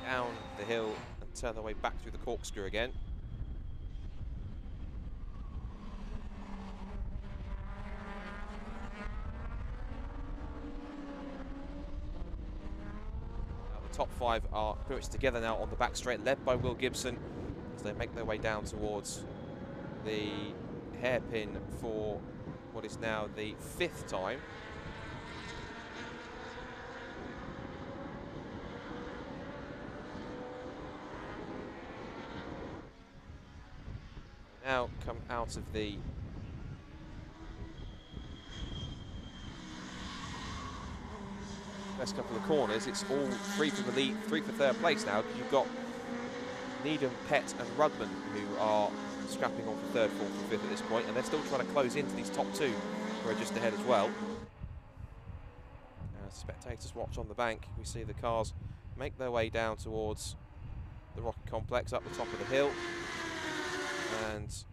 Down the hill and turn their way back through the corkscrew again. Now the top 5 are pretty much together now on the back straight, led by Will Gibson as they make their way down towards the hairpin for what is now the 5th time. Now come out of the first couple of corners. It's all 3 for the lead, 3 for 3rd place now. You've got Needham, Pett and Rudman who are scrapping on for 3rd, 4th and 5th at this point, and they're still trying to close into these top 2 who are just ahead as well. As spectators watch on the bank, we see the cars make their way down towards the Rocket Complex up the top of the hill, and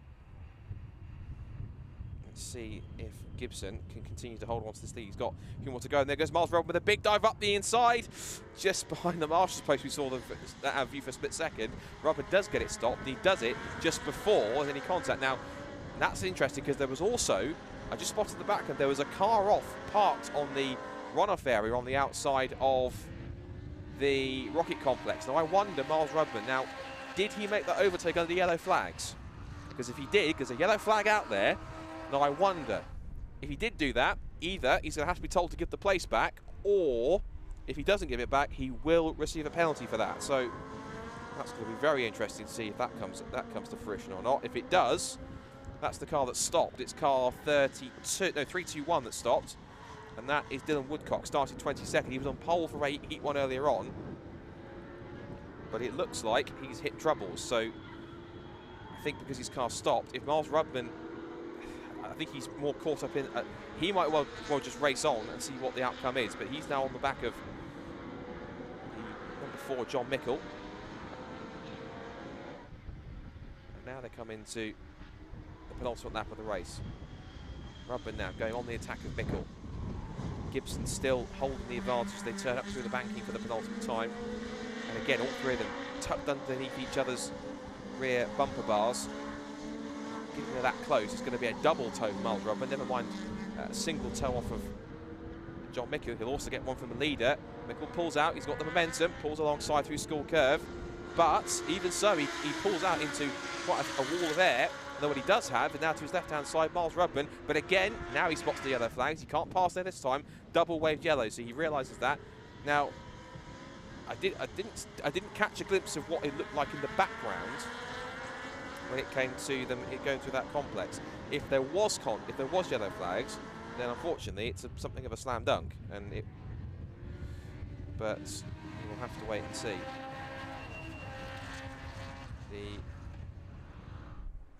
let's see if Gibson can continue to hold on to this lead. He's got a few more to go, and there goes Miles Rudman with a big dive up the inside, just behind the marshal's post. We saw that view for a split second. Rudman does get it stopped. He does it just before any contact. Now, that's interesting because there was also I just spotted the back and there was a car parked on the runoff area on the outside of the rocket complex. Now I wonder, Miles Rudman, now did he make that overtake under the yellow flags? Because if he did, there's a yellow flag out there. Now I wonder, if he did do that, either he's going to have to be told to give the place back, or if he doesn't give it back, he will receive a penalty for that. So that's going to be very interesting to see if that comes to fruition or not. If it does, that's the car that stopped. It's car 321 that stopped. And that is Dylan Woodcock, started 22nd. He was on pole for heat 1 earlier on. But it looks like he's hit troubles. So I think because his car stopped, if Miles Rudman, I think he's more caught up in, he might well just race on and see what the outcome is. But he's now on the back of the number 4, John Mickle. And now they come into the penultimate lap of the race. Rudman now going on the attack of Mickle. Gibson still holding the advantage as they turn up through the banking for the penultimate time. And again, all three of them tucked underneath each other's rear bumper bars. Given they're that close, it's going to be a double toe for Miles Rudman, never mind a single toe off of John Mickle. He'll also get one from the leader. Mickle pulls out, he's got the momentum, pulls alongside through School Curve. But even so, he pulls out into quite a wall of air. And then what he does have, and now to his left-hand side, Miles Rudman. But again, now he spots the yellow flags. He can't pass there this time. Double waved yellow, so he realises that. Now, I didn't catch a glimpse of what it looked like in the background when it came to them going through that complex. If there was yellow flags, then unfortunately it's something of a slam dunk. But we'll have to wait and see. The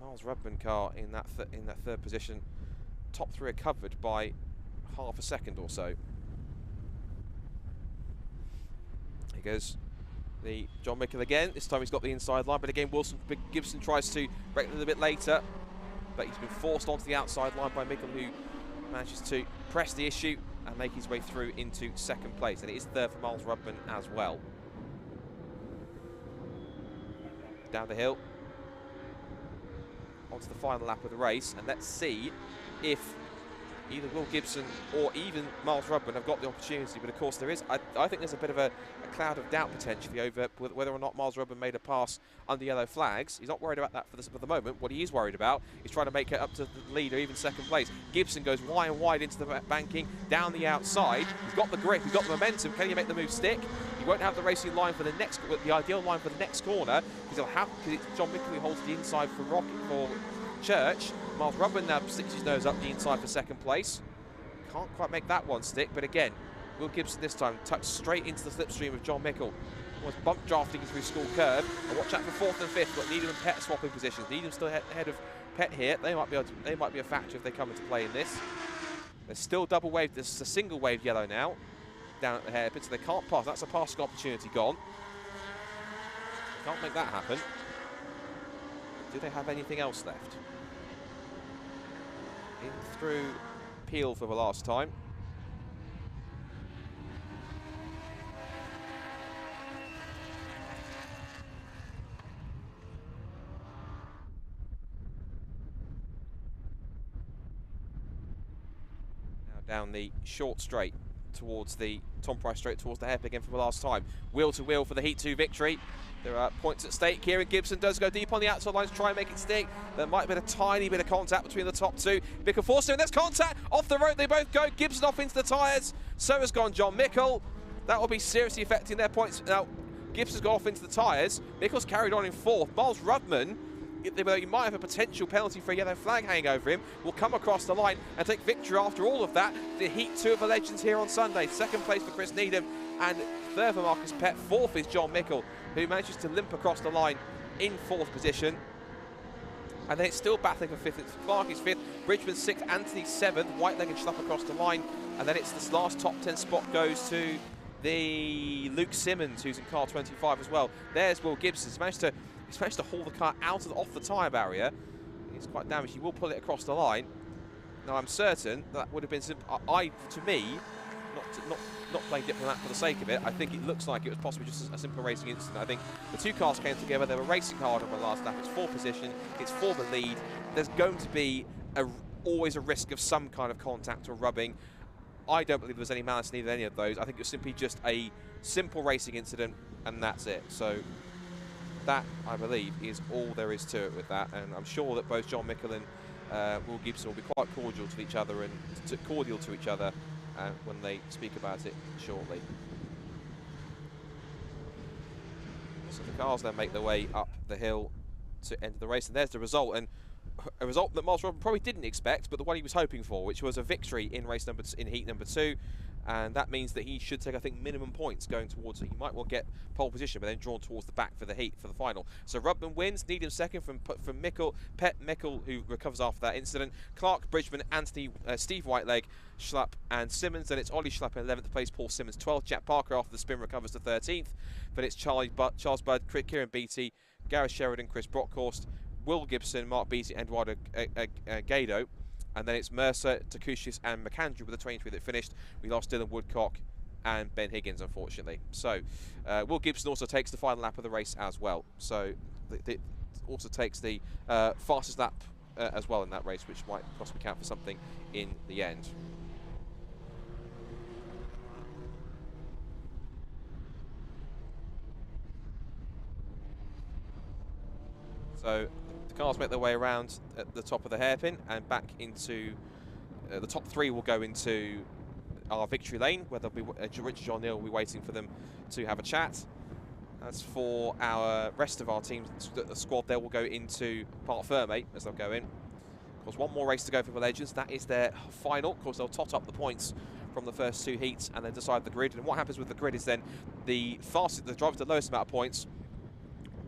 Miles Rudman car in that third position, top three are covered by half a second or so. Here goes the John Mickle again. This time he's got the inside line, but again Gibson tries to break a little bit later, but he's been forced onto the outside line by Mickle, who manages to press the issue and make his way through into second place. And it is third for Miles Rudman as well. Down the hill onto the final lap of the race, and let's see if either Will Gibson or even Miles Rudman have got the opportunity. But of course there is, I think there's a bit of a cloud of doubt potentially over whether or not Miles Rudman made a pass under yellow flags. He's not worried about that for the moment. What he is worried about is trying to make it up to the leader, even second place. Gibson goes wide and wide into the banking, down the outside. He's got the grip, he's got the momentum. Can he make the move stick? He won't have the racing line for the ideal line for the next corner, because it's John Mickle who holds the inside for Church. Miles Rudman now sticks his nose up the inside for second place. Can't quite make that one stick, but again, Will Gibson this time tucked straight into the slipstream of John Mickle. Was bump drafting through School Curve. And watch out for fourth and fifth. Got Needham and Pett swapping positions. Needham still ahead of Pett here. They might be a factor if they come into play in this. There's still double wave. There's a single wave yellow now down at the hairpin, so they can't pass. That's a passing opportunity gone. Can't make that happen. Do they have anything else left? In through Peel for the last time. Now down the short straight towards the Tom Price straight towards the hairpin again for the last time. Wheel to wheel for the Heat 2 victory. There are points at stake. Kieran Gibson does go deep on the outside lines, try and make it stick. There might have been a tiny bit of contact between the top two. Mickle forced him, there's contact! Off the road they both go. Gibson off into the tyres. So has gone John Mickle. That will be seriously affecting their points. Now, Gibson's gone off into the tyres. Mickle's carried on in fourth. Miles Rudman, he might have a potential penalty for a yellow flag hanging over him, will come across the line and take victory after all of that. The Heat 2 of the Legends here on Sunday. Second place for Chris Needham and third for Marcus Pett. Fourth is John Mickle, who manages to limp across the line in fourth position. And then it's still battling for fifth. Clark is fifth, Bridgman sixth, Anthony seventh, Whiteleg and Schlupp across the line. And then it's this last top 10 spot goes to the Luke Simmons, who's in car 25 as well. There's Will Gibson. He's managed to haul the car off the tyre barrier. He's quite damaged. He will pull it across the line. Now I'm certain that would have been to me, not playing diplomat for the sake of it. I think it looks like it was possibly just a simple racing incident. I think the two cars came together. They were racing hard on the last lap. It's for position. It's for the lead. There's going to be always a risk of some kind of contact or rubbing. I don't believe there was any malice in either any of those. I think it was simply just a simple racing incident, and that's it. So that, I believe, is all there is to it with that, and I'm sure that both John Mickle and Will Gibson will be quite cordial to each other when they speak about it shortly. So the cars then make their way up the hill to enter the race, and there's the result, and a result that Miles Rodman probably didn't expect, but the one he was hoping for, which was a victory in heat number 2, and that means that he should take, I think, minimum points going towards it. He might well get pole position, but then drawn towards the back for the final. So Rodman wins, Needham second from Mickle, Pet Mickle, who recovers after that incident, Clark, Bridgman, Anthony, Steve Whiteleg, Schlapp and Simmons. Then it's Ollie Schlapp in 11th place, Paul Simmons 12th, Jack Parker after the spin recovers to 13th. Then it's Charles Budd, Kieran Beattie, Gareth Sheridan, Chris Brockhorst, Will Gibson, Mark Beattie, and Eduardo Gado. And then it's Mercer, Takushis and McAndrew with the 23 that finished. We lost Dylan Woodcock and Ben Higgins, unfortunately. So Will Gibson also takes the final lap of the race as well. So it also takes the fastest lap as well in that race, which might possibly count for something in the end. So the cars make their way around at the top of the hairpin and back into the top 3 will go into our victory lane, where there'll be Richard John Neal will be waiting for them to have a chat. As for our rest of our team, the squad there will go into Parc Fermé as they'll go in. Of course, one more race to go for the Legends. That is their final. Of course, they'll tot up the points from the first 2 heats and then decide the grid. And what happens with the grid is then the driver with the lowest amount of points,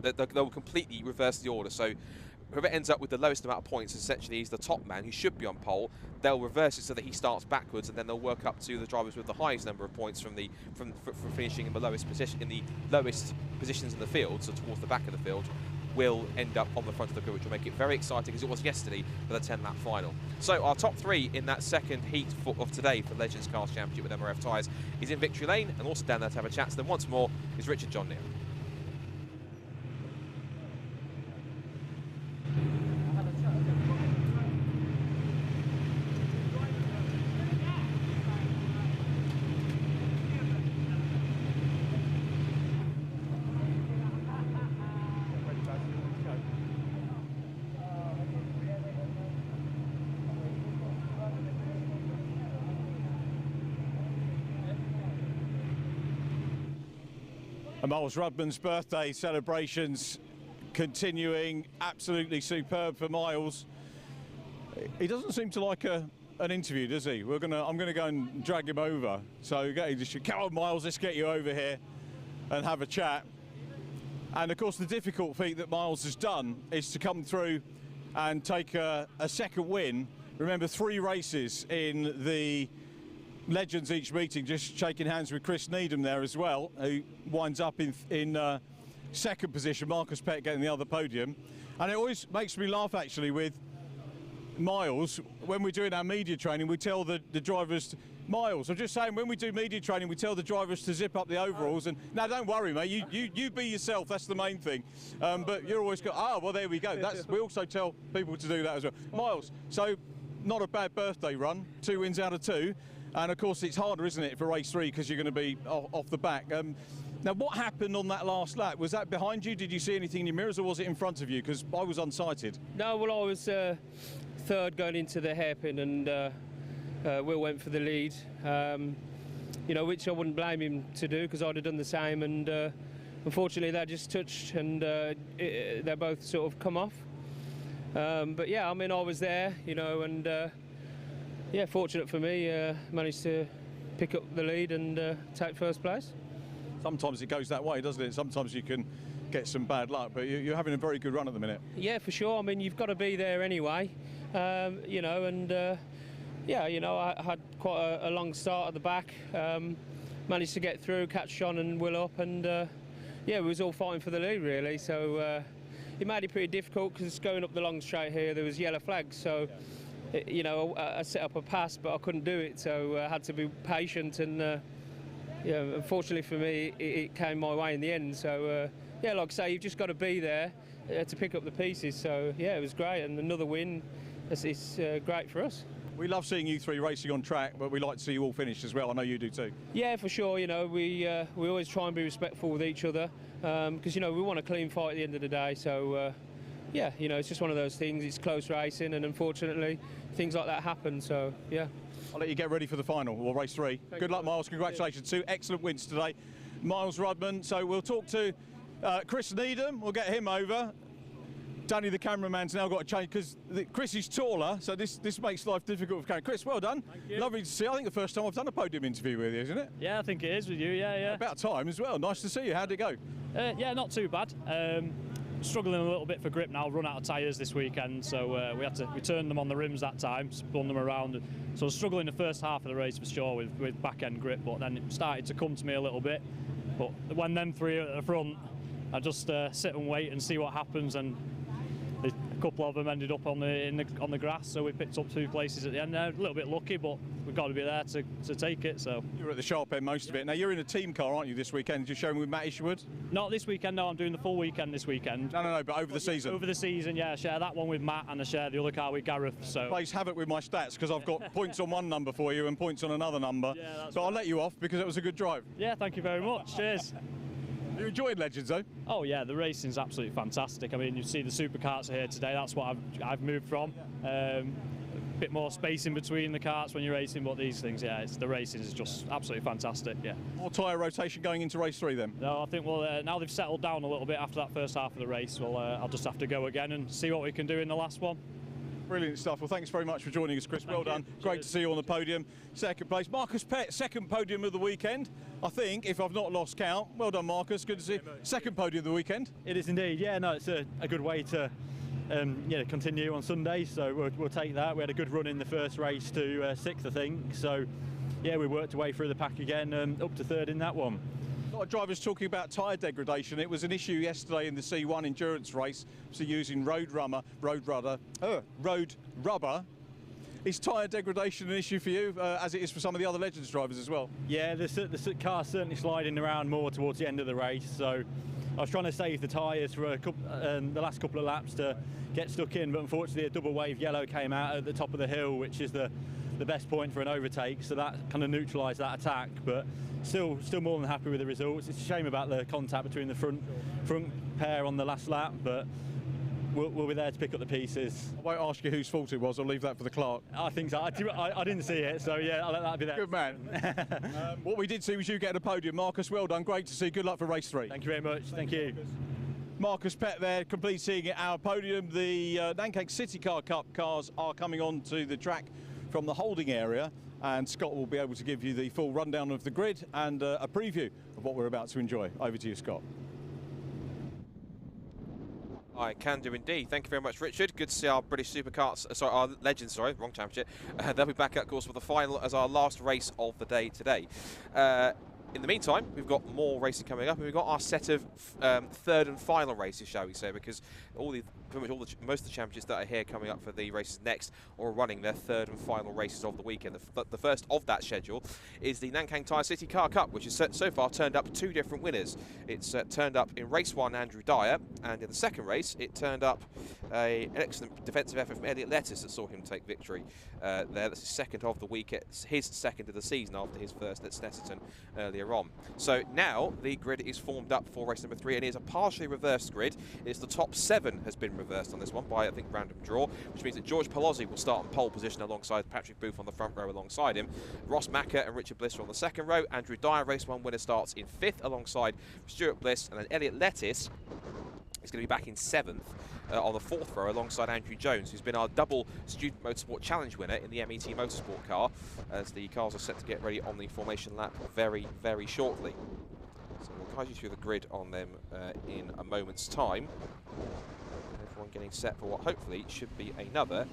they'll completely reverse the order. So whoever ends up with the lowest amount of points, essentially is the top man who should be on pole. They'll reverse it so that he starts backwards, and then they'll work up to the drivers with the highest number of points from finishing in the lowest position, in the lowest positions in the field, so towards the back of the field, will end up on the front of the grid, which will make it very exciting, as it was yesterday for the 10-lap final. So our top 3 in that second heat of today for Legends Cars Championship with MRF Tyres is in victory lane, and also down there to have a chat. So then once more is Richard John Neal. Miles Rodman's birthday celebrations continuing, absolutely superb for Miles. He doesn't seem to like an interview, does he? I'm gonna go and drag him over. So come on, Miles, let's get you over here and have a chat. And of course, the difficult feat that Miles has done is to come through and take a second win. Remember, 3 races in the Legends each meeting, just shaking hands with Chris Needham there as well, who winds up in second position, Marcus Pett getting the other podium. And it always makes me laugh, actually, with Miles. When we're doing our media training, we tell the drivers, Miles, I'm just saying, when we do media training, we tell the drivers to zip up the overalls. And now, don't worry, mate, you be yourself, that's the main thing. But you're always well, there we go. We also tell people to do that as well. Miles, so not a bad birthday run, 2 wins out of 2. And of course, it's harder, isn't it, for race 3, because you're going to be off the back. Now, what happened on that last lap? Was that behind you? Did you see anything in your mirrors, or was it in front of you? Because I was unsighted. No, well, I was third going into the hairpin, and Will went for the lead. You know, which I wouldn't blame him to do, because I'd have done the same. And unfortunately, they just touched, and they both sort of come off. But yeah, I mean, I was there, you know, and yeah, fortunate for me, managed to pick up the lead and take first place. Sometimes it goes that way, doesn't it? Sometimes you can get some bad luck, but you're having a very good run at the minute. Yeah, for sure. I mean, you've got to be there anyway, you know, and yeah, you know, I had quite a long start at the back, managed to get through, catch Sean and Will up, and yeah, we was all fighting for the lead, really. So it made it pretty difficult, because going up the long straight here, there was yellow flags, so you know, I set up a pass, but I couldn't do it, so I had to be patient, and yeah, unfortunately for me, it came my way in the end. So yeah, like I say, you've just got to be there to pick up the pieces. So yeah, it was great, and another win. it's great for us. We love seeing you three racing on track, but we like to see you all finished as well. I know you do too. Yeah, for sure. You know, we always try and be respectful with each other because you know we want a clean fight at the end of the day. So yeah, you know, it's just one of those things. It's close racing, and unfortunately, things like that happen. So yeah. I'll let you get ready for the final, or race 3. Good luck, Miles. Congratulations. 2 excellent wins today. Miles Rudman. So we'll talk to Chris Needham. We'll get him over. Danny, the cameraman's now got to change because Chris is taller, so this makes life difficult for camera. Chris, well done. Thank you. Lovely to see you. I think the first time I've done a podium interview with you, isn't it? Yeah, I think it is with you, yeah. About time as well. Nice to see you. How'd it go? Yeah, not too bad. Struggling a little bit for grip now, run out of tyres this weekend, so we had to return them on the rims that time, spun them around. So I was struggling the first half of the race for sure with back end grip, but then it started to come to me a little bit. But when them 3 are at the front, I just sit and wait and see what happens, and a couple of them ended up on the grass, so we picked up 2 places at the end there. A little bit lucky, but we've got to be there to take it. So you were at the sharp end most of it. Now you're in a team car, aren't you, this weekend? You're showing with Matt Isherwood? Not this weekend, no. I'm doing the full weekend this weekend. No, but over the season. Over the season, yeah. I share that one with Matt, and I share the other car with Gareth. So plays havoc with my stats because I've got points on one number for you and points on another number. Yeah, that's so I'll let you off because it was a good drive. Yeah, thank you very much. Cheers. You enjoyed Legends though? Oh yeah, the racing's absolutely fantastic. I mean, you see the Superkarts are here today. That's what I've moved from. A bit more space in between the karts when you're racing, but these things, yeah, the racing is just absolutely fantastic. Yeah. More tyre rotation going into race 3 then? No, I think now they've settled down a little bit after that first half of the race. Well, I'll just have to go again and see what we can do in the last one. Brilliant stuff. Well, thanks very much for joining us, Chris. Well done. Great to see you on the podium. Second place. Marcus Pett, second podium of the weekend, I think, if I've not lost count. Well done, Marcus. Good to see you. Second podium of the weekend. It is indeed. Yeah, no, it's a good way to continue on Sunday, so we'll take that. We had a good run in the first race to 6th, I think. So, yeah, we worked our way through the pack again, up to 3rd in that one. A lot of drivers talking about tyre degradation. It was an issue yesterday in the C1 endurance race, so using road rubber. Is tyre degradation an issue for you, as it is for some of the other Legends drivers as well? Yeah, the car's certainly sliding around more towards the end of the race, so I was trying to save the tyres for the last couple of laps to get stuck in, but unfortunately a double wave yellow came out at the top of the hill, which is the best point for an overtake, so that kind of neutralised that attack. But still more than happy with the results. It's a shame about the contact between the front pair on the last lap, but we'll be there to pick up the pieces. I won't ask you whose fault it was. I'll leave that for the clerk. I think so. I didn't see it, so yeah, I'll let that be there. Good man. What we did see was you getting a podium. Marcus, well done. Great to see. Good luck for race 3. Thank you very much. Thank you. Marcus Pett there, completing our podium. The Nankang CityCar Cup cars are coming on to the track from the holding area, and Scott will be able to give you the full rundown of the grid and a preview of what we're about to enjoy. Over to you, Scott. I can do indeed. Thank you very much, Richard. Good to see our British Superkarts, our Legends, wrong championship. They'll be back, of course, for the final as our last race of the day today. In the meantime, we've got more racing coming up, and we've got our set of 3rd and final races, shall we say, because most of the championships that are here coming up for the races next are running their 3rd and final races of the weekend. The first of that schedule is the Nankang Tyre CityCar Cup, which has so far turned up 2 different winners. It's turned up in race 1, Andrew Dyer, and in the second race, it turned up an excellent defensive effort from Elliot Lettuce that saw him take victory there. That's his second of the week. It's his second of the season after his first at Snetterton earlier on. So now the grid is formed up for race number 3, and it is a partially reversed grid. It's the top 7 has been reversed on this one by, I think, random draw, which means that George Palozzi will start on pole position alongside Patrick Booth on the front row alongside him. Ross Macker and Richard Bliss are on the second row. Andrew Dyer, race 1 winner, starts in 5th alongside Stuart Bliss, and then Elliot Lettuce is going to be back in 7th on the 4th row alongside Andrew Jones, who's been our double Student Motorsport Challenge winner in the MET Motorsport car, as the cars are set to get ready on the formation lap very, very shortly. So we'll guide you through the grid on them in a moment's time. Everyone getting set for what hopefully should be another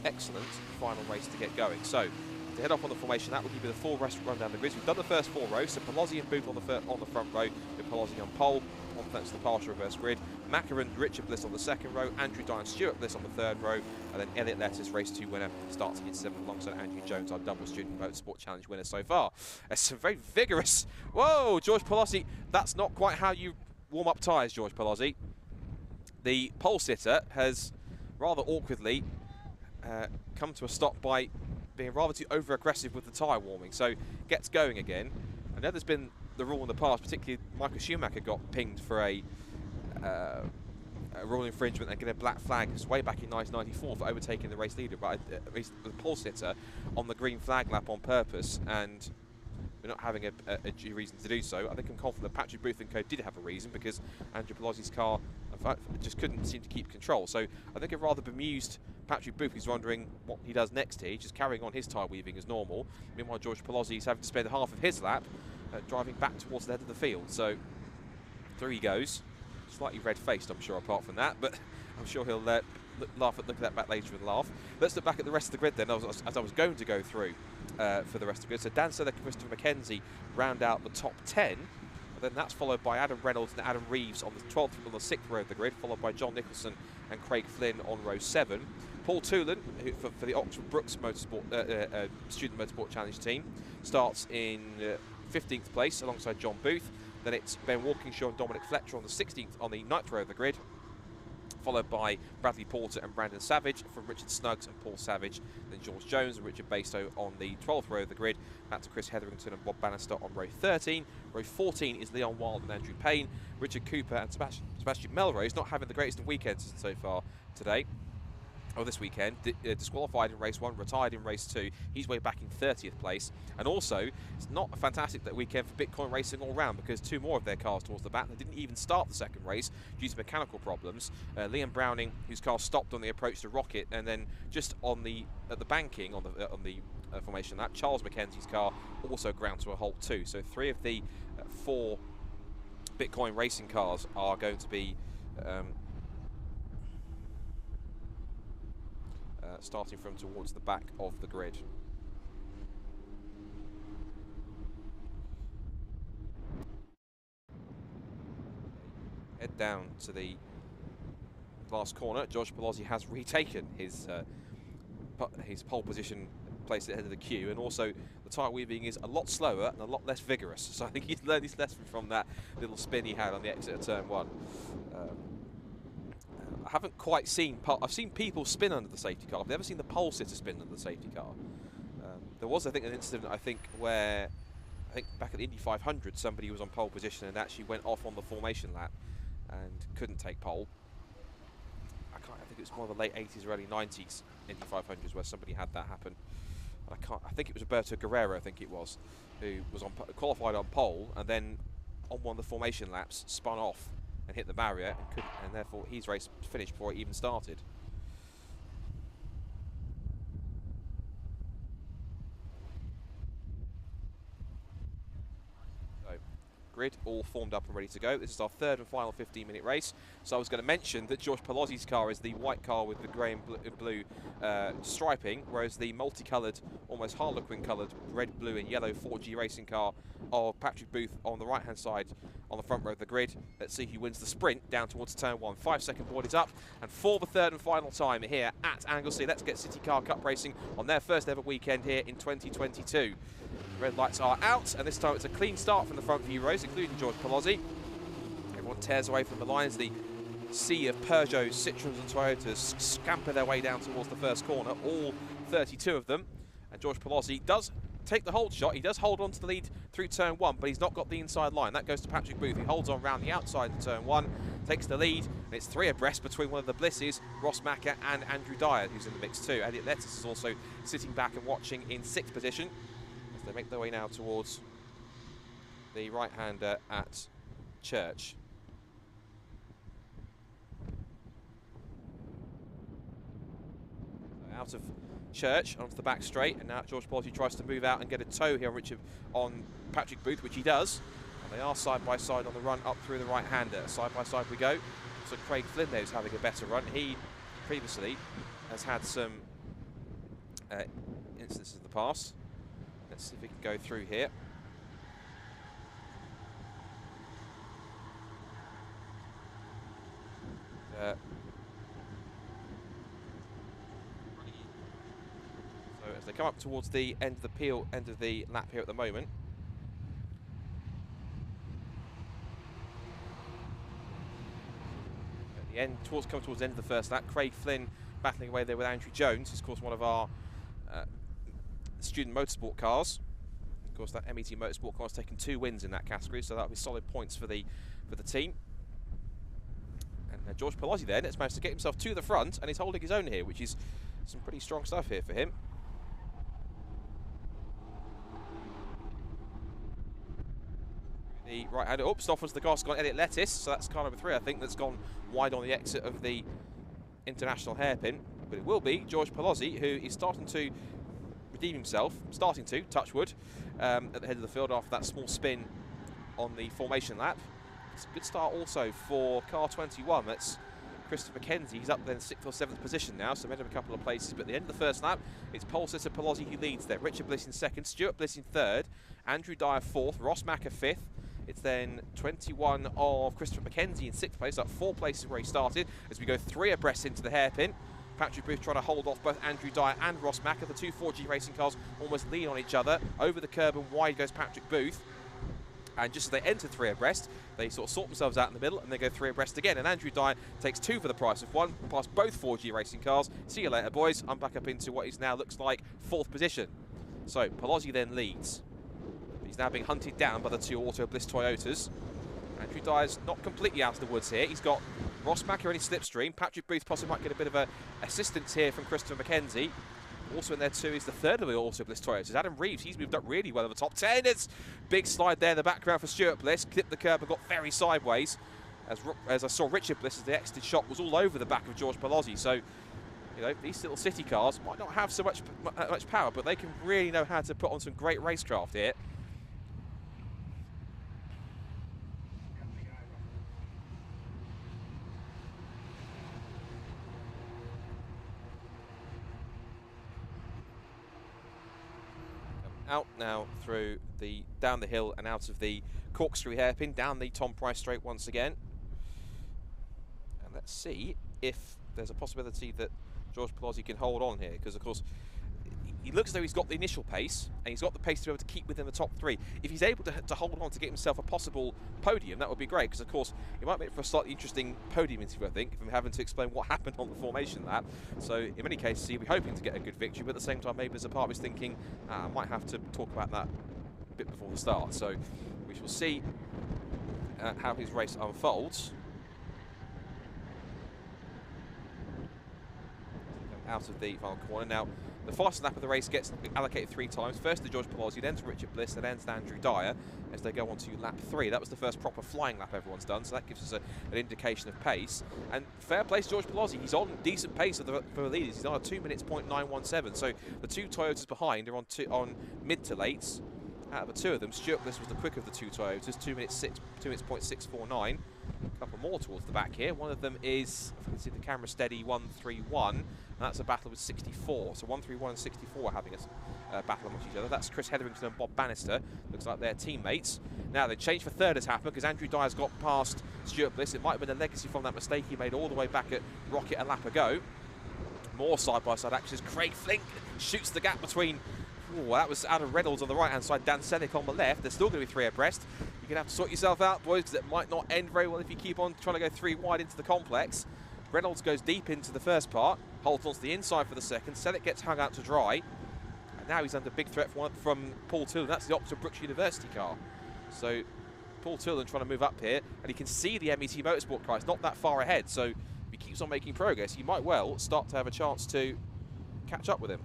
excellent final race to get going. So to head off on the formation lap, we'll give you the full run down the grid. We've done the first 4 rows, so Palozzi and Booth on the front row, with Palozzi on pole. On thanks to the partial reverse grid. Macker and Richard Bliss on the second row, Andrew Dyer and Stuart Bliss on the 3rd row, and then Elliot Lettuce, race 2 winner, starting in 7th alongside Andrew Jones, our double Student Motorsport Challenge winner so far. It's some very vigorous. Whoa, George Palozzi, that's not quite how you warm up tyres, George Palozzi. The pole sitter has rather awkwardly come to a stop by being rather too over-aggressive with the tyre warming. So gets going again. I know there's been the rule in the past, particularly Michael Schumacher got pinged for a rule infringement and get a black flag way back in 1994 for overtaking the race leader, but the pole sitter on the green flag lap on purpose, and we're not having a due reason to do so. I think I'm confident that Patrick Booth and co did have a reason, because Andrew Pelosi's car just couldn't seem to keep control. So I think it rather bemused Patrick Booth, who's wondering what he does next here, just carrying on his tyre weaving as normal. Meanwhile, George Pelosi's having to spend half of his lap driving back towards the head of the field. So through he goes. Slightly red-faced, I'm sure, apart from that, but I'm sure he'll look at that back later and laugh. Let's look back at the rest of the grid then, as I was going to go through for the rest of the grid. So Dan Selleck and Christopher Mackenzie round out the top 10. And then that's followed by Adam Reynolds and Adam Reeves on the 12th and on the 6th row of the grid, followed by John Nicholson and Craig Flynn on row 7. Paul Toolan, for the Oxford Brooks Motorsport Student Motorsport Challenge team, starts in 15th place alongside John Booth. Then it's Ben Walkinshaw and Dominic Fletcher on the 16th, on the 9th row of the grid, followed by Bradley Porter and Brandon Savage from Richard Snuggs and Paul Savage. Then George Jones and Richard Bastow on the 12th row of the grid. Back to Chris Hetherington and Bob Bannister on row 13. Row 14 is Leon Wild and Andrew Payne. Richard Cooper and Sebastian Melrose not having the greatest of weekends so far today. Or this weekend, disqualified in race 1, retired in race 2. He's way back in 30th place. And also, it's not a fantastic weekend for Bitcoin racing all round, because 2 more of their cars towards the back, they didn't even start the second race due to mechanical problems. Liam Browning, whose car stopped on the approach to Rocket, and then just on at the banking on the formation lap, Charles Mackenzie's car also ground to a halt too. So 3 of the 4 Bitcoin racing cars are going to be starting from towards the back of the grid. Head down to the last corner. George Pelosi has retaken his pole position, placed at the head of the queue, and also the tyre weaving is a lot slower and a lot less vigorous. So I think he's learned his lesson from that little spin he had on the exit of turn 1. I haven't quite seen, I've seen people spin under the safety car. I've never seen the pole sitter spin under the safety car. There was, I think, an incident, where, back at the Indy 500, somebody was on pole position and actually went off on the formation lap and couldn't take pole. I think it was more of the late 80s or early 90s Indy 500s where somebody had that happen. I think it was Roberto Guerrero, who was qualified on pole and then on one of the formation laps spun off and hit the barrier and couldn't, and therefore his race finished before it even started. So, grid all formed up and ready to go. This is our 3rd and final 15-minute race. So I was going to mention that George Pelosi's car is the white car with the grey and blue striping, whereas the multicoloured, almost harlequin coloured red, blue and yellow 4G racing car of Patrick Booth on the right-hand side on the front row of the grid. Let's see who wins the sprint down towards turn 1. 5-second board is up, and for the 3rd and final time here at Anglesey, let's get CityCar Cup racing on their first ever weekend here in 2022. Red lights are out, and this time it's a clean start from the front few rows, including George Pelosi. Everyone tears away from the lines. The sea of Peugeots, Citroens and Toyotas scamper their way down towards the first corner, all 32 of them. And George Pelosi does take the hold shot. He does hold on to the lead through turn 1, but he's not got the inside line. That goes to Patrick Booth. He holds on round the outside of turn 1, takes the lead, and it's 3 abreast between one of the Blisses, Ross Macker and Andrew Dyer, who's in the mix too. Elliot Lettis is also sitting back and watching in 6th position as they make their way now towards the right-hander at Church. Out of Church onto the back straight, and now George Pelosi tries to move out and get a toe here on Patrick Booth, which he does. And they are side by side on the run up through the right-hander. Side by side we go. So Craig Flynn there is having a better run. He previously has had some instances in the past. Let's see if we can go through here. As they come up towards the end of the lap here at the moment. At the end, coming towards the end of the first lap, Craig Flynn battling away there with Andrew Jones, who's of course one of our student motorsport cars. Of course, that MET Motorsport car has taken 2 wins in that category, so that'll be solid points for the team. And George Palazzi then has managed to get himself to the front, and he's holding his own here, which is some pretty strong stuff here for him. The right-hander, Stoffels the guy's gone Elliot Lettuce, so that's car number 3, I think, that's gone wide on the exit of the international hairpin. But it will be George Palazzi, who is starting to redeem himself, touch wood, at the head of the field after that small spin on the formation lap. It's a good start also for car 21, that's Christopher Mackenzie. He's up there in 6th or 7th position now, so made him a couple of places. But at the end of the first lap, it's pole sitter Palazzi who leads there. Richard Bliss in 2nd, Stuart Bliss in 3rd, Andrew Dyer 4th, Ross Macker 5th. It's then 21 of Christopher Mackenzie in 6th place, up 4 places where he started, as we go 3 abreast into the hairpin. Patrick Booth trying to hold off both Andrew Dyer and Ross Macker. The 2 4G racing cars almost lean on each other. Over the curb and wide goes Patrick Booth. And just as they enter 3 abreast, they sort of sort themselves out in the middle and they go 3 abreast again. And Andrew Dyer takes 2 for the price of 1, past both 4G racing cars. See you later, boys. I'm back up into what is now looks like 4th position. So Palazzi then leads. He's now being hunted down by the 2 Auto Bliss Toyotas. Andrew Dyer's not completely out of the woods here. He's got Ross Macker in his slipstream. Patrick Booth possibly might get a bit of assistance here from Christopher Mackenzie. Also in there too is the 3rd of the Auto Bliss Toyotas, Adam Reeves. He's moved up really well in the top 10. It's big slide there in the background for Stuart Bliss. Clipped the curb and got very sideways. As I saw Richard Bliss as the exited shot was all over the back of George Palazzi. So, you know, these little city cars might not have so much power, but they can really know how to put on some great racecraft here. Out now through down the hill and out of the corkscrew hairpin, down the Tom Price straight once again. And let's see if there's a possibility that George Palazzi can hold on here, because of course he looks as though he's got the initial pace and he's got the pace to be able to keep within the top 3. If he's able to hold on to get himself a possible podium, that would be great, because of course it might make for a slightly interesting podium interview, I think, if I'm having to explain what happened on the formation lap. So in many cases he'll be hoping to get a good victory, but at the same time maybe there's a part of his thinking, I might have to talk about that a bit before the start. So we shall see how his race unfolds. Out of the final corner. Now, the fastest lap of the race gets allocated 3 times. First to George Palazzi, then to Richard Bliss, and then to Andrew Dyer as they go on to lap 3. That was the first proper flying lap everyone's done, so that gives us an indication of pace. And fair play to George Palazzi. He's on decent pace for the leaders. He's on a 2 minutes .917. So the 2 Toyotas behind are on mid to lates. Out of the 2 of them, Stuart Bliss was the quicker of the 2 Toyotas, 2 minutes .649. A couple more towards the back here. One of them is, if you can see the camera steady, 131. And that's a battle with 64. So 131 and 64 are having a battle amongst each other. That's Chris Hetherington and Bob Bannister. Looks like they're teammates. Now the change for 3rd has happened because Andrew Dyer's got past Stuart Bliss. It might have been a legacy from that mistake he made all the way back at Rocket a lap ago. More side-by-side actions. Craig Flink shoots the gap between. Ooh, that was Adam Reynolds on the right-hand side, Dan Senick on the left. They're still going to be 3 abreast. You're going to have to sort yourself out, boys, because it might not end very well if you keep on trying to go 3 wide into the complex. Reynolds goes deep into the first part, holds on to the inside for the second. Senick gets hung out to dry. And now he's under big threat from Paul Tillon. That's the Oxford Brookes University car. So Paul Tillon trying to move up here, and he can see the MET Motorsport car. It's not that far ahead, so if he keeps on making progress, he might well start to have a chance to catch up with him.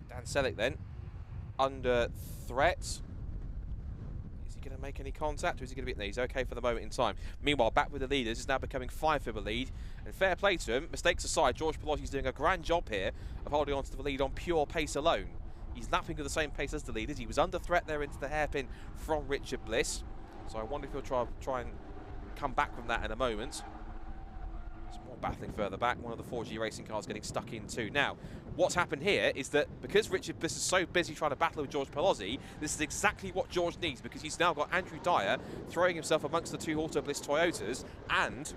Dan Selleck then, under threat. Is he going to make any contact, or is he going to be... No, he's okay for the moment in time. Meanwhile, back with the leaders, is now becoming 5 for the lead. And fair play to him, mistakes aside, George Palazzi's doing a grand job here of holding on to the lead on pure pace alone. He's lapping at the same pace as the leaders. He was under threat there into the hairpin from Richard Bliss. So I wonder if he'll try and come back from that in a moment. There's more battling further back. One of the 4G racing cars getting stuck in too. Now, what's happened here is that because Richard Bliss is so busy trying to battle with George Palazzi, this is exactly what George needs, because he's now got Andrew Dyer throwing himself amongst the 2 Auto Bliss Toyotas, and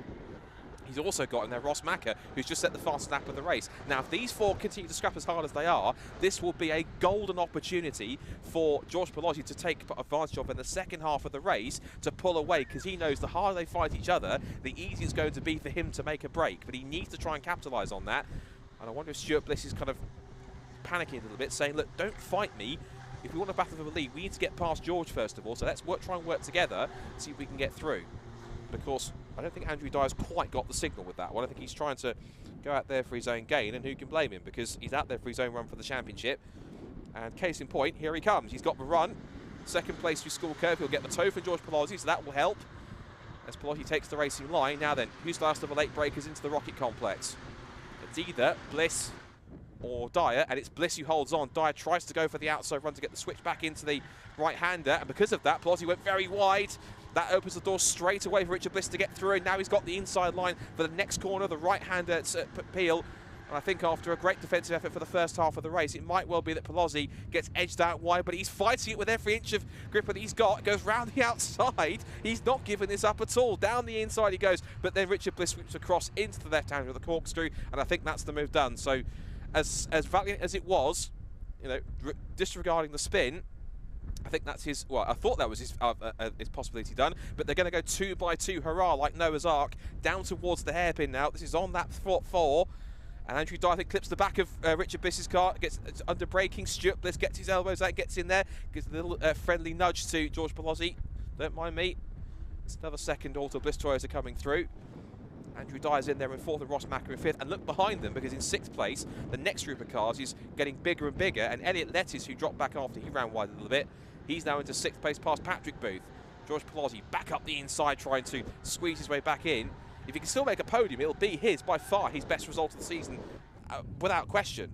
He's also got in there Ross Macker, who's just set the fastest lap of the race. Now, if these four continue to scrap as hard as they are, this will be a golden opportunity for George Palozzi to take advantage of in the second half of the race to pull away, because he knows the harder they fight each other, the easier it's going to be for him to make a break. But he needs to try and capitalise on that. And I wonder if Stuart Bliss is kind of panicking a little bit, saying, look, don't fight me. If we want to battle for the lead, we need to get past George first of all. So let's try and work together, see if we can get through. But of course, I don't think Andrew Dyer's quite got the signal with that one. I think he's trying to go out there for his own gain, and who can blame him, because he's out there for his own run for the championship. And case in point, here he comes. He's got the run. Second place through School Curve. He'll get the toe from George Palozzi, so that will help as Palozzi takes the racing line. Now then, who's last of the late breakers into the rocket complex? It's either Bliss or Dyer, and it's Bliss who holds on. Dyer tries to go for the outside run to get the switch back into the right-hander, and because of that, Palozzi went very wide. That opens the door straight away for Richard Bliss to get through, and now he's got the inside line for the next corner, the right-hander at Peel. And I think after a great defensive effort for the first half of the race, it might well be that Palozzi gets edged out wide, but he's fighting it with every inch of grip that he's got. Goes round the outside. He's not giving this up at all. Down the inside he goes, but then Richard Bliss sweeps across into the left-hander with the corkscrew, and I think that's the move done. So as valiant as it was, you know, disregarding the spin, I think that's his, well, I thought that was his possibility done, but they're going to go 2 by 2, hurrah, like Noah's Ark, down towards the hairpin now. This is on that 4, and Andrew Dyer, I think, clips the back of Richard Bliss's car, gets under braking. Stuart Bliss gets his elbows out, gets in there, gives a little friendly nudge to George Palozzi. Don't mind me. It's another second Auto Bliss Toyota coming through. Andrew Dyer's in there in 4th and Ross Macker in 5th. And look behind them, because in 6th place, the next group of cars is getting bigger and bigger. And Elliot Lettis, who dropped back after he ran wide a little bit, he's now into 6th place past Patrick Booth. George Palozzi back up the inside, trying to squeeze his way back in. If he can still make a podium, it'll be by far his best result of the season, without question.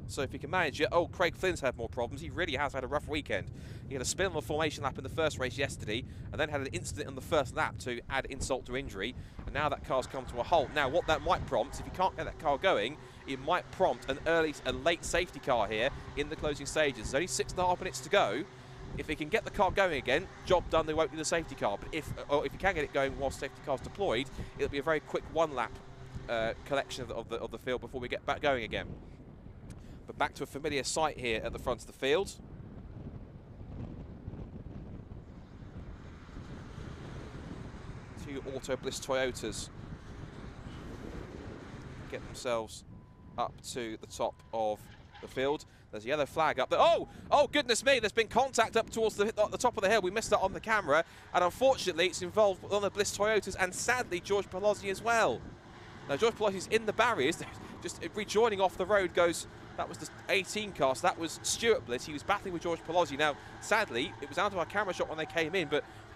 So if he can manage it, Craig Flynn's had more problems. He really has had a rough weekend. He had a spin on the formation lap in the first race yesterday, and then had an incident on the first lap to add insult to injury. And now that car's come to a halt. Now, what that might prompt, if you can't get that car going, it might prompt a late safety car here in the closing stages. There's only 6.5 minutes to go. If they can get the car going again, job done, they won't do the safety car. But if you can get it going while safety car's deployed, it'll be a very quick one-lap collection of the field before we get back going again. But back to a familiar sight here at the front of the field. Two Auto Bliss Toyotas get themselves up to the top of the field. There's a yellow flag up there. Oh goodness me, there's been contact up towards the top of the hill. We missed that on the camera, and unfortunately it's involved one of the Bliss Toyotas, and sadly George Palozzi as well. Now George Palozzi's in the barriers, just rejoining off the road goes, that was the 18 car, so that was Stuart Bliss. He was battling with George Palozzi. Now, sadly, it was out of our camera shot when they came in,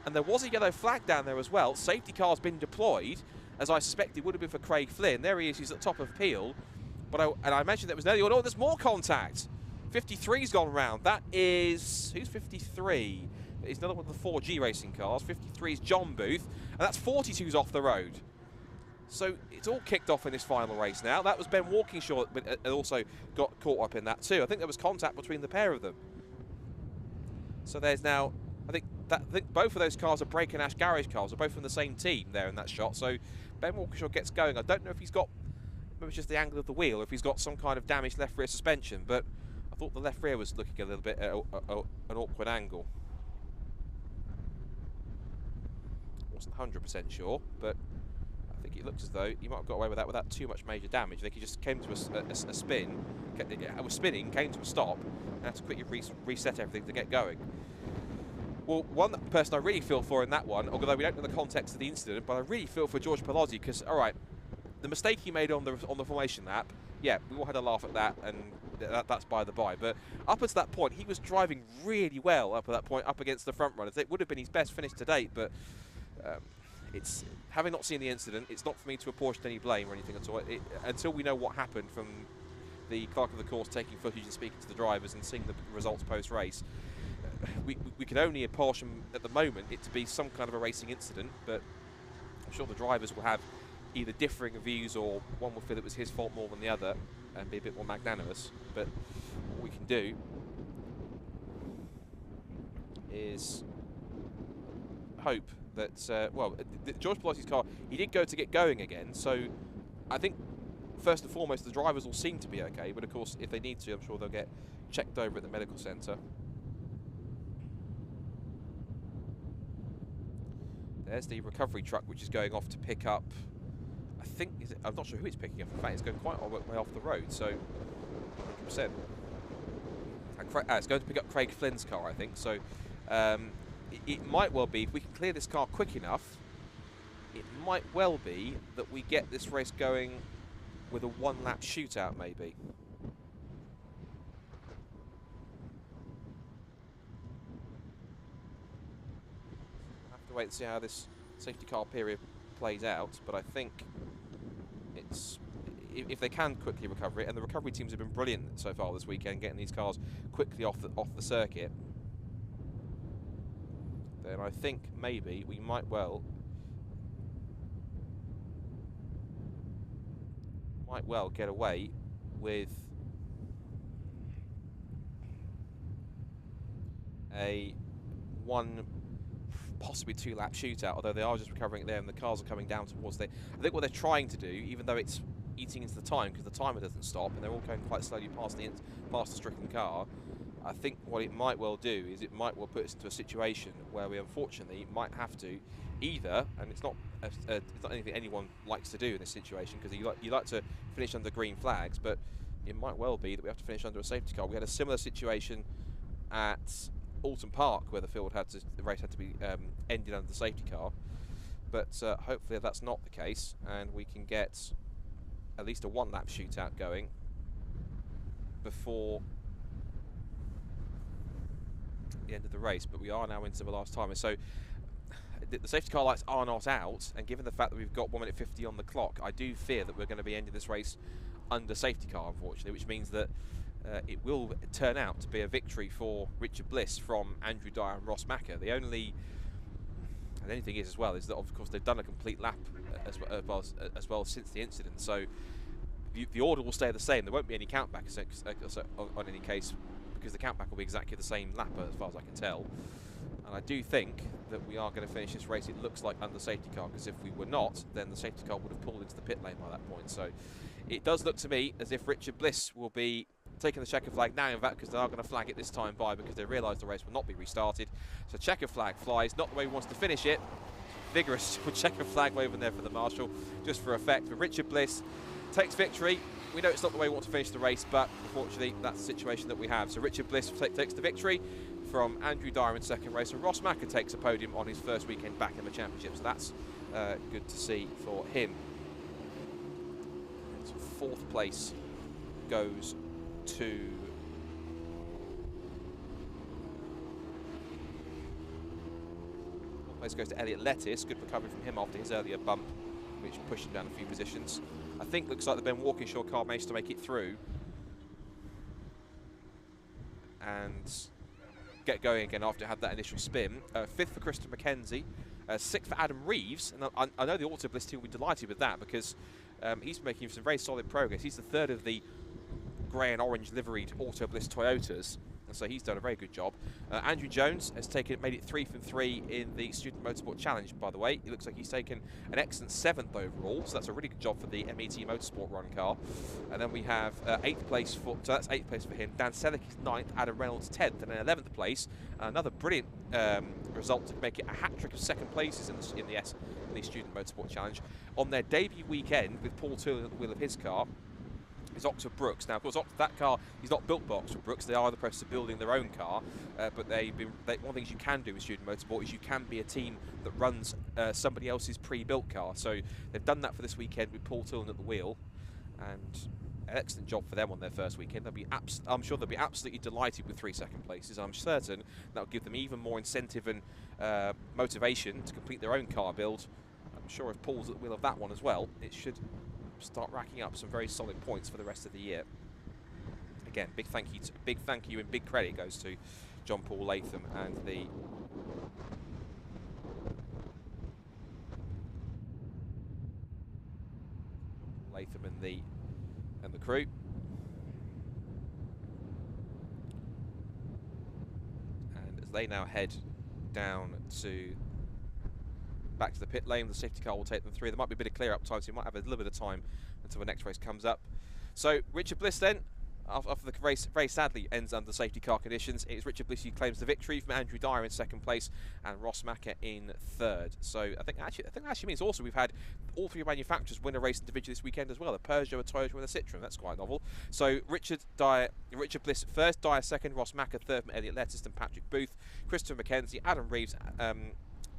and there was a yellow flag down there as well. Safety car's been deployed, as I suspect it would have been for Craig Flynn. There he is, he's at the top of Peel. And I mentioned that was nearly, there's more contact. 53's gone round. That is, who's 53? It's another one of the 4G racing cars. 53 is John Booth, and that's 42's off the road. So it's all kicked off in this final race now. That was Ben Walkinshaw, but also got caught up in that too. I think there was contact between the pair of them. So there's now, I think both of those cars are Brake and Ash Garage cars. They're both from the same team there in that shot. So Ben Walkinshaw gets going. I don't know if he's got, maybe it's just the angle of the wheel, or if he's got some kind of damaged left rear suspension, but I thought the left rear was looking a little bit at an awkward angle. Wasn't 100% sure, but I think it looks as though he might have got away with that without too much major damage. I think he just came to a spin, was spinning, came to a stop, and had to quickly reset everything to get going. Well, one person I really feel for in that one, although we don't know the context of the incident, but I really feel for George Palozzi, because, all right, the mistake he made on the formation lap, yeah, we all had a laugh at that, and that's by the by. But up until that point, he was driving really well up at that point, up against the front runners. It would have been his best finish to date, but it's, having not seen the incident, it's not for me to apportion any blame or anything at all. Until we know what happened from the clerk of the course taking footage and speaking to the drivers and seeing the results post-race, we can only apportion at the moment it to be some kind of a racing incident, but I'm sure the drivers will have either differing views, or one will feel it was his fault more than the other and be a bit more magnanimous. But what we can do is hope that, well, George Pelotti's car, he did go to get going again, so I think first and foremost the drivers will seem to be okay, but of course if they need to, I'm sure they'll get checked over at the medical centre. There's the recovery truck which is going off to pick up, I think, I'm not sure who it's picking up, in fact it's going quite a way off the road, so 100%. And it's going to pick up Craig Flynn's car, I think, so it might well be, if we can clear this car quick enough, it might well be that we get this race going with a one-lap shootout, maybe. We'll have to wait and see how this safety car period plays out, but I think it's, if they can quickly recover it, and the recovery teams have been brilliant so far this weekend, getting these cars quickly off the circuit, then I think maybe we might well get away with a one, possibly two-lap shootout, although they are just recovering it there and the cars are coming down towards the... I think what they're trying to do, even though it's eating into the time because the timer doesn't stop and they're all going quite slowly past the stricken car, I think what it might well do is it might well put us into a situation where we unfortunately might have to either, and it's not anything anyone likes to do in this situation because you like to finish under green flags, but it might well be that we have to finish under a safety car. We had a similar situation at Alton Park where the race had to be ended under the safety car, but hopefully that's not the case and we can get at least a one-lap shootout going before the end of the race. But we are now into the last timer, so the safety car lights are not out, and given the fact that we've got 1 minute 50 on the clock, I do fear that we're going to be ending this race under safety car, unfortunately, which means that it will turn out to be a victory for Richard Bliss from Andrew Dyer and Ross Macker. The only thing is as well is that of course they've done a complete lap as well since the incident, so the order will stay the same. There won't be any countback on any case because the countback will be exactly the same lap as far as I can tell. And I do think that we are going to finish this race, it looks like, under safety car, because if we were not, then the safety car would have pulled into the pit lane by that point. So it does look to me as if Richard Bliss will be taking the checker flag now, in fact, because they are going to flag it this time by, because they realise the race will not be restarted. So checker flag flies, not the way he wants to finish it. Vigorous checker flag waving there for the marshal, just for effect. But Richard Bliss takes victory. We know it's not the way we want to finish the race, but unfortunately that's the situation that we have. So Richard Bliss takes the victory from Andrew Dyer in second race, and Ross Macker takes a podium on his first weekend back in the championship. So that's good to see for him. So fourth place goes to Elliot Lettis. Good recovery from him after his earlier bump, which pushed him down a few positions. I think looks like the Ben Walkinshaw car managed to make it through and get going again after it had that initial spin. Fifth for Kristen McKenzie, sixth for Adam Reeves, and I know the Auto Bliss team will be delighted with that because he's making some very solid progress. He's the third of the grey and orange liveried Auto Bliss Toyotas, and so he's done a very good job. Andrew Jones has made it 3 from 3 in the Student Motorsport Challenge, by the way. It looks like he's taken an excellent 7th overall, so that's a really good job for the MET Motorsport run car. And then we have 8th place for, so that's 8th place for him. Dan Selleck is 9th, Adam Reynolds 10th, and then 11th place. Another brilliant result to make it a hat-trick of second places in the Student Motorsport Challenge. On their debut weekend, with Paul Turley at the wheel of his car, is Oxford Brooks. Now, of course, that car is not built by Oxford Brooks. They are in the process of building their own car, but one of the things you can do with Student Motorsport is you can be a team that runs somebody else's pre-built car. So they've done that for this weekend with Paul Tillman at the wheel, and an excellent job for them on their first weekend. I'm sure they'll be absolutely delighted with 3 second places. I'm certain that'll give them even more incentive and motivation to complete their own car build. I'm sure if Paul's at the wheel of that one as well, it should start racking up some very solid points for the rest of the year. Again, big thank you and big credit goes to John Paul Latham and the crew. And as they now head down to back to the pit lane. The safety car will take them through. There might be a bit of clear up time, so you might have a little bit of time until the next race comes up. So Richard Bliss then, after the race very sadly ends under safety car conditions, it's Richard Bliss who claims the victory from Andrew Dyer in second place and Ross Macker in third. So I think that actually means also we've had all three manufacturers win a race individually this weekend as well. A Peugeot, a Toyota and a Citroen. That's quite novel. So Richard Bliss first, Dyer second, Ross Macker third from Elliot Lettiston, Patrick Booth, Christopher McKenzie, Adam Reeves,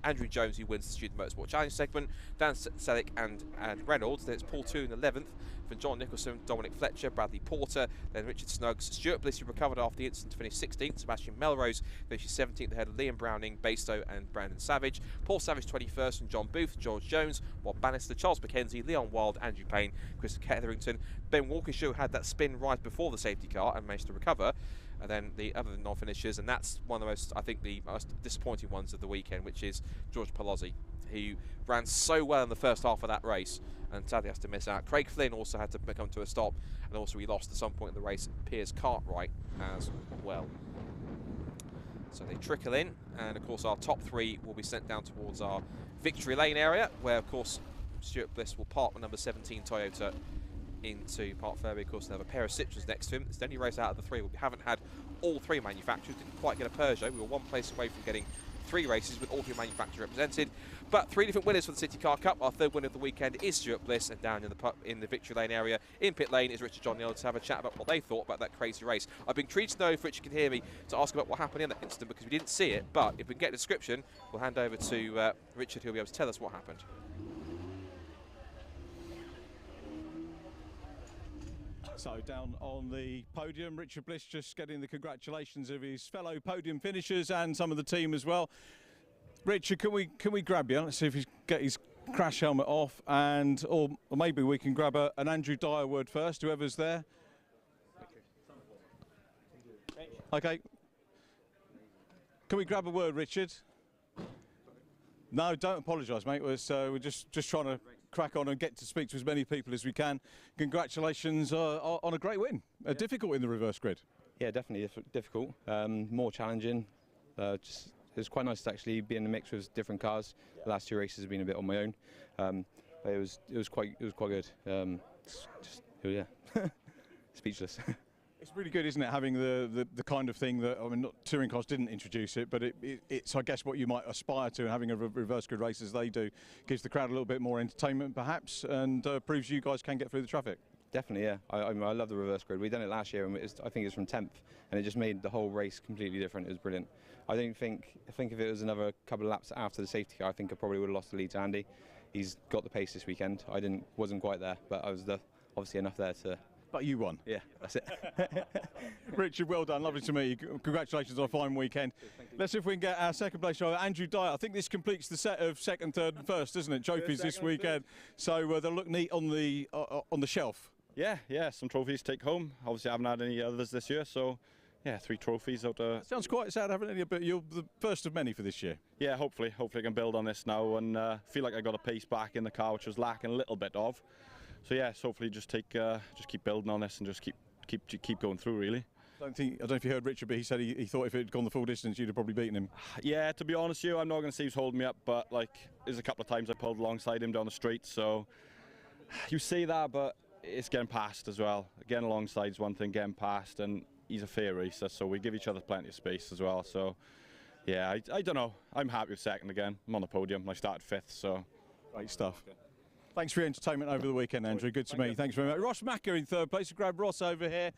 Andrew Jones, who wins the Student Motorsport Challenge segment, Dan Selleck and Reynolds. Then it's Paul Toon in 11th, from John Nicholson, Dominic Fletcher, Bradley Porter, then Richard Snuggs, Stuart Bliss, who recovered after the incident to finish 16th, Sebastian Melrose finishes 17th ahead of Liam Browning, Bastow and Brandon Savage, Paul Savage 21st from John Booth, George Jones, Bob Bannister, Charles McKenzie, Leon Wild, Andrew Payne, Chris Ketherington, Ben Walkinshaw had that spin right before the safety car and managed to recover. And then the other non-finishers, and that's one of the most, I think, the most disappointing ones of the weekend, which is George Palozzi, who ran so well in the first half of that race and sadly has to miss out. Craig Flynn also had to come to a stop, and also he lost at some point in the race Piers Cartwright as well. So they trickle in, and of course our top three will be sent down towards our victory lane area, where of course Stuart Bliss will park the number 17 Toyota into Park Fairway. Of course, they have a pair of Citroens next to him. It's the only race out of the three. We haven't had all three manufacturers. Didn't quite get a Peugeot. We were one place away from getting three races with all three manufacturers represented. But three different winners for the CityCar Cup. Our third winner of the weekend is Stuart Bliss, and down in the victory lane area in pit lane is Richard John Neal to have a chat about what they thought about that crazy race. I've been intrigued to know if Richard can hear me to ask about what happened in that incident, because we didn't see it. But if we can get a description, we'll hand over to Richard, who'll be able to tell us what happened. So down on the podium, Richard Bliss just getting the congratulations of his fellow podium finishers and some of the team as well. Richard, can we grab you? Let's see if he's get his crash helmet off, and or maybe we can grab an Andrew Dyer word first, whoever's there. Okay. Can we grab a word, Richard? No, don't apologise, mate. We're just trying to crack on and get to speak to as many people as we can. Congratulations on a great win. Difficult in the reverse grid. Yeah, definitely difficult. More challenging. It was quite nice to actually be in the mix with different cars. The last two races have been a bit on my own, but it was quite good. Yeah, speechless. It's really good, isn't it, having the kind of thing that, I mean, touring cars didn't introduce it, but it's I guess what you might aspire to, and having a reverse grid race as they do gives the crowd a little bit more entertainment perhaps, and proves you guys can get through the traffic. Definitely, yeah. I love the reverse grid. We done it last year, and I think it was from 10th, and it just made the whole race completely different. It was brilliant. I think if it was another couple of laps after the safety car, I think I probably would have lost the lead to Andy. He's got the pace this weekend. I wasn't quite there, but I was obviously enough there to. But you won. Yeah, that's it. Richard, well done. Lovely to meet you. Congratulations on a fine weekend. Let's see if we can get our second place driver, Andrew Dyer. I think this completes the set of second, third and first, doesn't it? Trophies this weekend. So they'll look neat on the shelf. Yeah, some trophies to take home. Obviously I haven't had any others this year, so yeah, 3 trophies out of... Sounds quite sad, haven't it? But you're the first of many for this year. Yeah, hopefully I can build on this now, and feel like I got a pace back in the car, which was lacking a little bit of. So yes, hopefully just keep building on this and just keep going through, really. I don't know if you heard Richard, but he said he thought if it had gone the full distance, you'd have probably beaten him. Yeah, to be honest with you, I'm not going to say he's holding me up, but like, there's a couple of times I pulled alongside him down the street, so you say that, but it's getting past as well. Getting alongside is one thing, getting past, and he's a fair racer, so we give each other plenty of space as well. So yeah, I don't know. I'm happy with second again. I'm on the podium. I started 5th, so great stuff. Okay. Thanks for your entertainment over the weekend, Andrew. Good to meet you. Thanks very much. Ross Macker in third place. Grab Ross over here.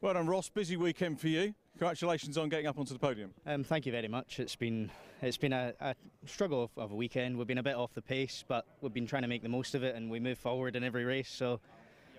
Well done, Ross. Busy weekend for you. Congratulations on getting up onto the podium. Thank you very much. It's been a struggle of a weekend. We've been a bit off the pace, but we've been trying to make the most of it, and we move forward in every race. So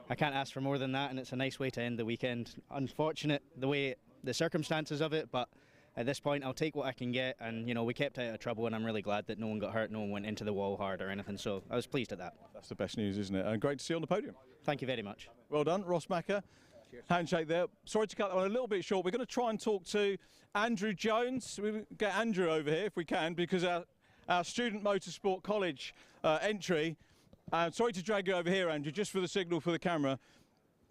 I can't ask for more than that, and it's a nice way to end the weekend. Unfortunate the circumstances of it, but at this point I'll take what I can get, and you know, we kept out of trouble, and I'm really glad that no one got hurt, no one went into the wall hard or anything, so I was pleased at that. That's the best news, isn't it? And great to see you on the podium. Thank you very much. Well done, Ross Macker. Cheers. Handshake there. Sorry to cut that one a little bit short. We're going to try and talk to Andrew Jones. We'll get Andrew over here if we can, because our Student Motorsport College entry. Sorry to drag you over here, Andrew, just for the signal for the camera.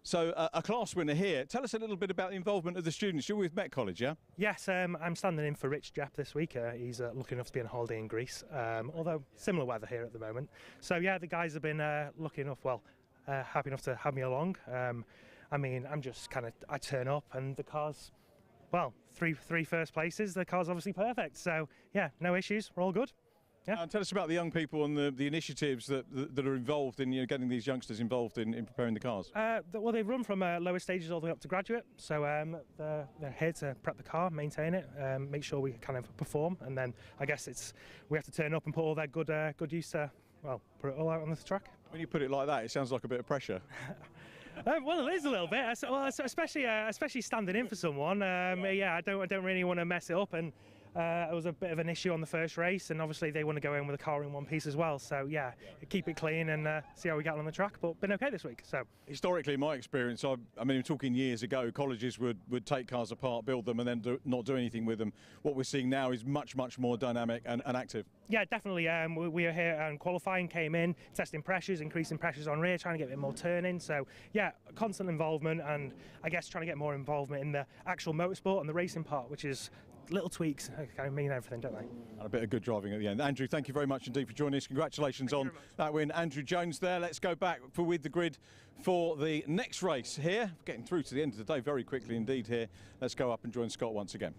So a class winner here. Tell us a little bit about the involvement of the students. You're with Met College, yeah? Yes, I'm standing in for Rich Japp this week. He's lucky enough to be on holiday in Greece, although similar weather here at the moment. So yeah, the guys have been lucky enough, happy enough to have me along. I mean, I'm just I turn up and the car's, well, three first places. The car's obviously perfect. So yeah, no issues. We're all good. Yeah. Tell us about the young people and the initiatives that are involved in getting these youngsters involved in preparing the cars. Well, they run from lower stages all the way up to graduate. So they're here to prep the car, maintain it, make sure we kind of perform, and then I guess we have to turn up and put all their good use to, well, put it all out on the track. When you put it like that, it sounds like a bit of pressure. Well, it is a little bit. Especially standing in for someone. Yeah, I don't really want to mess it up, and it was a bit of an issue on the first race, and obviously they want to go in with the car in one piece as well. So yeah, keep it clean and see how we get on the track. But been okay this week. So historically, in my experience, I mean, talking years ago, colleges would take cars apart, build them, and then not do anything with them. What we're seeing now is much more dynamic and active. Yeah, definitely. We are here and qualifying, came in, testing pressures, increasing pressures on rear, trying to get a bit more turning. So yeah, constant involvement, and I guess trying to get more involvement in the actual motorsport and the racing part, which is little tweaks kind of mean everything, don't they? And a bit of good driving at the end. Andrew, thank you very much indeed for joining us. Congratulations on that win. Andrew Jones there. Let's go back with the grid for the next race here. Getting through to the end of the day very quickly indeed here. Let's go up and join Scott once again.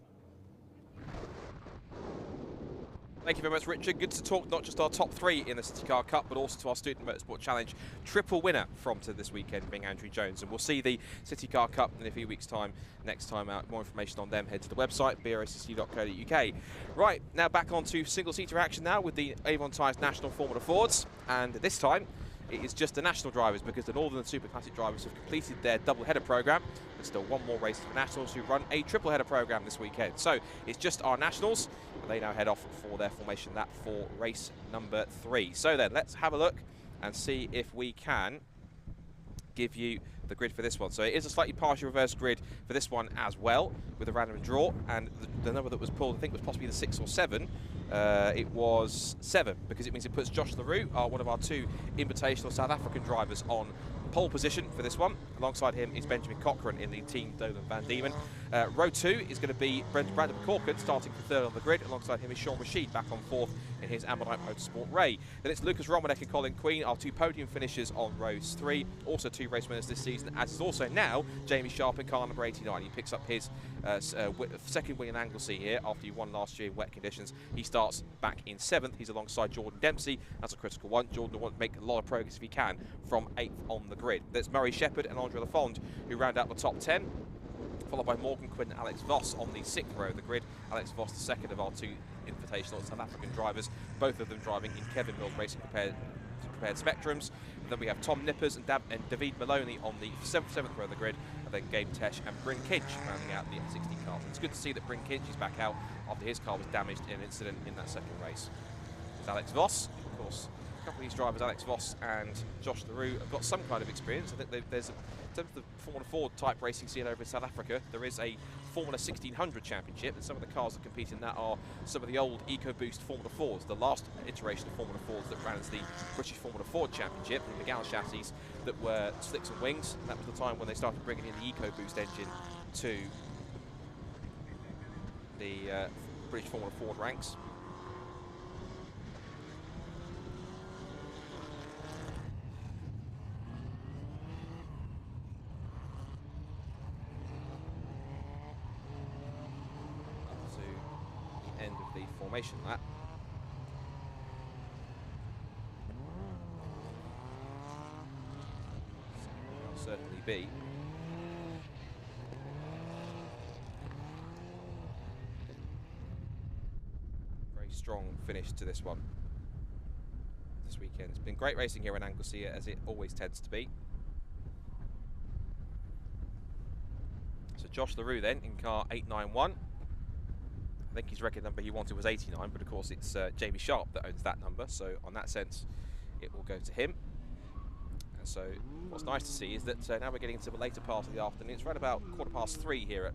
Thank you very much, Richard. Good to talk not just our top three in the CityCar Cup, but also to our Student Motorsport Challenge triple winner from to this weekend, being Andrew Jones. And we'll see the CityCar Cup in a few weeks' time. Next time out, more information on them, head to the website, brscc.co.uk. Right, now back on to single-seater action now with the Avon Tyres National Formula Fords. And this time, it is just the national drivers, because the Northern and Super Classic drivers have completed their double-header programme. There's still one more race for nationals who run a triple-header programme this weekend. So it's just our nationals, and they now head off for their formation lap for race number 3. So then, let's have a look and see if we can give you the grid for this one. So it is a slightly partial reverse grid for this one as well, with a random draw, and the number that was pulled, I think, was possibly the 6 or 7. It was 7, because it means it puts Josh LaRue, one of our 2 invitational South African drivers, on pole position for this one. Alongside him is Benjamin Cochran in the Team Dolan Van Diemen. Row 2 is going to be Brandon McCorkin starting for 3rd on the grid. Alongside him is Sean Rashid back on 4th in his Ammonite Motorsport Ray. Then it's Lucas Romanek and Colin Queen, our 2 podium finishers on rows 3. Also 2 race winners this season, as is also now Jamie Sharp in car number 89. He picks up his second win in Anglesey here after he won last year in wet conditions. He starts back in 7th. He's alongside Jordan Dempsey. That's a critical one. Jordan will want to make a lot of progress if he can from 8th on the grid. There's Murray Shepherd and Andre Lafond who round out the top 10, followed by Morgan Quinn and Alex Voss on the 6th row of the grid. Alex Voss, the second of our 2 invitational South African drivers, both of them driving in Kevin Mills Racing prepared Spectrums. And then we have Tom Nippers and David Maloney on the 7th row of the grid, and then Game Tesh and Bryn Kinch rounding out the F16 cars. And it's good to see that Bryn Kinch is back out after his car was damaged in an incident in that second race. It's Alex Voss, of course. A couple of these drivers, Alex Voss and Josh LaRue, have got some kind of experience. I think there's, in terms of the Formula Ford type racing scene over in South Africa, there is a Formula 1600 Championship, and some of the cars that compete in that are some of the old EcoBoost Formula 4s, the last iteration of Formula 4s that ran as the British Formula Ford Championship, the McGowan chassis that were slicks and wings. And that was the time when they started bringing in the EcoBoost engine to the British Formula Ford ranks. End of the formation lap. Will certainly be. Very strong finish to this one this weekend. It's been great racing here in Anglesey, as it always tends to be. So Josh LaRue then in car 891. I think his record number he wanted was 89, but of course it's Jamie Sharp that owns that number, so on that sense it will go to him. And so what's nice to see is that now we're getting into the later part of the afternoon. It's right about 3:15 here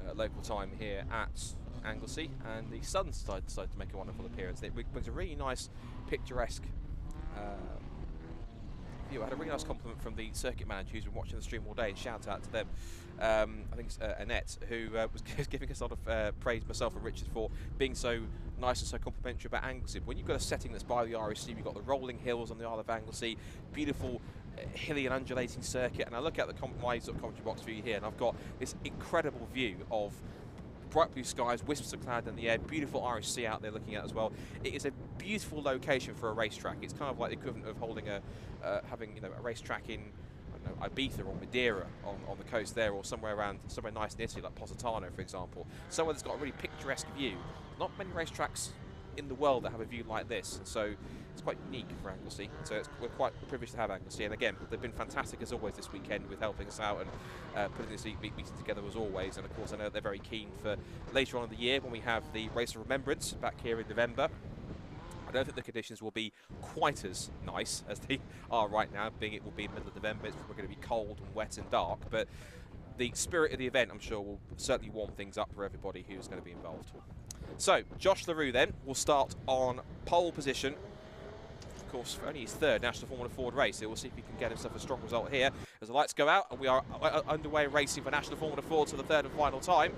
at local time here at Anglesey, and the sun decided to make a wonderful appearance. It brings a really nice picturesque view. I had a really nice compliment from the circuit manager who's been watching the stream all day, and shout out to them. I think it's Annette, who was giving us a lot of praise, myself and Richard, for being so nice and so complimentary about Anglesey. When you've got a setting that's by the RSC, you've got the rolling hills on the Isle of Anglesey, beautiful hilly and undulating circuit, and I look at my sort of commentary box view here, and I've got this incredible view of bright blue skies, wisps of cloud in the air, beautiful Irish Sea out there looking at as well. It is a beautiful location for a racetrack. It's kind of like the equivalent of holding having a racetrack in, I don't know, Ibiza or Madeira on the coast there, or somewhere nice in Italy like Positano, for example. Somewhere that's got a really picturesque view. Not many racetracks in the world that have a view like this, and so it's quite unique for Anglesey. So we're quite privileged to have Anglesey, and again, they've been fantastic as always this weekend with helping us out and putting this meeting together as always. And of course, I know they're very keen for later on in the year when we have the Race of Remembrance back here in November. I don't think the conditions will be quite as nice as they are right now, being it will be middle of November. It's probably going to be cold and wet and dark, but the spirit of the event, I'm sure, will certainly warm things up for everybody who's going to be involved. So, Josh LaRue then will start on pole position. Of course, for only his third National Formula Ford race. So we'll see if he can get himself a strong result here as the lights go out, and we are underway racing for National Formula Ford for the third and final time.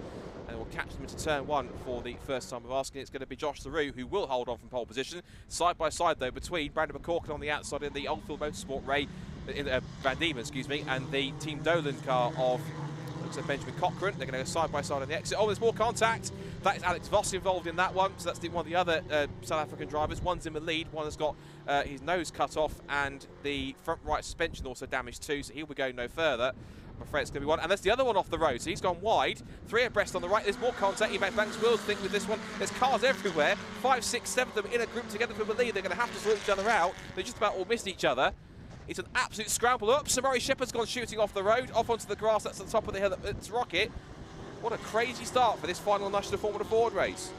And we'll catch them into turn one for the first time of asking. It's going to be Josh LaRue who will hold on from pole position. Side by side, though, between Brandon McCorkin on the outside in the Oldfield Motorsport Van Diemen, excuse me, and the Team Dolan car of Benjamin Cochran. They're going to go side by side on the exit. Oh, there's more contact. That is Alex Voss involved in that one. So that's one of the other South African drivers. One's in the lead. One has got his nose cut off and the front right suspension also damaged too. So he'll be going no further. I'm afraid it's going to be one. And there's the other one off the road. So he's gone wide. 3 abreast on the right. There's more contact. He makes Banks Wills think with this one. There's cars everywhere. 5, 6, 7 of them in a group together for the lead. They're going to have to sort each other out. They just about all missed each other. It's an absolute scramble up. Sir Murray Shepherd's gone shooting off the road, off onto the grass. That's at the top of the hill. It's Rocket. What a crazy start for this final National Formula Ford race.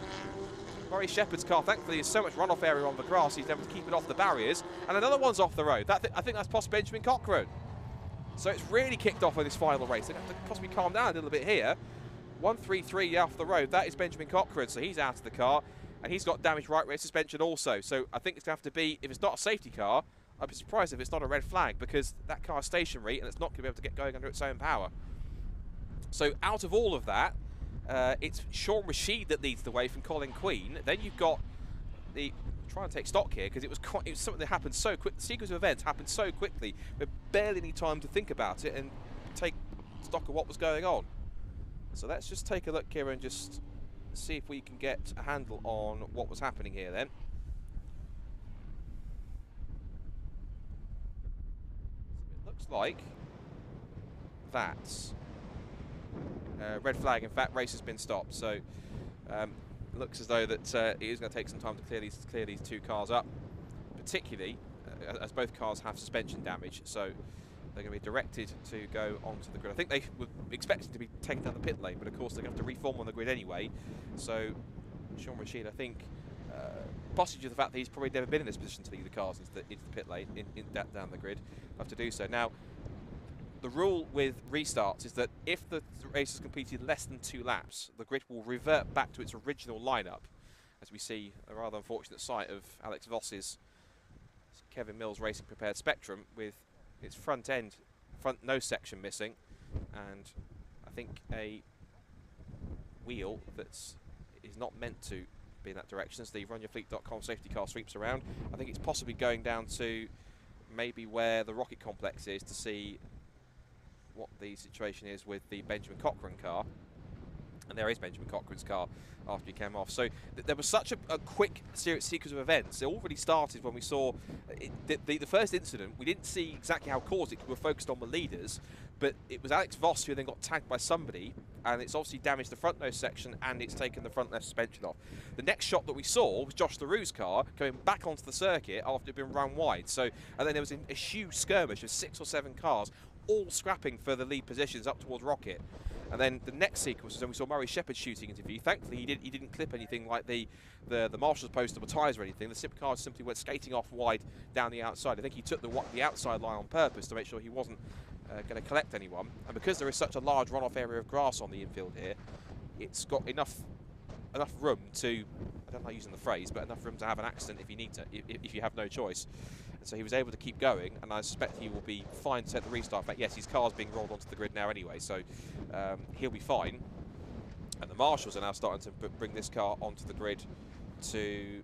Murray Shepherd's car, thankfully, there's so much runoff area on the grass, he's able to keep it off the barriers. And another one's off the road. I think that's possibly Benjamin Cochran. So it's really kicked off in this final race. They're going to have to possibly calm down a little bit here. 133 off the road. That is Benjamin Cochran. So he's out of the car. And he's got damaged right rear suspension also. So I think it's going to have to be, if it's not a safety car, I'd be surprised if it's not a red flag, because that car's stationary and it's not going to be able to get going under its own power. So out of all of that, it's Sean Rashid that leads the way from Colin Queen. Then you've got the... Try and take stock here, because it was something that happened so quick. The sequence of events happened so quickly, we barely any time to think about it and take stock of what was going on. So let's just take a look here and just see if we can get a handle on what was happening here then. It looks like that's red flag. In fact, race has been stopped. So it looks as though that it is going to take some time to clear these two cars up, particularly as both cars have suspension damage. So they're going to be directed to go onto the grid. I think they were expecting to be taken down the pit lane, but of course they're going to have to reform on the grid anyway. So Sean Rashid, I think, possibly due to the fact that he's probably never been in this position to lead the cars into the pit lane, down the grid, have to do so. Now, the rule with restarts is that if the race is completed less than 2 laps, the grid will revert back to its original lineup, as we see a rather unfortunate sight of Alex Voss's Kevin Mills Racing Prepared Spectrum with its front nose section missing, and I think a wheel that is not meant to be in that direction as the runyourfleet.com safety car sweeps around. I think it's possibly going down to maybe where the rocket complex is to see what the situation is with the Benjamin Cochran car. And there is Benjamin Cochran's car after he came off. So there was such a quick sequence of events. It already started when we saw the first incident. We didn't see exactly how it caused it because we were focused on the leaders, but it was Alex Voss who then got tagged by somebody, and it's obviously damaged the front nose section and it's taken the front left suspension off. The next shot that we saw was Josh LaRue's car going back onto the circuit after it had been run wide. So, and then there was a huge skirmish of 6 or 7 cars all scrapping for the lead positions up towards Rocket. And then the next sequence was when we saw Murray Shepherd shooting into view. Thankfully, he didn't clip anything like the marshal's post or tyres or anything. The Supercar simply went skating off wide down the outside. I think he took the outside line on purpose to make sure he wasn't going to collect anyone. And because there is such a large runoff area of grass on the infield here, it's got enough room to, I don't like using the phrase, but enough room to have an accident if you need to, if you have no choice. and so he was able to keep going, and I suspect he will be fine to set the restart. But yes, his car's being rolled onto the grid now anyway, so he'll be fine. And the marshals are now starting to bring this car onto the grid to...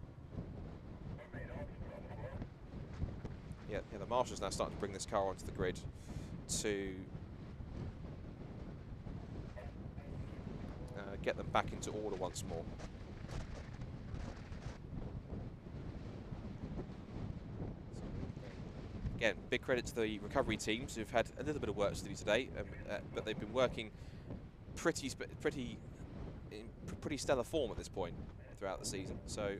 Yeah, the marshals now starting to bring this car onto the grid to get them back into order once more. Again, big credit to the recovery teams who've had a little bit of work to do today, but they've been working pretty stellar form at this point throughout the season. So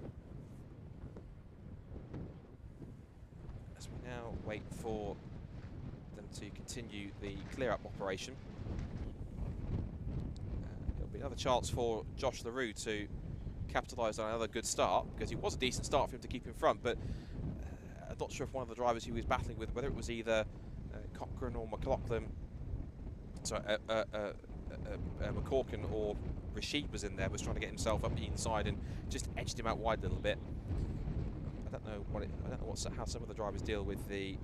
as we now wait for them to continue the clear-up operation, there'll be another chance for Josh LaRue to capitalise on another good start, because it was a decent start for him to keep in front, but I'm not sure if one of the drivers he was battling with, whether it was either Cochrane or McLaughlin, sorry, McCorkin or Rashid was in there, was trying to get himself up the inside and just edged him out wide a little bit. I don't know how some of the drivers deal with the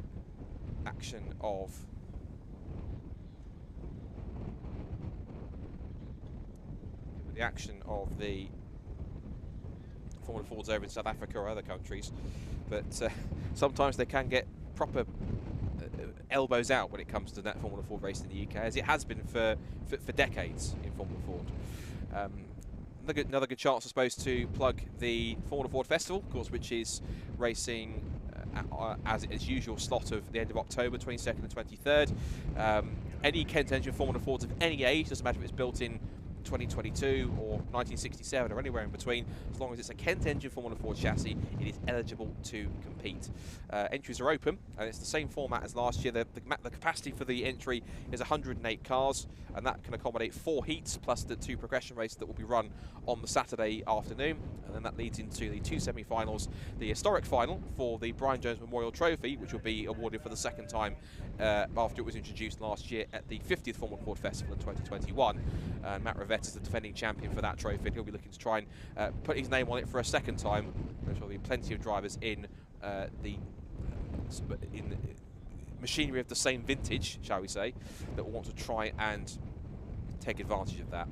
action of the Formula Fords over in South Africa or other countries, but sometimes they can get proper elbows out when it comes to that Formula Ford race in the UK, as it has been for decades in Formula Ford. Another good chance, I suppose, to plug the Formula Ford Festival, of course, which is racing as its usual slot of the end of October, 22nd and 23rd. Any Kent engine Formula Fords of any age, doesn't matter if it's built in 2022 or 1967 or anywhere in between, as long as it's a Kent engine Formula Ford chassis, it is eligible to compete. Entries are open, and it's the same format as last year. The capacity for the entry is 108 cars, and that can accommodate 4 heats plus the 2 progression races that will be run on the Saturday afternoon, and then that leads into the 2 semi-finals, the historic final for the Brian Jones Memorial Trophy, which will be awarded for the second time after it was introduced last year at the 50th Formula Ford Festival in 2021. Matt Rivette is the defending champion for that trophy, and he'll be looking to try and put his name on it for a second time. There will be plenty of drivers in machinery of the same vintage, shall we say, that will want to try and take advantage of that.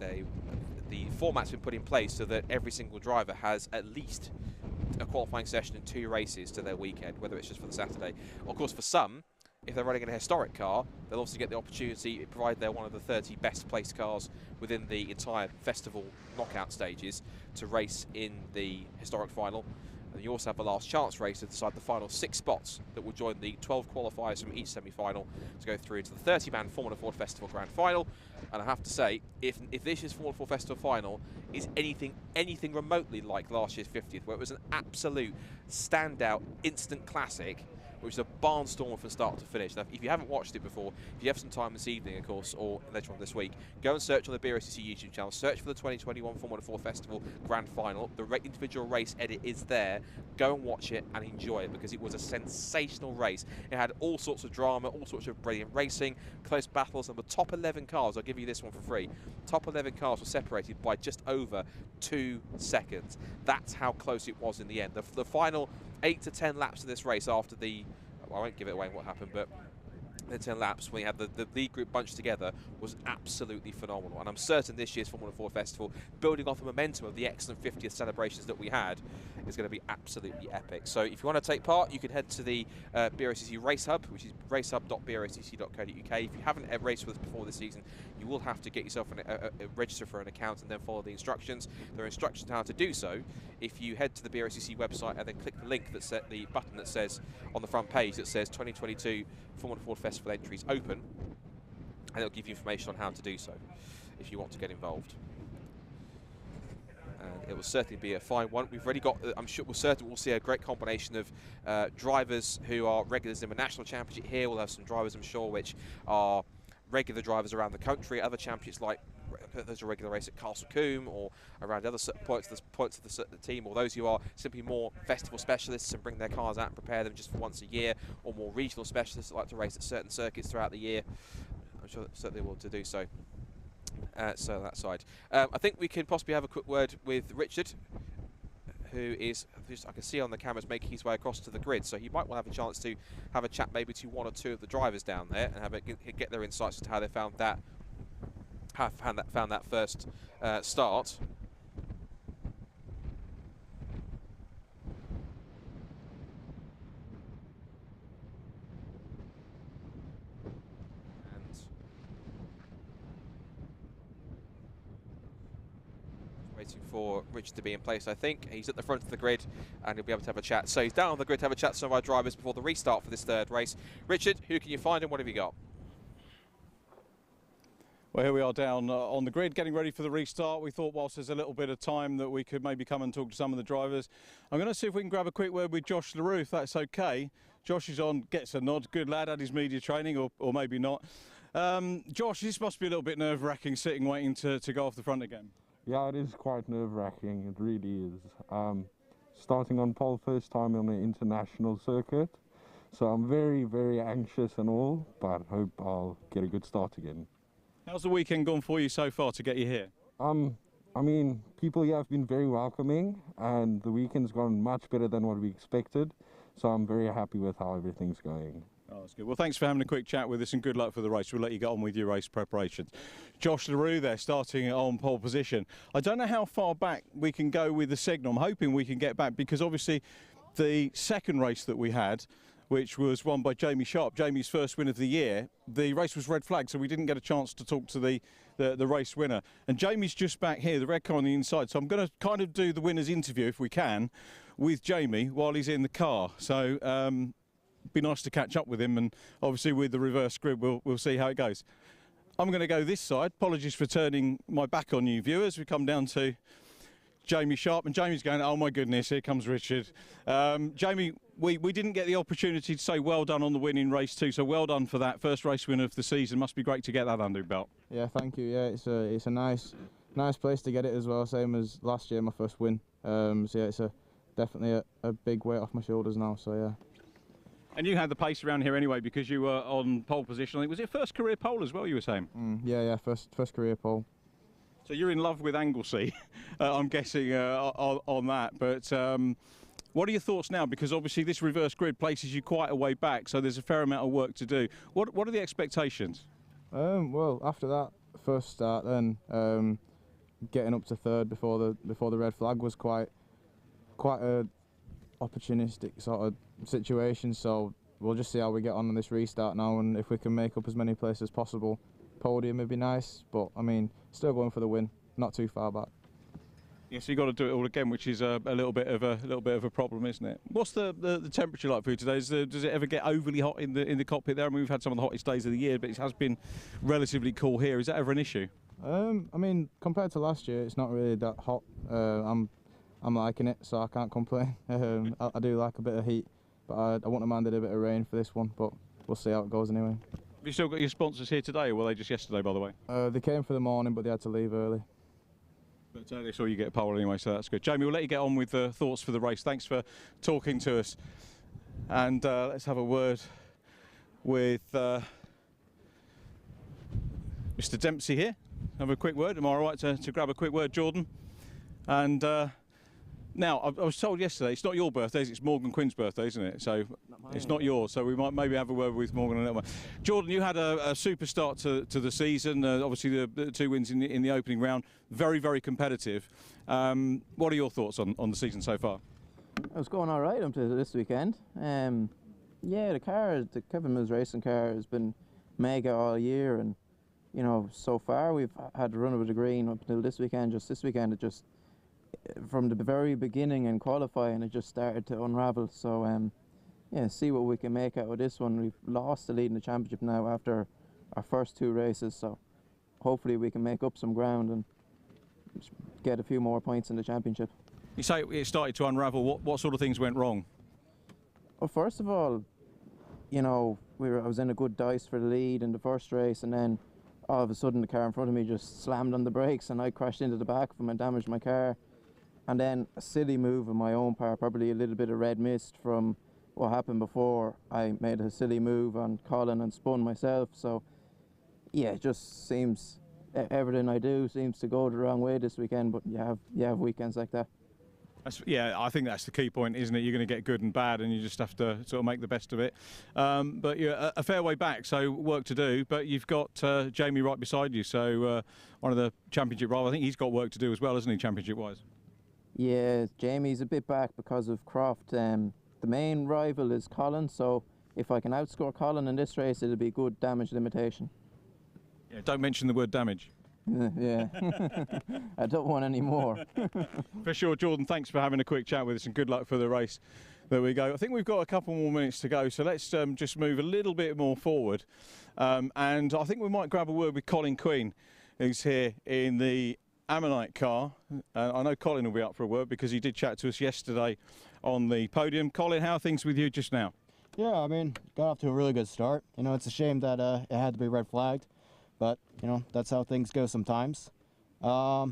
And the format's been put in place so that every single driver has at least a qualifying session and 2 races to their weekend, whether it's just for the Saturday. Of course, for some, if they're running in a historic car, they'll also get the opportunity, provided they're one of the 30 best placed cars within the entire festival knockout stages, to race in the historic final. And you also have the last chance race to decide the final 6 spots that will join the 12 qualifiers from each semi-final to go through to the 30-man Formula Ford Festival Grand Final. And I have to say, if this year's Formula Ford Festival Final is anything remotely like last year's 50th, where it was an absolute standout instant classic, which is a barnstormer from start to finish. Now, if you haven't watched it before, if you have some time this evening, of course, or later on this week, go and search on the Brscc YouTube channel, search for the 2021 Formula 4 Festival Grand Final. The individual race edit is there. Go and watch it and enjoy it, because it was a sensational race. It had all sorts of drama, all sorts of brilliant racing, close battles, and the top 11 cars, I'll give you this one for free, top 11 cars were separated by just over 2 seconds. That's how close it was in the end. The final 8 to 10 laps of this race after the, well, I won't give it away what happened, but the 10 laps when we had the lead group bunched together was absolutely phenomenal. And I'm certain this year's Formula 4 Festival, building off the momentum of the excellent 50th celebrations that we had, is going to be absolutely epic. So if you want to take part, you can head to the Brscc Race Hub, which is racehub.brscc.co.uk. If you haven't ever raced with us before this season, you will have to get yourself register for an account and then follow the instructions. There are instructions on how to do so. If you head to the Brscc website and then click the link that's at the button that says on the front page that says 2022 Formula Ford Festival entries open, and it'll give you information on how to do so if you want to get involved. And it will certainly be a fine one. We've already got, I'm sure we'll see a great combination of drivers who are regulars in the national championship here. We'll have some drivers, I'm sure, which are regular drivers around the country. Other championships, like there's a regular race at Castle Combe or around other points of the team, or those who are simply more festival specialists and bring their cars out and prepare them just for once a year, or more regional specialists that like to race at certain circuits throughout the year. I'm sure that certainly will to do so. So that side. I think we can possibly have a quick word with Richard, who is, I can see on the cameras, making his way across to the grid. So he might well have a chance to have a chat maybe to one or two of the drivers down there and get their insights as to how they found that first start. Waiting for Richard to be in place, I think. He's at the front of the grid and he'll be able to have a chat. So he's down on the grid to have a chat to some of our drivers before the restart for this third race. Richard, who can you find and what have you got? Well, here we are down on the grid, getting ready for the restart. We thought whilst there's a little bit of time that we could maybe come and talk to some of the drivers. I'm going to see if we can grab a quick word with Josh LaRue, if that's okay. Josh is on, gets a nod. Good lad, had his media training, or maybe not. Josh, this must be a little bit nerve-wracking, sitting waiting to go off the front again. Yeah, it is quite nerve-wracking, it really is. Starting on pole first time on the international circuit, so I'm very, very anxious and all, but hope I'll get a good start again. How's the weekend gone for you so far to get you here? I mean, people here have been very welcoming, and the weekend's gone much better than what we expected, so I'm very happy with how everything's going. Oh, that's good. Well, thanks for having a quick chat with us and good luck for the race. We'll let you get on with your race preparations. Josh LaRue there, starting on pole position. I don't know how far back we can go with the signal. I'm hoping we can get back because obviously the second race that we had, which was won by Jamie Sharp, Jamie's first win of the year, the race was red flag, so we didn't get a chance to talk to the race winner. And Jamie's just back here, the red car on the inside, so I'm going to kind of do the winner's interview, if we can, with Jamie while he's in the car. So, be nice to catch up with him, and obviously with the reverse grid we'll see how it goes. I'm going to go this side. Apologies for turning my back on you viewers. We come down to Jamie Sharp, and Jamie's going, oh my goodness, here comes Richard. Jamie, we didn't get the opportunity to say well done on the win in race 2, so well done for that first race win of the season. Must be great to get that under your belt. Yeah, thank you. Yeah, it's a nice place to get it as well, same as last year, my first win. So yeah, it's definitely a big weight off my shoulders now, so yeah. And you had the pace around here anyway because you were on pole position. I think, was it first career pole as well, you were saying? Yeah, first career pole. So you're in love with Anglesey, I'm guessing, on that. But what are your thoughts now? Because obviously this reverse grid places you quite a way back, so there's a fair amount of work to do. What are the expectations? Well, after that first start, then getting up to third before the red flag was quite a opportunistic sort of situation, so we'll just see how we get on this restart now, and if we can make up as many places as possible. Podium would be nice, but I mean, still going for the win, not too far back. Yes, you've got to do it all again, which is a little bit of a problem, isn't it? What's the temperature like for you today? Does it ever get overly hot in the cockpit there? I mean, we've had some of the hottest days of the year, but it has been relatively cool here. Is that ever an issue? I mean, compared to last year, it's not really that hot. I'm liking it, so I can't complain. I do like a bit of heat, but I wouldn't have minded a bit of rain for this one, but we'll see how it goes anyway. Have you still got your sponsors here today, or were they just yesterday, by the way? They came for the morning, but they had to leave early. But they saw you get a pole anyway, so that's good. Jamie, we'll let you get on with the thoughts for the race. Thanks for talking to us. And let's have a word with Mr. Dempsey here. Have a quick word. Am I all right to grab a quick word, Jordan? And now, I was told yesterday, it's not your birthday, it's Morgan Quinn's birthday, isn't it? So it's not yours, so we might maybe have a word with Morgan a little bit. Jordan, you had a super start to the season, obviously the 2 wins in the opening round, very, very competitive. What are your thoughts on the season so far? It was going all right up to this weekend. Yeah, the Kevin Mills racing car has been mega all year, and you know, so far we've had a run of the green up until this weekend. Just this weekend, it just from the very beginning and qualifying, it just started to unravel. So yeah, see what we can make out of this one. We've lost the lead in the championship now after our first 2 races, so hopefully we can make up some ground and get a few more points in the championship. You say it started to unravel. What sort of things went wrong? Well, first of all, you know, I was in a good dice for the lead in the first race, and then all of a sudden the car in front of me just slammed on the brakes and I crashed into the back of him and damaged my car. And then a silly move on my own part, probably a little bit of red mist from what happened before. I made a silly move on Colin and spun myself. So yeah, it just seems everything I do seems to go the wrong way this weekend, but you have weekends like that. Yeah, I think that's the key point, isn't it? You're going to get good and bad, and you just have to sort of make the best of it. But you're a fair way back, so work to do. But you've got Jamie right beside you, so one of the championship rivals. I think he's got work to do as well, isn't he, championship-wise? Yeah, Jamie's a bit back because of Croft. The main rival is Colin, so if I can outscore Colin in this race, it'll be good damage limitation. Yeah, don't mention the word damage. Yeah, I don't want any more. For sure, Jordan, thanks for having a quick chat with us and good luck for the race. There we go. I think we've got a couple more minutes to go, so let's just move a little bit more forward. And I think we might grab a word with Colin Queen, who's here in the Ammonite car. I know Colin will be up for a word because he did chat to us yesterday on the podium. Colin, how are things with you just now? Yeah, I mean, got off to a really good start. You know, it's a shame that it had to be red flagged. But, you know, that's how things go sometimes. Yeah,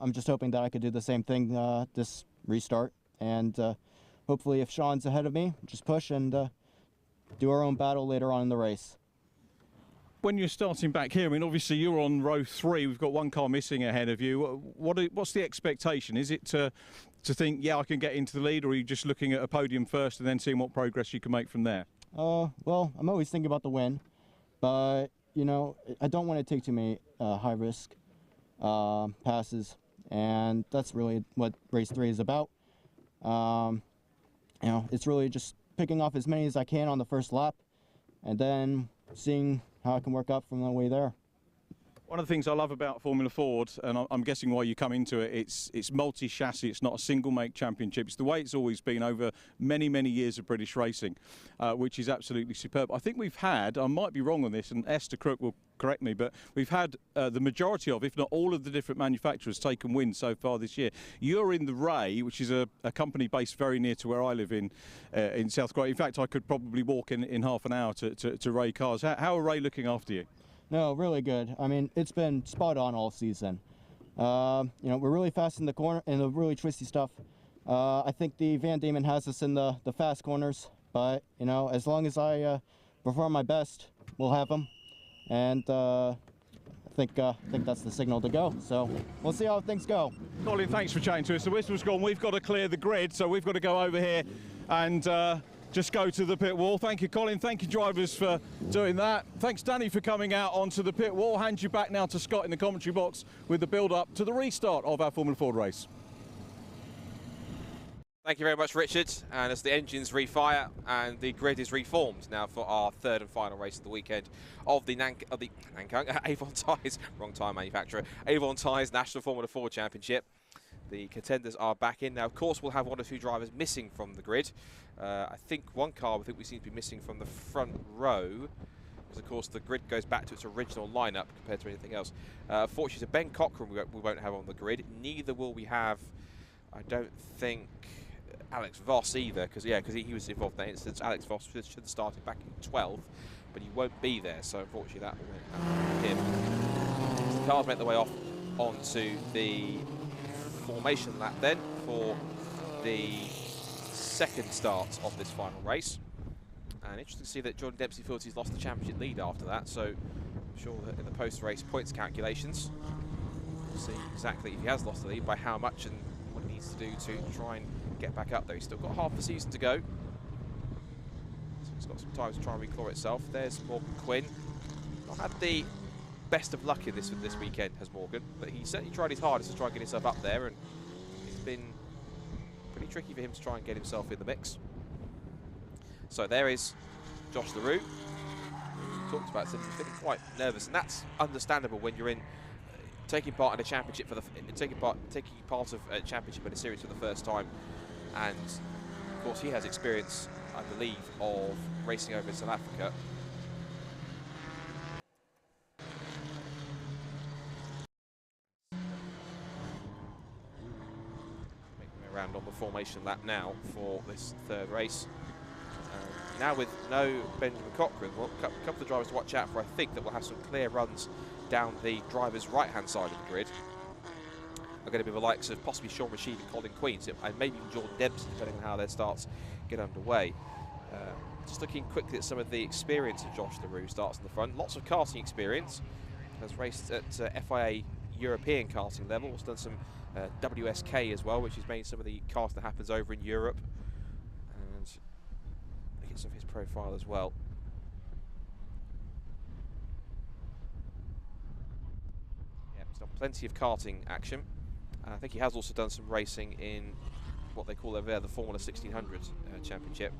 I'm just hoping that I could do the same thing this restart. And hopefully if Sean's ahead of me, just push and do our own battle later on in the race. When you're starting back here, I mean, obviously you're on row 3. We've got one car missing ahead of you. What's the expectation? Is it to think, yeah, I can get into the lead, or are you just looking at a podium first and then seeing what progress you can make from there? Well, I'm always thinking about the win. But, you know, I don't want to take too many high-risk passes, and that's really what race 3 is about. You know, it's really just picking off as many as I can on the first lap, and then seeing how I can work up from the way there. One of the things I love about Formula Ford, and I'm guessing why you come into it, it's multi-chassis, it's not a single-make championship. It's the way it's always been over many, many years of British racing, which is absolutely superb. I think we've had, I might be wrong on this, and Esther Crook will correct me, but we've had the majority of, if not all of the different manufacturers taken wins so far this year. You're in the Ray, which is a company based very near to where I live in South Korea. In fact, I could probably walk in half an hour to Ray cars. How are Ray looking after you? No, really good. I mean, it's been spot on all season. You know, we're really fast in the corner and the really twisty stuff. I think the Van Diemen has us in the fast corners, but you know, as long as I perform my best, we'll have them. And I think that's the signal to go. So we'll see how things go. Colin, thanks for chatting to us. The whistle's gone. We've got to clear the grid, so we've got to go over here and just go to the pit wall. Thank you, Colin. Thank you, drivers, for doing that. Thanks, Danny, for coming out onto the pit wall. Hand you back now to Scott in the commentary box with the build-up to the restart of our Formula Ford race. Thank you very much, Richard. And as the engines refire and the grid is reformed now for our third and final race of the weekend of the Nankang Avon Tyres, wrong tyre manufacturer, Avon Tyres National Formula Ford Championship. The contenders are back in now. Of course, we'll have one or two drivers missing from the grid. I think one car we seem to be missing from the front row, because of course the grid goes back to its original lineup compared to anything else. Fortunately, Ben Cochran we won't have on the grid. Neither will we have, I don't think, Alex Voss either, because he was involved in that instance. Alex Voss should have started back in 12th, but he won't be there, so unfortunately that won't happen to him. So the cars make their way off onto the formation lap then for the second start of this final race. And interesting to see that Jordan Dempsey feels he's lost the championship lead after that, so I'm sure that in the post-race points calculations we'll see exactly if he has lost the lead, by how much and what he needs to do to try and get back up there. He's still got half the season to go, so he's got some time to try and reclaw itself. There's Morgan Quinn. Not had the best of luck in this weekend, has Morgan, but he certainly tried his hardest to try and get himself up there, and it's been pretty tricky for him to try and get himself in the mix. So there is Josh LaRue, who talked about feeling quite nervous, and that's understandable when you're in taking part in a championship taking part of a championship in a series for the first time. And of course he has experience, I believe, of racing over in South Africa. Making around on the formation lap now for this third race. Now with no Benjamin Cochran, well, a couple of drivers to watch out for. I think that we'll have some clear runs down the driver's right-hand side of the grid. Are going to be the likes of possibly Sean Rashid and Colin Queen, and maybe even Jordan Dempsey, depending on how their starts get underway. Just looking quickly at some of the experience of Josh LaRue. Starts in the front, lots of karting experience. Has raced at FIA European karting level. He's done some WSK as well, which is mainly some of the karting that happens over in Europe. And look at some of his profile as well. Yeah, he's done plenty of karting action. I think he has also done some racing in what they call over there the Formula 1600 Championship.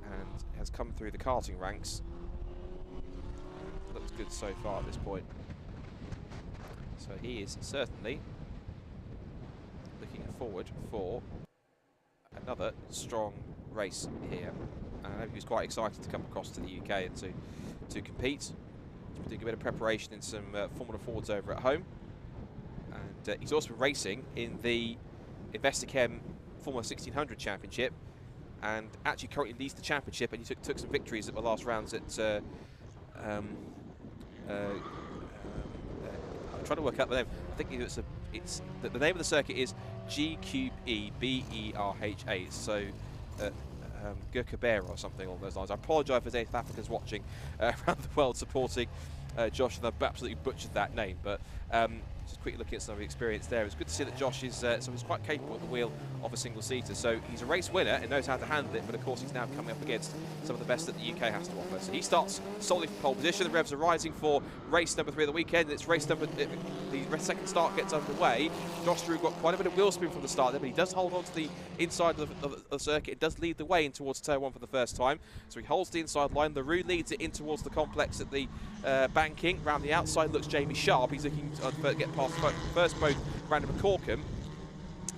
And has come through the karting ranks. Looks good so far at this point. So he is certainly looking forward for another strong race here. And I know he was quite excited to come across to the UK and to compete. He's been doing a bit of preparation in some Formula Fords over at home. And he's also been racing in the Brscc Formula 1600 Championship, and actually currently leads the championship, and he took some victories at the last rounds at I'm trying to work out the name. I think it's the name of the circuit is GQEBERHA. So Gurkabera or something along those lines. I apologise for any South Africans watching around the world supporting Josh, and I've absolutely butchered that name. But just quickly looking at some of the experience there. It's good to see that Josh is he's quite capable at the wheel of a single-seater. So he's a race winner and knows how to handle it, but of course he's now coming up against some of the best that the UK has to offer. So he starts solely from pole position. The revs are rising for race number 3 of the weekend. It's race number, the second start gets underway. Josh Drew got quite a bit of wheel spin from the start there, but he does hold on to the inside of the circuit. It does lead the way in towards turn 1 for the first time. So he holds the inside line. LaRue leads it in towards the complex at the banking. Round the outside looks Jamie Sharp. He's looking to get past first both Brandon McCorkin,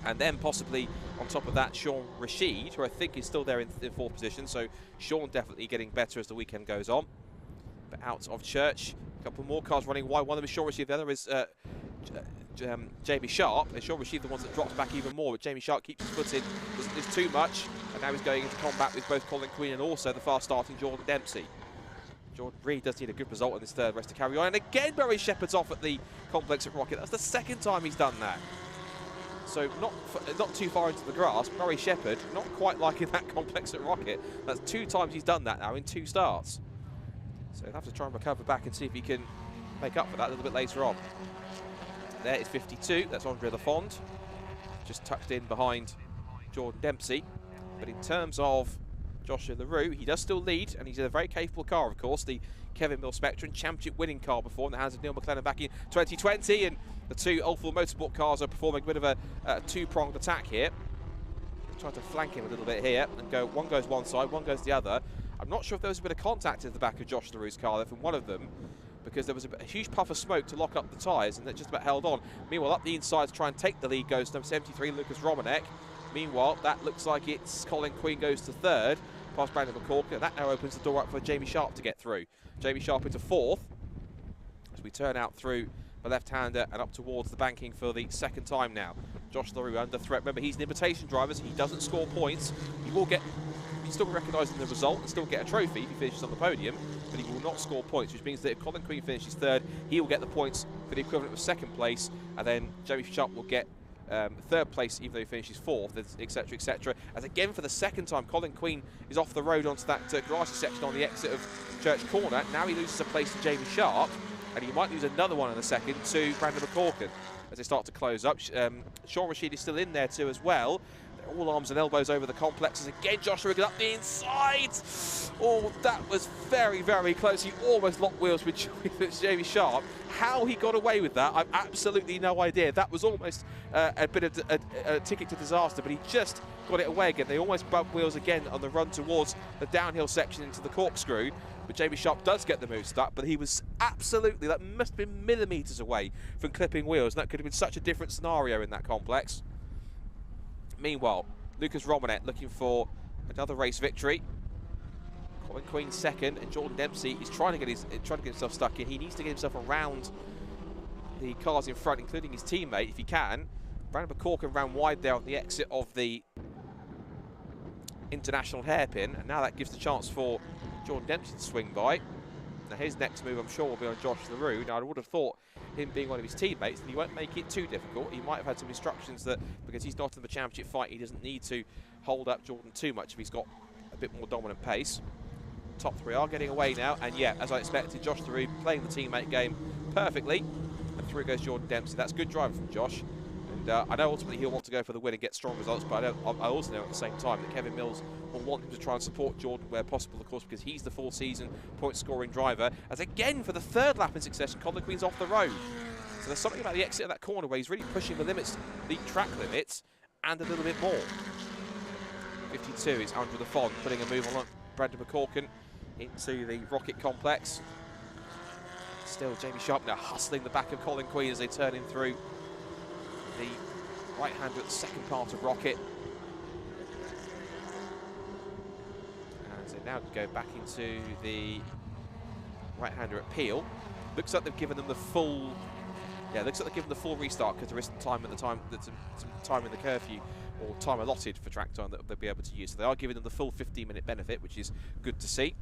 and then possibly on top of that Sean Rashid, who I think is still there in 4th position. So Sean definitely getting better as the weekend goes on. But out of Church, a couple more cars running wide. One of them is Sean Rashid, the other is Jamie Sharp. And Sean Rashid the ones that drops back even more, but Jamie Sharp keeps his foot in. There's too much, and now he's going into combat with both Colin Queen and also the fast starting Jordan Dempsey. Jordan really does need a good result in this third race to carry on. And again, Murray Shepherd's off at the complex at Rocket. That's the second time he's done that. So not too far into the grass. Murray Shepherd not quite liking that complex at Rocket. That's 2 times he's done that now in 2 starts. So he'll have to try and recover back and see if he can make up for that a little bit later on. There is 52. That's Andre Lafond, just tucked in behind Jordan Dempsey. But in terms of Joshua LaRue, he does still lead, and he's in a very capable car, of course, the Kevin Mill Spectrum, championship winning car before in the hands of Neil McLennan back in 2020, and the 2 Ulford Motorsport cars are performing a bit of a 2-pronged attack here. Trying to flank him a little bit here, and one goes one side, one goes the other. I'm not sure if there was a bit of contact in the back of Josh LaRue's car there from one of them, because there was a huge puff of smoke to lock up the tyres, and that just about held on. Meanwhile, up the inside to try and take the lead goes number 73, Lucas Romanek. Meanwhile, that looks like it's Colin Queen goes to 3rd. Past Brandon McCorkin, and that now opens the door up for Jamie Sharp to get through. Jamie Sharp into 4th as we turn out through the left-hander and up towards the banking for the second time now. Josh LaRue under threat. Remember, he's an invitation driver, so he doesn't score points. He will get, he's still recognising the result and still get a trophy if he finishes on the podium, but he will not score points, which means that if Colin Queen finishes 3rd, he will get the points for the equivalent of 2nd place, and then Jamie Sharp will get 3rd place even though he finishes 4th, etc, etc. As again for the second time Colin Queen is off the road onto that grassy section on the exit of Church Corner. Now he loses a place to Jamie Sharp, and he might lose another one in a second to Brandon McCorkin as they start to close up. Sean Rashid is still in there too as well. They're all arms and elbows over the complexes. Again, Joshua Riggin up the inside. Oh, that was very, very close. He almost locked wheels with Jamie Sharp. How he got away with that, I've absolutely no idea. That was almost a bit of a ticket to disaster, but he just got it away again. They almost bumped wheels again on the run towards the downhill section into the corkscrew, but Jamie Sharp does get the move stuck, but he was absolutely, that must have been millimetres away from clipping wheels, and that could have been such a different scenario in that complex. Meanwhile, Lucas Romanet looking for another race victory. Colin Queen 2nd, and Jordan Dempsey is trying to get himself stuck in. He needs to get himself around the cars in front, including his teammate, if he can. Brandon McCorkin ran wide there on the exit of the international hairpin, and now that gives the chance for Jordan Dempsey to swing by. Now his next move, I'm sure, will be on Josh LaRue. Now I would have thought him being one of his teammates, and he won't make it too difficult. He might have had some instructions that because he's not in the championship fight, he doesn't need to hold up Jordan too much if he's got a bit more dominant pace. top three are getting away now, and yeah, as I expected, Josh Theroux playing the teammate game perfectly, and through goes Jordan Dempsey. That's good driving from Josh, and I know ultimately he'll want to go for the win and get strong results, but I also know at the same time that Kevin Mills will want him to try and support Jordan where possible, of course, because he's the full-season point-scoring driver, as again, for the third lap in succession, Colin Queen's off the road. So there's something about the exit of that corner where he's really pushing the limits, the track limits, and a little bit more. 52 is Andrew Lafond putting a move on Brandon McCorkin into the Rocket Complex. Still Jamie Sharp now hustling the back of Colin Queen as they turn him through the right-hander at the second part of Rocket. And they now go back into the right-hander at Peel. Looks like they've given them the full... Yeah, looks like they've given the full restart because there is some time in the some time in the curfew, or time allotted for track time that they'll be able to use. So they are giving them the full 15-minute benefit, which is good to see.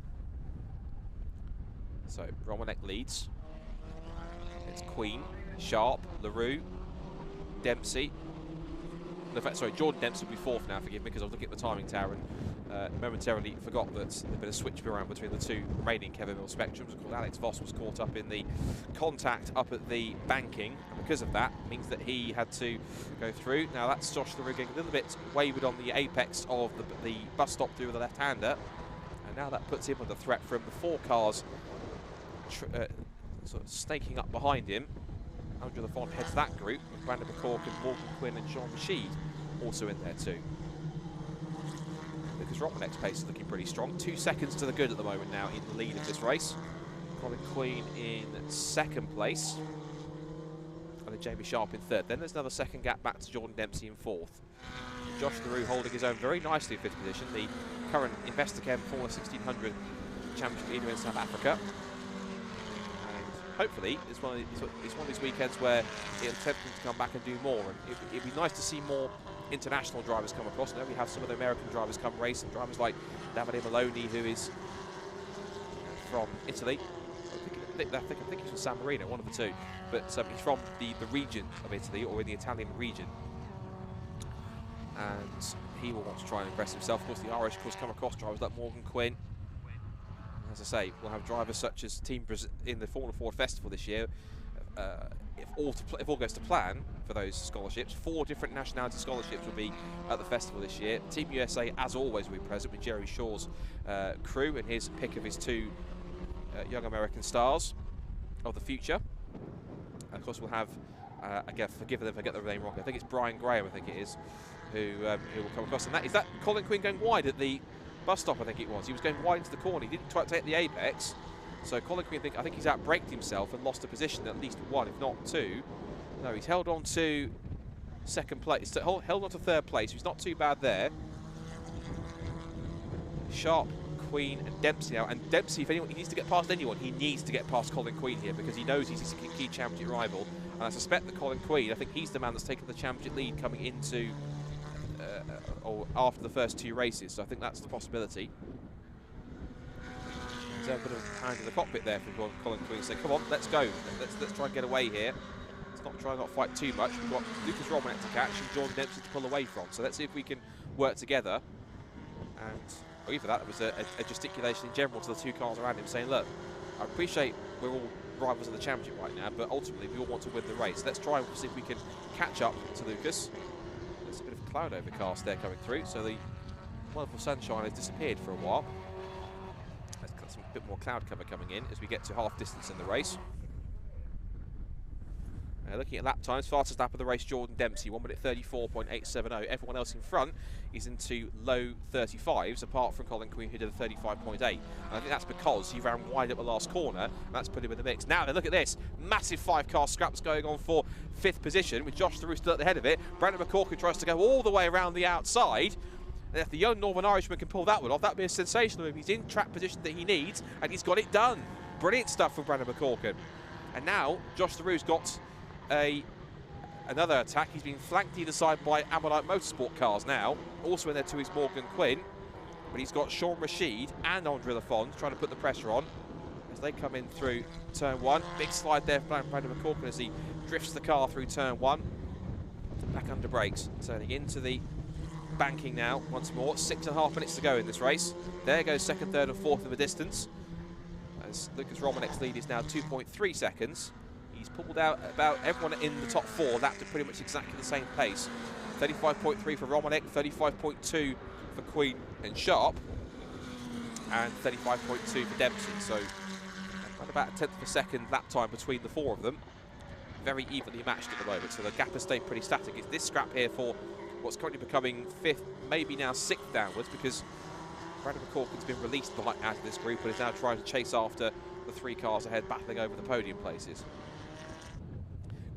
So Romanek leads. It's Queen, Sharp, LaRue, Dempsey. In fact, sorry, Jordan Dempsey will be fourth now, forgive me, because I was looking at the timing tower and momentarily forgot that there's been a switch around between the two remaining Kevin Mills spectrums. Of course, Alex Voss was caught up in the contact up at the banking, and because of that, means that he had to go through. Now that's Josh Theroux getting a little bit wayward on the apex of the bus stop through with the left-hander, and now that puts him under threat from the four cars sort of snaking up behind him. Andrew Lafond heads that group, with Brandon McCorkin, Morgan Quinn and Jean Rashid also in there too. Lucas Romanek's pace is looking pretty strong. 2 seconds to the good at the moment now in the lead of this race. Colin Queen in second place. And then Jamie Sharp in third. Then there's another second gap back to Jordan Dempsey in fourth. Josh Theroux holding his own very nicely in fifth position. The current Investichem Formula 1600 championship leader in South Africa. Hopefully, it's one of these weekends where it'll tempt him to come back and do more. And it'd be nice to see more international drivers come across. Now we have some of the American drivers come racing, drivers like Davide Maloney, who is from Italy. I think he's from San Marino, one of the two. But he's from the region of Italy, or in the Italian region. And he will want to try and impress himself. Of course, the Irish, of course, come across drivers like Morgan Quinn. As I say, we'll have drivers such as Team Brscc in the Formula Ford Festival this year. If all goes to plan for those scholarships, 4 different nationality scholarships will be at the festival this year. Team USA, as always, will be present with Jerry Shaw's crew and his pick of his 2 young American stars of the future. And of course, we'll have, again, forgive them if I get the name wrong, I think it's Brian Graham, I think it is, who will come across. And is that Colin Quinn going wide at the bus stop, I think it was. He was going wide into the corner. He didn't try to take the apex. So Colin Quinn, I think he's outbraked himself and lost a position, at least 1, if not 2. No, he's held on to second place. Held on to third place. He's not too bad there. Sharp, Queen, and Dempsey now. And Dempsey, if anyone, he needs to get past anyone, he needs to get past Colin Quinn here, because he knows he's his key championship rival. And I suspect that Colin Quinn, I think he's the man that's taken the championship lead coming into or after the first 2 races, so I think that's the possibility. There's a bit of hand in the cockpit there from Colin Quinn saying, come on, let's go, let's try and get away here. Let's try and not fight too much. We've got Lucas Romanek to catch and Jordan Dempsey to pull away from, so let's see if we can work together. And either that was a gesticulation in general to the 2 cars around him saying, look, I appreciate we're all rivals of the championship right now, but ultimately we all want to win the race. Let's try and see if we can catch up to Lucas. There's a bit of cloud overcast there coming through, so the wonderful sunshine has disappeared for a while. There's got some bit more cloud cover coming in as we get to half distance in the race. Looking at lap times, fastest lap of the race, Jordan Dempsey, 1:34.870. Everyone else in front is into low 35s, apart from Colin Quinn, who did a 35.8. And I think that's because he ran wide at the last corner, and that's put him in the mix. Now, look at this. Massive 5-car scraps going on for 5th position, with Josh Theroux still at the head of it. Brandon McCorkin tries to go all the way around the outside. And if the young Northern Irishman can pull that one off, that'd be a sensational move. He's in track position that he needs, and he's got it done. Brilliant stuff from Brandon McCorkin. And now, Josh Theroux's got another attack. He's been flanked either side by Ammonite Motorsport cars now. Also in there too is Morgan Quinn. But he's got Sean Rashid and Andre Lafond trying to put the pressure on as they come in through turn 1. Big slide there for Brandon McCorkin as he drifts the car through turn 1. Back under brakes, turning into the banking now once more. 6.5 minutes to go in this race. There goes second, third and fourth in the distance. As Lucas Romanek's lead is now 2.3 seconds. He's pulled out about everyone in the top four, lapped at pretty much exactly the same pace. 35.3 for Romanek, 35.2 for Queen and Sharp, and 35.2 for Dempsey. So around about a tenth of a second lap time between the four of them. Very evenly matched at the moment, so the gap has stayed pretty static. It's this scrap here for what's currently becoming fifth, maybe now sixth downwards, because Brandon McCorkin's been released out of this group and is now trying to chase after the three cars ahead, battling over the podium places.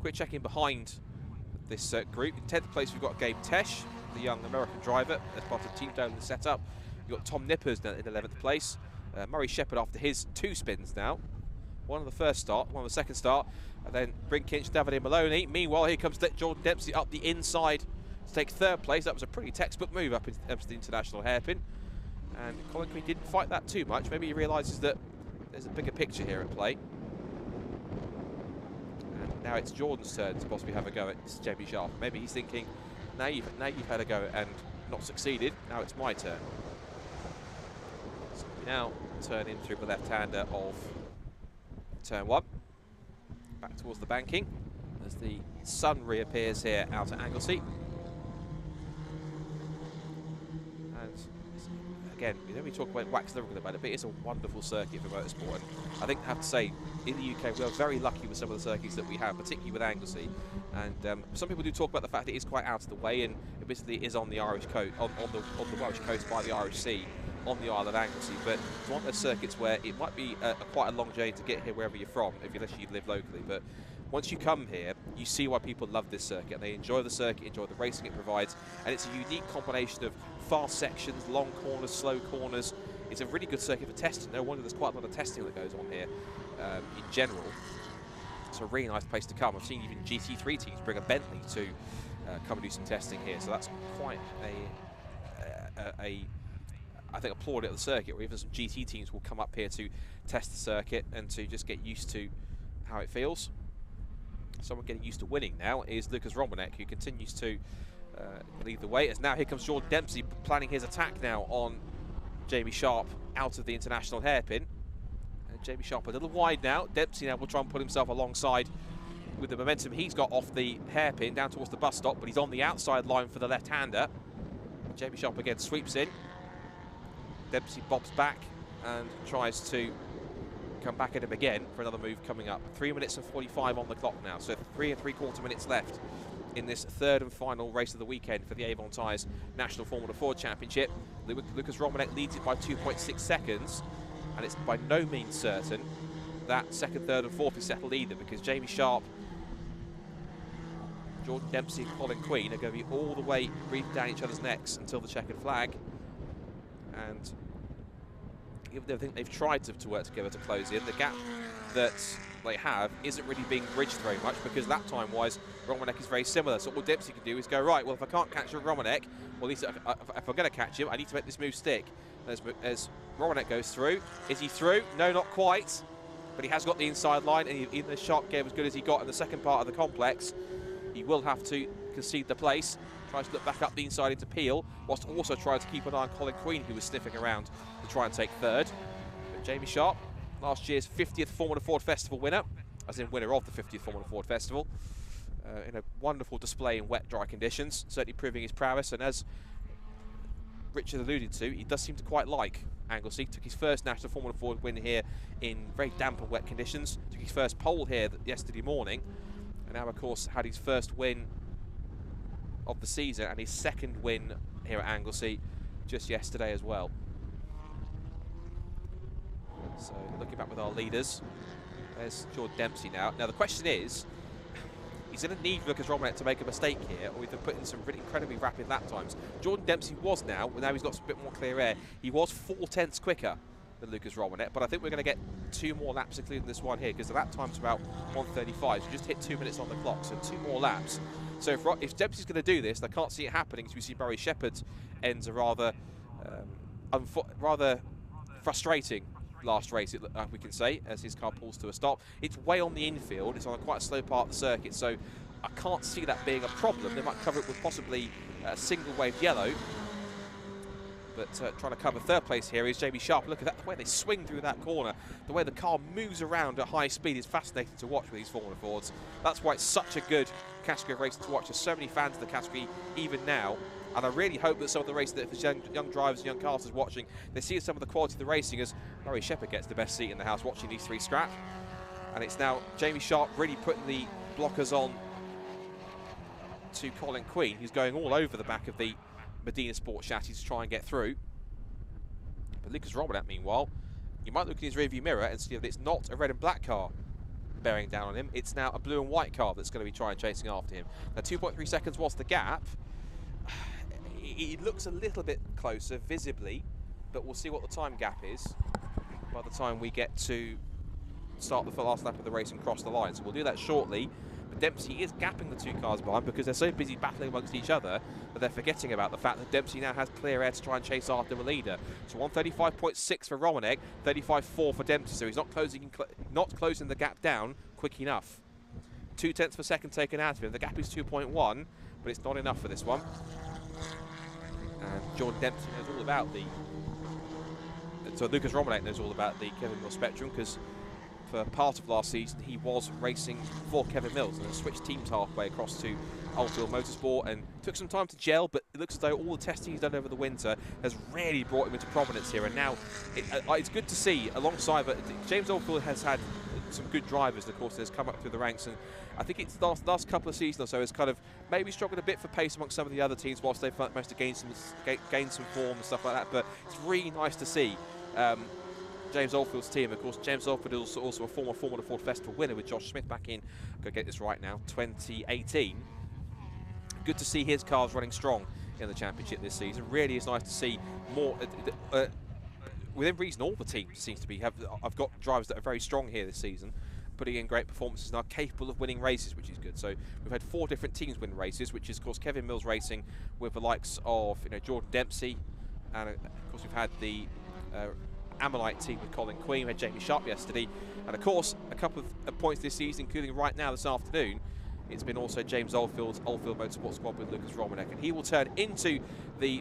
Quick check-in behind this group. In 10th place, we've got Gabe Tesh, the young American driver, as part of Team Dolan setup. You've got Tom Nippers in 11th place. Murray Shepherd after his 2 spins now. One on the first start, one on the second start, and then Brinkinch, Davide Maloney. Meanwhile, here comes Jordan Dempsey up the inside to take 3rd place. That was a pretty textbook move up into the international hairpin. And Colin Queen didn't fight that too much. Maybe he realises that there's a bigger picture here at play. And now it's Jordan's turn to possibly have a go at Jamie Sharp. Maybe he's thinking, now you've had a go and not succeeded, now it's my turn. So we now turn in through the left-hander of turn 1. Back towards the banking as the sun reappears here out at Anglesey. And again, we don't talk about wax lyrical about it, but it's a wonderful circuit for motorsport. And I think I have to say, in the UK, we are very lucky with some of the circuits that we have, particularly with Anglesey. And some people do talk about the fact that it is quite out of the way, and admittedly it is on the Irish coast, on the Welsh coast by the Irish Sea, on the Isle of Anglesey. But it's one of those circuits where it might be quite a long journey to get here wherever you're from, unless you live locally. But once you come here, you see why people love this circuit, and they enjoy the circuit, enjoy the racing it provides, and it's a unique combination of fast sections, long corners, slow corners. It's a really good circuit for testing. No wonder there's quite a lot of testing that goes on here in general. It's a really nice place to come. I've seen even GT3 teams bring a Bentley to come and do some testing here, so that's quite I think applaud at the circuit, where even some GT teams will come up here to test the circuit and to just get used to how it feels. Someone getting used to winning now is Lucas Romanek, who continues to lead the way. As now here comes Jordan Dempsey planning his attack now on Jamie Sharp out of the international hairpin. And Jamie Sharp a little wide now. Dempsey now will try and put himself alongside with the momentum he's got off the hairpin down towards the bus stop, but he's on the outside line for the left-hander. Jamie Sharp again sweeps in. Dempsey bobs back and tries to come back at him again for another move coming up. 3 minutes and 45 on the clock now, so 3 3/4 minutes left in this third and final race of the weekend for the Avon Tyres National Formula Ford Championship. Lucas Romanek leads it by 2.6 seconds, and it's by no means certain that second, third and fourth is settled either, because Jamie Sharp, Jordan Dempsey and Colin Queen are going to be all the way breathing down each other's necks until the checkered flag. And even though I think they've tried to work together to close in, the gap that they have isn't really being bridged very much, because lap time-wise, Romanek is very similar. So all Dempsey can do is go, right, well, if I can't catch Romanek, well, at least if I'm going to catch him, I need to make this move stick. As Romanek goes through, is he through? No, not quite. But he has got the inside line, and even the Sharp gave as good as he got in the second part of the complex. He will have to concede the place. Tries to look back up the inside into Peel, whilst also trying to keep an eye on Colin Queen, who was sniffing around to try and take third. But Jamie Sharp, last year's 50th Formula Ford Festival winner, as in winner of the 50th Formula Ford Festival, in a wonderful display in wet, dry conditions, certainly proving his prowess. And as Richard alluded to, he does seem to quite like Anglesey. Took his first National Formula Ford win here in very damp and wet conditions. Took his first pole here yesterday morning, and now, of course, had his first win of the season and his second win here at Anglesey just yesterday as well. So looking back with our leaders, there's Jordan Dempsey now. Now the question is, he's going to need Lucas Romanek to make a mistake here, or either put in some really incredibly rapid lap times. Jordan Dempsey was now he's got a bit more clear air, he was 4/10 quicker than Lucas Romanek, but I think we're going to get 2 more laps, including this one here, because the lap time's about 1:35, so just hit 2 minutes on the clock, so 2 more laps. So if Dempsey's going to do this, I can't see it happening, because we see Barry Shepherd ends a rather frustrating last race, we can say, as his car pulls to a stop. It's way on the infield, it's on quite a slow part of the circuit, so I can't see that being a problem. They might cover it with possibly single wave yellow. But trying to cover third place here is Jamie Sharp. Look at that, the way they swing through that corner, the way the car moves around at high speed is fascinating to watch with these Formula Fords. That's why it's such a good category of racing to watch. There's so many fans of the category even now, and I really hope that some of the races that for young drivers and young casters watching, they see some of the quality of the racing as Murray Shepherd gets the best seat in the house watching these three scrap. And it's now Jamie Sharp really putting the blockers on to Colin Queen, who's going all over the back of the Medina Sport chassis to try and get through. But Lucas Robinet, meanwhile, you might look in his rearview mirror and see that it's not a red and black car bearing down on him. It's now a blue and white car that's going to be trying chasing after him. Now 2.3 seconds was the gap. It looks a little bit closer visibly, but we'll see what the time gap is by the time we get to start the last lap of the race and cross the line. So we'll do that shortly. But Dempsey is gapping the two cars behind because they're so busy battling amongst each other that they're forgetting about the fact that Dempsey now has clear air to try and chase after the leader. So 135.6 for Romanek, 35.4 for Dempsey. So he's not closing the gap down quick enough. 0.2 of a second taken out of him. The gap is 2.1, but it's not enough for this one. And Jordan Dempsey knows all about the... So Lucas Romanek knows all about the Kevin Mills spectrum, because for part of last season he was racing for Kevin Mills and then switched teams halfway across to Oldfield Motorsport and took some time to gel, but it looks as though all the testing he's done over the winter has really brought him into prominence here. And now it's good to see alongside, but James Oldfield has had some good drivers, and of course has come up through the ranks, and I think it's the last couple of seasons or so has kind of maybe struggled a bit for pace amongst some of the other teams whilst they've managed to gain some form and stuff like that. But it's really nice to see James Oldfield's team. Of course, James Oldfield is also a former Formula Ford Festival winner with Josh Smith back in, I'm going to get this right now, 2018. Good to see his cars running strong in the championship this season. Really is nice to see more. Within reason, all the teams seems to be I've got drivers that are very strong here this season, putting in great performances and are capable of winning races, which is good. So we've had 4 different teams win races, which is of course Kevin Mills Racing with the likes of Jordan Dempsey, and of course we've had the Ammonite team with Colin Queen. We had Jamie Sharp yesterday, and of course a couple of points this season, including right now this afternoon, it's been also James Oldfield's Oldfield Motorsport squad with Lucas Romanek, and he will turn into the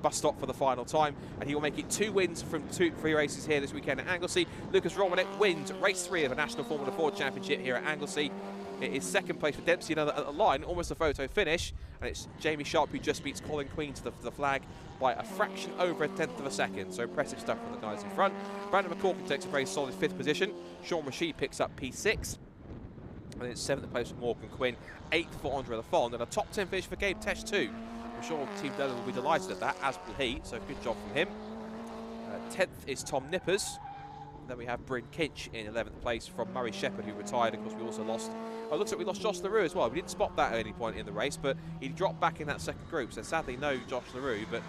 bus stop for the final time, and he will make it 2 wins from 3 races here this weekend at Anglesey. Lucas Romanek wins race 3 of the National Formula Ford Championship here at Anglesey. It is second place for Dempsey, another at the line, almost a photo finish, and it's Jamie Sharp who just beats Colin Queen to the flag by a fraction over 1/10 of a second. So impressive stuff from the guys in front. Brandon McCorkin takes a very solid 5th position. Sean Rashid picks up P6. And it's 7th place for Morgan Quinn, 8th for Andre Lafond, and a top 10 finish for Gabe Tesh too. I'm sure Team Della will be delighted at that, as will he, so good job from him. 10th is Tom Nippers. And then we have Bryn Kinch in 11th place from Murray Shepherd, who retired. Of course, we also lost, it looks like we lost Josh LaRue as well. We didn't spot that at any point in the race, but he dropped back in that second group, so sadly no Josh LaRue, but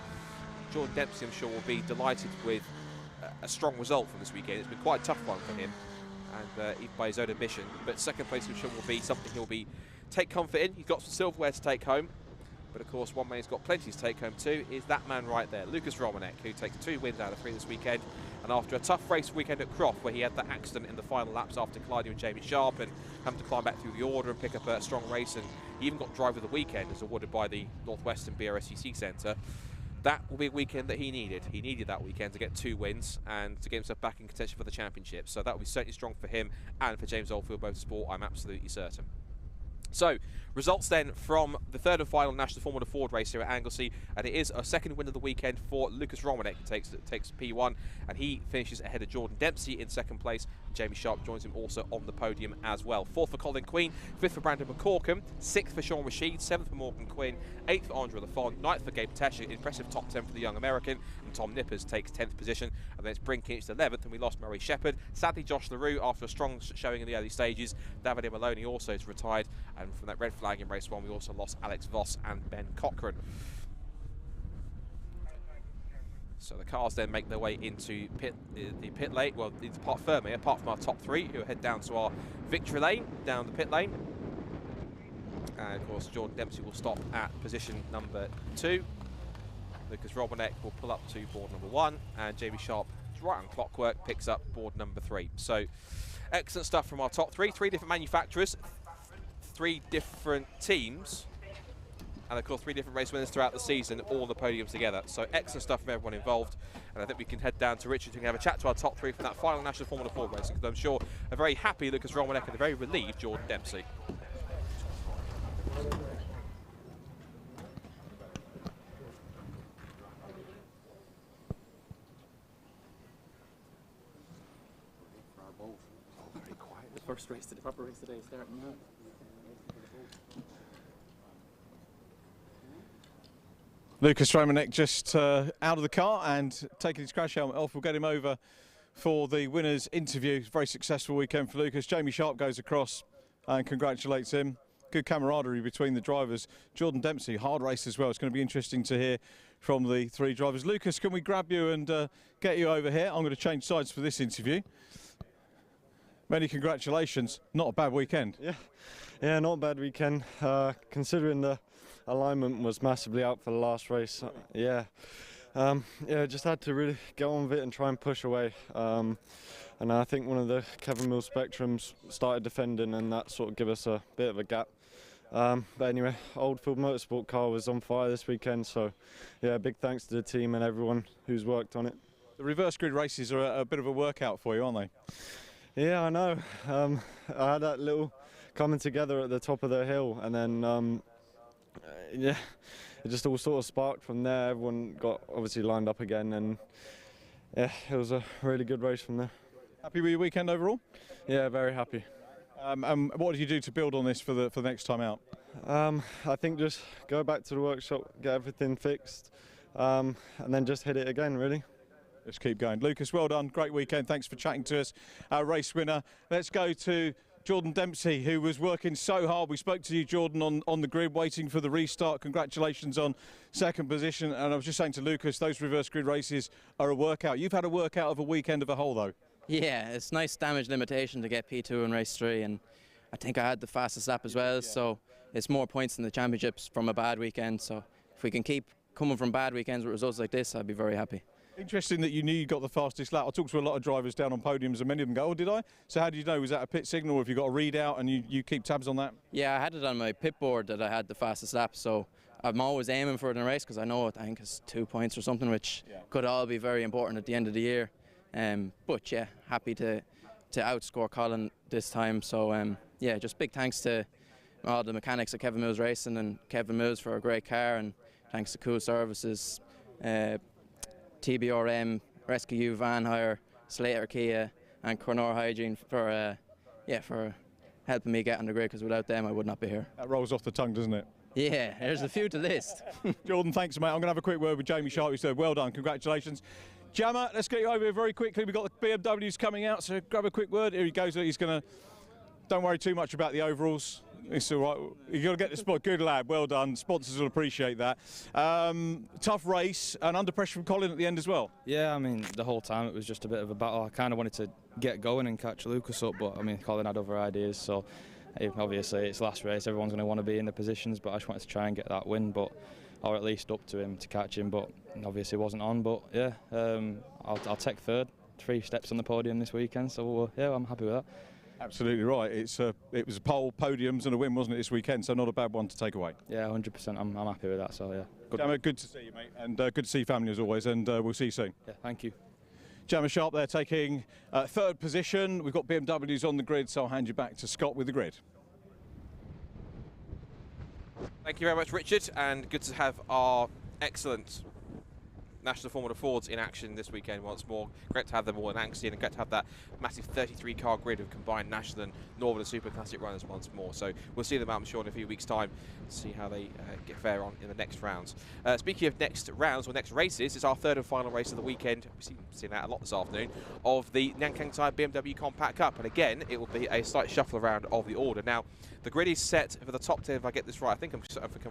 Jordan Dempsey, I'm sure, will be delighted with a strong result from this weekend. It's been quite a tough one for him, and even by his own admission, but second place, I'm sure, will be something he'll take comfort in. He's got some silverware to take home, but of course one man who's got plenty to take home too is that man right there, Lucas Romanek, who takes 2 wins out of 3 this weekend. And after a tough race weekend at Croft, where he had that accident in the final laps after colliding with Jamie Sharp and having to climb back through the order and pick up a strong race, and he even got driver of the weekend as awarded by the Northwestern Brscc Centre. That will be a weekend that he needed. He needed that weekend to get 2 wins and to get himself back in contention for the championship. So that will be certainly strong for him and for James Oldfield Motorsport, I'm absolutely certain. So, results then from the 3rd and final National Formula Ford race here at Anglesey, and it is a second win of the weekend for Lucas Romanek, who takes P1, and he finishes ahead of Jordan Dempsey in 2nd place. Jamie Sharp joins him also on the podium as well. 4th for Colin Queen, 5th for Brandon McCorkin, 6th for Sean Rashid, 7th for Morgan Quinn, 8th for Andre Lafond, 9th for Gabe Tesh, an impressive top 10 for the young American, and Tom Nippers takes 10th position, and then it's Bryn Kinch 11th, and we lost Murray Shepherd. Sadly, Josh LaRue, after a strong showing in the early stages. Davide Maloney also is retired, and from that red flag in race 1, we also lost Alex Voss and Ben Cochran. So the cars then make their way into the pit lane, well, into part firmly, apart from our top 3, who head down to our victory lane, down the pit lane. And of course, Jordan Dempsey will stop at position number 2. Lucas Romanek will pull up to board number 1, and Jamie Sharp, right on clockwork, picks up board number 3. So excellent stuff from our top 3. 3 different manufacturers, 3 different teams. and of course 3 different race winners throughout the season, all on the podium together. So excellent stuff from everyone involved, and I think we can head down to Richard to have a chat to our top 3 from that final National Formula 4 race, because I'm sure a very happy Lucas Romanek and a very relieved Jordan Dempsey. First race, the proper race today, starting now. Lucas Romanek just out of the car and taking his crash helmet off. We'll get him over for the winners' interview. Very successful weekend for Lucas. Jamie Sharp goes across and congratulates him. Good camaraderie between the drivers. Jordan Dempsey, hard race as well. It's going to be interesting to hear from the 3 drivers. Lucas, can we grab you and get you over here? I'm going to change sides for this interview. Many congratulations. Not a bad weekend. Yeah, not a bad weekend. Considering the alignment was massively out for the last race. Yeah, just had to really get on with it and try and push away. And I think one of the Kevin Mills Spectrums started defending, and that sort of gave us a bit of a gap. But anyway, Oldfield Motorsport car was on fire this weekend, so yeah, big thanks to the team and everyone who's worked on it. The reverse grid races are a bit of a workout for you, aren't they? Yeah, I know. I had that little coming together at the top of the hill, and then yeah, it just all sort of sparked from there. Everyone got obviously lined up again, and yeah, it was a really good race from there. Happy with your weekend overall? Yeah, very happy. And what did you do to build on this for the next time out? I think just go back to the workshop, get everything fixed, and then just hit it again, really. Let's keep going. Lucas, well done. Great weekend. Thanks for chatting to us. Our race winner. Let's go to Jordan Dempsey, who was working so hard. We spoke to you, Jordan, on the grid, waiting for the restart. Congratulations on 2nd position. And I was just saying to Lucas, those reverse grid races are a workout. You've had a workout of a weekend of a whole, though. Yeah, it's nice damage limitation to get P2 in race 3, and I think I had the fastest lap as well, so it's more points in the championships from a bad weekend. So if we can keep coming from bad weekends with results like this, I'd be very happy. Interesting that you knew you got the fastest lap. I talked to a lot of drivers down on podiums, and many of them go, oh, did I? So how did you know? Was that a pit signal, or have you got a readout and you keep tabs on that? Yeah, I had it on my pit board that I had the fastest lap, so I'm always aiming for it in a race, because I know I think it's 2 points or something, which could all be very important at the end of the year. But yeah, happy to outscore Colin this time. So yeah, just big thanks to all the mechanics at Kevin Mills Racing and Kevin Mills for a great car, and thanks to Cool Services, TBRM, Rescue U Van Hire, Slater Kia and Cornor Hygiene for helping me get on the grid, because without them I would not be here. That rolls off the tongue, doesn't it? Yeah, there's a few to list. Jordan, thanks mate. I'm going to have a quick word with Jamie Sharp, who said well done, congratulations. Jammer, let's get you over here very quickly. We've got the BMWs coming out, so grab a quick word. Here he goes. He's going to, don't worry too much about the overalls. It's all right. You've got to get the spot. Good lad, well done. Sponsors will appreciate that. Tough race, and under pressure from Colin at the end as well. Yeah, I mean, the whole time it was just a bit of a battle. I kind of wanted to get going and catch Lucas up, but I mean, Colin had other ideas, so obviously it's last race. Everyone's going to want to be in the positions, but I just wanted to try and get that win, or at least up to him to catch him, but obviously wasn't on. But yeah, I'll take 3rd, 3 steps on the podium this weekend, so yeah, I'm happy with that. Absolutely right. It was a pole, podiums and a win, wasn't it, this weekend? So not a bad one to take away. Yeah, 100%. I'm happy with that. So yeah. Good to see you, mate, and good to see family as always. And we'll see you soon. Yeah, thank you. Jammer Sharp there taking 3rd position. We've got BMWs on the grid, so I'll hand you back to Scott with the grid. Thank you very much, Richard, and good to have our excellent National Formula Fords in action this weekend once more. Great to have them all in Anglesey, and great to have that massive 33-car grid of combined National and Northern Super Classic runners once more. So we'll see them out, I'm sure, in a few weeks' time, see how they get fare on in the next rounds. Speaking of next rounds or next races, it's our 3rd and final race of the weekend. We've seen that a lot this afternoon, of the Nankang Tyre BMW Compact Cup. And again, it will be a slight shuffle around of the order. Now, the grid is set for the top 10, if I get this right, I think I'm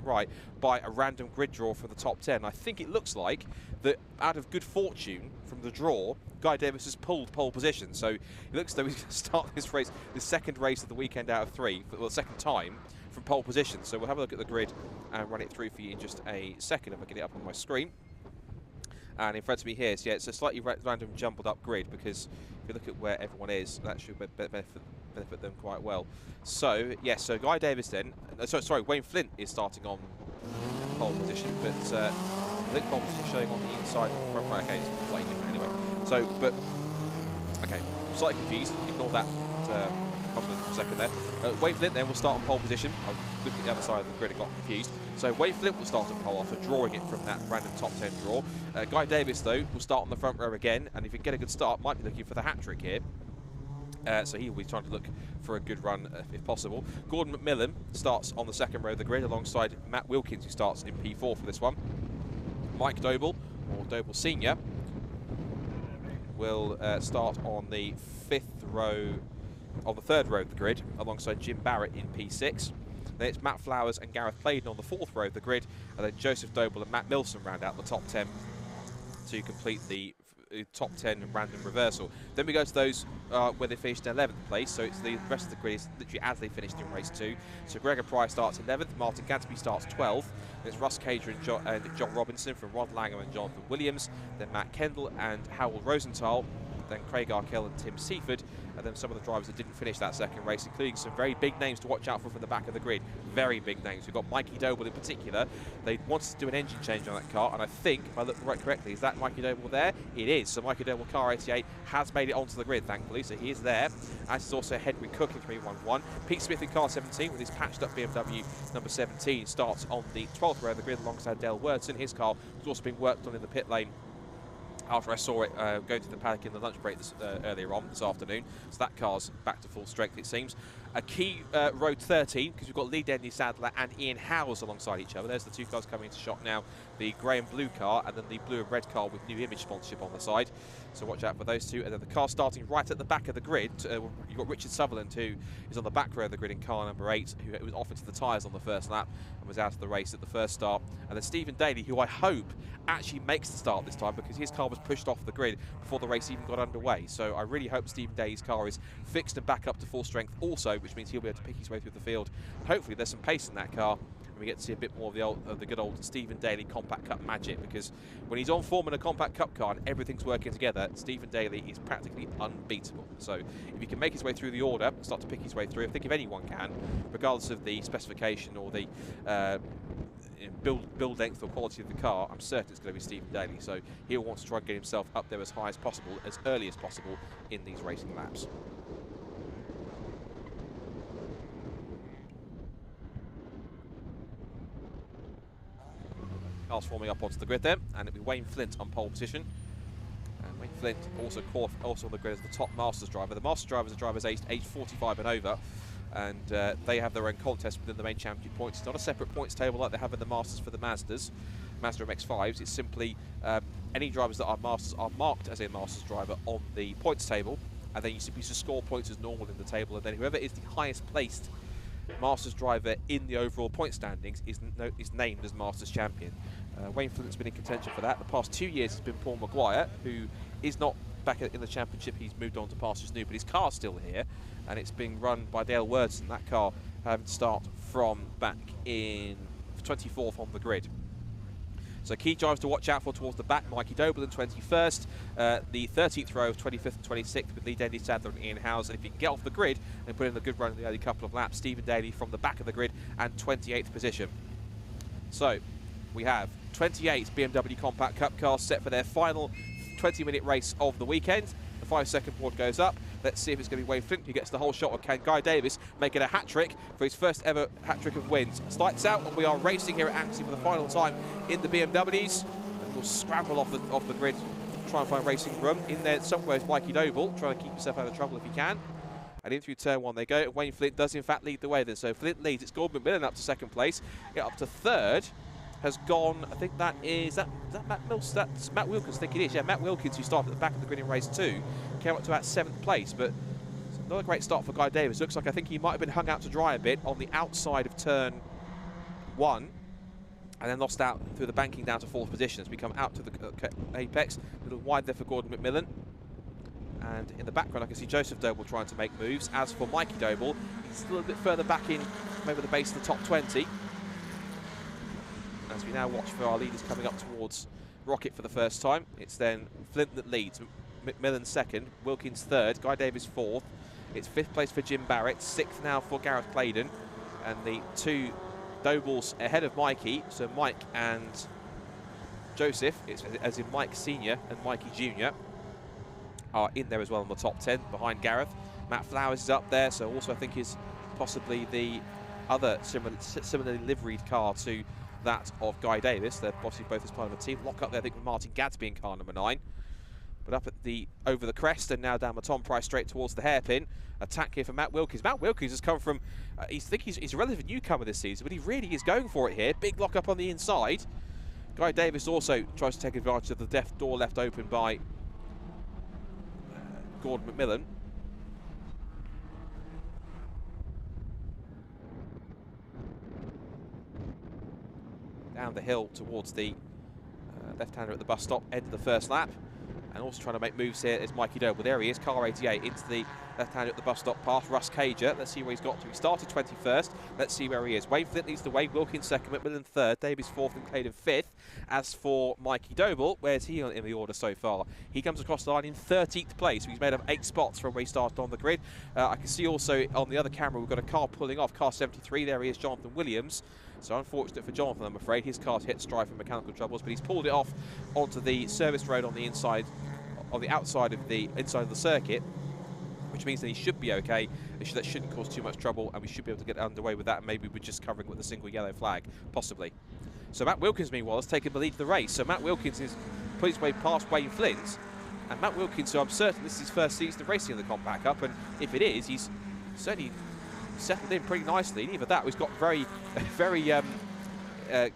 right, by a random grid draw for the top 10. I think it looks like that out of good fortune from the draw, Guy Davis has pulled pole position. So it looks as though he's going to start this race, the 2nd race of the weekend out of 3, well, the 2nd time from pole position. So we'll have a look at the grid and run it through for you in just a second if I get it up on my screen. And in front of me here, so yeah, it's a slightly random jumbled up grid, because if you look at where everyone is, that should benefit benefit them quite well. So, yes, so Guy Davis then, sorry, Wayne Flint is starting on pole position, but I think pole position showing on the inside of the front right. Okay, it's slightly different anyway. So, but, okay, slightly confused, ignore that compliment for a second there. Wayne Flint then will start on pole position. I was looking at the other side of the grid and got confused. So Wayne Flint will start on pole after drawing it from that random top 10 draw. Guy Davis, though, will start on the front row again, and if he can get a good start, might be looking for the hat-trick here. So he will be trying to look for a good run if possible. Gordon McMillan starts on the second row of the grid alongside Matt Wilkins, who starts in P4 for this one. Mike Doble, or Doble Senior, will start on the third row of the grid alongside Jim Barrett in P6. Then it's Matt Flowers and Gareth Playden on the fourth row of the grid, and then Joseph Doble and Matt Milson round out the top 10 to complete the top 10 random reversal. Then we go to those where they finished in 11th place, so it's the rest of the grid is literally as they finished in race 2. So Gregor Price starts 11th, Martin Gadsby starts 12th, there's Russ Cager and John Robinson from Rod Langham and Jonathan Williams, then Matt Kendall and Howell Rosenthal, then Craig Arkell and Tim Seaford, and then some of the drivers that didn't finish that second race, including some very big names to watch out for from the back of the grid. Very big names. We've got Mikey Doble in particular. They wanted to do an engine change on that car, and I think, if I look right correctly, is that Mikey Doble there? It is. So Mikey Doble, car 88, has made it onto the grid, thankfully, so he is there. As is also Henry Cook in 311. Pete Smith in car 17 with his patched up BMW number 17 starts on the 12th row of the grid alongside Dale Wordson. His car was also being worked on in the pit lane after I saw it go to the paddock in the lunch break earlier on this afternoon. So that car's back to full strength, it seems. A key road 13, because we've got Lee Denley Sadler and Ian Howes alongside each other. There's the two cars coming into shot now, the grey and blue car and then the blue and red car with new image sponsorship on the side. So watch out for those two. And then the car starting right at the back of the grid, you've got Richard Sutherland, who is on the back row of the grid in car number 8, who was off into the tyres on the first lap and was out of the race at the first start. And then Stephen Daly, who I hope actually makes the start this time, because his car was pushed off the grid before the race even got underway. So I really hope Stephen Daly's car is fixed and back up to full strength also, which means he'll be able to pick his way through the field. Hopefully there's some pace in that car, and we get to see a bit more of the good old Stephen Daly Compact Cup magic, because when he's on form in a Compact Cup car and everything's working together, Stephen Daly is practically unbeatable. So if he can make his way through the order, start to pick his way through, I think if anyone can, regardless of the specification or the build length or quality of the car, I'm certain it's going to be Stephen Daly. So he'll want to try and get himself up there as high as possible, as early as possible in these racing laps. Cars forming up onto the grid there, and it'll be Wayne Flint on pole position. And Wayne Flint also on the grid as the top Masters driver. The Masters drivers are drivers aged 45 and over, and they have their own contest within the main championship points. It's not a separate points table like they have in the Masters for the Mazda MX-5s. It's simply any drivers that are Masters are marked as a Masters driver on the points table, and then you simply just score points as normal in the table, and then whoever is the highest placed Masters driver in the overall point standings is named as Masters champion. Wayne Flint's been in contention for that. The past 2 years has been Paul Maguire, who is not back in the championship. He's moved on to pastures new, but his car's still here, and it's being run by Dale Wordson. That car having to start from back in 24th on the grid. So key drivers to watch out for towards the back: Mikey Doble in 21st, the 13th row of 25th and 26th with Lee Denley Sadler and Ian Howes. And if he can get off the grid and put in a good run in the early couple of laps, Stephen Daly from the back of the grid and 28th position. So we have 28 BMW Compact Cup cars set for their final 20-minute race of the weekend. The 5-second board goes up. Let's see if it's going to be Wayne Flint who gets the whole shot, or can Guy Davis make it a hat-trick for his first ever hat-trick of wins. Lights out, and we are racing here at Anglesey for the final time in the BMWs. And we'll scramble off the grid, try and find racing room. In there somewhere is Mikey Doble, trying to keep himself out of trouble if he can. And in through turn 1 they go, and Wayne Flint does in fact lead the way then. So Flint leads. It's Gordon McMillan up to second place. Get up to third. Has gone, I think that is that Matt Mills, that's Matt Wilkins, I think it is. Yeah, Matt Wilkins, who started at the back of the grid in race 2, came up to about 7th place, but it's not a great start for Guy Davis. Looks like I think he might have been hung out to dry a bit on the outside of turn 1, and then lost out through the banking down to 4th position as we come out to the apex. A little wide there for Gordon McMillan. And in the background, I can see Joseph Doble trying to make moves. As for Mikey Doble, he's a little bit further back in, maybe the base of the top 20. As we now watch for our leaders coming up towards Rocket for the first time. It's then Flint that leads, McMillan second, Wilkins third, Guy Davis fourth, It's 5th place for Jim Barrett, 6th now for Gareth Claydon, and the 2 Dobles ahead of Mikey, so Mike and Joseph, as in Mike Senior and Mikey Junior, are in there as well in the top 10 behind Gareth. Matt Flowers is up there, so also I think is possibly the other similarly liveried car to that of Guy Davis. They're obviously both as part of a team. Lock up there, I think, with Martin Gadsby in car number 9. But up at the over the crest and now down the Tom Price straight towards the hairpin. Attack here for Matt Wilkins. Matt Wilkins has come from, he's a relative newcomer this season, but he really is going for it here. Big lock up on the inside. Guy Davis also tries to take advantage of the door left open by Gordon McMillan. Down the hill towards the left-hander at the bus stop, end of the first lap. And also trying to make moves here is Mikey Doble. There he is, car 88 into the left-hander at the bus stop past Russ Cager. Let's see where he's got to. He started 21st. Let's see where he is. Wayne Flint leads the way. Wilkins second, McMillan third, Davies fourth, and Claydon fifth. As for Mikey Doble, where's he in the order so far? He comes across the line in 13th place. He's made up 8 spots from where he started on the grid. I can see also on the other camera we've got a car pulling off, car 73. There he is, Jonathan Williams. So unfortunate for Jonathan, I'm afraid. His car's hit Strive for mechanical troubles, but he's pulled it off onto the service road on the inside, on the outside of the circuit, which means that he should be okay. That shouldn't cause too much trouble, and we should be able to get underway with that. And maybe we're just covering with a single yellow flag, possibly. So Matt Wilkins, meanwhile, has taken the lead of the race. So Matt Wilkins is put his way past Wayne Flint, and Matt Wilkins, so I'm certain this is his first season of racing in the Compact Cup, and if it is, he's certainly settled in pretty nicely. And even that, he's got very good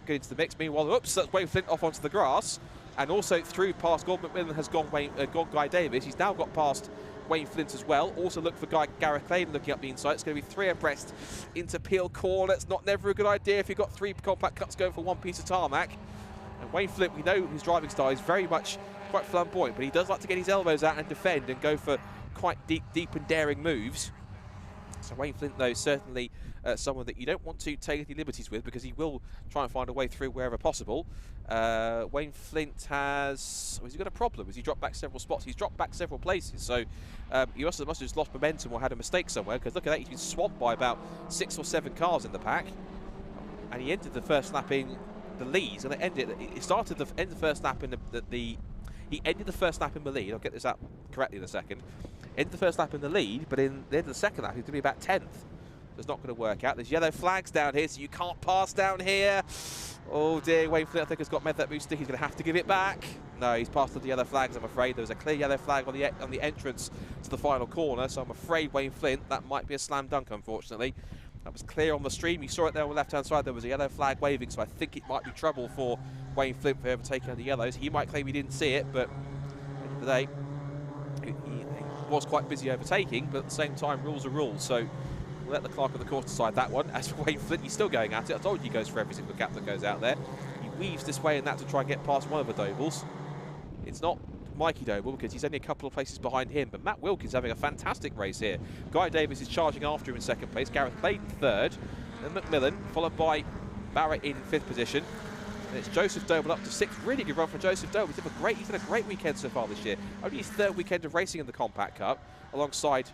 into the mix. Meanwhile, oops, that's Wayne Flint off onto the grass, and also through past Gordon McMillan has gone Guy Davis. He's now got past Wayne Flint as well. Also look for Gareth Claydon looking up the inside. It's going to be 3 abreast into Peel Corner. It's not never a good idea if you've got 3 Compact Cups going for 1 piece of tarmac. And Wayne Flint, we know his driving style is very much quite flamboyant, but he does like to get his elbows out and defend and go for quite deep and daring moves. So Wayne Flint, though, certainly someone that you don't want to take any liberties with, because he will try and find a way through wherever possible. Wayne Flint has he got a problem? Has he dropped back several spots? He's dropped back several places, so he must have just lost momentum or had a mistake somewhere, because look at that, he's been swamped by about 6 or 7 cars in the pack. And he ended the first lap in the lead, and it started the end of the first lap in he ended the first lap in the lead. I'll get this out correctly in a second. Ended the first lap in the lead, but in the end of the second lap, he's going to be about 10th. So it's not going to work out. There's yellow flags down here, so you can't pass down here. Oh dear, Wayne Flint, I think, has got that booster. He's going to have to give it back. No, he's passed the yellow flags, I'm afraid. There was a clear yellow flag on the entrance to the final corner, so I'm afraid, Wayne Flint, that might be a slam dunk, unfortunately. That was clear on the stream. You saw it there on the left-hand side. There was a yellow flag waving, so I think it might be trouble for Wayne Flint for overtaking the yellows. He might claim he didn't see it, but at the end of the day, he was quite busy overtaking, but at the same time, rules are rules. So we'll let the clerk of the course decide that one. As for Wayne Flint, he's still going at it. I told you he goes for every single gap that goes out there. He weaves this way and that to try and get past one of the Dobles. It's not Mikey Doble, because he's only a couple of places behind him, but Matt Wilkins having a fantastic race here. Guy Davis is charging after him in 2nd place, Gareth Claydon 3rd, then McMillan, followed by Barrett in 5th position. And it's Joseph Doble up to 6th. Really good run from Joseph Doble. He's had a great weekend so far this year. Only his 3rd weekend of racing in the Compact Cup, alongside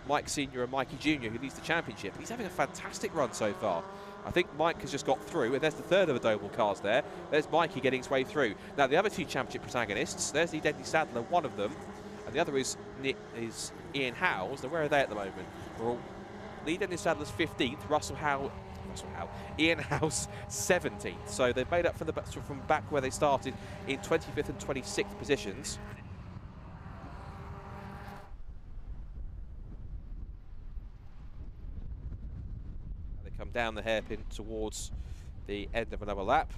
Mike Senior and Mikey Junior, who leads the championship. He's having a fantastic run so far. I think Mike has just got through, and there's the 3rd of the Doble cars there. There's Mikey getting his way through. Now, the other 2 championship protagonists, there's the Denny Sadler, one of them, and the other is Ian Howes. Now, where are they at the moment? Lee Denny Sadler's 15th, Ian Howes 17th. So they've made up from back where they started in 25th and 26th positions. Come down the hairpin towards the end of another lap.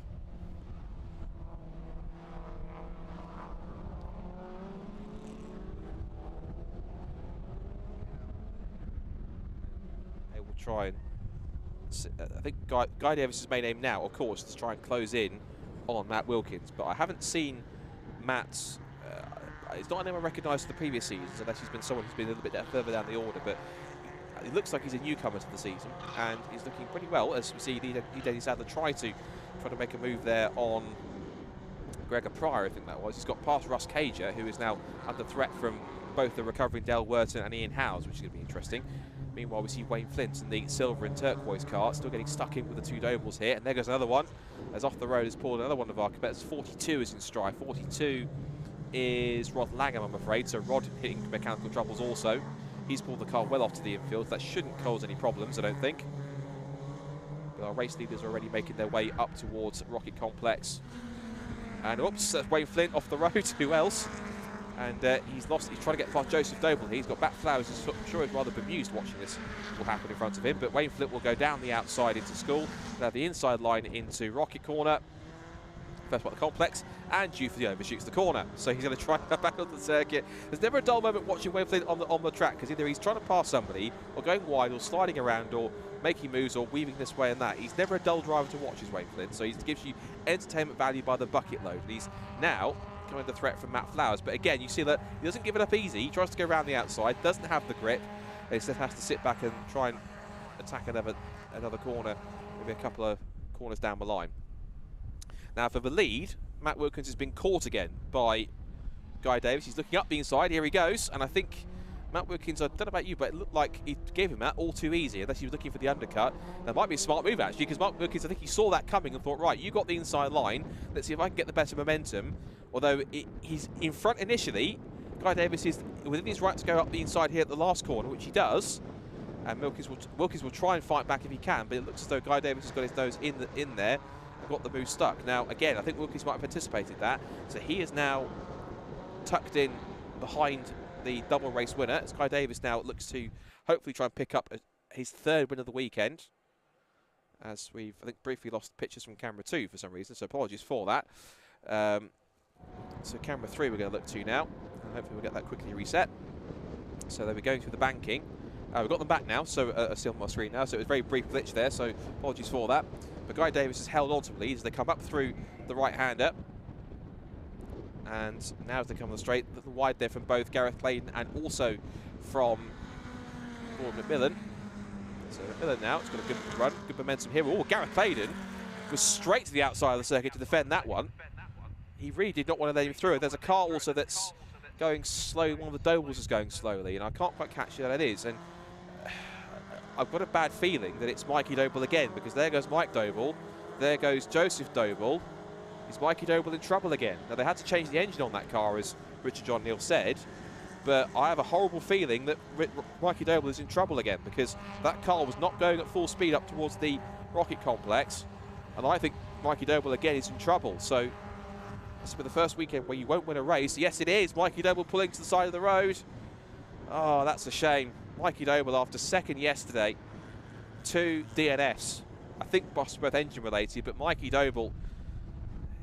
They will try and I think Guy Davis's main aim now, of course, is to try and close in on Matt Wilkins, but I haven't seen Matt's it's not a name I recognised from the previous seasons, unless he's been someone who's been a little bit further down the order, but it looks like he's a newcomer to the season, and he's looking pretty well, as we see Denny Sadler try to make a move there on Gregor Pryor, I think that was. He's got past Russ Cager, who is now under threat from both the recovering Dale Wurton and Ian Howes, which is going to be interesting. Meanwhile, we see Wayne Flint in the silver and turquoise car, still getting stuck in with the two Dobles here. And there goes another one. As off the road has pulled another one of our competitors. 42 is in stride. 42 is Rod Langham, I'm afraid. So Rod hitting mechanical troubles also. He's pulled the car well off to the infield. That shouldn't cause any problems, I don't think. But our race leaders are already making their way up towards Rocket Complex. And oops, that's Wayne Flint off the road. Who else? And he's lost. He's trying to get past Joseph Doble. He's got back flowers. I'm sure he's rather bemused watching this will happen in front of him. But Wayne Flint will go down the outside into School. Now the inside line into Rocket Corner. First part of the complex, and Juicy overshoots the corner. So he's going to try to come back onto the circuit. There's never a dull moment watching Wayne Flint on the track, because either he's trying to pass somebody, or going wide, or sliding around, or making moves, or weaving this way and that. He's never a dull driver to watch, is Wayne Flint. So he gives you entertainment value by the bucket load. And he's now coming under threat from Matt Flowers. But again, you see that he doesn't give it up easy. He tries to go around the outside, doesn't have the grip. He instead has to sit back and try and attack another corner, maybe a couple of corners down the line. Now for the lead, Matt Wilkins has been caught again by Guy Davis. He's looking up the inside. Here he goes. And I think Matt Wilkins, I don't know about you, but it looked like he gave him that all too easy, unless he was looking for the undercut. That might be a smart move, actually, because Matt Wilkins, I think he saw that coming and thought, right, you got the inside line. Let's see if I can get the better momentum. Although he's in front initially, Guy Davis is within his right to go up the inside here at the last corner, which he does. And Wilkins will try and fight back if he can, but it looks as though Guy Davis has got his nose in there. Got the move stuck. Now again, I think Wilkins might have anticipated that, so he is now tucked in behind the double race winner. As Guy Davis now looks to hopefully try and pick up his third win of the weekend, as we've, I think, briefly lost pictures from camera 2 for some reason, so apologies for that. So camera 3 we're going to look to now, and hopefully we'll get that quickly reset. So they'll be going through the banking. We've got them back now, so I see on my screen now, so it was a very brief glitch there, so apologies for that. But Guy Davis has held on to the lead as they come up through the right-hander. And now as they come on the straight, a little wide there from both Gareth Clayton and also from Gordon McMillan. So McMillan now, it's got a good run, good momentum here. Oh, Gareth Clayton was straight to the outside of the circuit to defend that one. He really did not want to let him through. There's a car also that's going slow. One of the Dobles is going slowly, and I can't quite catch who that is. And I've got a bad feeling that it's Mikey Doble again, because there goes Mike Doble, there goes Joseph Doble. Is Mikey Doble in trouble again? Now, they had to change the engine on that car, as Richard John Neal said, but I have a horrible feeling that Mikey Doble is in trouble again, because that car was not going at full speed up towards the Rocket Complex, and I think Mikey Doble again is in trouble. So this will be the first weekend where you won't win a race. Yes, it is. Mikey Doble pulling to the side of the road. Oh, that's a shame. Mikey Doble, after second yesterday, 2 DNFs. I think both engine-related, but Mikey Doble,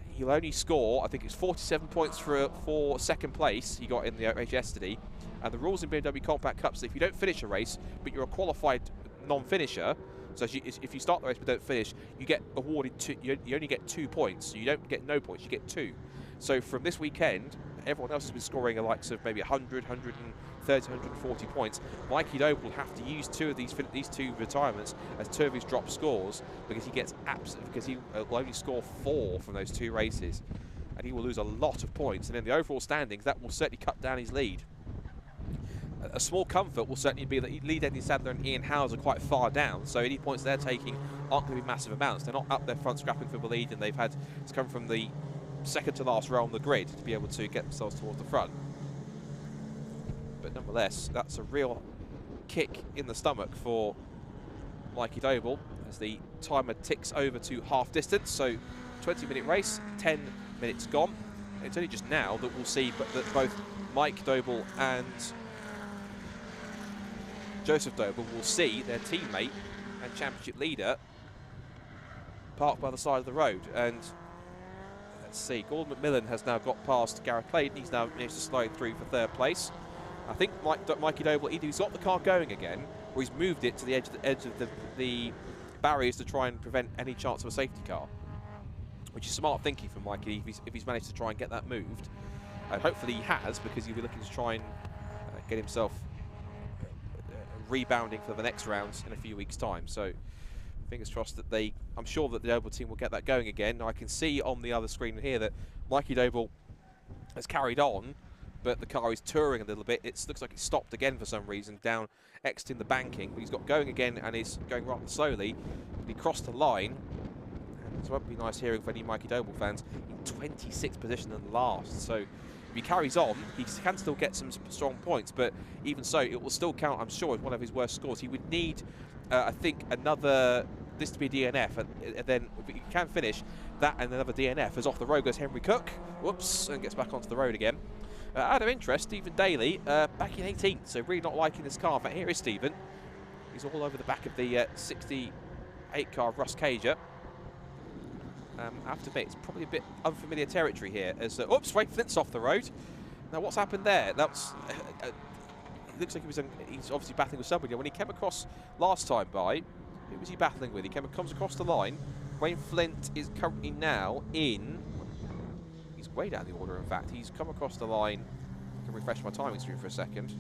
he'll only score, I think it's 47 points for second place he got in the race yesterday. And the rules in BMW Compact Cups, if you don't finish a race, but you're a qualified non-finisher, so if you start the race but don't finish, you get awarded you only get 2 points. So you don't get no points, you get 2. So from this weekend, everyone else has been scoring the likes of maybe 100, 130, 140 points. Mikey Doble will have to use these two retirements as 2 of his drop scores, because he gets because he will only score 4 from those 2 races, and he will lose a lot of points. And in the overall standings, that will certainly cut down his lead. A small comfort will certainly be that lead Eddie Sadler and Ian Howes are quite far down, so any points they're taking aren't going to be massive amounts. They're not up there front scrapping for the lead, and they've had to come from the second to last row on the grid to be able to get themselves towards the front. But nonetheless, that's a real kick in the stomach for Mikey Doble as the timer ticks over to half distance. So 20-minute race, 10 minutes gone. It's only just now that we'll see that both Mike Doble and Joseph Doble will see their teammate and championship leader parked by the side of the road. And let's see, Gordon McMillan has now got past Gareth Clayton. He's now managed to slide through for third place. I think Mikey Doble, either he's got the car going again, or he's moved it to the edge of the barriers to try and prevent any chance of a safety car, which is smart thinking from Mikey if he's managed to try and get that moved. And hopefully he has, because he'll be looking to try and get himself rebounding for the next rounds in a few weeks' time. So Fingers crossed that I'm sure that the Doble team will get that going again. Now I can see on the other screen here that Mikey Doble has carried on, but the car is touring a little bit. It looks like it's stopped again for some reason, down exiting the banking. But he's got going again and is going rather slowly. But he crossed the line. And this won't be nice hearing for any Mikey Doble fans. In 26th position and last. So if he carries on, he can still get some strong points. But even so, it will still count, I'm sure, as one of his worst scores. He would need, I think, this to be DNF. And then if he can finish that and another DNF, as off the road goes Henry Cook. Whoops, and gets back onto the road again. Out of interest, Stephen Daly, back in 18th, so really not liking this car. In fact, here is Stephen. He's all over the back of the 68 car of Brscc. I have to admit, it's probably a bit unfamiliar territory here. As oops, Wayne Flint's off the road. Now, what's happened there? That's it looks like he's obviously battling with somebody. When he came across last time by, who was he battling with? He comes across the line. Wayne Flint is currently now in. He's way down the order, in fact. He's come across the line. I can refresh my timing screen for a second.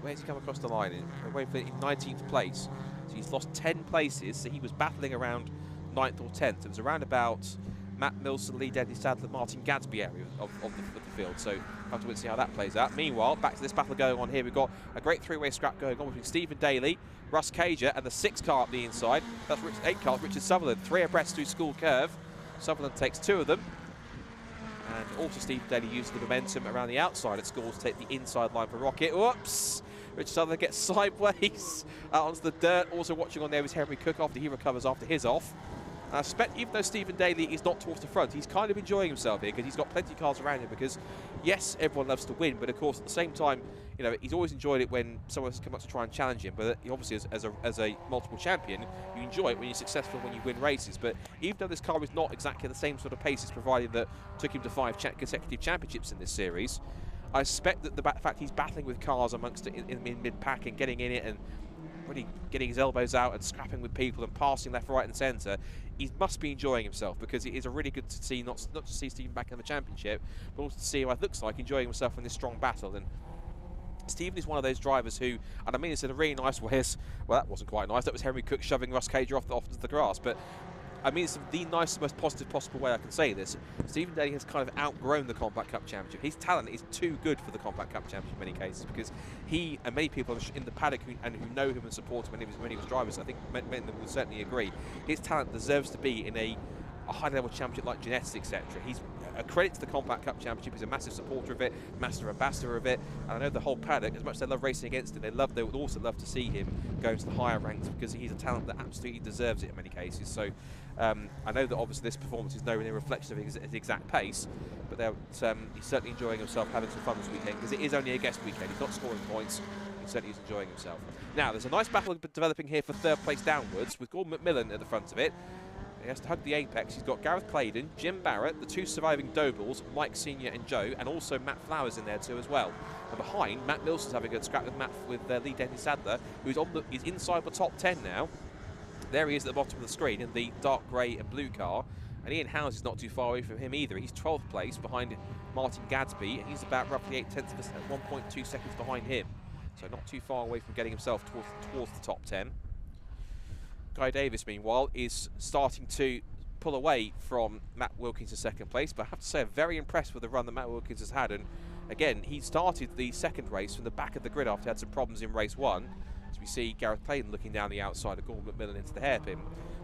Where's he come across the line? Wayne Flint in 19th place. So he's lost 10 places. So he was battling around 9th or 10th. It was around about Matt Milson, Lee Denny Sadler, Martin Gadsby area of the field. So I'll have to wait and see how that plays out. Meanwhile, back to this battle going on here. We've got a great three-way scrap going on between Stephen Daly, Russ Cager, and the 6 car up the inside. That's 8 car, Richard Sutherland. 3 abreast through School Curve. Sutherland takes 2 of them. And also Stephen Daly uses the momentum around the outside at School to take the inside line for Rocket. Whoops! Richard Sutherland gets sideways out onto the dirt. Also watching on there is Henry Cook after he recovers after his off. And I suspect even though Stephen Daly is not towards the front, he's kind of enjoying himself here because he's got plenty of cars around him because, yes, everyone loves to win, but of course at the same time, you know, he's always enjoyed it when someone has come up to try and challenge him. But obviously as a multiple champion, you enjoy it when you're successful, when you win races. But even though this car is not exactly the same sort of paces provided that took him to 5 consecutive championships in this series, I suspect that the fact he's battling with cars amongst it in mid-pack and getting in it and really getting his elbows out and scrapping with people and passing left, right and centre, he must be enjoying himself because it is a really good to see, not to see Stephen back in the championship, but also to see what it looks like enjoying himself in this strong battle. And Stephen is one of those drivers who, and I mean this in a really nice way, well, that wasn't quite nice, that was Henry Cook shoving Russ Cager off into the grass, but I mean it's the nicest, most positive possible way I can say this. Stephen Daly has kind of outgrown the Compact Cup Championship. His talent is too good for the Compact Cup Championship in many cases because he and many people in the paddock who know him and support him many of his drivers, I think many of them will certainly agree, his talent deserves to be in a high-level championship like Genetics, etc. He's a credit to the Compact Cup Championship. He's a massive supporter of it, master ambassador of it, and I know the whole paddock, as much as they love racing against him, they would also love to see him go into the higher ranks because he's a talent that absolutely deserves it in many cases. So I know that obviously this performance is nowhere near a reflection of his exact pace, but he's certainly enjoying himself, having some fun this weekend because it is only a guest weekend. He's not scoring points. He certainly is enjoying himself. Now, there's a nice battle developing here for 3rd place downwards with Gordon McMillan at the front of it. He has to hug the apex. He's got Gareth Claydon, Jim Barrett, the 2 surviving Dobles, Mike Senior and Joe, and also Matt Flowers in there too as well. And behind, Matt Milson's having a scrap with Lee Denny Sadler, who's he's inside the top 10 now. There he is at the bottom of the screen in the dark grey and blue car. And Ian Howes is not too far away from him either. He's 12th place behind Martin Gadsby, and he's about roughly 8/10 of a second, 1.2 seconds behind him. So not too far away from getting himself towards the top 10. Guy Davis, meanwhile, is starting to pull away from Matt Wilkins in 2nd place, but I have to say I'm very impressed with the run that Matt Wilkins has had. And again, he started the 2nd race from the back of the grid after he had some problems in race 1. As we see Gareth Clayton looking down the outside of Gordon McMillan into the hairpin.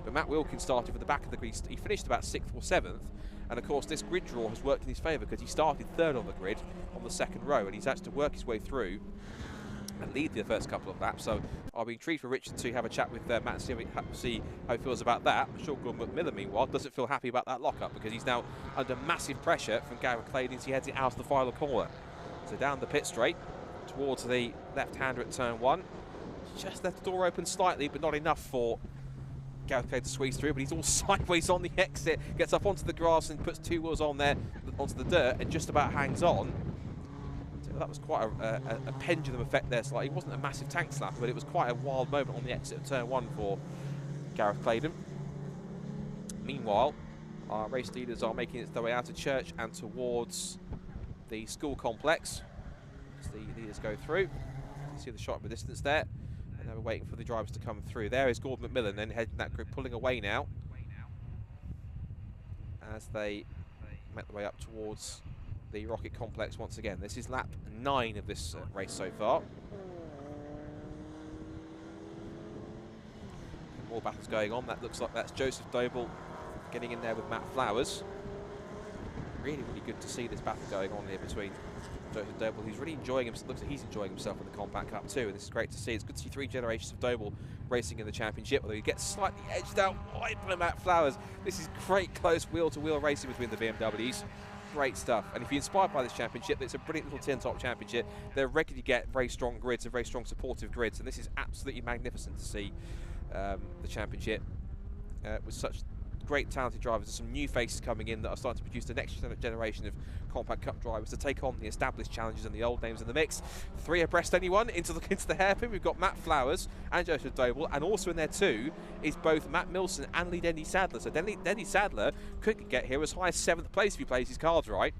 But Matt Wilkins started from the back of the grid. He finished about 6th or 7th. And of course, this grid draw has worked in his favour because he started 3rd on the grid on the 2nd row, and he's had to work his way through and lead the first couple of laps. So I'll be intrigued for Richard to have a chat with Matt and see how he feels about that. I'm sure Gordon McMillan, meanwhile, doesn't feel happy about that lockup because he's now under massive pressure from Gareth Claydon as he heads it out of the final corner. So down the pit straight towards the left-hander at turn 1. Just left the door open slightly, but not enough for Gareth Claydon to squeeze through, but he's all sideways on the exit, gets up onto the grass and puts 2 wheels on there, onto the dirt, and just about hangs on. So that was quite a pendulum effect there slightly. It wasn't a massive tank slap, but it was quite a wild moment on the exit of turn 1 for Gareth Claydon. Meanwhile, our race leaders are making their way out of church and towards the school complex as the leaders go through. You see the shot of the distance there. And Now we're waiting for the drivers to come through. There is Gordon McMillan then heading that group, pulling away now as they make their way up towards the Rocket Complex once again. This is lap 9 of this race so far. More battles going on. That looks like that's Joseph Doble getting in there with Matt Flowers. Really, really good to see this battle going on here between Joseph Doble, who's really enjoying himself. Looks like he's enjoying himself in the Compact Cup too, and this is great to see. It's good to see 3 generations of Doble racing in the championship, although he gets slightly edged out wide by Matt Flowers. This is great close wheel-to-wheel racing between the BMWs. Great stuff. And if you're inspired by this championship, it's a brilliant little tin-top championship. They regularly get very strong grids and very strong supportive grids, and this is absolutely magnificent to see the championship with such great talented drivers and some new faces coming in that are starting to produce the next generation of Compact Cup drivers to take on the established challenges and the old names in the mix. 3 abreast anyone into the hairpin. We've got Matt Flowers and Joseph Doble, and also in there too is both Matt Milson and Lee Denny Sadler. So Denny Sadler could get here as high as 7th place if he plays his cards right.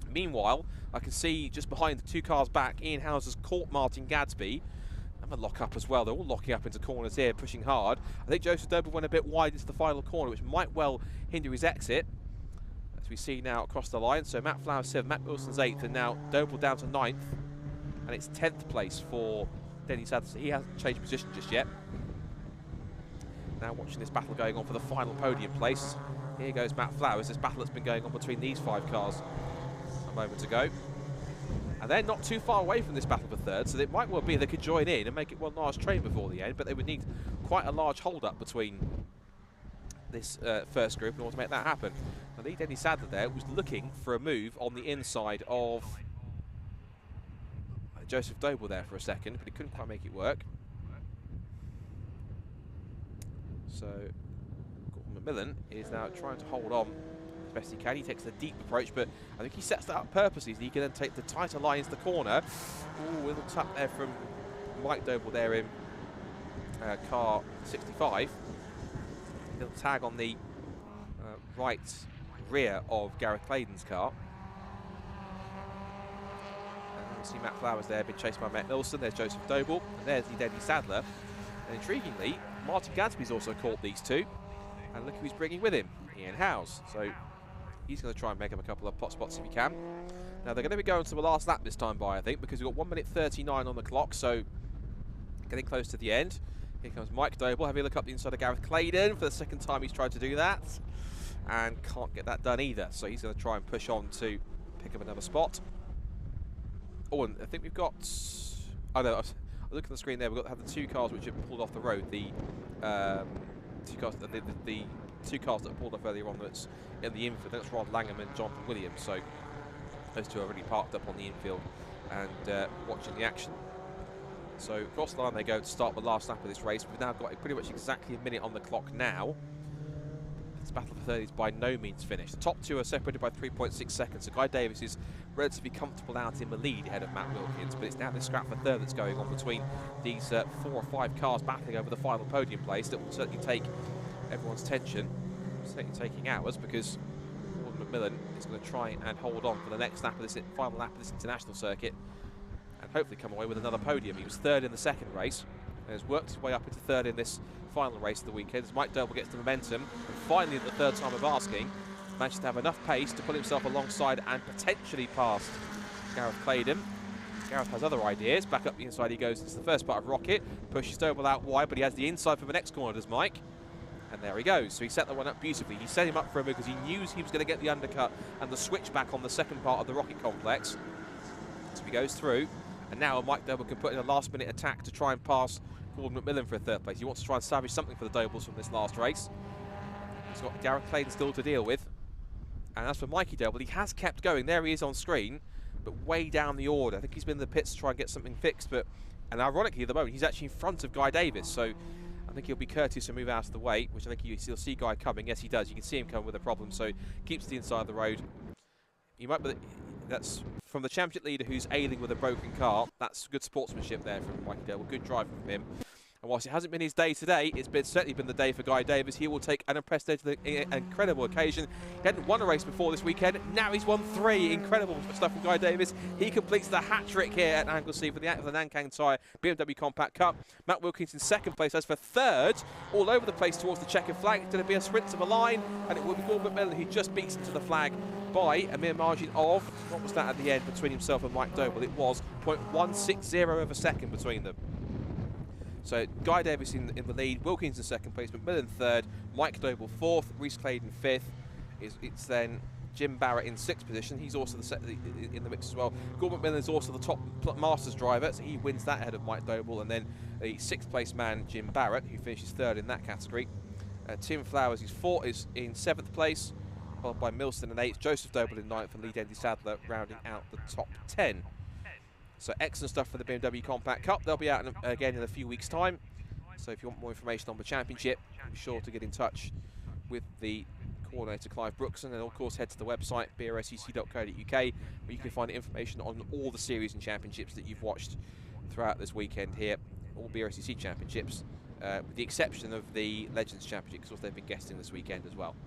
Meanwhile, I can see just behind the 2 cars back, Ian Houser's caught Martin Gadsby. A lock up as well. They're all locking up into corners here, pushing hard. I think Joseph Doble went a bit wide into the final corner, which might well hinder his exit, as we see now across the line. So Matt Flowers 7th, Matt Wilson's 8th, and now Doble down to 9th, and it's 10th place for Denny Sadler. So he hasn't changed position just yet. Now watching this battle going on for the final podium place. Here goes Matt Flowers. This battle that's been going on between these 5 cars a moment ago. And they're not too far away from this battle for 3rd, so it might well be they could join in and make it one large train before the end, but they would need quite a large hold-up between this first group in order to make that happen. I think Denny Sadler there was looking for a move on the inside of Joseph Doble there for a second, but he couldn't quite make it work. So Gordon McMillan is now trying to hold on as best he can. He takes the deep approach, but I think he sets that up purposely so he can then take the tighter line into the corner. Ooh, a little tap there from Mike Doble there in car 65. A little tag on the right rear of Gareth Clayton's car. And we'll see Matt Flowers there, been chased by Matt Milson. There's Joseph Doble, and there's the Denny Sadler. And intriguingly, Martin Gadsby's also caught these 2. And look who he's bringing with him, Ian Howes. So he's going to try and make him a couple of pot spots if he can. Now they're going to be going to the last lap this time by, I think, because we've got 1 minute 39 on the clock, so getting close to the end. Here comes Mike Doble, having a look up the inside of Gareth Clayton. For the 2nd time he's tried to do that, and can't get that done either. So he's going to try and push on to pick up another spot. Oh, and I think we've got... Oh no, I look at the screen there, we've got to have the 2 cars which have pulled off the road. The 2 cars, the 2 cars that pulled off earlier on that's in the infield. That's Rod Langham and Jonathan Williams. So those 2 are already parked up on the infield and watching the action. So across the line they go to start the last lap of this race. We've now got pretty much exactly a minute on the clock now. This battle for 3rd is by no means finished. The top 2 are separated by 3.6 seconds. So Guy Davis is relatively comfortable out in the lead ahead of Matt Wilkins, but it's now this scrap for 3rd that's going on between these 4 or 5 cars battling over the final podium place. That will certainly take everyone's attention. Certainly taking ours, because Gordon McMillan is going to try and hold on for the next lap of this final lap of this international circuit, and hopefully come away with another podium. He was 3rd in the 2nd race and has worked his way up into 3rd in this final race of the weekend as Mike Doble gets the momentum, and finally at the 3rd time of asking managed to have enough pace to put himself alongside and potentially past Gareth Clayton. Gareth has other ideas. Back up the inside he goes into the first part of Rocket, pushes Doble out wide, but he has the inside for the next corner, does Mike. And there he goes. So he set that one up beautifully. He set him up for a move because he knew he was going to get the undercut and the switch back on the 2nd part of the Rocket complex. So he goes through, and now Mike Doble can put in a last-minute attack to try and pass Gordon McMillan for a 3rd place. He wants to try and salvage something for the Dobles from this last race. He's got Gareth Clayton still to deal with. And as for Mikey Doble, he has kept going. There he is on screen, but way down the order. I think he's been in the pits to try and get something fixed, and ironically at the moment, he's actually in front of Guy Davis. So I think he'll be courteous and move out of the way, which I think you'll see Guy coming. Yes, he does. You can see him come with a problem, so keeps to the inside of the road. You might, but that's from the championship leader who's ailing with a broken car. That's good sportsmanship there from Mikey Doble. Good driving from him. And And whilst it hasn't been his day today, it's certainly been the day for Guy Davis. He will take an incredible occasion. He hadn't won a race before this weekend. Now he's won 3. Incredible stuff from Guy Davis. He completes the hat-trick here at Anglesey for the Nankang Tyre BMW Compact Cup. Matt Wilkins in 2nd place. As for 3rd, all over the place towards the checkered flag. It's going to be a sprint to the line, and it will be Gordon McMillan who just beats him to the flag by a mere margin of, what was that at the end between himself and Mike Doble? It was 0.160 of a second between them. So Guy Davis in the lead, Wilkins in 2nd place, McMillan 3rd, Mike Doble 4th, Rhys Claydon 5th. It's then Jim Barrett in 6th position. He's also in the mix as well. Gordon McMillan is also the top Masters driver, so he wins that ahead of Mike Doble. And then the 6th place man, Jim Barrett, who finishes 3rd in that category. Tim Flowers is in 7th place, followed by Milston in 8th, Joseph Doble in 9th, and Lee Dendy Sadler rounding out the top 10. So excellent stuff for the BMW Compact Cup. They'll be out again in a few weeks' time. So if you want more information on the championship, be sure to get in touch with the coordinator Clive Brookson, and of course head to the website brscc.co.uk, where you can find information on all the series and championships that you've watched throughout this weekend here, all BRSCC championships, with the exception of the Legends Championship, because they've been guesting this weekend as well.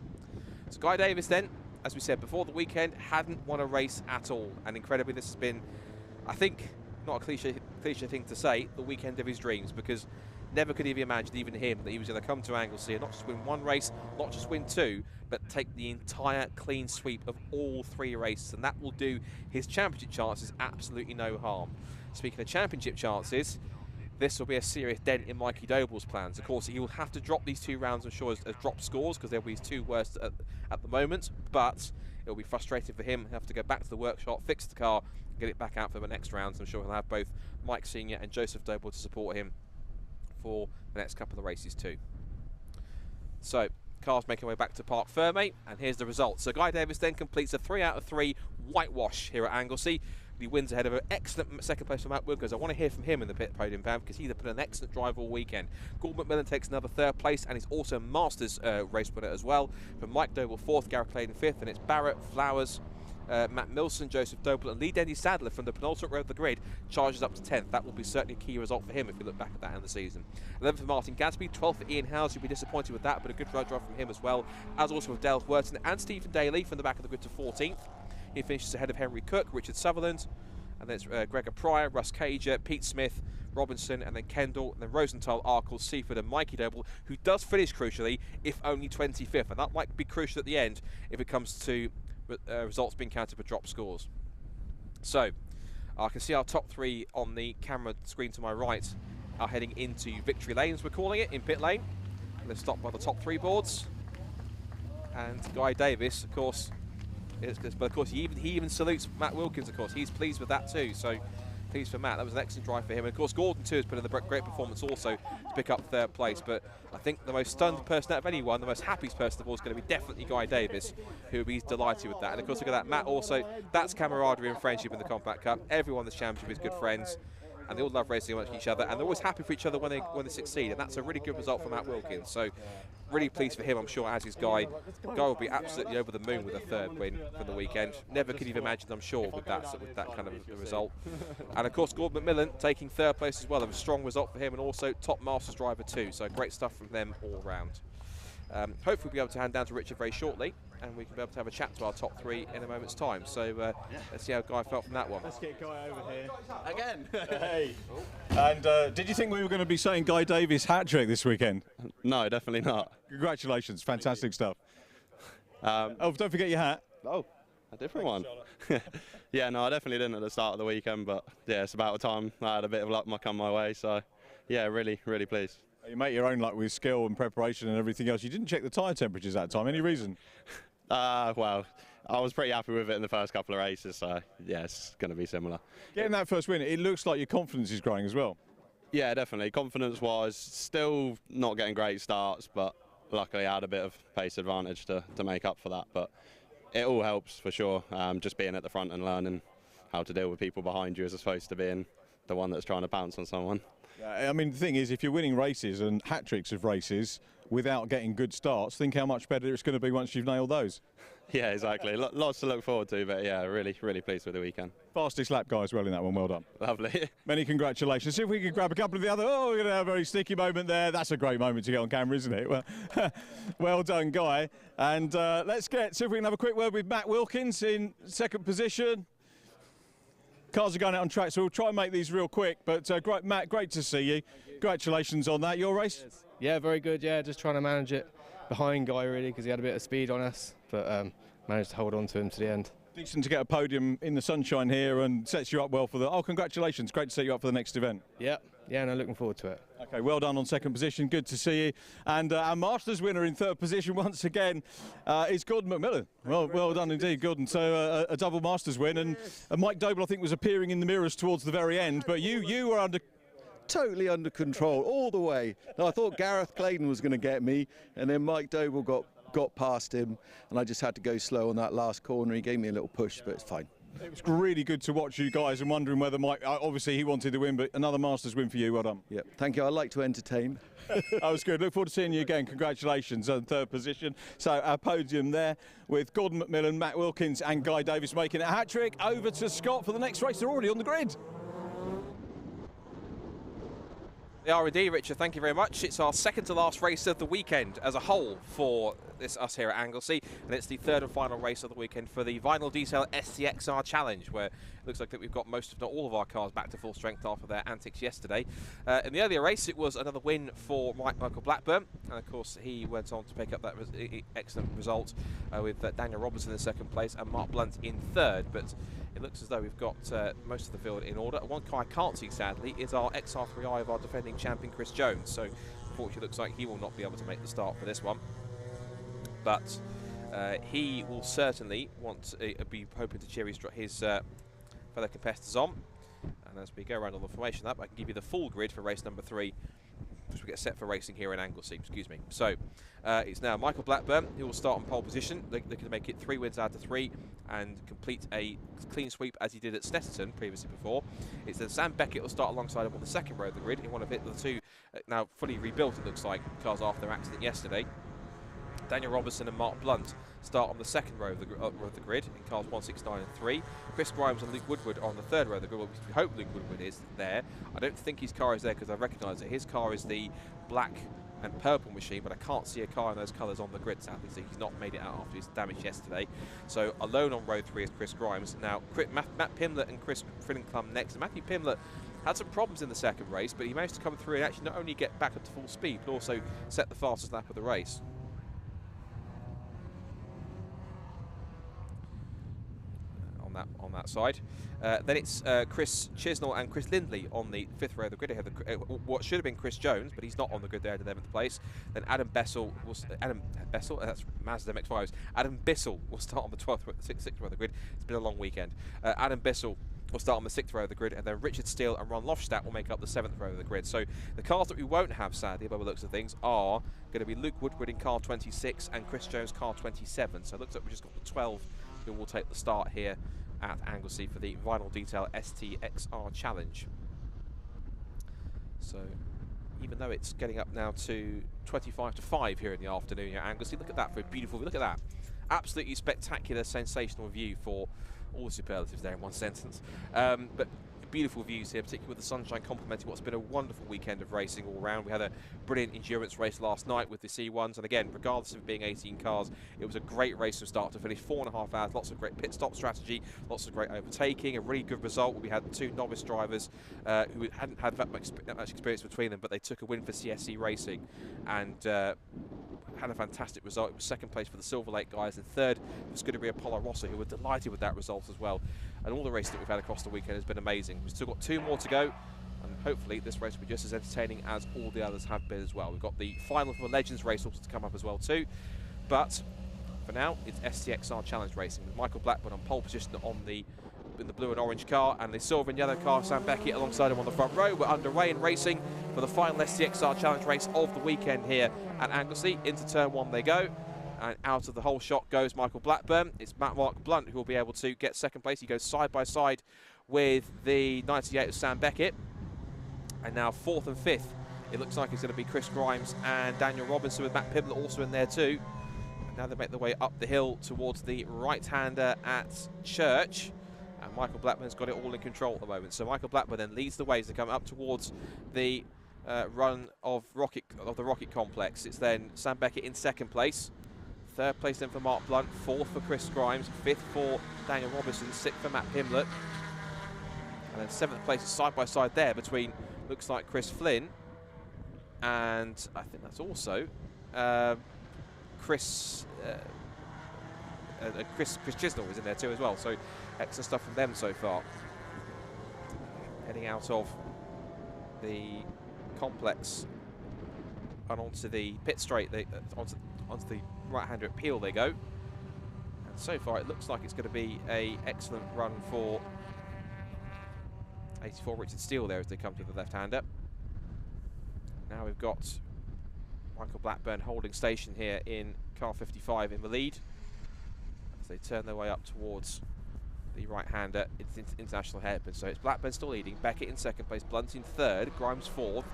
So Guy Davis then, as we said before the weekend, hadn't won a race at all, and incredibly this has been, I think, not a cliche thing to say, the weekend of his dreams, because never could he have imagined, even him, that he was going to come to Anglesey and not just win 1 race, not just win 2, but take the entire clean sweep of all 3 races, and that will do his championship chances absolutely no harm. Speaking of championship chances, this will be a serious dent in Mikey Doble's plans. Of course, he will have to drop these 2 rounds, I'm sure, as drop scores, because they'll be his 2 worst at the moment, but it'll be frustrating for him. He'll have to go back to the workshop, fix the car, get it back out for the next rounds. I'm sure he'll have both Mike Senior and Joseph Doble to support him for the next couple of races too. So cars making their way back to Parc Fermé, and here's the result. So Guy Davis then completes a 3 out of 3 whitewash here at Anglesey. He wins ahead of an excellent 2nd place for Matt Wilkins. I want to hear from him in the podium van, because he's been an excellent driver all weekend. Gordon McMillan takes another 3rd place, and he's also a Masters race winner as well. From Mike Doble 4th, Gareth Claydon 5th, and it's Barrett, Flowers, Matt Milson, Joseph Doble, and Lee Dendy Sadler from the penultimate row of the grid charges up to 10th. That will be certainly a key result for him if you look back at that in the season. 11th for Martin Gadsby, 12th for Ian Howes. You'll be disappointed with that, but a good drive from him as well, as also with Dale Wurton and Stephen Daly from the back of the grid to 14th. He finishes ahead of Henry Cook, Richard Sutherland, and then it's Gregor Pryor, Russ Cager, Pete Smith, Robinson, and then Kendall, and then Rosenthal, Arkle, Seaford, and Mikey Doble, who does finish crucially, if only 25th, and that might be crucial at the end if it comes to results being counted for drop scores. So I can see our top 3 on the camera screen to my right are heading into victory lane, as we're calling it, in pit lane. They're stopped by the top 3 boards, and Guy Davis, of course, but of course he even salutes Matt Wilkins. Of course, he's pleased with that too. So pleased for Matt. That was an excellent drive for him. And of course, Gordon too has put in a great performance also to pick up 3rd place. But I think the most stunned person out of anyone, the most happiest person of all, is going to be definitely Guy Davis, who will be delighted with that. And of course, look at that, Matt also. That's camaraderie and friendship in the Compact Cup. Everyone in this championship is good friends, and they all love racing amongst each other, and they're always happy for each other when they succeed. And that's a really good result for Matt Wilkins. So really pleased for him, I'm sure, as is Guy. Guy will be absolutely over the moon with a 3rd win for the weekend. Never could have imagined, I'm sure, with that kind of a result. And of course, Gordon McMillan taking 3rd place as well. A strong result for him, and also top Masters driver too. So great stuff from them all round. Hopefully we'll be able to hand down to Richard very shortly, and we can be able to have a chat to our top 3 in a moment's time. So let's see how Guy felt from that one. Let's get Guy over here. Again. Hey. And did you think we were going to be saying Guy Davis hat-trick this weekend? No, definitely not. Congratulations, fantastic stuff. Oh, don't forget your hat. Oh, a different one. Yeah, no, I definitely didn't at the start of the weekend, but yeah, it's about time I had a bit of luck come my way, so yeah, really pleased. You make your own luck with skill and preparation and everything else. You didn't check the tyre temperatures that time. Any reason? Well, I was pretty happy with it in the first couple of races, so yeah, it's going to be similar. Getting that first win, it looks like your confidence is growing as well. Yeah, definitely. Confidence-wise, still not getting great starts, but luckily I had a bit of pace advantage to make up for that. But it all helps for sure, just being at the front and learning how to deal with people behind you as opposed to being the one that's trying to pounce on someone. I mean, the thing is, if you're winning races and hat-tricks of races without getting good starts, think how much better it's going to be once you've nailed those. Yeah, exactly. Lots to look forward to, but yeah, really pleased with the weekend. Fastest lap guy as well in that one, well done. Lovely. Many congratulations. See if we can grab a couple of the other, we're going to have a very sticky moment there. That's a great moment to get on camera, isn't it? Well, well done, Guy. And let's see if we can have a quick word with Matt Wilkins in second position. Cars are going out on track, so we'll try and make these real quick. But great, Matt, great to see you. Congratulations on that. Your race? Yeah, very good. Yeah, just trying to manage it behind Guy really because he had a bit of speed on us, but managed to hold on to him to the end. Decent to get a podium in the sunshine here and sets you up well for the... Oh, congratulations. Great to set you up for the next event. Yeah, no, looking forward to it. Okay, well done on second position. Good to see you. And our Masters winner in third position once again is Gordon McMillan. Well done indeed, Gordon. So a double Masters win. And Mike Doble, I think, was appearing in the mirrors towards the very end. But you were totally under control all the way. Now, I thought Gareth Clayton was going to get me, and then Mike Doble got past him, and I just had to go slow on that last corner. He gave me a little push, but it's fine. It was really good to watch you guys and wondering whether Mike, obviously he wanted to win, but another Masters win for you. Well done. Yeah, thank you. I like to entertain. That was good. Look forward to seeing you again. Congratulations on third position. So our podium there with Gordon McMillan, Matt Wilkins and Guy Davis making a hat-trick. Over to Scott for the next race. They're already on the grid. They are indeed, Richard. Thank you very much. It's our second to last race of the weekend as a whole for us here at Anglesey, and it's the third and final race of the weekend for the Vinyl Detail STXR Challenge, where it looks like that we've got most, if not all, of our cars back to full strength after their antics yesterday. In the earlier race, it was another win for Michael Blackburn, and of course he went on to pick up that excellent result with Daniel Robertson in second place and Mark Blunt in third. But it looks as though we've got most of the field in order. One car I can't see, sadly, is our XR3i of our defending champion Chris Jones. So unfortunately, it looks like he will not be able to make the start for this one. But he will certainly be hoping to cheer his fellow competitors on. And as we go around on the formation up, I can give you the full grid for race number 3, which we get set for racing here in Anglesey. Excuse me. So it's now Michael Blackburn who will start on pole position. They can make it 3 wins out of 3 and complete a clean sweep as he did at Snetterton previously before. It's then Sam Beckett will start alongside him on the second row of the grid in one of the two now fully rebuilt, it looks like, cars after their accident yesterday. Daniel Robertson and Mark Blunt start on the second row of the grid in cars 169 and 3. Chris Grimes and Luke Woodward are on the third row of the grid. Well, we hope Luke Woodward is there. I don't think his car is there because I recognise that his car is the black and purple machine, but I can't see a car in those colours on the grid, sadly, so he's not made it out after his damage yesterday. So alone on row 3 is Chris Grimes. Now Matt Pimlett and Chris Frillingham next. Matthew Pimlett had some problems in the second race, but he managed to come through and actually not only get back up to full speed, but also set the fastest lap of the race. On that side. Then it's Chris Chisnell and Chris Lindley on the 5th row of the grid. They have what should have been Chris Jones, but he's not on the grid there in 11th place. Then Adam Bessel, that's Mazda MX-5s. Adam Bissell will start on the 6th row of the grid. It's been a long weekend. Adam Bissell will start on the 6th row of the grid, and then Richard Steele and Ron Lofstadt will make up the 7th row of the grid. So the cars that we won't have, sadly, by the looks of things, are going to be Luke Woodward in car 26 and Chris Jones car 27. So it looks like we've just got the 12 who will take the start here at Anglesey for the Vinyl Detail STXR Challenge. So even though it's getting up now to 25 to 5 here in the afternoon here at Anglesey, look at that for a beautiful view. Look at that. Absolutely spectacular, sensational view for all the superlatives there in one sentence. But beautiful views here, particularly with the sunshine complementing what's been a wonderful weekend of racing all round. We had a brilliant endurance race last night with the C1s, and again, regardless of it being 18 cars, it was a great race from start to finish. 4.5 hours, lots of great pit stop strategy, lots of great overtaking, a really good result. We had 2 novice drivers who hadn't had that much experience between them, but they took a win for CSC Racing and had a fantastic result. It was second place for the Silver Lake guys, and third was going to be Apollo Rosso, who were delighted with that result as well. And all the racing that we've had across the weekend has been amazing. We've still got 2 more to go, and hopefully this race will be just as entertaining as all the others have been as well. We've got the final for the Legends race also to come up as well too. But for now, it's STXR Challenge racing with Michael Blackburn on pole position in the blue and orange car, and the silver and yellow car, Sam Beckett, alongside him on the front row. We're underway in racing for the final STXR Challenge race of the weekend here at Anglesey. Into turn 1 they go. And out of the whole shot goes Michael Blackburn. It's Mark Blunt who will be able to get second place. He goes side by side with the 98 of Sam Beckett. And now 4th and 5th, it looks like it's going to be Chris Grimes and Daniel Robinson, with Matt Pimlett also in there too. And now they make their way up the hill towards the right-hander at Church. And Michael Blackburn's got it all in control at the moment. So Michael Blackburn then leads the way as they come up towards the run of the Rocket Complex. It's then Sam Beckett in second place. Third place then for Mark Blunt. Fourth for Chris Grimes. Fifth for Daniel Robinson. Sixth for Matt Pimblett. And then seventh place is side by side there between, looks like, Chris Flynn. And I think that's also Chris Chisnell is in there too as well. So excellent stuff from them so far. Heading out of the complex and onto the pit straight, onto the right-hander at Peel they go. And so far it looks like it's going to be an excellent run for 84 Richard Steele there as they come to the left-hander. Now we've got Michael Blackburn holding station here in car 55 in the lead as they turn their way up towards the right-hander. It's international hairpin, so it's Blackburn still leading, Beckett in second place, Blunt in third, Grimes fourth,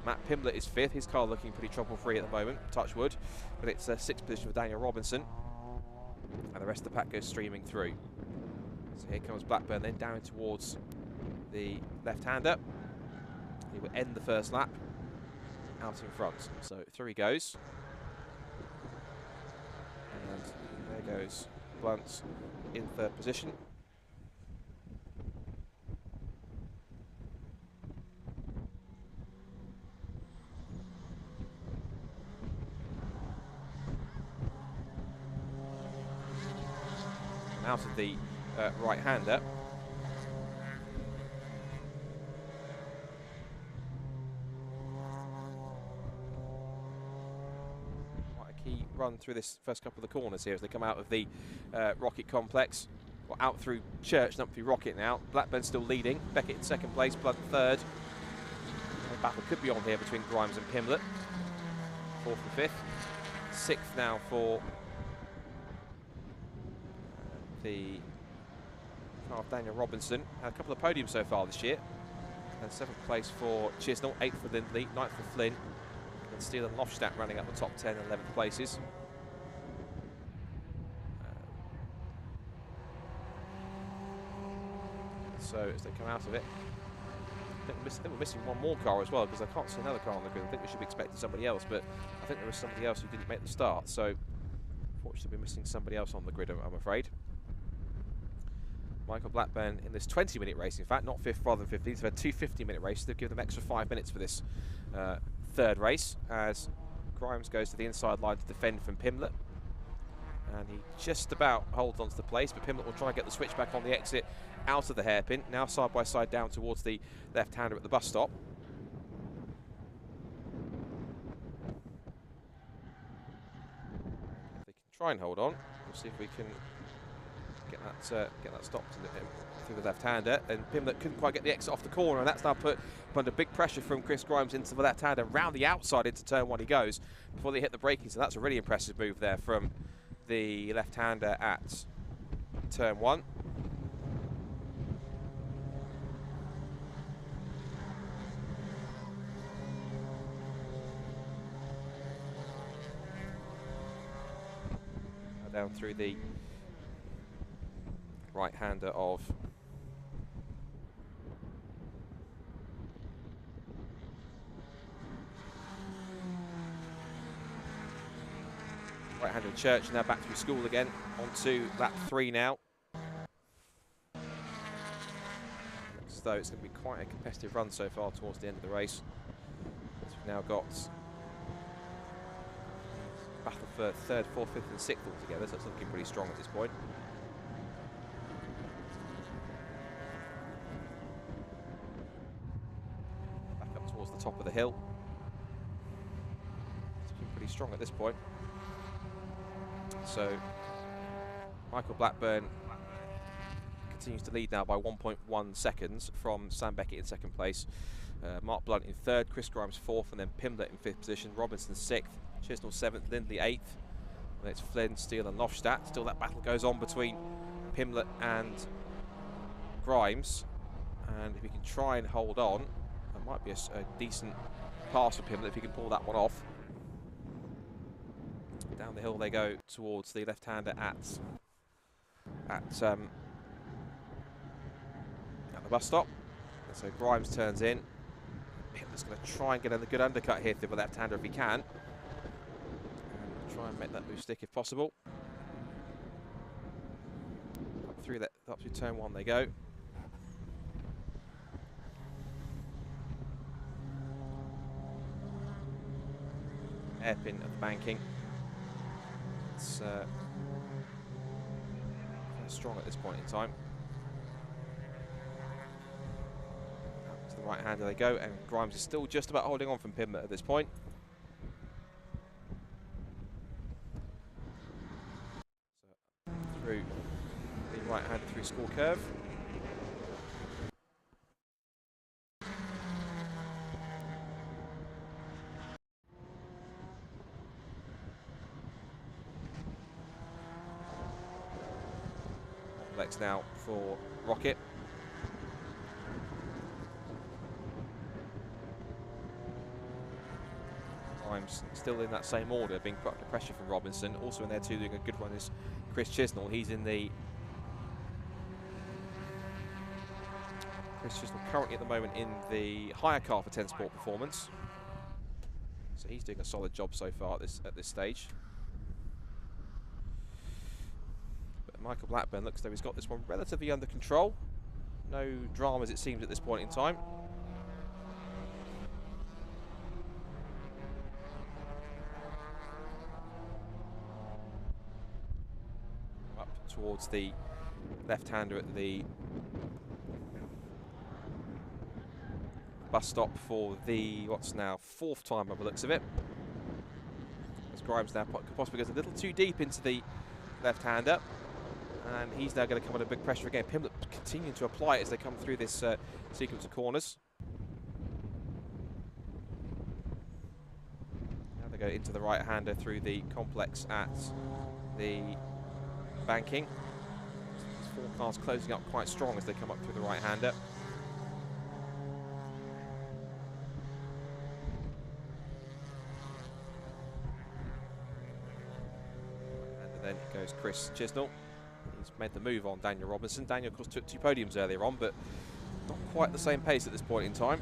Matt Pimblett is fifth. His car looking pretty trouble-free at the moment, touch wood, but it's a sixth position for Daniel Robinson, and the rest of the pack goes streaming through. So here comes Blackburn then down towards the left-hander. He will end the first lap out in front. So through he goes. And there goes Blunt in third position. And out of the right-hander. Run through this first couple of the corners here as they come out of the Rocket Complex, or out through Church and up through Rocket now. Blackburn still leading, Beckett in second place, Blunt third. The battle could be on here between Grimes and Pimblett. Fourth and fifth. Sixth now for the car of Daniel Robinson. Had a couple of podiums so far this year. And seventh place for Chisnell, eighth for Lindley, ninth for Flynn. And Steele and Lofstadt running up the top 10 and 11th places. So as they come out of it, I think we're missing one more car as well, because I can't see another car on the grid. I think we should be expecting somebody else, but I think there was somebody else who didn't make the start. So unfortunately we're missing somebody else on the grid, I'm afraid. Michael Blackburn in this 20-minute race, in fact, not fifth rather than 15th. They've had two 50-minute races. They've given them extra 5 minutes for this third race, as Grimes goes to the inside line to defend from Pimblett, and he just about holds on to the place, but Pimblett will try and get the switch back on the exit out of the hairpin. Now side by side down towards the left-hander at the bus stop. If they can try and hold on, we'll see if we can get that stopped through the left-hander, and Pimblett couldn't quite get the exit off the corner, and that's now put under big pressure from Chris Grimes into the left-hander. Round the outside into turn one he goes before they hit the braking, so that's a really impressive move there from the left-hander at turn one. Now down through the right-hander of right-hander Church, now back through school again, on to lap 3 now. Looks as though it's going to be quite a competitive run so far towards the end of the race. So we've now got battle for third, fourth, fifth and sixth altogether, so it's looking pretty strong at this point. Back up towards the top of the hill. It's looking pretty strong at this point. So Michael Blackburn continues to lead now by 1.1 seconds from Sam Beckett in second place, Mark Blunt in third, Chris Grimes fourth, and then Pimblett in fifth position, Robinson sixth, Chisnell seventh, Lindley eighth, and it's Flynn, Steele and Lofstadt. Still that battle goes on between Pimblett and Grimes, and if he can try and hold on, that might be a decent pass for Pimblett if he can pull that one off. Down the hill they go towards the left-hander at the bus stop. And so Grimes turns in. Pimlet's going to try and get a good undercut here through the left-hander if he can. And try and make that move stick if possible. Up through turn 1 they go. Hairpin of the banking. It's quite strong at this point in time. Up to the right hander they go, and Grimes is still just about holding on from Pimlet at this point. So through the right hander through score curve. Now for Rocket. Grimes still in that same order, being put under pressure from Robinson. Also in there too, doing a good run is Chris Chisnell. He's in the... Chris Chisnell currently at the moment in the hire car for 10 Sport Performance. So he's doing a solid job so far at this stage. Michael Blackburn looks though he's got this one relatively under control. No dramas it seems at this point in time. Up towards the left-hander at the bus stop for the, what's now, 4th time by the looks of it. As Grimes now possibly goes a little too deep into the left-hander. And he's now going to come under big pressure again. Pimlet continuing to apply it as they come through this sequence of corners. Now they go into the right-hander through the complex at the banking. These 4 cars closing up quite strong as they come up through the right-hander. And then goes Chris Chisnell. He's made the move on Daniel Robinson. Daniel, of course, took 2 podiums earlier on, but not quite the same pace at this point in time.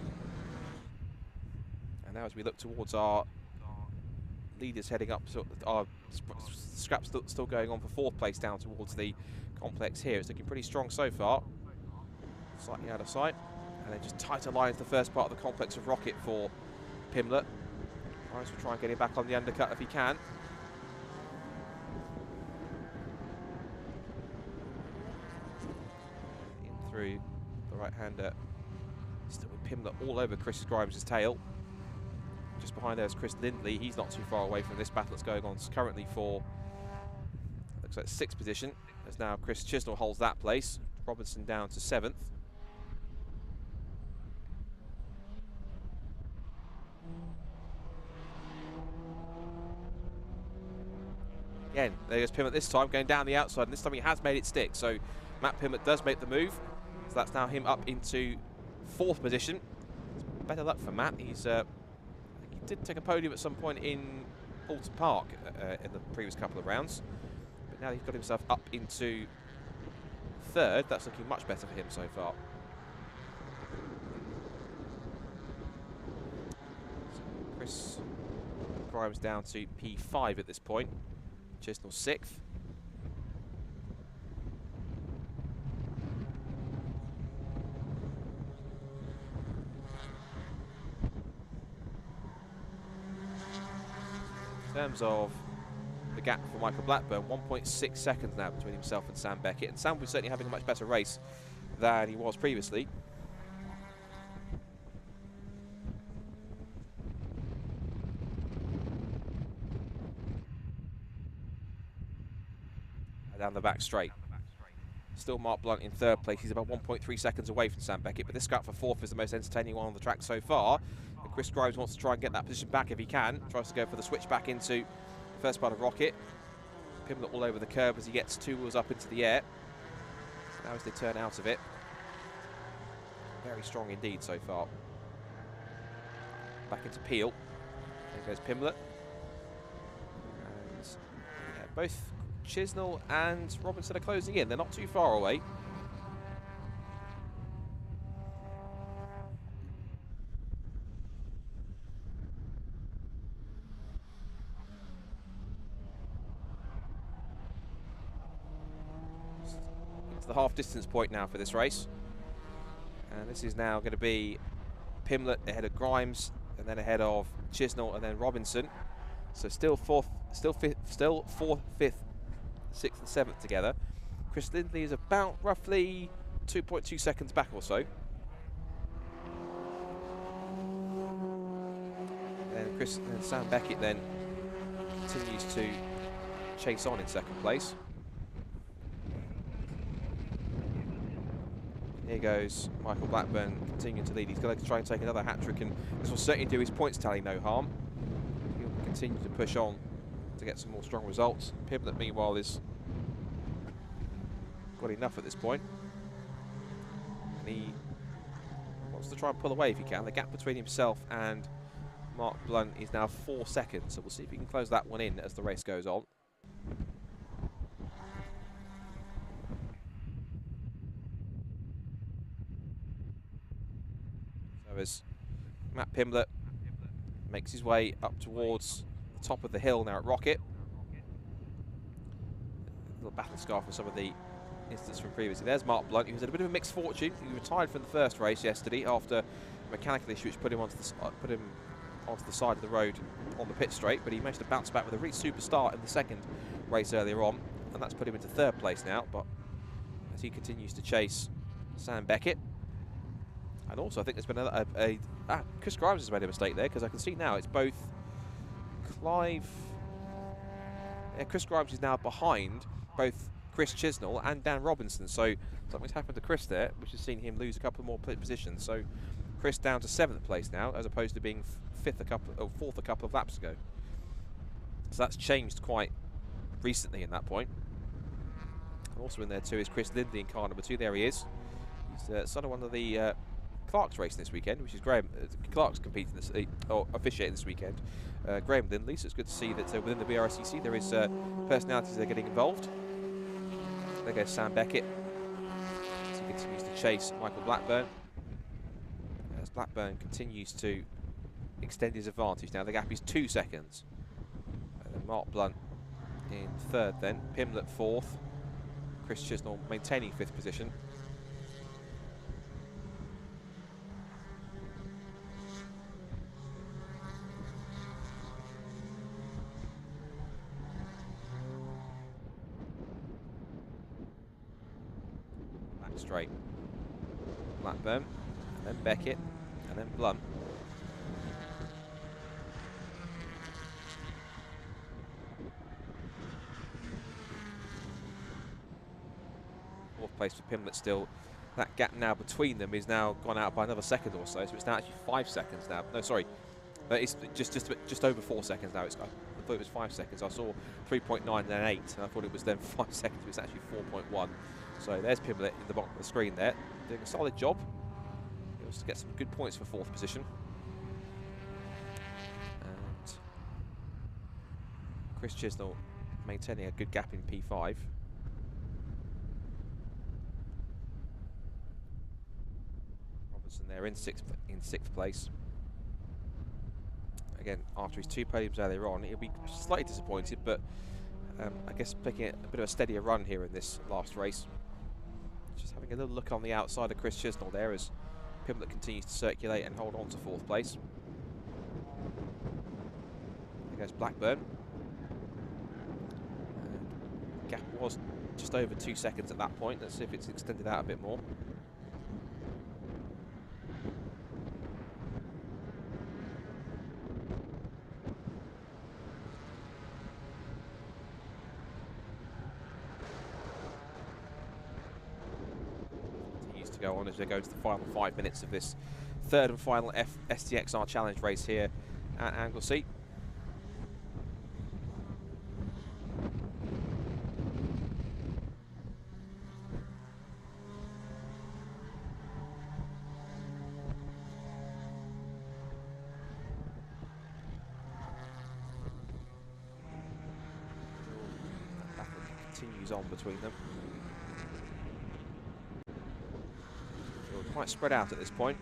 And now as we look towards our leaders heading up, so our scraps still going on for 4th place down towards the complex here. It's looking pretty strong so far. Slightly out of sight. And then just tighter lines the first part of the complex of Rocket for Pimlet. Grimes will try and get him back on the undercut if he can. Through the right-hander, still with Pimlet all over Chris Grimes' tail. Just behind there is Chris Lindley. He's not too far away from this battle that's going on currently for, looks like 6th position, as now Chris Chisnell holds that place. Robinson down to 7th. Again, there goes Pimlet this time, going down the outside, and this time he has made it stick. So Matt Pimlet does make the move. So that's now him up into 4th position. It's better luck for Matt. He did take a podium at some point in Alton Park in the previous couple of rounds. But now he's got himself up into 3rd. That's looking much better for him so far. So Chris Grimes down to P5 at this point. Chisnell 6th. In terms of the gap for Michael Blackburn, 1.6 seconds now between himself and Sam Beckett. And Sam was certainly having a much better race than he was previously. And down the back straight. Still Mark Blunt in 3rd place. He's about 1.3 seconds away from Sam Beckett, but this scrap for 4th is the most entertaining one on the track so far. And Chris Grimes wants to try and get that position back if he can. Tries to go for the switch back into the first part of Rocket. Pimlet all over the curb as he gets 2 wheels up into the air. Now as they turn out of it. Very strong indeed so far. Back into Peel. There goes Pimlet. And Both Chisnell and Robinson are closing in. They're not too far away. It's the half distance point now for this race. And this is now going to be Pimlet ahead of Grimes, and then ahead of Chisnell, and then Robinson. So still fourth, fifth, sixth, and seventh together. Chris Lindley is about roughly 2.2 seconds back or so. And Sam Beckett then continues to chase on in second place. Here goes Michael Blackburn continuing to lead. He's going to try and take another hat-trick, and this will certainly do his points tally no harm. He'll continue to push on to get some more strong results. Pimlet, meanwhile, is got enough at this point. And he wants to try and pull away if he can. The gap between himself and Mark Blunt is now 4 seconds, so we'll see if he can close that one in as the race goes on. As Matt Pimlet makes his way up towards the top of the hill now at Rocket. A little battle scar from some of the incidents from previously. There's Mark Blunt, who's had a bit of a mixed fortune. He retired from the first race yesterday after a mechanical issue which put him onto the side of the road on the pit straight, but he managed to bounce back with a really super start in the second race earlier on, and that's put him into third place now. But as he continues to chase Sam Beckett. And also, I think there's been Chris Grimes has made a mistake there, because I can see now it's both Clive. Yeah, Chris Grimes is now behind both Chris Chisnell and Dan Robinson. So something's happened to Chris there, which has seen him lose a couple more positions. So Chris down to 7th place now, as opposed to being fourth a couple of laps ago. So that's changed quite recently in that point. And also in there too is Chris Lindley in car number 2. There he is. He's son of one of the Clark's racing this weekend, which is Graham. Clark's competing this, or officiating this weekend. Graham Lindley, so it's good to see that within the Brscc there is personalities that are getting involved. There goes Sam Beckett, as he continues to chase Michael Blackburn. As Blackburn continues to extend his advantage now, the gap is 2 seconds. And then Mark Blunt in 3rd then, Pimlet 4th, Chris Chisnell maintaining 5th position. Straight. Blackburn, and then Beckett, and then Blunt. Fourth place for Pimlet still. That gap now between them is now gone out by another second or so, so it's now actually 5 seconds now. No, sorry, it's just over 4 seconds now. I thought it was 5 seconds. I saw 3.9 and then 8, and I thought it was then 5 seconds, but it's actually 4.1. So there's Pimlet in the bottom of the screen there, doing a solid job. He wants to get some good points for 4th position. And Chris Chisnell maintaining a good gap in P5. Robinson there in sixth place. Again, after his 2 podiums earlier on, he'll be slightly disappointed, but I guess picking a bit of a steadier run here in this last race. Just having a little look on the outside of Chris Chisnell there as Pimlet continues to circulate and hold on to 4th place. There goes Blackburn. And gap was just over 2 seconds at that point. Let's see if it's extended out a bit more. Go on as they go to the final 5 minutes of this 3rd and final STXR Challenge race here at Anglesey. continues on between them. So we're quite spread out at this point.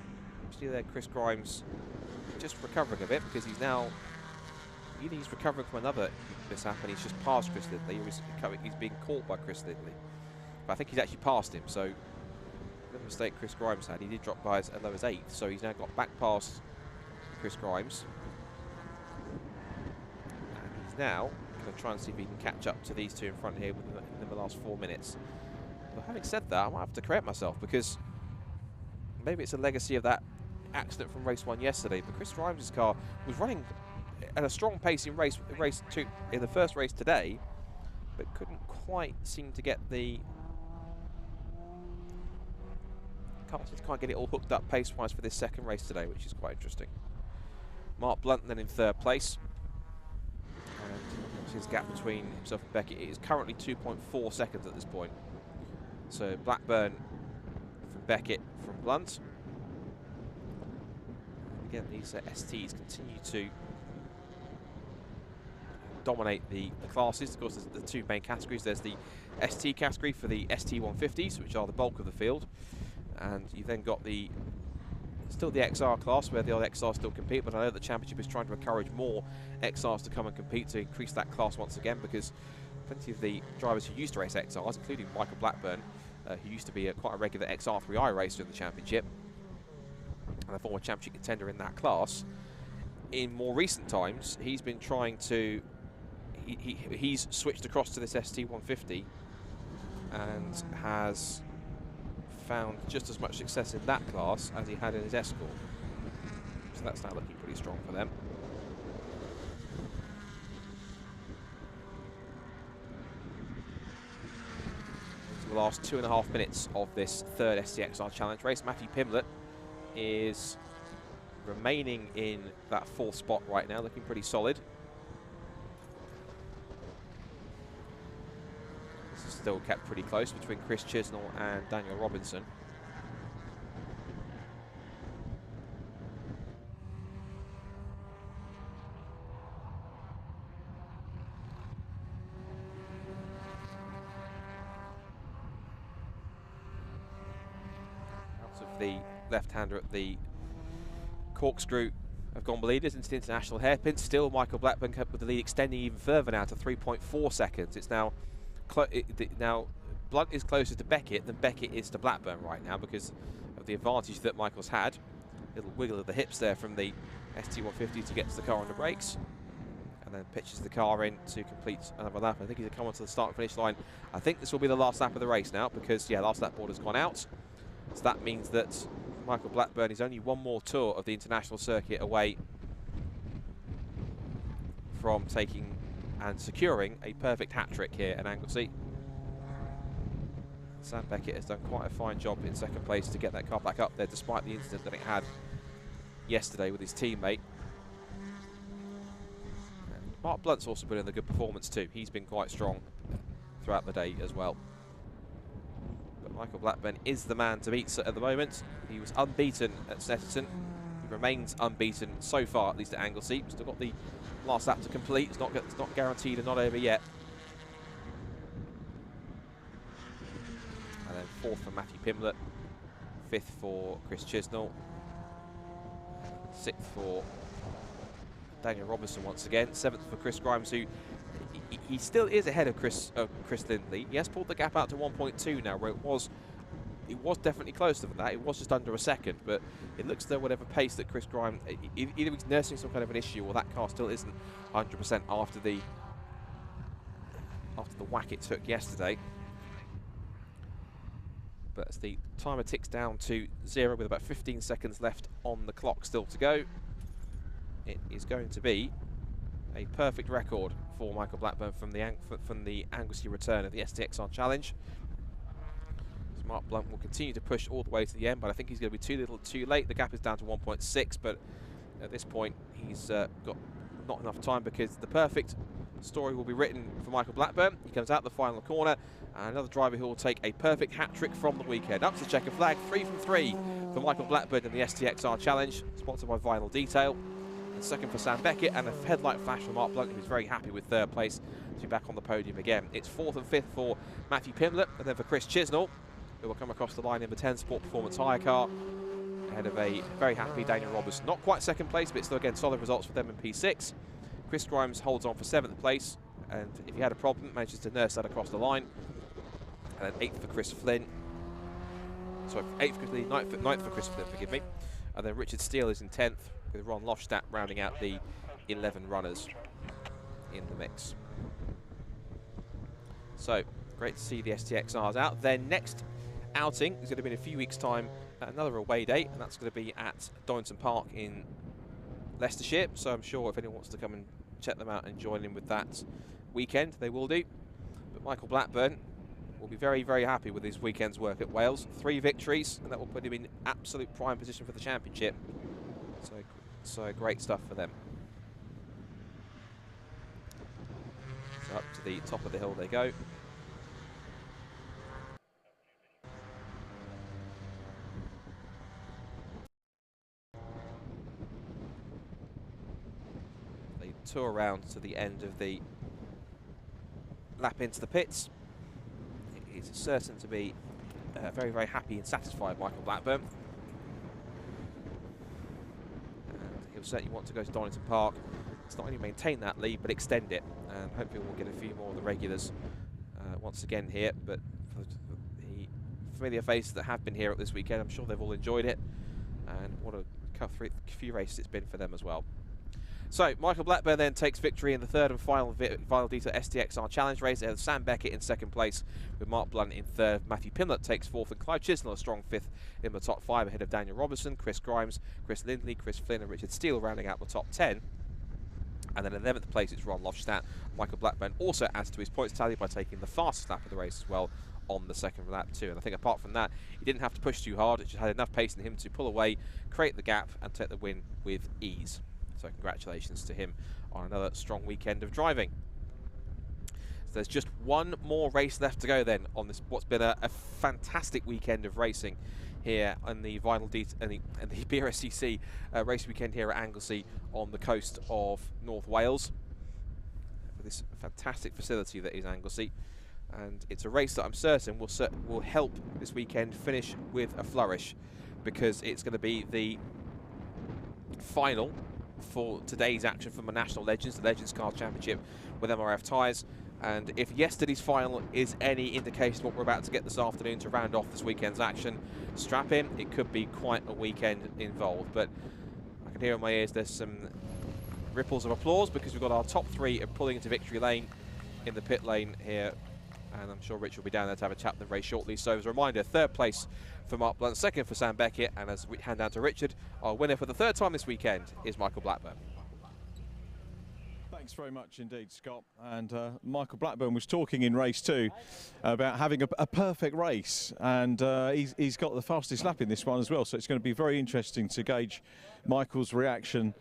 See there, Chris Grimes just recovering a bit because he's now either he's recovering from another mishap and he's just passed Chris Lindley, or he's being caught by Chris Lindley. But I think he's actually passed him, so the mistake Chris Grimes had, he did drop by as low as 8th, so he's now got back past Chris Grimes. And he's now going to try and see if he can catch up to these two in front here within the last 4 minutes. But having said that, I might have to correct myself because maybe it's a legacy of that accident from race 1 yesterday, but Chris Grimes' car was running at a strong pace in race 2 in the first race today, but couldn't quite seem to get the can't get it all hooked up pace-wise for this second race today, which is quite interesting. Mark Blunt then in 3rd place, and his gap between himself and Beckett is currently 2.4 seconds at this point. So Blackburn from Beckett from Blunt. Again, these STs continue to dominate the classes. Of course, there's the 2 main categories. There's the ST category for the ST150s, which are the bulk of the field. And you've then got still the XR class, where the old XRs still compete, but I know the Championship is trying to encourage more XRs to come and compete to increase that class once again, because plenty of the drivers who used to race XRs, including Michael Blackburn, who used to be quite a regular XR3i racer in the Championship, and a former Championship contender in that class, in more recent times, he's been trying to... He's switched across to this ST150 and has found just as much success in that class as he had in his Escort. So that's now looking pretty strong for them. So the last 2.5 minutes of this 3rd STXR Challenge race, Matthew Pimlett is remaining in that 4th spot right now, looking pretty solid. Still kept pretty close between Chris Chisnell and Daniel Robinson. Out of the left-hander at the corkscrew have gone leaders into the international hairpin. Still, Michael Blackburn kept with the lead extending even further now to 3.4 seconds. It's now Blunt is closer to Beckett than Beckett is to Blackburn right now because of the advantage that Michael's had. Little wiggle of the hips there from the ST150 to get to the car on the brakes, and then pitches the car in to complete another lap. I think he's come onto the start and finish line. I think this will be the last lap of the race now because, yeah, last lap board has gone out. So that means that Michael Blackburn is only 1 more tour of the international circuit away from taking and securing a perfect hat-trick here at Anglesey. Sam Beckett has done quite a fine job in 2nd place to get that car back up there despite the incident that it had yesterday with his teammate. And Mark Blunt's also put in a good performance too. He's been quite strong throughout the day as well. But Michael Blackburn is the man to beat at the moment. He was unbeaten at Snetterton. He remains unbeaten so far, at least at Anglesey. Still got the last lap to complete. It's not guaranteed and not over yet. And then 4th for Matthew Pimlett, 5th for Chris Chisnell, 6th for Daniel Robinson once again, 7th for Chris Grimes, who he still is ahead of Chris Lindley. He has pulled the gap out to 1.2 now, where it was definitely closer than that. It was just under a second, but it looks as though whatever pace that Chris Grimes, either he's nursing some kind of an issue or that car still isn't 100% after the whack it took yesterday. But as the timer ticks down to 0 with about 15 seconds left on the clock still to go, it is going to be a perfect record for Michael Blackburn from the Anglesey return of the STXR Challenge. Mark Blunt will continue to push all the way to the end, but I think he's going to be too little too late. The gap is down to 1.6, but at this point he's got not enough time because the perfect story will be written for Michael Blackburn. He comes out the final corner, and another driver who will take a perfect hat-trick from the weekend. Up to the checker flag, 3 from 3 for Michael Blackburn in the STXR Challenge, sponsored by Vinyl Detail. second for Sam Beckett, and a headlight flash for Mark Blunt, who's very happy with third place to be back on the podium again. It's fourth and fifth for Matthew Pimlett, and then for Chris Chisnell, who will come across the line in the 10 Sport Performance Tyre car, ahead of a very happy Daniel Robertson. Not quite second place, but still, again, solid results for them in P6. Chris Grimes holds on for 7th place, and if he had a problem, manages to nurse that across the line. And then 8th for Chris Flynn. Sorry, 8th for Chris, 9th for Chris Flynn, forgive me. And then Richard Steele is in 10th, with Ron Lofstadt rounding out the 11 runners in the mix. So, great to see the STXRs out. Their next outing is going to be in a few weeks' time, another away day, and that's going to be at Donington Park in Leicestershire. So I'm sure if anyone wants to come and check them out and join in with that weekend, they will do. But Michael Blackburn will be very, very happy with his weekend's work at Wales. 3 victories, and that will put him in absolute prime position for the championship. So great stuff for them. So up to the top of the hill they go. They tour around to the end of the lap into the pits. He's certain to be very, very happy and satisfied, Michael Blackburn. And he'll certainly want to go to Donington Park to not only maintain that lead, but extend it. And hopefully we'll get a few more of the regulars once again here. But for the familiar faces that have been here at this weekend, I'm sure they've all enjoyed it. And what a few races it's been for them as well. So, Michael Blackburn then takes victory in the third and final Detail STXR Challenge race. Ahead of Sam Beckett in second place, with Mark Blunt in third. Matthew Pimlett takes fourth, and Clive Chisnell a strong fifth in the top 5, ahead of Daniel Robertson, Chris Grimes, Chris Lindley, Chris Flynn, and Richard Steele rounding out the top 10. And then in 11th place, it's Ron Lofstadt. Michael Blackburn also adds to his points tally by taking the fastest lap of the race as well on the second lap too. And I think apart from that, he didn't have to push too hard. It just had enough pace in him to pull away, create the gap, and take the win with ease. So congratulations to him on another strong weekend of driving. So there's just one more race left to go then on this what's been a fantastic weekend of racing here on the the Brscc race weekend here at Anglesey on the coast of North Wales. For this fantastic facility that is Anglesey, and it's a race that I'm certain will help this weekend finish with a flourish, because it's going to be the final for today's action from the National Legends, the Legends Car Championship with MRF Tyres. And if yesterday's final is any indication of what we're about to get this afternoon to round off this weekend's action, strap in, it could be quite a weekend involved. But I can hear in my ears there's some ripples of applause, because we've got our top 3 pulling into victory lane in the pit lane here, and I'm sure Rich will be down there to have a chat with them very shortly. So as a reminder, third place for Mark Blunt, second for Sam Beckett, and as we hand down to Richard, our winner for the third time this weekend is Michael Blackburn. Thanks very much indeed, Scott. And Michael Blackburn was talking in race 2 about having a perfect race, and he's got the fastest lap in this one as well, so it's going to be very interesting to gauge Michael's reaction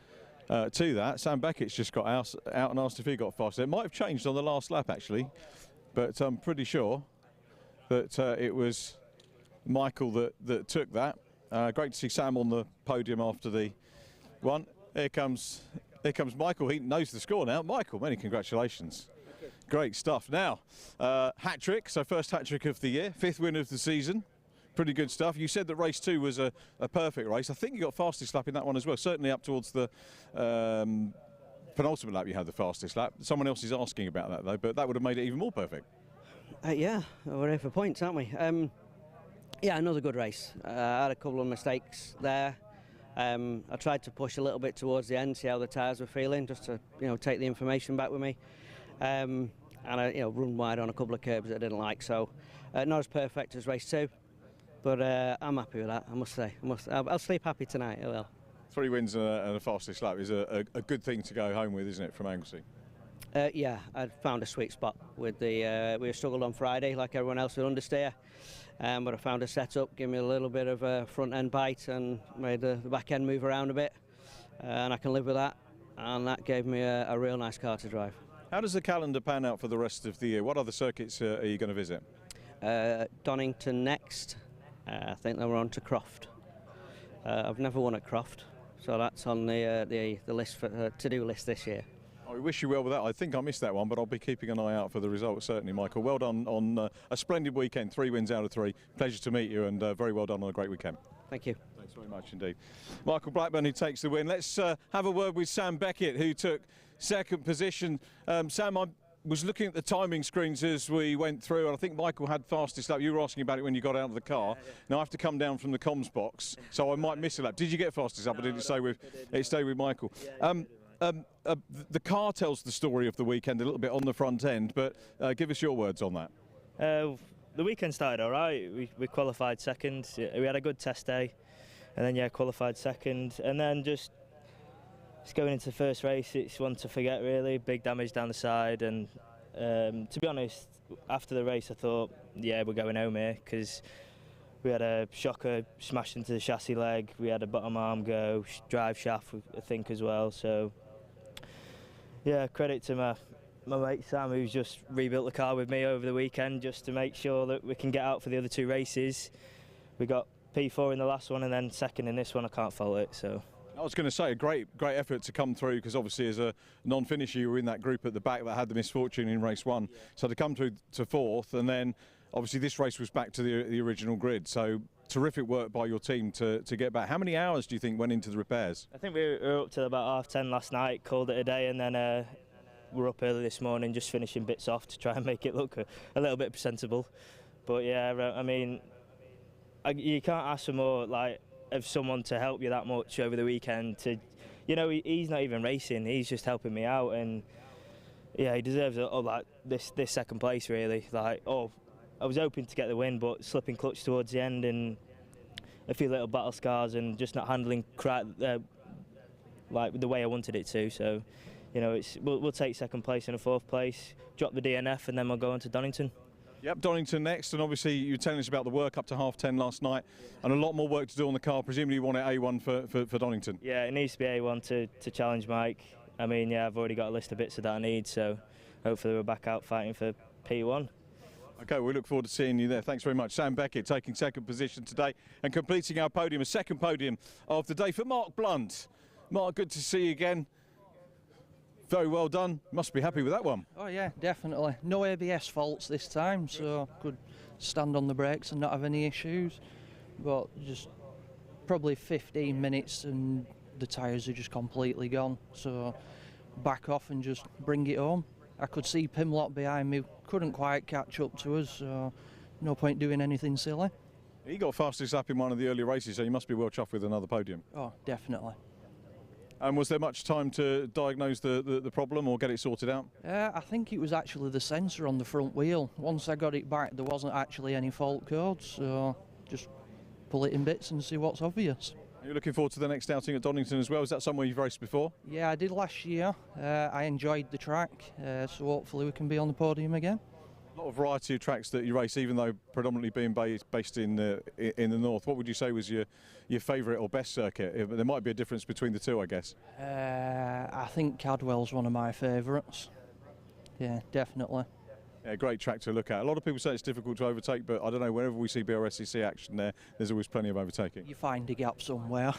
to that. Sam Beckett's just got out and asked if he got faster. It might have changed on the last lap actually, but I'm pretty sure that it was Michael that took that. Great to see Sam on the podium after the one. Here comes Michael. He knows the score now. Michael, many congratulations. Great stuff. Now, hat-trick, so first hat-trick of the year, 5th win of the season. Pretty good stuff. You said that race 2 was a perfect race. I think you got fastest lap in that one as well, certainly up towards the penultimate lap you had the fastest lap. Someone else is asking about that though, but that would have made it even more perfect. Yeah, we're here for points, aren't we? Yeah, another good race. I had a couple of mistakes there. I tried to push a little bit towards the end, see how the tyres were feeling, just to take the information back with me. And I run wide on a couple of curbs that I didn't like, so not as perfect as race 2, but I'm happy with that. I must say, I'll sleep happy tonight. I will. 3 wins and a fastest lap is a good thing to go home with, isn't it, from Anglesey? Yeah, I found a sweet spot with the. We struggled on Friday, like everyone else with understeer, but I found a setup, gave me a little bit of a front end bite, and made the back end move around a bit, and I can live with that. And that gave me a real nice car to drive. How does the calendar pan out for the rest of the year? What other circuits are you going to visit? Donington next. I think then we're on to Croft. I've never won at Croft, So that's on the list for to-do list this year. I wish you well with that. I think I missed that one, but I'll be keeping an eye out for the results, certainly, Michael. Well done on a splendid weekend, 3 wins out of 3. Pleasure to meet you, and very well done on a great weekend. Thank you. Thanks very much indeed. Michael Blackburn, who takes the win. Let's have a word with Sam Beckett, who took second position. Sam, I was looking at the timing screens as we went through, and I think Michael had fastest lap. You were asking about it when you got out of the car. Yeah. Now I have to come down from the comms box, so I might miss a lap. Did you get fastest lap, or did it stay with Michael? The car tells the story of the weekend a little bit on the front end, but give us your words on that. The weekend started all right. We qualified second. We had a good test day, and then qualified second, and then just going into the first race, it's one to forget really. Big damage down the side, and to be honest, after the race I thought, we're going home here, because we had a shocker smashed into the chassis leg, we had a bottom arm go, drive shaft I think as well, so credit to my mate Sam, who's just rebuilt the car with me over the weekend just to make sure that we can get out for the other 2 races. We got P4 in the last one and then second in this one. I can't fault it. So I was going to say a great effort to come through, because obviously as a non-finisher you were in that group at the back that had the misfortune in race 1. So to come through to 4th, and then obviously this race was back to the original grid. So terrific work by your team to get back. How many hours do you think went into the repairs? I think we were up till about 10:30 last night, called it a day, and then we're up early this morning just finishing bits off to try and make it look a little bit presentable. But I mean, you can't ask for more of someone to help you that much over the weekend. He's not even racing, he's just helping me out, and he deserves this second place really. I was hoping to get the win, but slipping clutch towards the end and a few little battle scars and just not handling the way I wanted it to. So, we'll take second place and a 4th place, drop the DNF, and then we'll go on to Donington. Yep, Donington next, and obviously you were telling us about the work up to 10:30 last night, and a lot more work to do on the car. Presumably you want it A1 for Donington. Yeah, it needs to be A1 to challenge Mike. I mean, I've already got a list of bits that I need, so hopefully we're back out fighting for P1. Okay, we look forward to seeing you there. Thanks very much. Sam Beckett taking second position today and completing our podium, a second podium of the day for Mark Blunt. Mark, good to see you again. Very well done. Must be happy with that one. Oh yeah, definitely. No ABS faults this time, so could stand on the brakes and not have any issues. But just probably 15 minutes and the tyres are just completely gone. So back off and just bring it home. I could see Pimlock behind me, couldn't quite catch up to us, so no point doing anything silly. He got fastest lap in one of the early races, so you must be well chuffed with another podium. Oh, definitely. And was there much time to diagnose the problem or get it sorted out? I think it was actually the sensor on the front wheel. Once I got it back, there wasn't actually any fault codes, so just pull it in bits and see what's obvious. Are you looking forward to the next outing at Donington as well? Is that somewhere you've raced before? Yeah, I did last year. I enjoyed the track, so hopefully we can be on the podium again. A lot of variety of tracks that you race, even though predominantly being based in the north. What would you say was your favourite or best circuit? There might be a difference between the two, I guess. I think Cadwell's one of my favourites. Yeah, definitely. Yeah, great track to look at. A lot of people say it's difficult to overtake, but I don't know, whenever we see Brscc action there's always plenty of overtaking. You find a gap somewhere.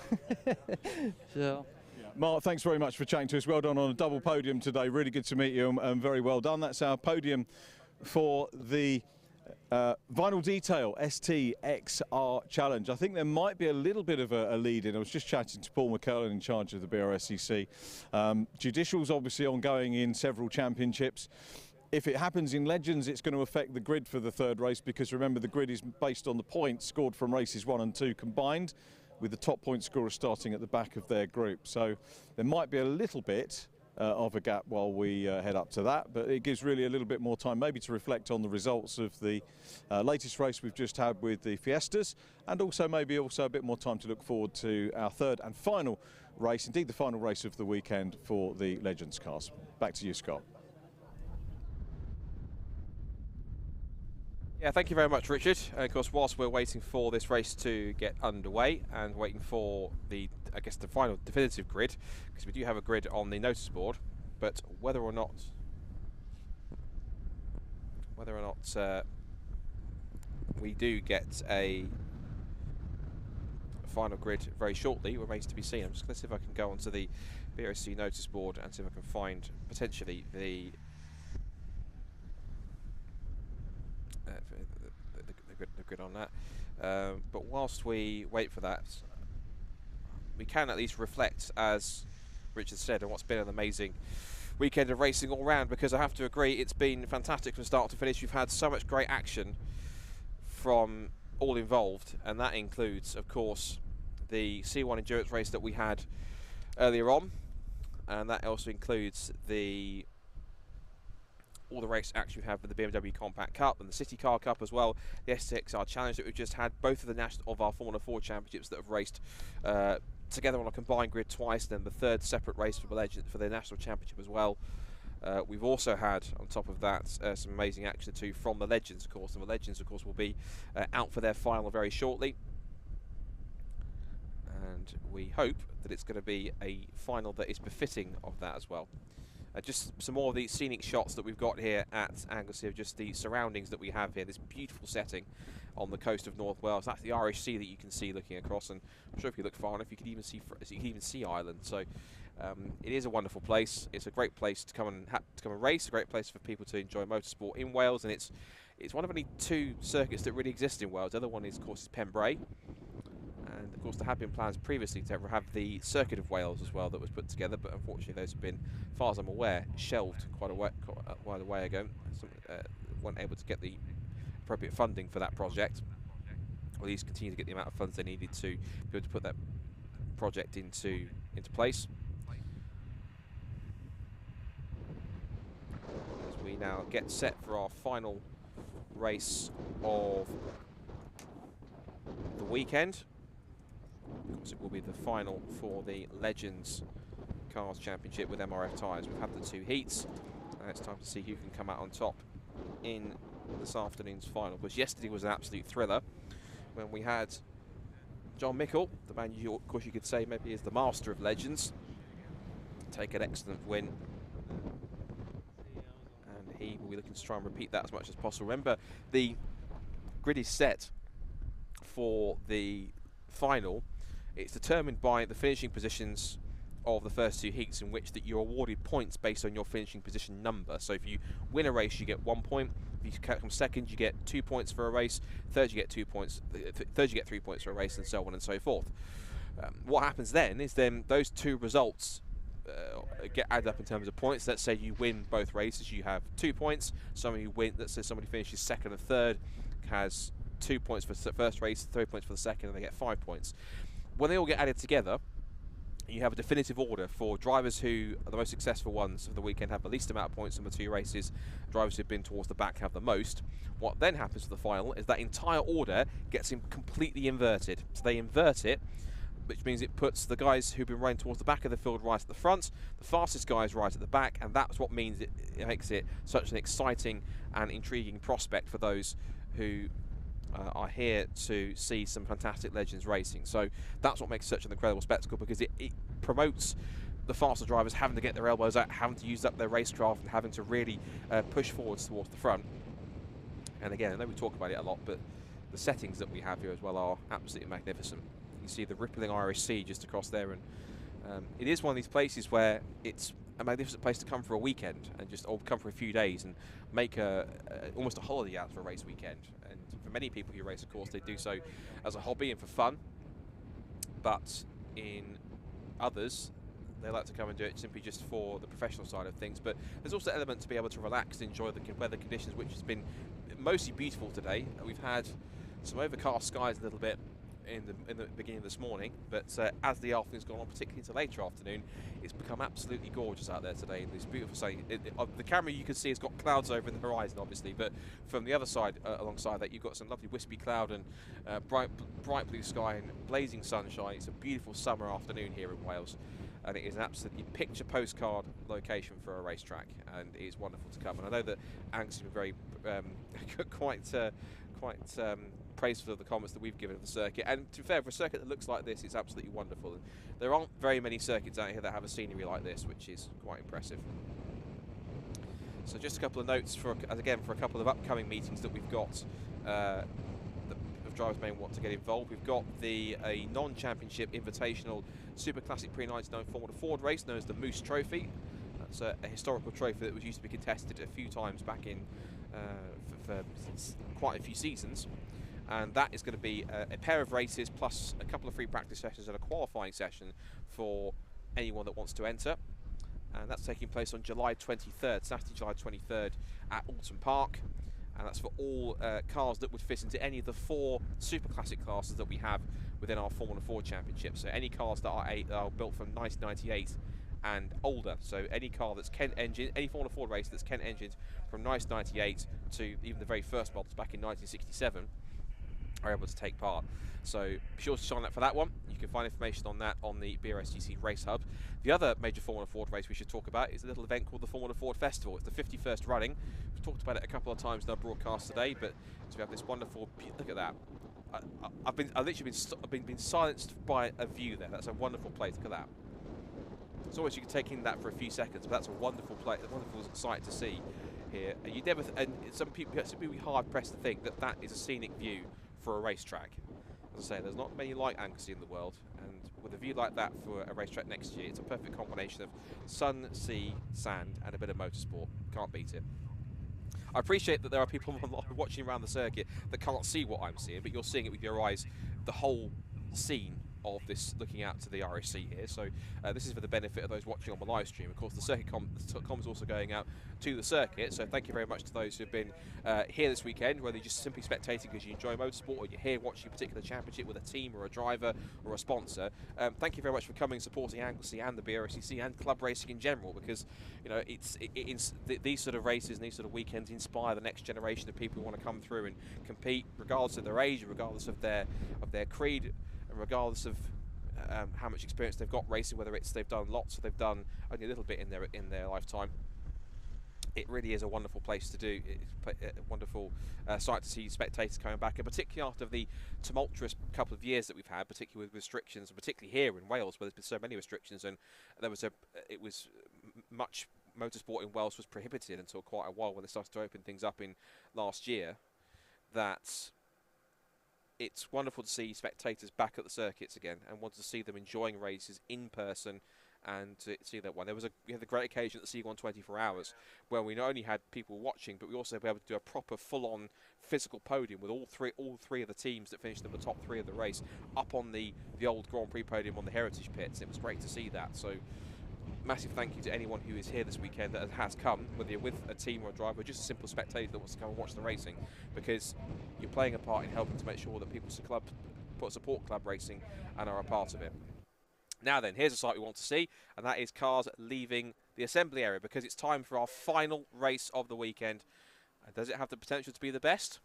So. Mark, thanks very much for chatting to us. Well done on a double podium today. Really good to meet you, and very well done. That's our podium for the Vinyl Detail STXR Challenge. I think there might be a little bit of a lead in. I was just chatting to Paul McCurlin in charge of the Brscc. Judicial's obviously ongoing in several championships. If it happens in Legends, it's going to affect the grid for the third race, because remember, the grid is based on the points scored from races 1 and 2 combined, with the top point scorer starting at the back of their group. So there might be a little bit of a gap while we head up to that, but it gives really a little bit more time maybe to reflect on the results of the latest race we've just had with the Fiestas, and also maybe a bit more time to look forward to our third and final race, indeed the final race of the weekend for the Legends cars. Back to you, Scott. Yeah, thank you very much, Richard. And of course, whilst we're waiting for this race to get underway and waiting for the final definitive grid, because we do have a grid on the notice board, but whether or not we do get a final grid very shortly. Remains to be seen. I'm just going to see if I can go onto the Brscc notice board and see if I can find potentially the grid on that. But whilst we wait for that, we can at least reflect, as Richard said, on what's been an amazing weekend of racing all round, because I have to agree it's been fantastic from start to finish. We've had so much great action from all involved, and that includes, of course, the C1 endurance race that we had earlier on, and that also includes all the race action we have for the BMW Compact Cup and the CityCar Cup as well, the STXR Challenge that we've just had, both of our Formula 4 championships that have raced together on a combined grid twice, then the third separate race for the National Championship as well. We've also had, on top of that, some amazing action too from the Legends, of course, and the Legends, of course, will be out for their final very shortly. And we hope that it's going to be a final that is befitting of that as well. Just some more of the scenic shots that we've got here at Anglesey, of just the surroundings that we have here. This beautiful setting on the coast of North Wales. That's the Irish Sea that you can see looking across, and I'm sure if you look far enough, you can even see Ireland. So it is a wonderful place. It's a great place to come and race. A great place for people to enjoy motorsport in Wales, and it's one of only 2 circuits that really exist in Wales. The other one is, of course, Pembrey. And of course there have been plans previously to have the Circuit of Wales as well that was put together, but unfortunately those have been, as far as I'm aware, shelved quite a way ago. Weren't able to get the appropriate funding for that project, or at least continue to get the amount of funds they needed to be able to put that project into place. As we now get set for our final race of the weekend. Of course, it will be the final for the Legends Cars Championship with MRF Tyres. We've had the 2 heats, and it's time to see who can come out on top in this afternoon's final. Because yesterday was an absolute thriller when we had John Mickle, the man, of course, you could say maybe is the master of Legends, take an excellent win. And he will be looking to try and repeat that as much as possible. Remember, the grid is set for the final. It's determined by the finishing positions of the first 2 heats, in which that you're awarded points based on your finishing position number. So if you win a race, you get 1 point. If you come second, you get 2 points for a race. Third, you get 2 points. Third, you get 3 points for a race, and so on and so forth. What happens then is those 2 results get added up in terms of points. Let's say you win both races, you have 2 points. Let's say somebody finishes second and third, has 2 points for the first race, 3 points for the second, and they get 5 points. When they all get added together, you have a definitive order for drivers who are the most successful ones of the weekend, have the least amount of points in the 2 races. Drivers who've been towards the back have the most. What then happens for the final is that entire order gets completely inverted. So they invert it, which means it puts the guys who've been running towards the back of the field right at the front, the fastest guys right at the back, and that's what means it makes it such an exciting and intriguing prospect for those who are here to see some fantastic Legends racing. So that's what makes it such an incredible spectacle, because it promotes the faster drivers having to get their elbows out, having to use up their racecraft, and having to really push forwards towards the front. And again, I know we talk about it a lot, but the settings that we have here as well are absolutely magnificent. You see the rippling Irish Sea just across there, and it is one of these places where it's a magnificent place to come for a weekend, and just come for a few days and make almost a holiday out of a race weekend. And for many people who race, of course, they do so as a hobby and for fun, but in others, they like to come and do it simply just for the professional side of things. But there's also an element to be able to relax and enjoy the weather conditions, which has been mostly beautiful today. We've had some overcast skies a little bit in the beginning of this morning, but as the afternoon's gone on, particularly into later afternoon, it's become absolutely gorgeous out there today. This beautiful sunny. The camera you can see has got clouds over the horizon, obviously, but from the other side, alongside that, you've got some lovely wispy cloud and bright blue sky and blazing sunshine. It's a beautiful summer afternoon here in Wales, and it is an absolutely picture postcard location for a racetrack, and it is wonderful to come. And I know that Anglesey were very quite praiseful of the comments that we've given of the circuit, and to be fair, for a circuit that looks like this, it's absolutely wonderful. And there aren't very many circuits out here that have a scenery like this, which is quite impressive. So just a couple of notes for a couple of upcoming meetings that we've got. of drivers may want to get involved. We've got a non-championship invitational Super Classic Pre-99 Formula Ford race known as the Moose Trophy. That's a historical trophy that was used to be contested a few times back in for quite a few seasons. And that is going to be a pair of races plus a couple of free practice sessions and a qualifying session for anyone that wants to enter. And that's taking place on July 23rd, Saturday, July 23rd at Alton Park. And that's for all cars that would fit into any of the 4 super classic classes that we have within our Formula Ford Championship. So any cars that are built from 1998 and older. So any car that's Kent engine, any Formula Ford race that's Kent engined from 1998 to even the very first models back in 1967 are able to take part. So be sure to sign up for that one. You can find information on that on the Brscc Race Hub. The other major Formula Ford race we should talk about is a little event called the Formula Ford Festival. It's the 51st running. We've talked about it a couple of times in our broadcast today, but so we have this wonderful, look at that. I've literally been silenced by a view there. That's a wonderful place. Look at that. It's always you can take in that for a few seconds, but that's a wonderful place, a wonderful sight to see here. And you never, and some people be hard pressed to think that that is a scenic view for a racetrack. As I say, there's not many like Anglesey in the world, and with a view like that for a racetrack next year, it's a perfect combination of sun, sea, sand, and a bit of motorsport. Can't beat it. I appreciate that there are people watching around the circuit that can't see what I'm seeing, but you're seeing it with your eyes, the whole scene of this looking out to the Irish Sea here. So this is for the benefit of those watching on the live stream. Of course, the circuit com is also going out to the circuit, so thank you very much to those who've been here this weekend, whether you're just simply spectating because you enjoy motorsport or you're here watching a particular championship with a team or a driver or a sponsor. Thank you very much for coming and supporting Anglesey and the Brscc and club racing in general, because you know these sort of races and these sort of weekends inspire the next generation of people who want to come through and compete, regardless of their age, regardless of their creed, and regardless of how much experience they've got racing, whether it's they've done lots or they've done only a little bit in their lifetime. It really is a wonderful place to do. It's a wonderful sight to see spectators coming back, and particularly after the tumultuous couple of years that we've had, particularly with restrictions, and particularly here in Wales, where there's been so many restrictions, and there was much motorsport in Wales was prohibited until quite a while when they started to open things up in last year. That it's wonderful to see spectators back at the circuits again and want to see them enjoying races in person and to see that one. We had the great occasion at the C1 24 Hours where we not only had people watching, but we also were able to do a proper full-on physical podium with all three of the teams that finished in the top 3 of the race up on the old Grand Prix podium on the Heritage Pits. It was great to see that. So massive thank you to anyone who is here this weekend that has come, whether you're with a team or a driver, or just a simple spectator that wants to come and watch the racing, because you're playing a part in helping to make sure that people support club racing and are a part of it. Now then, here's a sight we want to see, and that is cars leaving the assembly area, because it's time for our final race of the weekend. And does it have the potential to be the best?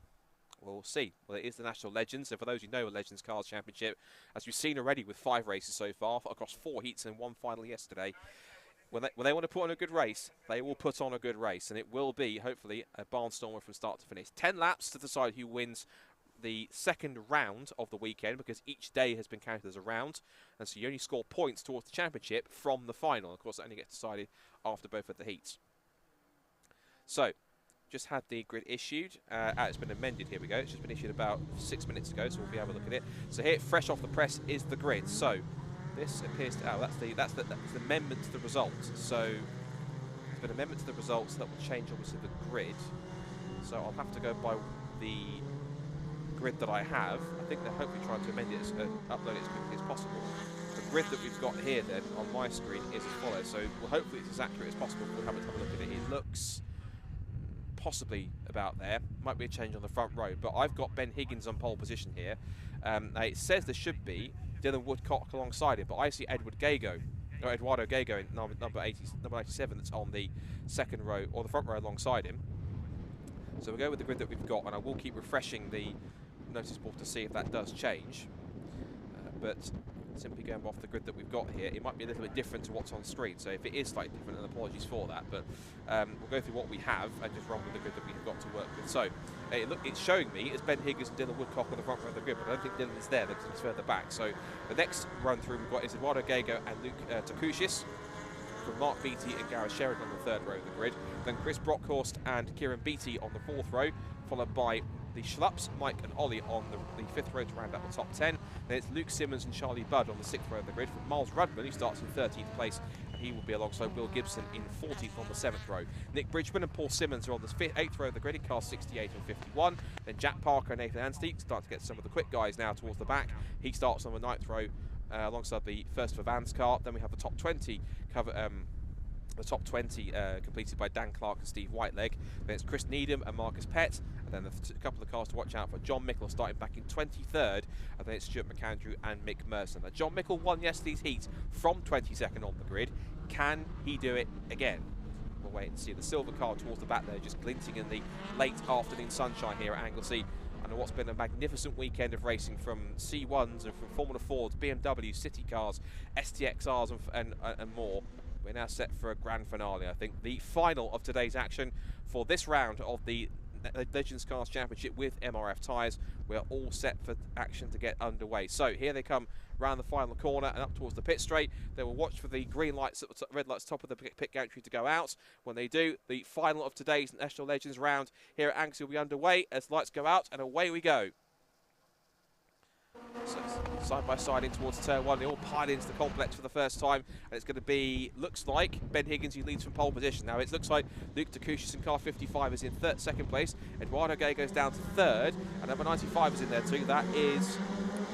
We'll see. Well, it is the National Legends, so for those who know, a Legends Cars Championship, as we've seen already with 5 races so far, across 4 heats and 1 final yesterday, when they want to put on a good race, they will put on a good race, and it will be, hopefully, a barnstormer from start to finish. 10 laps to decide who wins the second round of the weekend, because each day has been counted as a round, and so you only score points towards the championship from the final. Of course, that only gets decided after both of the heats. So, just had the grid issued. It's been amended. Here we go. It's just been issued about 6 minutes ago, so we'll be able to look at it. So here, fresh off the press, is the grid. So this appears to that's the amendment to the results. So there's been an amendment to the results that will change obviously the grid. So I'll have to go by the grid that I have. I think they're hopefully trying to amend it, upload it as quickly as possible. The grid that we've got here then on my screen is as follows. So hopefully it's as accurate as possible. We'll have a look at it. It looks possibly about there. Might be a change on the front row, but I've got Ben Higgins on pole position here. Now it says there should be Dylan Woodcock alongside him, but I see Eduardo Gago in number 87 that's on the second row, or the front row alongside him. So we'll go with the grid that we've got, and I will keep refreshing the notice board to see if that does change. But simply going off the grid that we've got here, it might be a little bit different to what's on screen. So if it is slightly different, then apologies for that. But we'll go through what we have and just run with the grid that we've got to work with. So it's showing me it's Ben Higgins and Dylan Woodcock on the front row of the grid, but I don't think Dylan is there because he's further back. So the next run through we've got is Eduardo Gago and Luke Takushis, from Mark Beattie and Gareth Sheridan on the third row of the grid. Then Chris Brockhorst and Kieran Beattie on the fourth row, followed by the Schlups, Mike and Ollie on the 5th row to round out the top 10. Then it's Luke Simmons and Charlie Budd on the 6th row of the grid. From Miles Rudman, who starts in 13th place, and he will be alongside Will Gibson in 14th on the 7th row. Nick Bridgman and Paul Simmons are on the 8th row of the grid in cars 68 and 51. Then Jack Parker and Nathan Anstey start to get some of the quick guys now towards the back. He starts on the 9th row alongside the first for Van's car. Then we have the top 20 completed by Dan Clark and Steve Whiteleg. Then it's Chris Needham and Marcus Pett. And then a couple of cars to watch out for. John Mickle starting back in 23rd. And then it's Stuart McAndrew and Mick Merson. Now, John Mickle won yesterday's heat from 22nd on the grid. Can he do it again? We'll wait and see. The silver car towards the back there, just glinting in the late afternoon sunshine here at Anglesey. And what's been a magnificent weekend of racing from C1s and from Formula Fords, BMW, CityCars, STXRs and more. We're now set for a grand finale, I think. The final of today's action for this round of the Legends Cars Championship with MRF Tyres. We're all set for action to get underway. So here they come round the final corner and up towards the pit straight. They will watch for the green lights, red lights top of the pit gantry to go out. When they do, the final of today's National Legends round here at Anglesey will be underway as lights go out, and away we go. So side by side in towards turn 1, they all pile into the complex for the first time, and it's going to be, looks like, Ben Higgins who leads from pole position. Now it looks like Luke Dacouchis in car 55 is in second place, Eduardo Gay goes down to 3rd, and number 95 is in there too. That is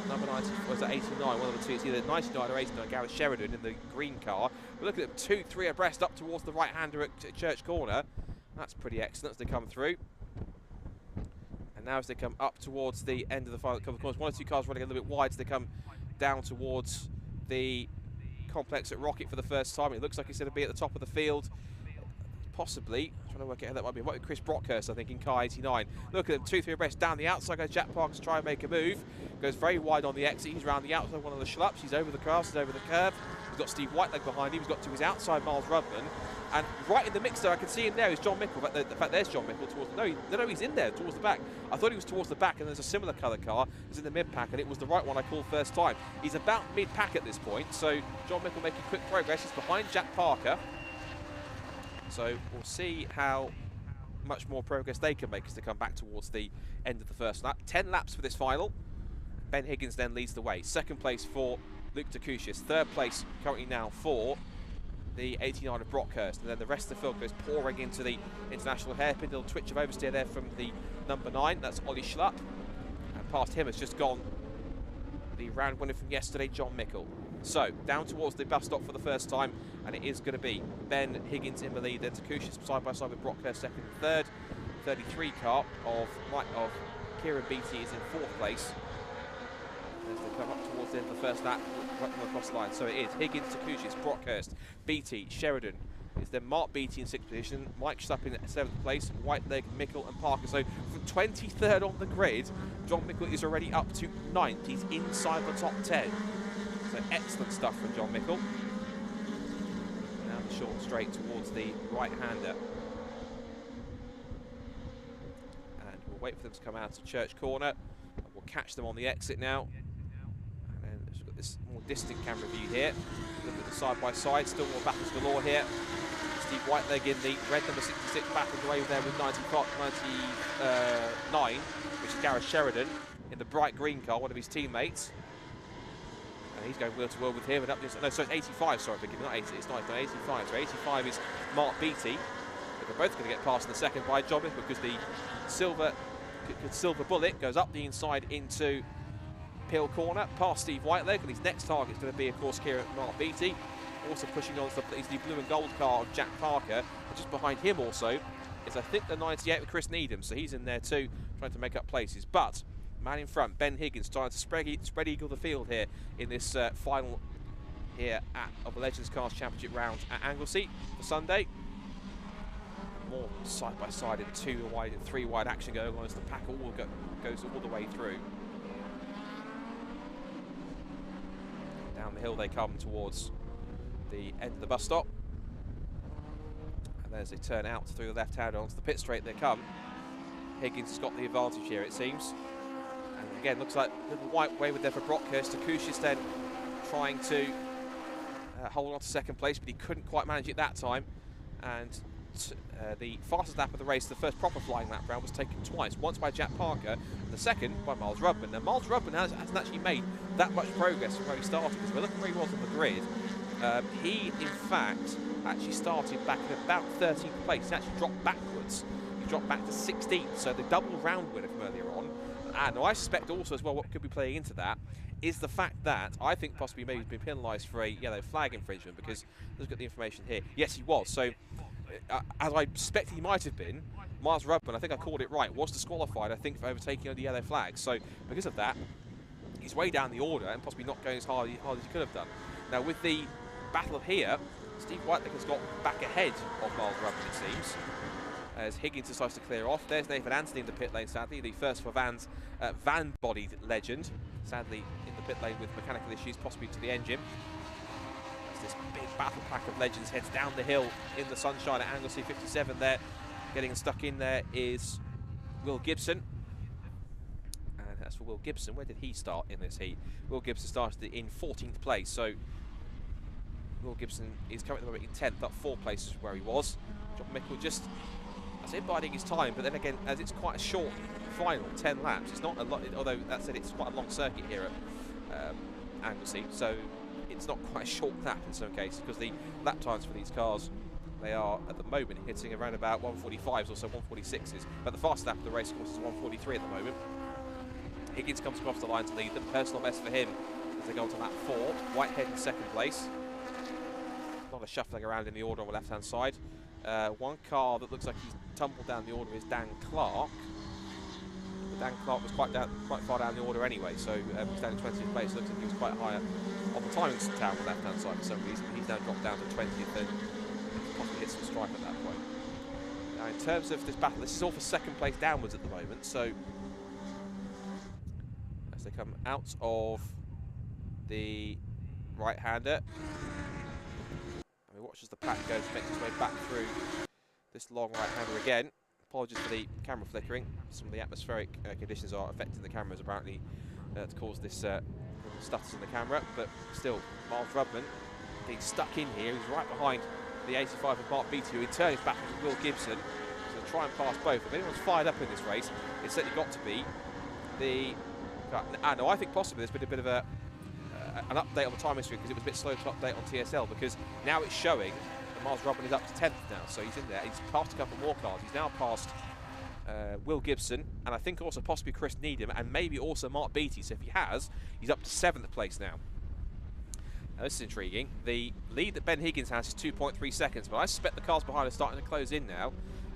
number 90, was that 89, one of the two. It's either 99 or 89, Gareth Sheridan in the green car. But look at them, 2-3 abreast up towards the right-hander at Church Corner. That's pretty excellent as they come through. And now as they come up towards the end of the final couple of corners, one or two cars running a little bit wide as they come down towards the complex at Rocket for the first time. It looks like he's going to be at the top of the field. Possibly, I'm trying to work out how that might be. It might be Chris Brockhurst, I think, in car 89. Look at them, 2-3 abreast down the outside. Goes Jack Parker to try and make a move. Goes very wide on the exit. He's around the outside, one of the Schlups. He's over the cars, he's over the curve. He's got Steve Whiteleg behind him. He's got to his outside Miles Rudman. And right in the mix there, I can see him there, is John Mickle. In fact, there's John Mickle towards no, he's in there towards the back. I thought he was towards the back, and there's a similar colour car. It's in the mid-pack, and it was the right one I called first time. He's about mid-pack at this point, so John Mickle making quick progress. He's behind Jack Parker. So we'll see how much more progress they can make as they come back towards the end of the first lap. 10 laps for this final. Ben Higgins then leads the way. Second place for Luke Dacouchis. Third place currently now for the 89 of Brockhurst. And then the rest of the field goes pouring into the international hairpin. Little twitch of oversteer there from the number 9. That's Ollie Schlupp. And past him has just gone the round winner from yesterday, John Mickle. So down towards the bus stop for the first time, and it is going to be Ben Higgins in the lead. Then Dacouchis side by side with Brockhurst second and third. 33 car of Kieran Beattie is in 4th place as they come up towards the end of the first lap, right across the line. So it is Higgins, Dacouchis, Brockhurst, Beattie, Sheridan. It's then Mark Beattie in 6th position, Mike Schlupp in 7th place, Whiteleg, Mickle and Parker. So from 23rd on the grid, John Mickle is already up to 9th. He's inside the top 10. So excellent stuff from John Mickle. Now the short straight towards the right-hander. And we'll wait for them to come out to Church Corner. We'll catch them on the exit now. And then we've got this more distant camera view here. Look at the side-by-side, still more battles galore here. Steve Whiteleg in the red number 66 battling away there with 99, which is Gareth Sheridan in the bright green car, one of his teammates. And he's going wheel to wheel with him and up this. No, so it's 85, sorry, forgive me, not 80, it's 85. So 85 is Mark Beattie. They're both going to get past in the second by John Mickle because the silver bullet goes up the inside into Peel Corner, past Steve Whiteleg, and his next target is going to be, of course, here at Mark Beattie. Also pushing on is the blue and gold car of Jack Parker. And just behind him also is, I think, the 98 with Chris Needham. So he's in there too, trying to make up places. But man in front, Ben Higgins, trying to spread eagle the field here in this final here of the Legends Cars Championship round at Anglesey for Sunday. More side by side in 2 wide and 3 wide action going on as the pack goes all the way through. Down the hill they come towards the end of the bus stop. And as they turn out through the left-hander onto the pit straight they come. Higgins has got the advantage here, it seems. And again, looks like a little white way with there for Brockhurst. Dacouchis then trying to hold on to second place, but he couldn't quite manage it that time. And the fastest lap of the race, the first proper flying lap round, was taken twice. Once by Jack Parker, and the second by Miles Rubman. Now, Miles Rubman hasn't actually made that much progress from where he started. Because we're looking where he was on the grid. He, in fact, actually started back at about 13th place. He actually dropped backwards. He dropped back to 16th, so the double round winner from earlier on. And I suspect also as well what could be playing into that is the fact that I think possibly maybe he's been penalised for a yellow flag infringement, because let's get the information here. Yes, he was. So, as I suspect he might have been, Miles Rubman, I think I called it right, was disqualified, I think, for overtaking on the yellow flag. So, because of that, he's way down the order and possibly not going as hard as he could have done. Now, with the battle here, Steve Whiteleg has got back ahead of Miles Rubman, it seems, as Higgins decides to clear off. There's Nathan Anthony in the pit lane, sadly, the first for Van's van-bodied legend, sadly in the pit lane with mechanical issues, possibly to the engine. As this big battle pack of legends heads down the hill in the sunshine at Anglesey 57 there. Getting stuck in there is Will Gibson. And that's for Will Gibson. Where did he start in this heat? Will Gibson started in 14th place, so Will Gibson is currently in 10th, up 4 places where he was. John Mickle just, I say, biding his time, but then again, as it's quite a short final, 10 laps, it's not a lot, although that said, it's quite a long circuit here at Anglesey, so it's not quite a short lap in some cases, because the lap times for these cars, they are at the moment hitting around about 145s or so, 146s, but the fastest lap of the race, of course, is 143 at the moment. Higgins comes across the line to lead them. Personal best for him as they go on to lap 4. Whitehead in 2nd place. A lot of shuffling around in the order on the left-hand side. One car that looks like he's tumbled down the order is Dan Clark. But Dan Clark was quite far down the order anyway, so he's down in 20th place. Looks like he was quite high on the timing tower on the left-hand side for some reason. He's now dropped down to 20th and possibly hit some stripe at that point. Now, in terms of this battle, this is all for 2nd place downwards at the moment, so as they come out of the right-hander, watch as the pack goes, makes its way back through this long right-hander again. Apologies for the camera flickering. Some of the atmospheric conditions are affecting the cameras apparently to cause this stutters in the camera. But still, Miles Rubman being stuck in here. He's right behind the 85 of Mark Beattie, who in turn is back with Will Gibson. So try and pass both. If anyone's fired up in this race, it's certainly got to be the... no, I think possibly there's been a bit of an update on the time history, because it was a bit slow to update on TSL, because now it's showing that Miles Rubman is up to 10th now, so he's in there. He's passed a couple more cars. He's now passed Will Gibson, and I think also possibly Chris Needham, and maybe also Mark Beattie. So if he has, he's up to 7th place now. Now this is intriguing. The lead that Ben Higgins has is 2.3 seconds, but I suspect the cars behind are starting to close in now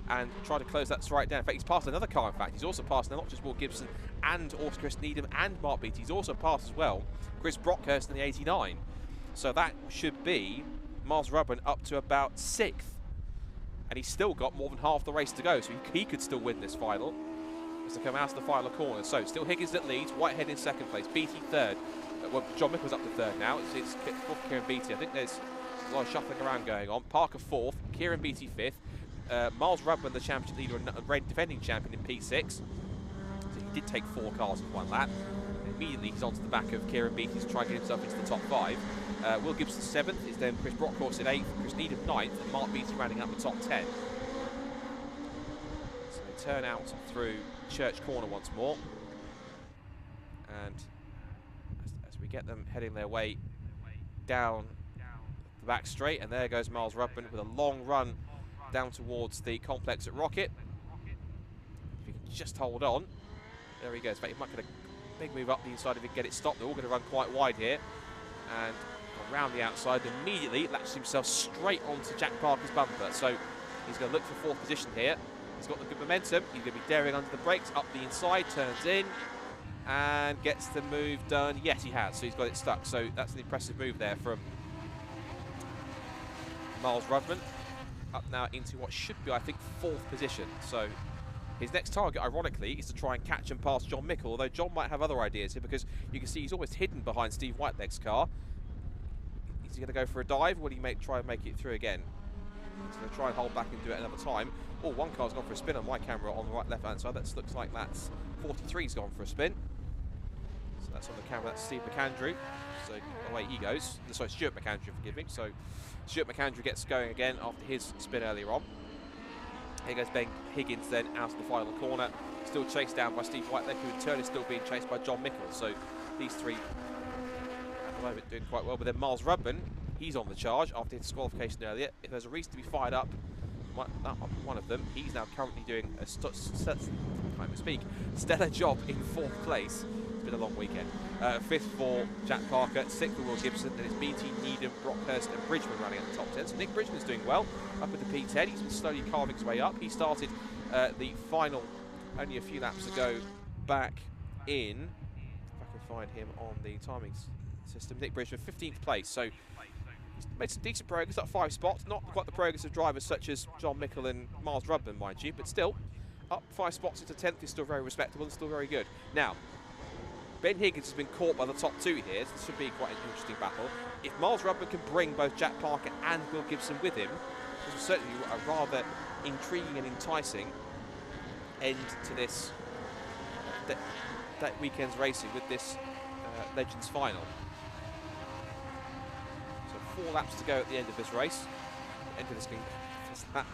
and try to close that straight down. In fact, he's passed another car, in fact. He's also passed now not just Will Gibson and also Chris Needham and Mark Beattie. He's also passed as well Chris Brockhurst in the 89. So that should be Miles Rubman up to about 6th. And he's still got more than half the race to go, so he could still win this final as they come out of the final corner. So still Higgins that leads, Whitehead in 2nd place, Beattie 3rd. Well, John Mickle's up to 3rd now. It's Kieran Beattie. I think there's a lot of shuffling around going on. Parker 4th, Kieran Beattie 5th. Miles Rubman, the championship leader and defending champion, in P6. So he did take 4 cars in one lap. Immediately he's onto the back of Kieran Beattie to try and get himself into the top 5. Will Gibson 7th, is then Chris Brockhurst in 8th, Chris Needham 9th, and Mark Beattie rounding up the top 10. So they turn out through Church Corner once more. And as we get them heading their way down the back straight, and there goes Miles Rubman with a long run down towards the complex at Rocket. If he can just hold on. There he goes. In fact, he might get a big move up the inside if he can get it stopped. They're all going to run quite wide here. And around the outside, immediately latches himself straight onto Jack Parker's bumper. So he's going to look for 4th position here. He's got the good momentum. He's going to be daring under the brakes, up the inside, turns in, and gets the move done. Yes, he has. So he's got it stuck. So that's an impressive move there from Miles Rubman. Up now into what should be, I think, 4th position. So his next target, ironically, is to try and catch and pass John Mickle, although John might have other ideas here, because you can see he's almost hidden behind Steve Whiteleg's car. Is he going to go for a dive, or will he try and make it through again? He's going to try and hold back and do it another time. Oh, one car's gone for a spin on my camera on the right left-hand side. That looks like that's 43's gone for a spin. So that's on the camera, that's Steve McAndrew. So away he goes. Sorry, Stuart McAndrew, forgive me. So Stuart McAndrew gets going again after his spin earlier on. Here goes Ben Higgins then out of the final corner. Still chased down by Steve Whiteleg, who in turn is still being chased by John Mickle. So these three at the moment doing quite well. But then Miles Rudman, he's on the charge after his disqualification earlier. If there's a reason to be fired up, one of them, he's now currently doing a stellar job in 4th place. It's been a long weekend. 5th for Jack Parker, 6th for Will Gibson, then it's BT, Needham, Brockhurst and Bridgman running at the top 10. So Nick Bridgman's doing well up at the P10. He's been slowly carving his way up. He started the final only a few laps ago back in, if I can find him on the timing system, Nick Bridgman, 15th place. So he's made some decent progress, up 5 spots. Not quite the progress of drivers such as John Mickle and Miles Rudman, mind you, but still, up 5 spots into 10th is still very respectable and still very good. Now, Ben Higgins has been caught by the top 2 here, so this should be quite an interesting battle. If Miles Rudman can bring both Jack Parker and Will Gibson with him, this will certainly be a rather intriguing and enticing end to this that weekend's racing with this Legends final. So 4 laps to go at the end of this race. End of this lap.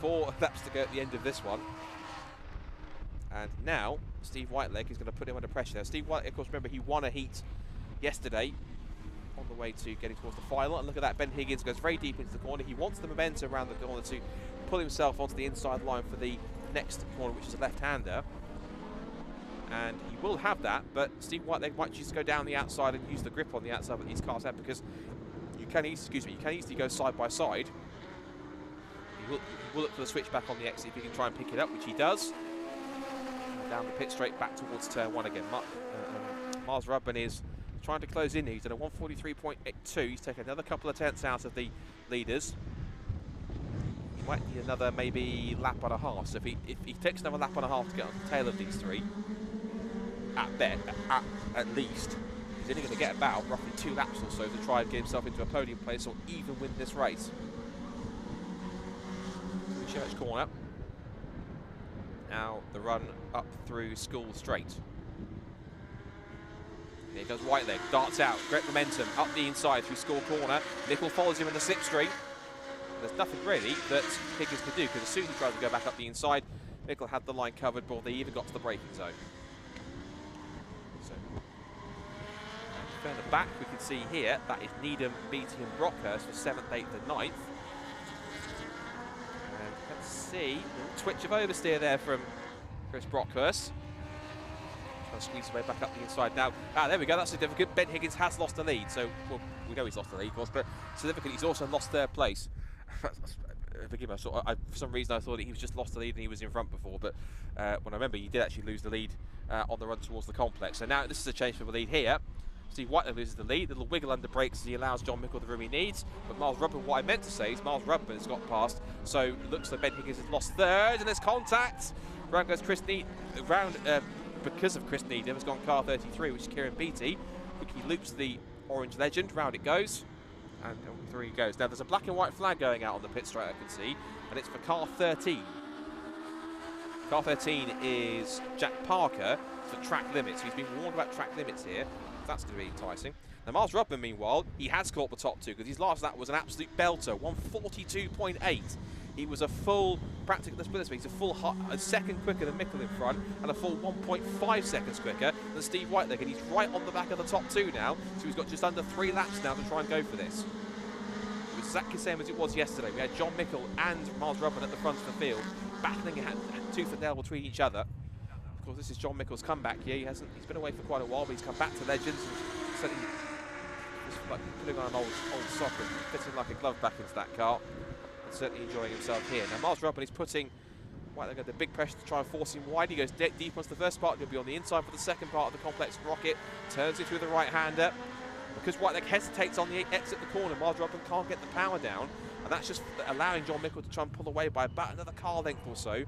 4 laps to go at the end of this one. And now Steve Whiteleg is going to put him under pressure. Now, Steve Whiteleg, of course, remember he won a heat yesterday on the way to getting towards the final. And look at that, Ben Higgins goes very deep into the corner. He wants the momentum around the corner to pull himself onto the inside line for the next corner, which is a left-hander. And he will have that, but Steve Whiteleg might choose to go down the outside and use the grip on the outside that these cars have, because you can easily go side by side. He will look for the switch back on the exit if he can try and pick it up, which he does. Down the pit straight back towards turn 1 again. Miles Rudman is trying to close in. He's done a 143.82. He's taken another couple of tenths out of the leaders. He might need another maybe lap and a half. So if he takes another lap and a half to get on the tail of these 3, at least, he's only going to get about roughly 2 laps or so to try and get himself into a podium place or even win this race. Church corner. Now the run up through School Straight. Here goes Whiteleg, darts out, great momentum, up the inside through School Corner. Mickle follows him in the slipstream. There's nothing really that Higgins could do, because as soon as he tried to go back up the inside, Mickle had the line covered before they even got to the braking zone. So, further back we can see here, that is Needham, Beatty and Brockhurst for 7th, 8th and 9th. Let's see, a little twitch of oversteer there from Chris Brockhurst. Trying to squeeze his way back up the inside now. There we go, that's significant. Ben Higgins has lost the lead, so, well, we know he's lost the lead, of course, but significant, he's also lost 3rd place. Forgive me, for some reason I thought he was just lost the lead and he was in front before, but when I remember, he did actually lose the lead on the run towards the complex. So now this is a change for the lead here. Steve Whiteleg loses the lead, little wiggle under brakes as he allows John Mickle the room he needs. But Miles Rudman, what I meant to say is Miles Rudman has got past, so it looks like Ben Higgins has lost 3rd, and there's contact. Round goes Chris Needham, because of Chris Needham, has gone car 33, which is Kieran Beattie. Quickly loops the orange legend, round it goes, and through he goes. Now there's a black and white flag going out on the pit straight, I can see, and it's for car 13. Car 13 is Jack Parker for track limits. He's been warned about track limits here. That's going to be enticing. Now Miles Rudman, meanwhile, he has caught the top 2 because his last lap was an absolute belter, 142.8. He was a full, practically, let's put it this way, he's a full a second quicker than Mickle in front and a full 1.5 seconds quicker than Steve Whiteleg, and he's right on the back of the top 2 now, so he's got just under 3 laps now to try and go for this. It was exactly the same as it was yesterday. We had John Mickle and Miles Rudman at the front of the field, battling it tooth and nail between each other. Of course, this is John Mickle's comeback here. He's been away for quite a while, but he's come back to Legends and certainly just like putting on an old sock and fitting like a glove back into that car, and certainly enjoying himself here. Now Miles Rudman is putting Whiteleg under big pressure to try and force him wide. He goes deep onto the first part. He'll be on the inside for the second part of the complex rocket. Turns it through the right-hander. Because Whiteleg hesitates on the exit the corner, Miles Rudman can't get the power down, and that's just allowing John Mickle to try and pull away by about another car length or so.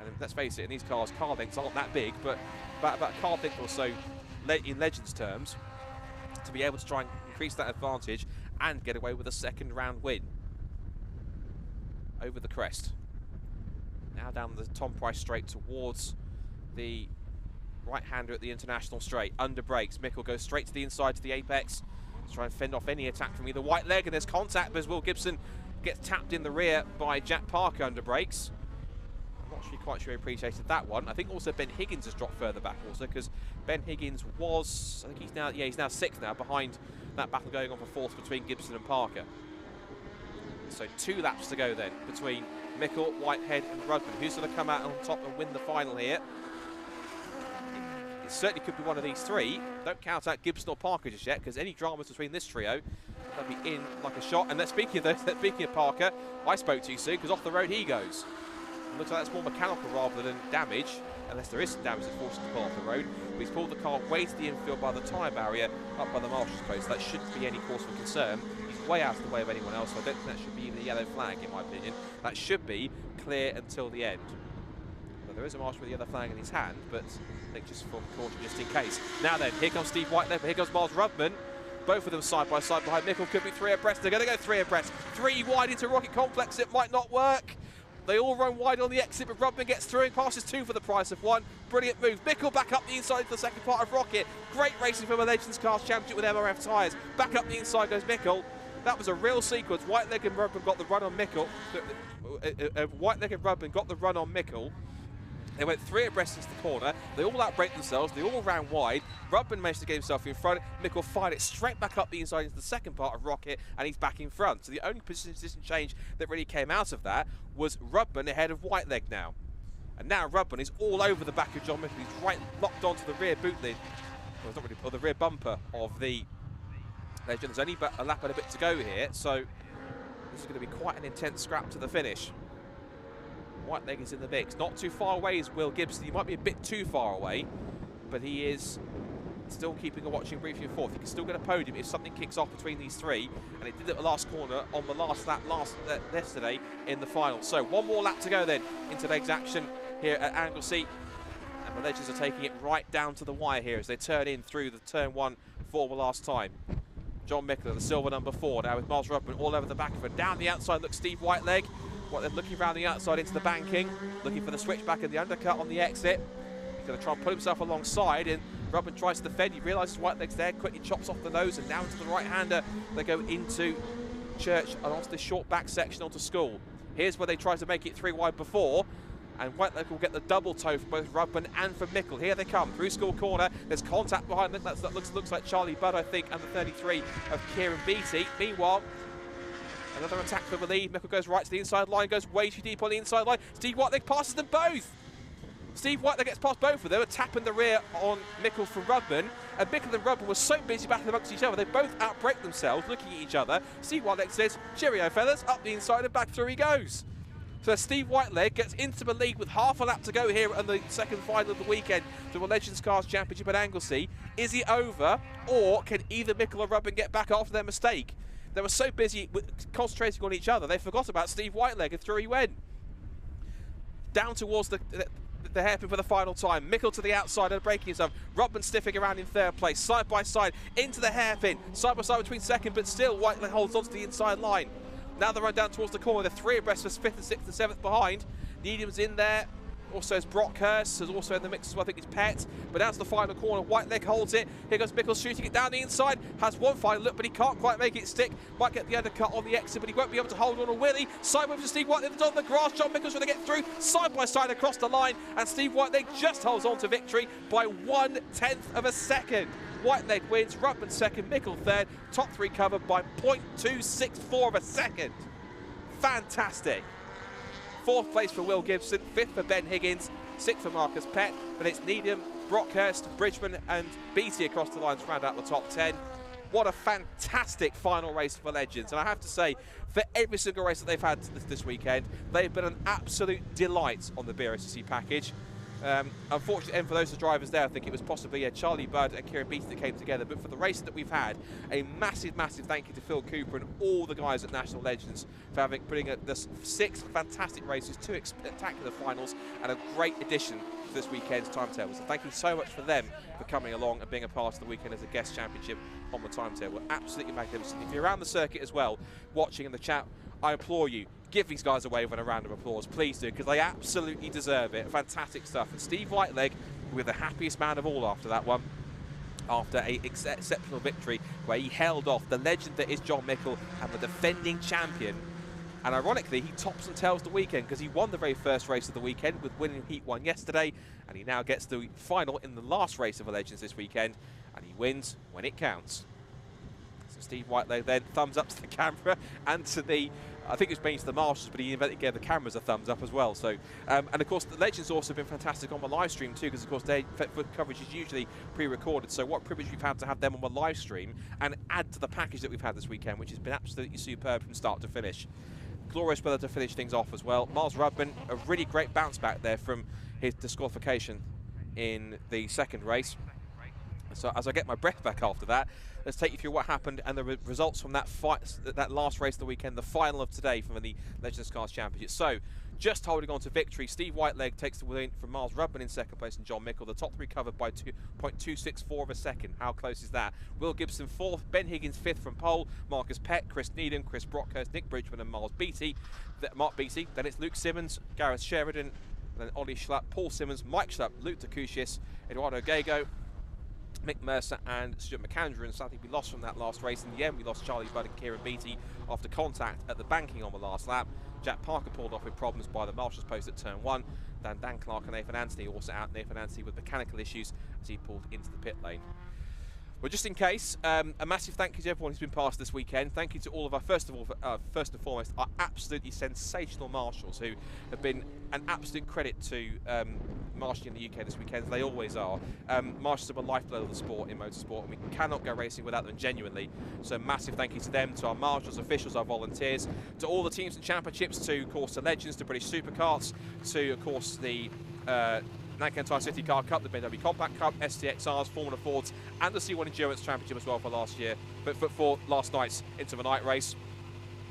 And let's face it, in these cars, car lengths aren't that big, but about a car length or so in Legends terms, to be able to try and increase that advantage and get away with a 2nd round win. Over the crest. Now down the Tom Price straight towards the right-hander at the International straight. Under brakes, Mickle goes straight to the inside to the apex. Let's try and fend off any attack from either Whiteleg, and there's contact as Will Gibson gets tapped in the rear by Jack Parker under brakes. Not quite sure he appreciated that one. I think also Ben Higgins has dropped further back also, because Ben Higgins was, I think he's now 6th now, behind that battle going on for 4th between Gibson and Parker. So 2 laps to go then between Mickle, Whitehead and Rudman. Who's going to come out on top and win the final here? It certainly could be one of these 3. Don't count out Gibson or Parker just yet, because any dramas between this trio, they'll be in like a shot. And speaking of Parker, I spoke too soon, because off the road he goes. It looks like that's more mechanical rather than damage, unless there is some damage that's forced to pull off the road. But he's pulled the car way to the infield by the tyre barrier, up by the marshal's post. That shouldn't be any cause for concern. He's way out of the way of anyone else, so I don't think that should be even a yellow flag, in my opinion. That should be clear until the end. Well, there is a marshal with the yellow flag in his hand, but I think just for caution, just in case. Now then, here comes Steve Whitehead, here comes Miles Rudman. Both of them side by side behind Mickle. Could be 3 abreast. They're going to go 3 abreast. 3 wide into Rocket Complex. It might not work. They all run wide on the exit, but Rudman gets through and passes 2 for the price of 1. Brilliant move. Mickle back up the inside to the second part of Rocket. Great racing from a Legends Cars Championship with MRF Tyres. Back up the inside goes Mickle. That was a real sequence. Whiteleg and Rudman got the run on Mickle. Whiteleg and Rudman got the run on Mickle. They went 3 abreast into the corner. They all outbraked themselves. They all ran wide. Rudman managed to get himself in front. Mickle fired it straight back up the inside into the second part of Rocket, and he's back in front. So the only position change that really came out of that was Rudman ahead of Whiteleg now. And now Rudman is all over the back of John Mickle. He's right locked onto the rear boot lid, or the rear bumper of the Legend. There's only a lap and a bit to go here, so this is going to be quite an intense scrap to the finish. Whiteleg is in the mix. Not too far away is Will Gibson. He might be a bit too far away, but he is still keeping a watching brief in 4th. He can still get a podium if something kicks off between these 3, and it did at the last corner on the last lap yesterday in the final. So 1 more lap to go then in today's action here at Anglesey, and the Legends are taking it right down to the wire here as they turn in through the turn 1 for the last time. John Mickle, the silver number 4, now with Miles Rudman all over the back of him. Down the outside looks Steve Whiteleg. They're looking around the outside into the banking, looking for the switchback and the undercut on the exit. He's going to try and put himself alongside, and Rudman tries to defend. He realises Whiteleg's there, quickly chops off the nose and down to the right-hander. They go into Church and onto this short back section onto School. Here's where they tried to make it 3 wide before, and Whiteleg will get the double toe from both Rudman and from Mickle. Here they come, through School corner. There's contact behind them. That looks like Charlie Budd, I think, and the 33 of Kieran Beattie. Meanwhile, another attack for the lead. Mickle goes right to the inside line, goes way too deep on the inside line. Steve Whiteleg passes them both. Steve Whiteleg gets past both of them, tapping the rear on Mickle from Rudman. And Mickle and Rudman were so busy battling amongst each other, they both outbraked themselves, looking at each other. Steve Whiteleg says, cheerio fellas, up the inside and back through he goes. So Steve Whiteleg gets into the lead with half a lap to go here on the second final of the weekend to the Legends Cars Championship at Anglesey. Is it over, or can either Mickle or Rudman get back after their mistake? They were so busy concentrating on each other, they forgot about Steve Whiteleg, and through he went. Down towards the hairpin for the final time. Mickle to the outside and breaking himself. Rudman stiffing around in 3rd place, side by side into the hairpin. Side by side between 2nd, but still Whiteleg holds onto the inside line. Now they run down towards the corner. They're 3 abreast for 5th and 6th and 7th behind. Needham's in there. Also is Brscc, is also in the mix as well, I think it's Pet. But down to the final corner, Whiteleg holds it. Here goes Mickle shooting it down the inside. Has one final look, but he can't quite make it stick. Might get the undercut on the exit, but he won't be able to hold on a Willie. Sideways to Steve Whiteleg on the grass. John Mickle's going to get through side by side across the line. And Steve Whiteleg just holds on to victory by 1/10 of a second. Whiteleg wins, Rudman 2nd, Mickle 3rd. Top 3 covered by 0.264 of a second. Fantastic. 4th place for Will Gibson, 5th for Ben Higgins, 6th for Marcus Pett, and it's Needham, Brockhurst, Bridgman and Beattie across the line to round out the top 10. What a fantastic final race for Legends, and I have to say, for every single race that they've had this weekend, they've been an absolute delight on the Brscc package. Unfortunately, and for those drivers there, I think it was possibly Charlie Budd and Kieran Beattie that came together. But for the race that we've had, a massive, massive thank you to Phil Cooper and all the guys at National Legends for putting this 6 fantastic races, 2 spectacular finals, and a great addition to this weekend's timetable. So thank you so much for them for coming along and being a part of the weekend as a guest championship on the timetable. Absolutely magnificent. If you're around the circuit as well, watching in the chat, I implore you, give these guys a wave and a round of applause, please do, because they absolutely deserve it. Fantastic stuff. And Steve Whiteleg, who was the happiest man of all after that one, after an exceptional victory where he held off the legend that is John Mickle and the defending champion And ironically, he tops and tails the weekend because he won the very first race of the weekend with winning Heat 1 yesterday, and he now gets the final in the last race of the Legends this weekend, and he wins when it counts. So Steve Whiteleg then thumbs up to the camera and to the, I think it's mainly to the marshals, but he gave the cameras a thumbs up as well. So, and of course, the Legends also been fantastic on the live stream too, because of course their coverage is usually pre-recorded. So what privilege we've had to have them on the live stream and add to the package that we've had this weekend, which has been absolutely superb from start to finish. Glorious weather to finish things off as well. Miles Rudman, a really great bounce back there from his disqualification in the second race. So as I get my breath back after that, let's take you through what happened and the results from that that last race of the weekend, the final of today from the Legends Cars Championship. So, just holding on to victory, Steve Whiteleg takes the win from Miles Rudman in second place and John Mickle. The top three covered by 2.264 of a second. How close is that? Will Gibson fourth, Ben Higgins fifth from pole, Marcus Peck, Chris Needham, Chris Brockhurst, Nick Bridgman and Mark Beattie. Then it's Luke Simmons, Gareth Sheridan, then Ollie Schlapp, Paul Simmons, Mike Schlapp, Luke Dekushis, Eduardo Gago, Mick Mercer and Stuart McAndrew, and sadly we lost from that last race. In the end we lost Charlie Budd and Kieran Beattie after contact at the banking on the last lap. Jack Parker pulled off with problems by the marshal's post at turn 1. Then Dan Clark and Nathan Anthony also out. Nathan Anthony with mechanical issues as he pulled into the pit lane. Well, just in case, a massive thank you to everyone who's been past this weekend. Thank you to all of our, first and foremost, our absolutely sensational marshals who have been an absolute credit to marshalling in the UK this weekend, as they always are. Marshals are the lifeblood of the sport in motorsport, and we cannot go racing without them genuinely. So massive thank you to them, to our marshals, officials, our volunteers, to all the teams and championships, to, of course, the Legends, the British Superkarts, to, of course, the Nankang CityCar Cup, the BMW Compact Cup, STXRs, Formula Fords, and the C1 Endurance Championship as well for last year, but for last night's Into the Night race.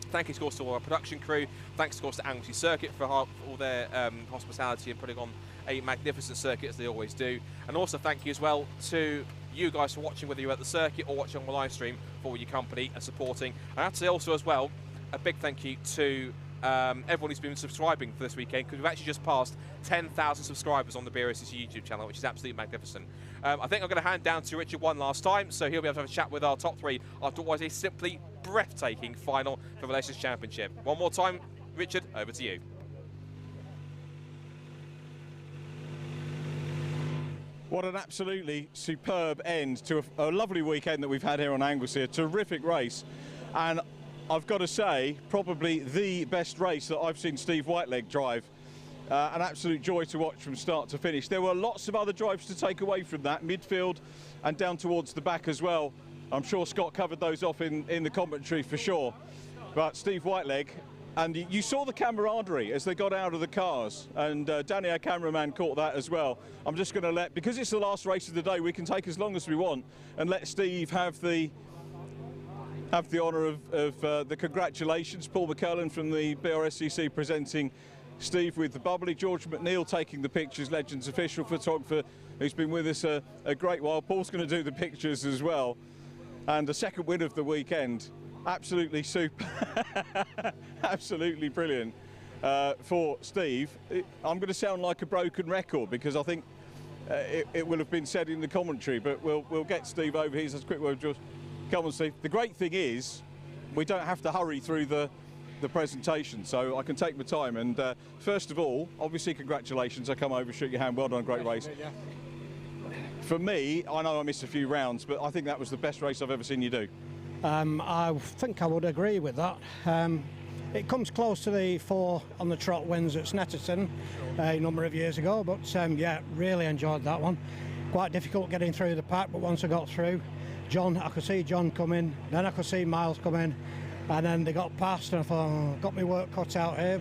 Thank you, of course, to all our production crew. Thanks, of course, to Anglesey Circuit for all their hospitality and putting on a magnificent circuit as they always do. And also thank you as well to you guys for watching, whether you're at the circuit or watching on the live stream, for your company and supporting. And I have to say also as well, a big thank you to everyone who's been subscribing for this weekend, because we've actually just passed 10,000 subscribers on the Brscc YouTube channel, which is absolutely magnificent. I think I'm going to hand down to Richard one last time, so he'll be able to have a chat with our top three after what was a simply breathtaking final for the Legends Championship. One more time, Richard, over to you. What an absolutely superb end to a lovely weekend that we've had here on Anglesey. A terrific race, and I've got to say, probably the best race that I've seen Steve Whiteleg drive. An absolute joy to watch from start to finish. There were lots of other drives to take away from that, midfield and down towards the back as well. I'm sure Scott covered those off in the commentary for sure. But Steve Whiteleg, and you saw the camaraderie as they got out of the cars, and Danny, our cameraman, caught that as well. I'm just going to because it's the last race of the day, we can take as long as we want and let Steve have the honour of the congratulations. Paul McCullen from the Brscc presenting Steve with the bubbly. George McNeil taking the pictures, Legends official photographer who's been with us a great while. Paul's going to do the pictures as well. And the second win of the weekend, absolutely super, absolutely brilliant for Steve. I'm going to sound like a broken record because I think it will have been said in the commentary, but we'll get Steve over. Here's a quick word, George. Come on, Steve. The great thing is we don't have to hurry through the presentation, so I can take my time. And first of all, obviously, congratulations. I come over, shoot your hand. Well done, great race. For me, I know I missed a few rounds, but I think that was the best race I've ever seen you do. I think I would agree with that. It comes close to the 4 on the trot wins at Snetterton a number of years ago, but yeah, really enjoyed that one. Quite difficult getting through the pack, but once I got through, I could see John come in, then I could see Miles come in, and then they got past, and I thought, oh, got my work cut out here,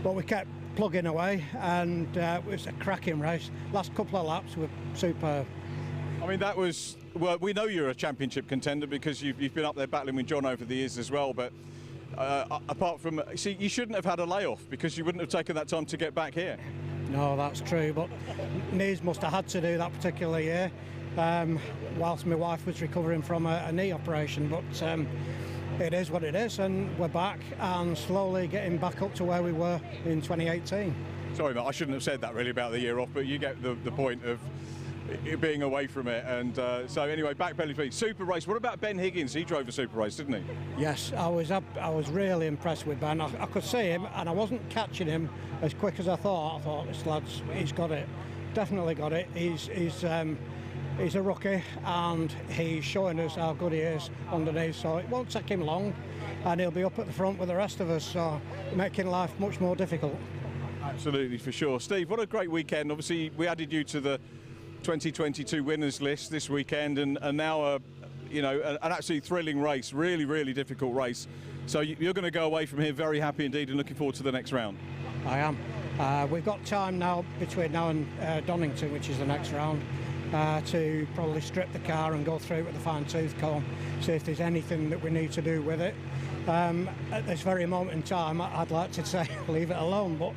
but we kept plugging away, and it was a cracking race. Last couple of laps were superb. I mean, that was, well, we know you're a championship contender because you've been up there battling with John over the years as well, but apart from, see, you shouldn't have had a layoff because you wouldn't have taken that time to get back here. No, that's true, but knees must have had to do that particular year. Whilst my wife was recovering from a knee operation, but it is what it is, and we're back and slowly getting back up to where we were in 2018. Sorry, Matt, I shouldn't have said that really about the year off, but you get the point of being away from it. And so anyway, back belly speed. Super race. What about Ben Higgins? He drove a super race, didn't he? Yes, I was really impressed with Ben. I could see him, and I wasn't catching him as quick as I thought. I thought, this lad's, he's got it. Definitely got it. He's a rookie, and he's showing us how good he is underneath, so it won't take him long, and he'll be up at the front with the rest of us, so making life much more difficult. Absolutely, for sure. Steve, what a great weekend. Obviously, we added you to the 2022 winners list this weekend, and now you know, an absolutely thrilling race, really, really difficult race. So you're going to go away from here very happy indeed and looking forward to the next round. I am. We've got time now between now and Donington, which is the next round, to probably strip the car and go through it with a fine-tooth comb, see if there's anything that we need to do with it. At this very moment in time, I'd like to say leave it alone, but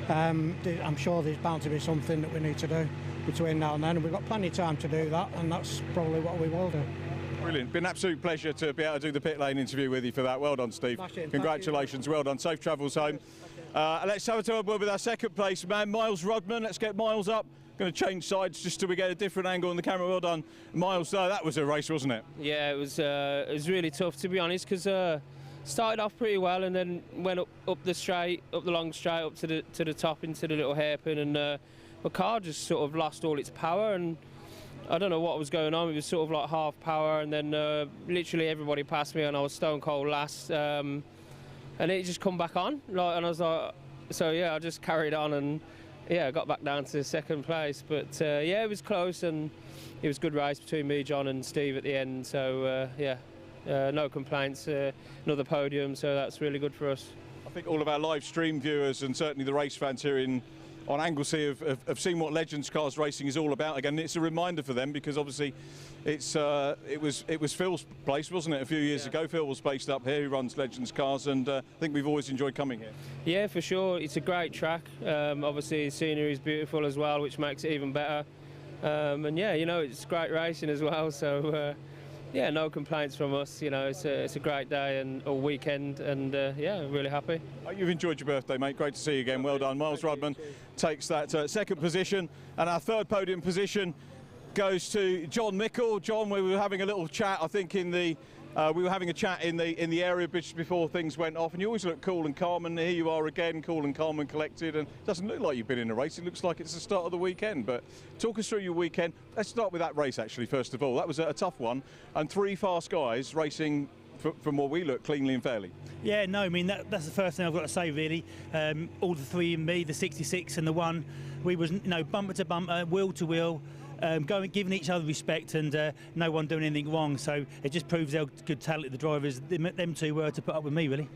I'm sure there's bound to be something that we need to do between now and then, and we've got plenty of time to do that, and that's probably what we will do. Brilliant. Been an absolute pleasure to be able to do the pit lane interview with you for that. Well done, Steve. Congratulations. Well done. Safe travels home. Let's have a word with our second place man, Miles Rodman. Let's get Miles up. Going to change sides just till we get a different angle on the camera. Well done, Miles. That was a race, wasn't it? Yeah, it was really tough, to be honest, because started off pretty well and then went up the long straight, up to the top into the little hairpin, and the car just sort of lost all its power, and I don't know what was going on. It was sort of like half power, and then literally everybody passed me, and I was stone cold last, and it just come back on, and I was like, so yeah, I just carried on, and yeah, I got back down to second place. But yeah, it was close, and it was a good race between me, John, and Steve at the end. So yeah, no complaints. Another podium, so that's really good for us. I think all of our live stream viewers and certainly the race fans here on Anglesey have seen what Legends Cars racing is all about. Again, it's a reminder for them, because obviously it was Phil's place, wasn't it, a few years ago. Phil was based up here, he runs Legends Cars, and I think we've always enjoyed coming here. Yeah, for sure. It's a great track. Obviously the scenery is beautiful as well, which makes it even better. And yeah, you know, it's great racing as well, so yeah, no complaints from us. You know, it's a great day and a weekend, and yeah, really happy. You've enjoyed your birthday, mate. Great to see you again. Well done. Miles Rodman takes that second position, and our third podium position goes to John Mickle. John, we were having a little chat, I think, in the we were having a chat in the area just before things went off, and you always look cool and calm, and here you are again, cool and calm and collected, and it doesn't look like you've been in a race. It looks like it's the start of the weekend. But talk us through your weekend. Let's start with that race, actually, first of all. That was a tough one, and three fast guys racing from what we look cleanly and fairly. Yeah, no, I mean, that's the first thing I've got to say, really. All the three and me, the 66 and the one, we was, you know, bumper to bumper, wheel to wheel, giving each other respect, and no one doing anything wrong. So it just proves how good talented the drivers, them two, were to put up with me, really.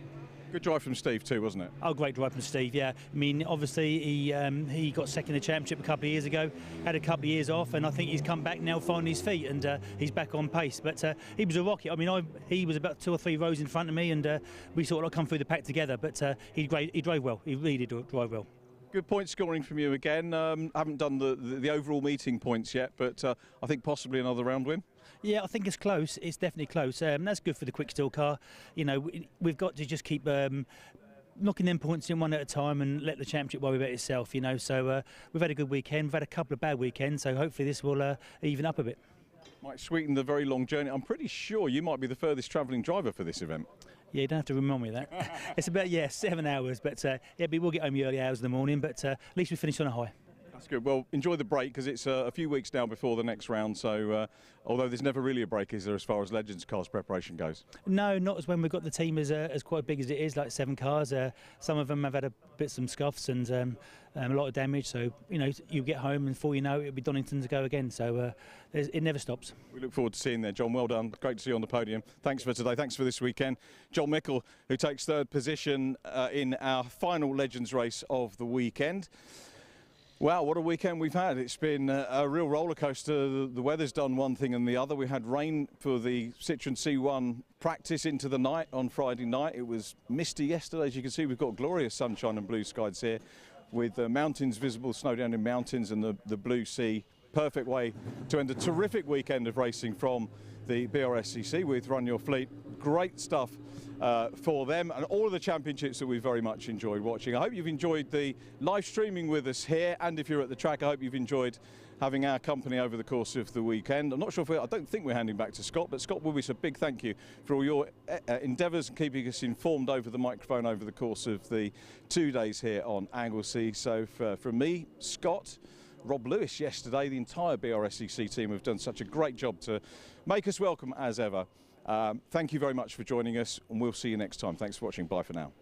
Good drive from Steve too, wasn't it? Oh, great drive from Steve, yeah. I mean, obviously he got second in the championship a couple of years ago, had a couple of years off, and I think he's come back now finding his feet, and he's back on pace. But he was a rocket. I mean, he was about 2 or 3 rows in front of me, and we sort of come through the pack together. But he drove well. He really did drive well. Good point scoring from you again. Haven't done the overall meeting points yet, but I think possibly another round win. Yeah, I think it's close. It's definitely close. That's good for the quick steel car. You know, we've got to just keep knocking them points in one at a time and let the championship worry about itself. You know, so we've had a good weekend. We've had a couple of bad weekends, so hopefully this will even up a bit. Might sweeten the very long journey. I'm pretty sure you might be the furthest travelling driver for this event. Yeah, you don't have to remind me of that. It's about 7 hours, but yeah, we'll get home the early hours in the morning. But at least we finished on a high. That's good. Well, enjoy the break, because it's a few weeks now before the next round. So, although there's never really a break, is there, as far as Legends Cars preparation goes? No, not as when we've got the team as quite big as it is, like 7 cars. Some of them have had some scuffs and a lot of damage. So, you know, you get home and before you know it, it'll be Donington to go again. So it never stops. We look forward to seeing there, John. Well done. Great to see you on the podium. Thanks for today. Thanks for this weekend. John Mickle, who takes third position in our final Legends race of the weekend. Wow, what a weekend we've had. It's been a real roller coaster. The weather's done one thing and the other. We had rain for the Citroen C1 practice into the night on Friday night. It was misty yesterday. As you can see, we've got glorious sunshine and blue skies here, with mountains visible, snow down in mountains, and the blue sea. Perfect way to end a terrific weekend of racing from the Brscc with Run Your Fleet. Great stuff for them, and all of the championships that we very much enjoyed watching. I hope you've enjoyed the live streaming with us here, and if you're at the track, I hope you've enjoyed having our company over the course of the weekend. I'm not sure if I don't think we're handing back to Scott, but Scott Willis, a big thank you for all your endeavours and keeping us informed over the microphone over the course of the 2 days here on Anglesey. So from me, Scott, Rob Lewis yesterday, the entire Brscc team have done such a great job to make us welcome as ever. Thank you very much for joining us, and we'll see you next time. Thanks for watching. Bye for now.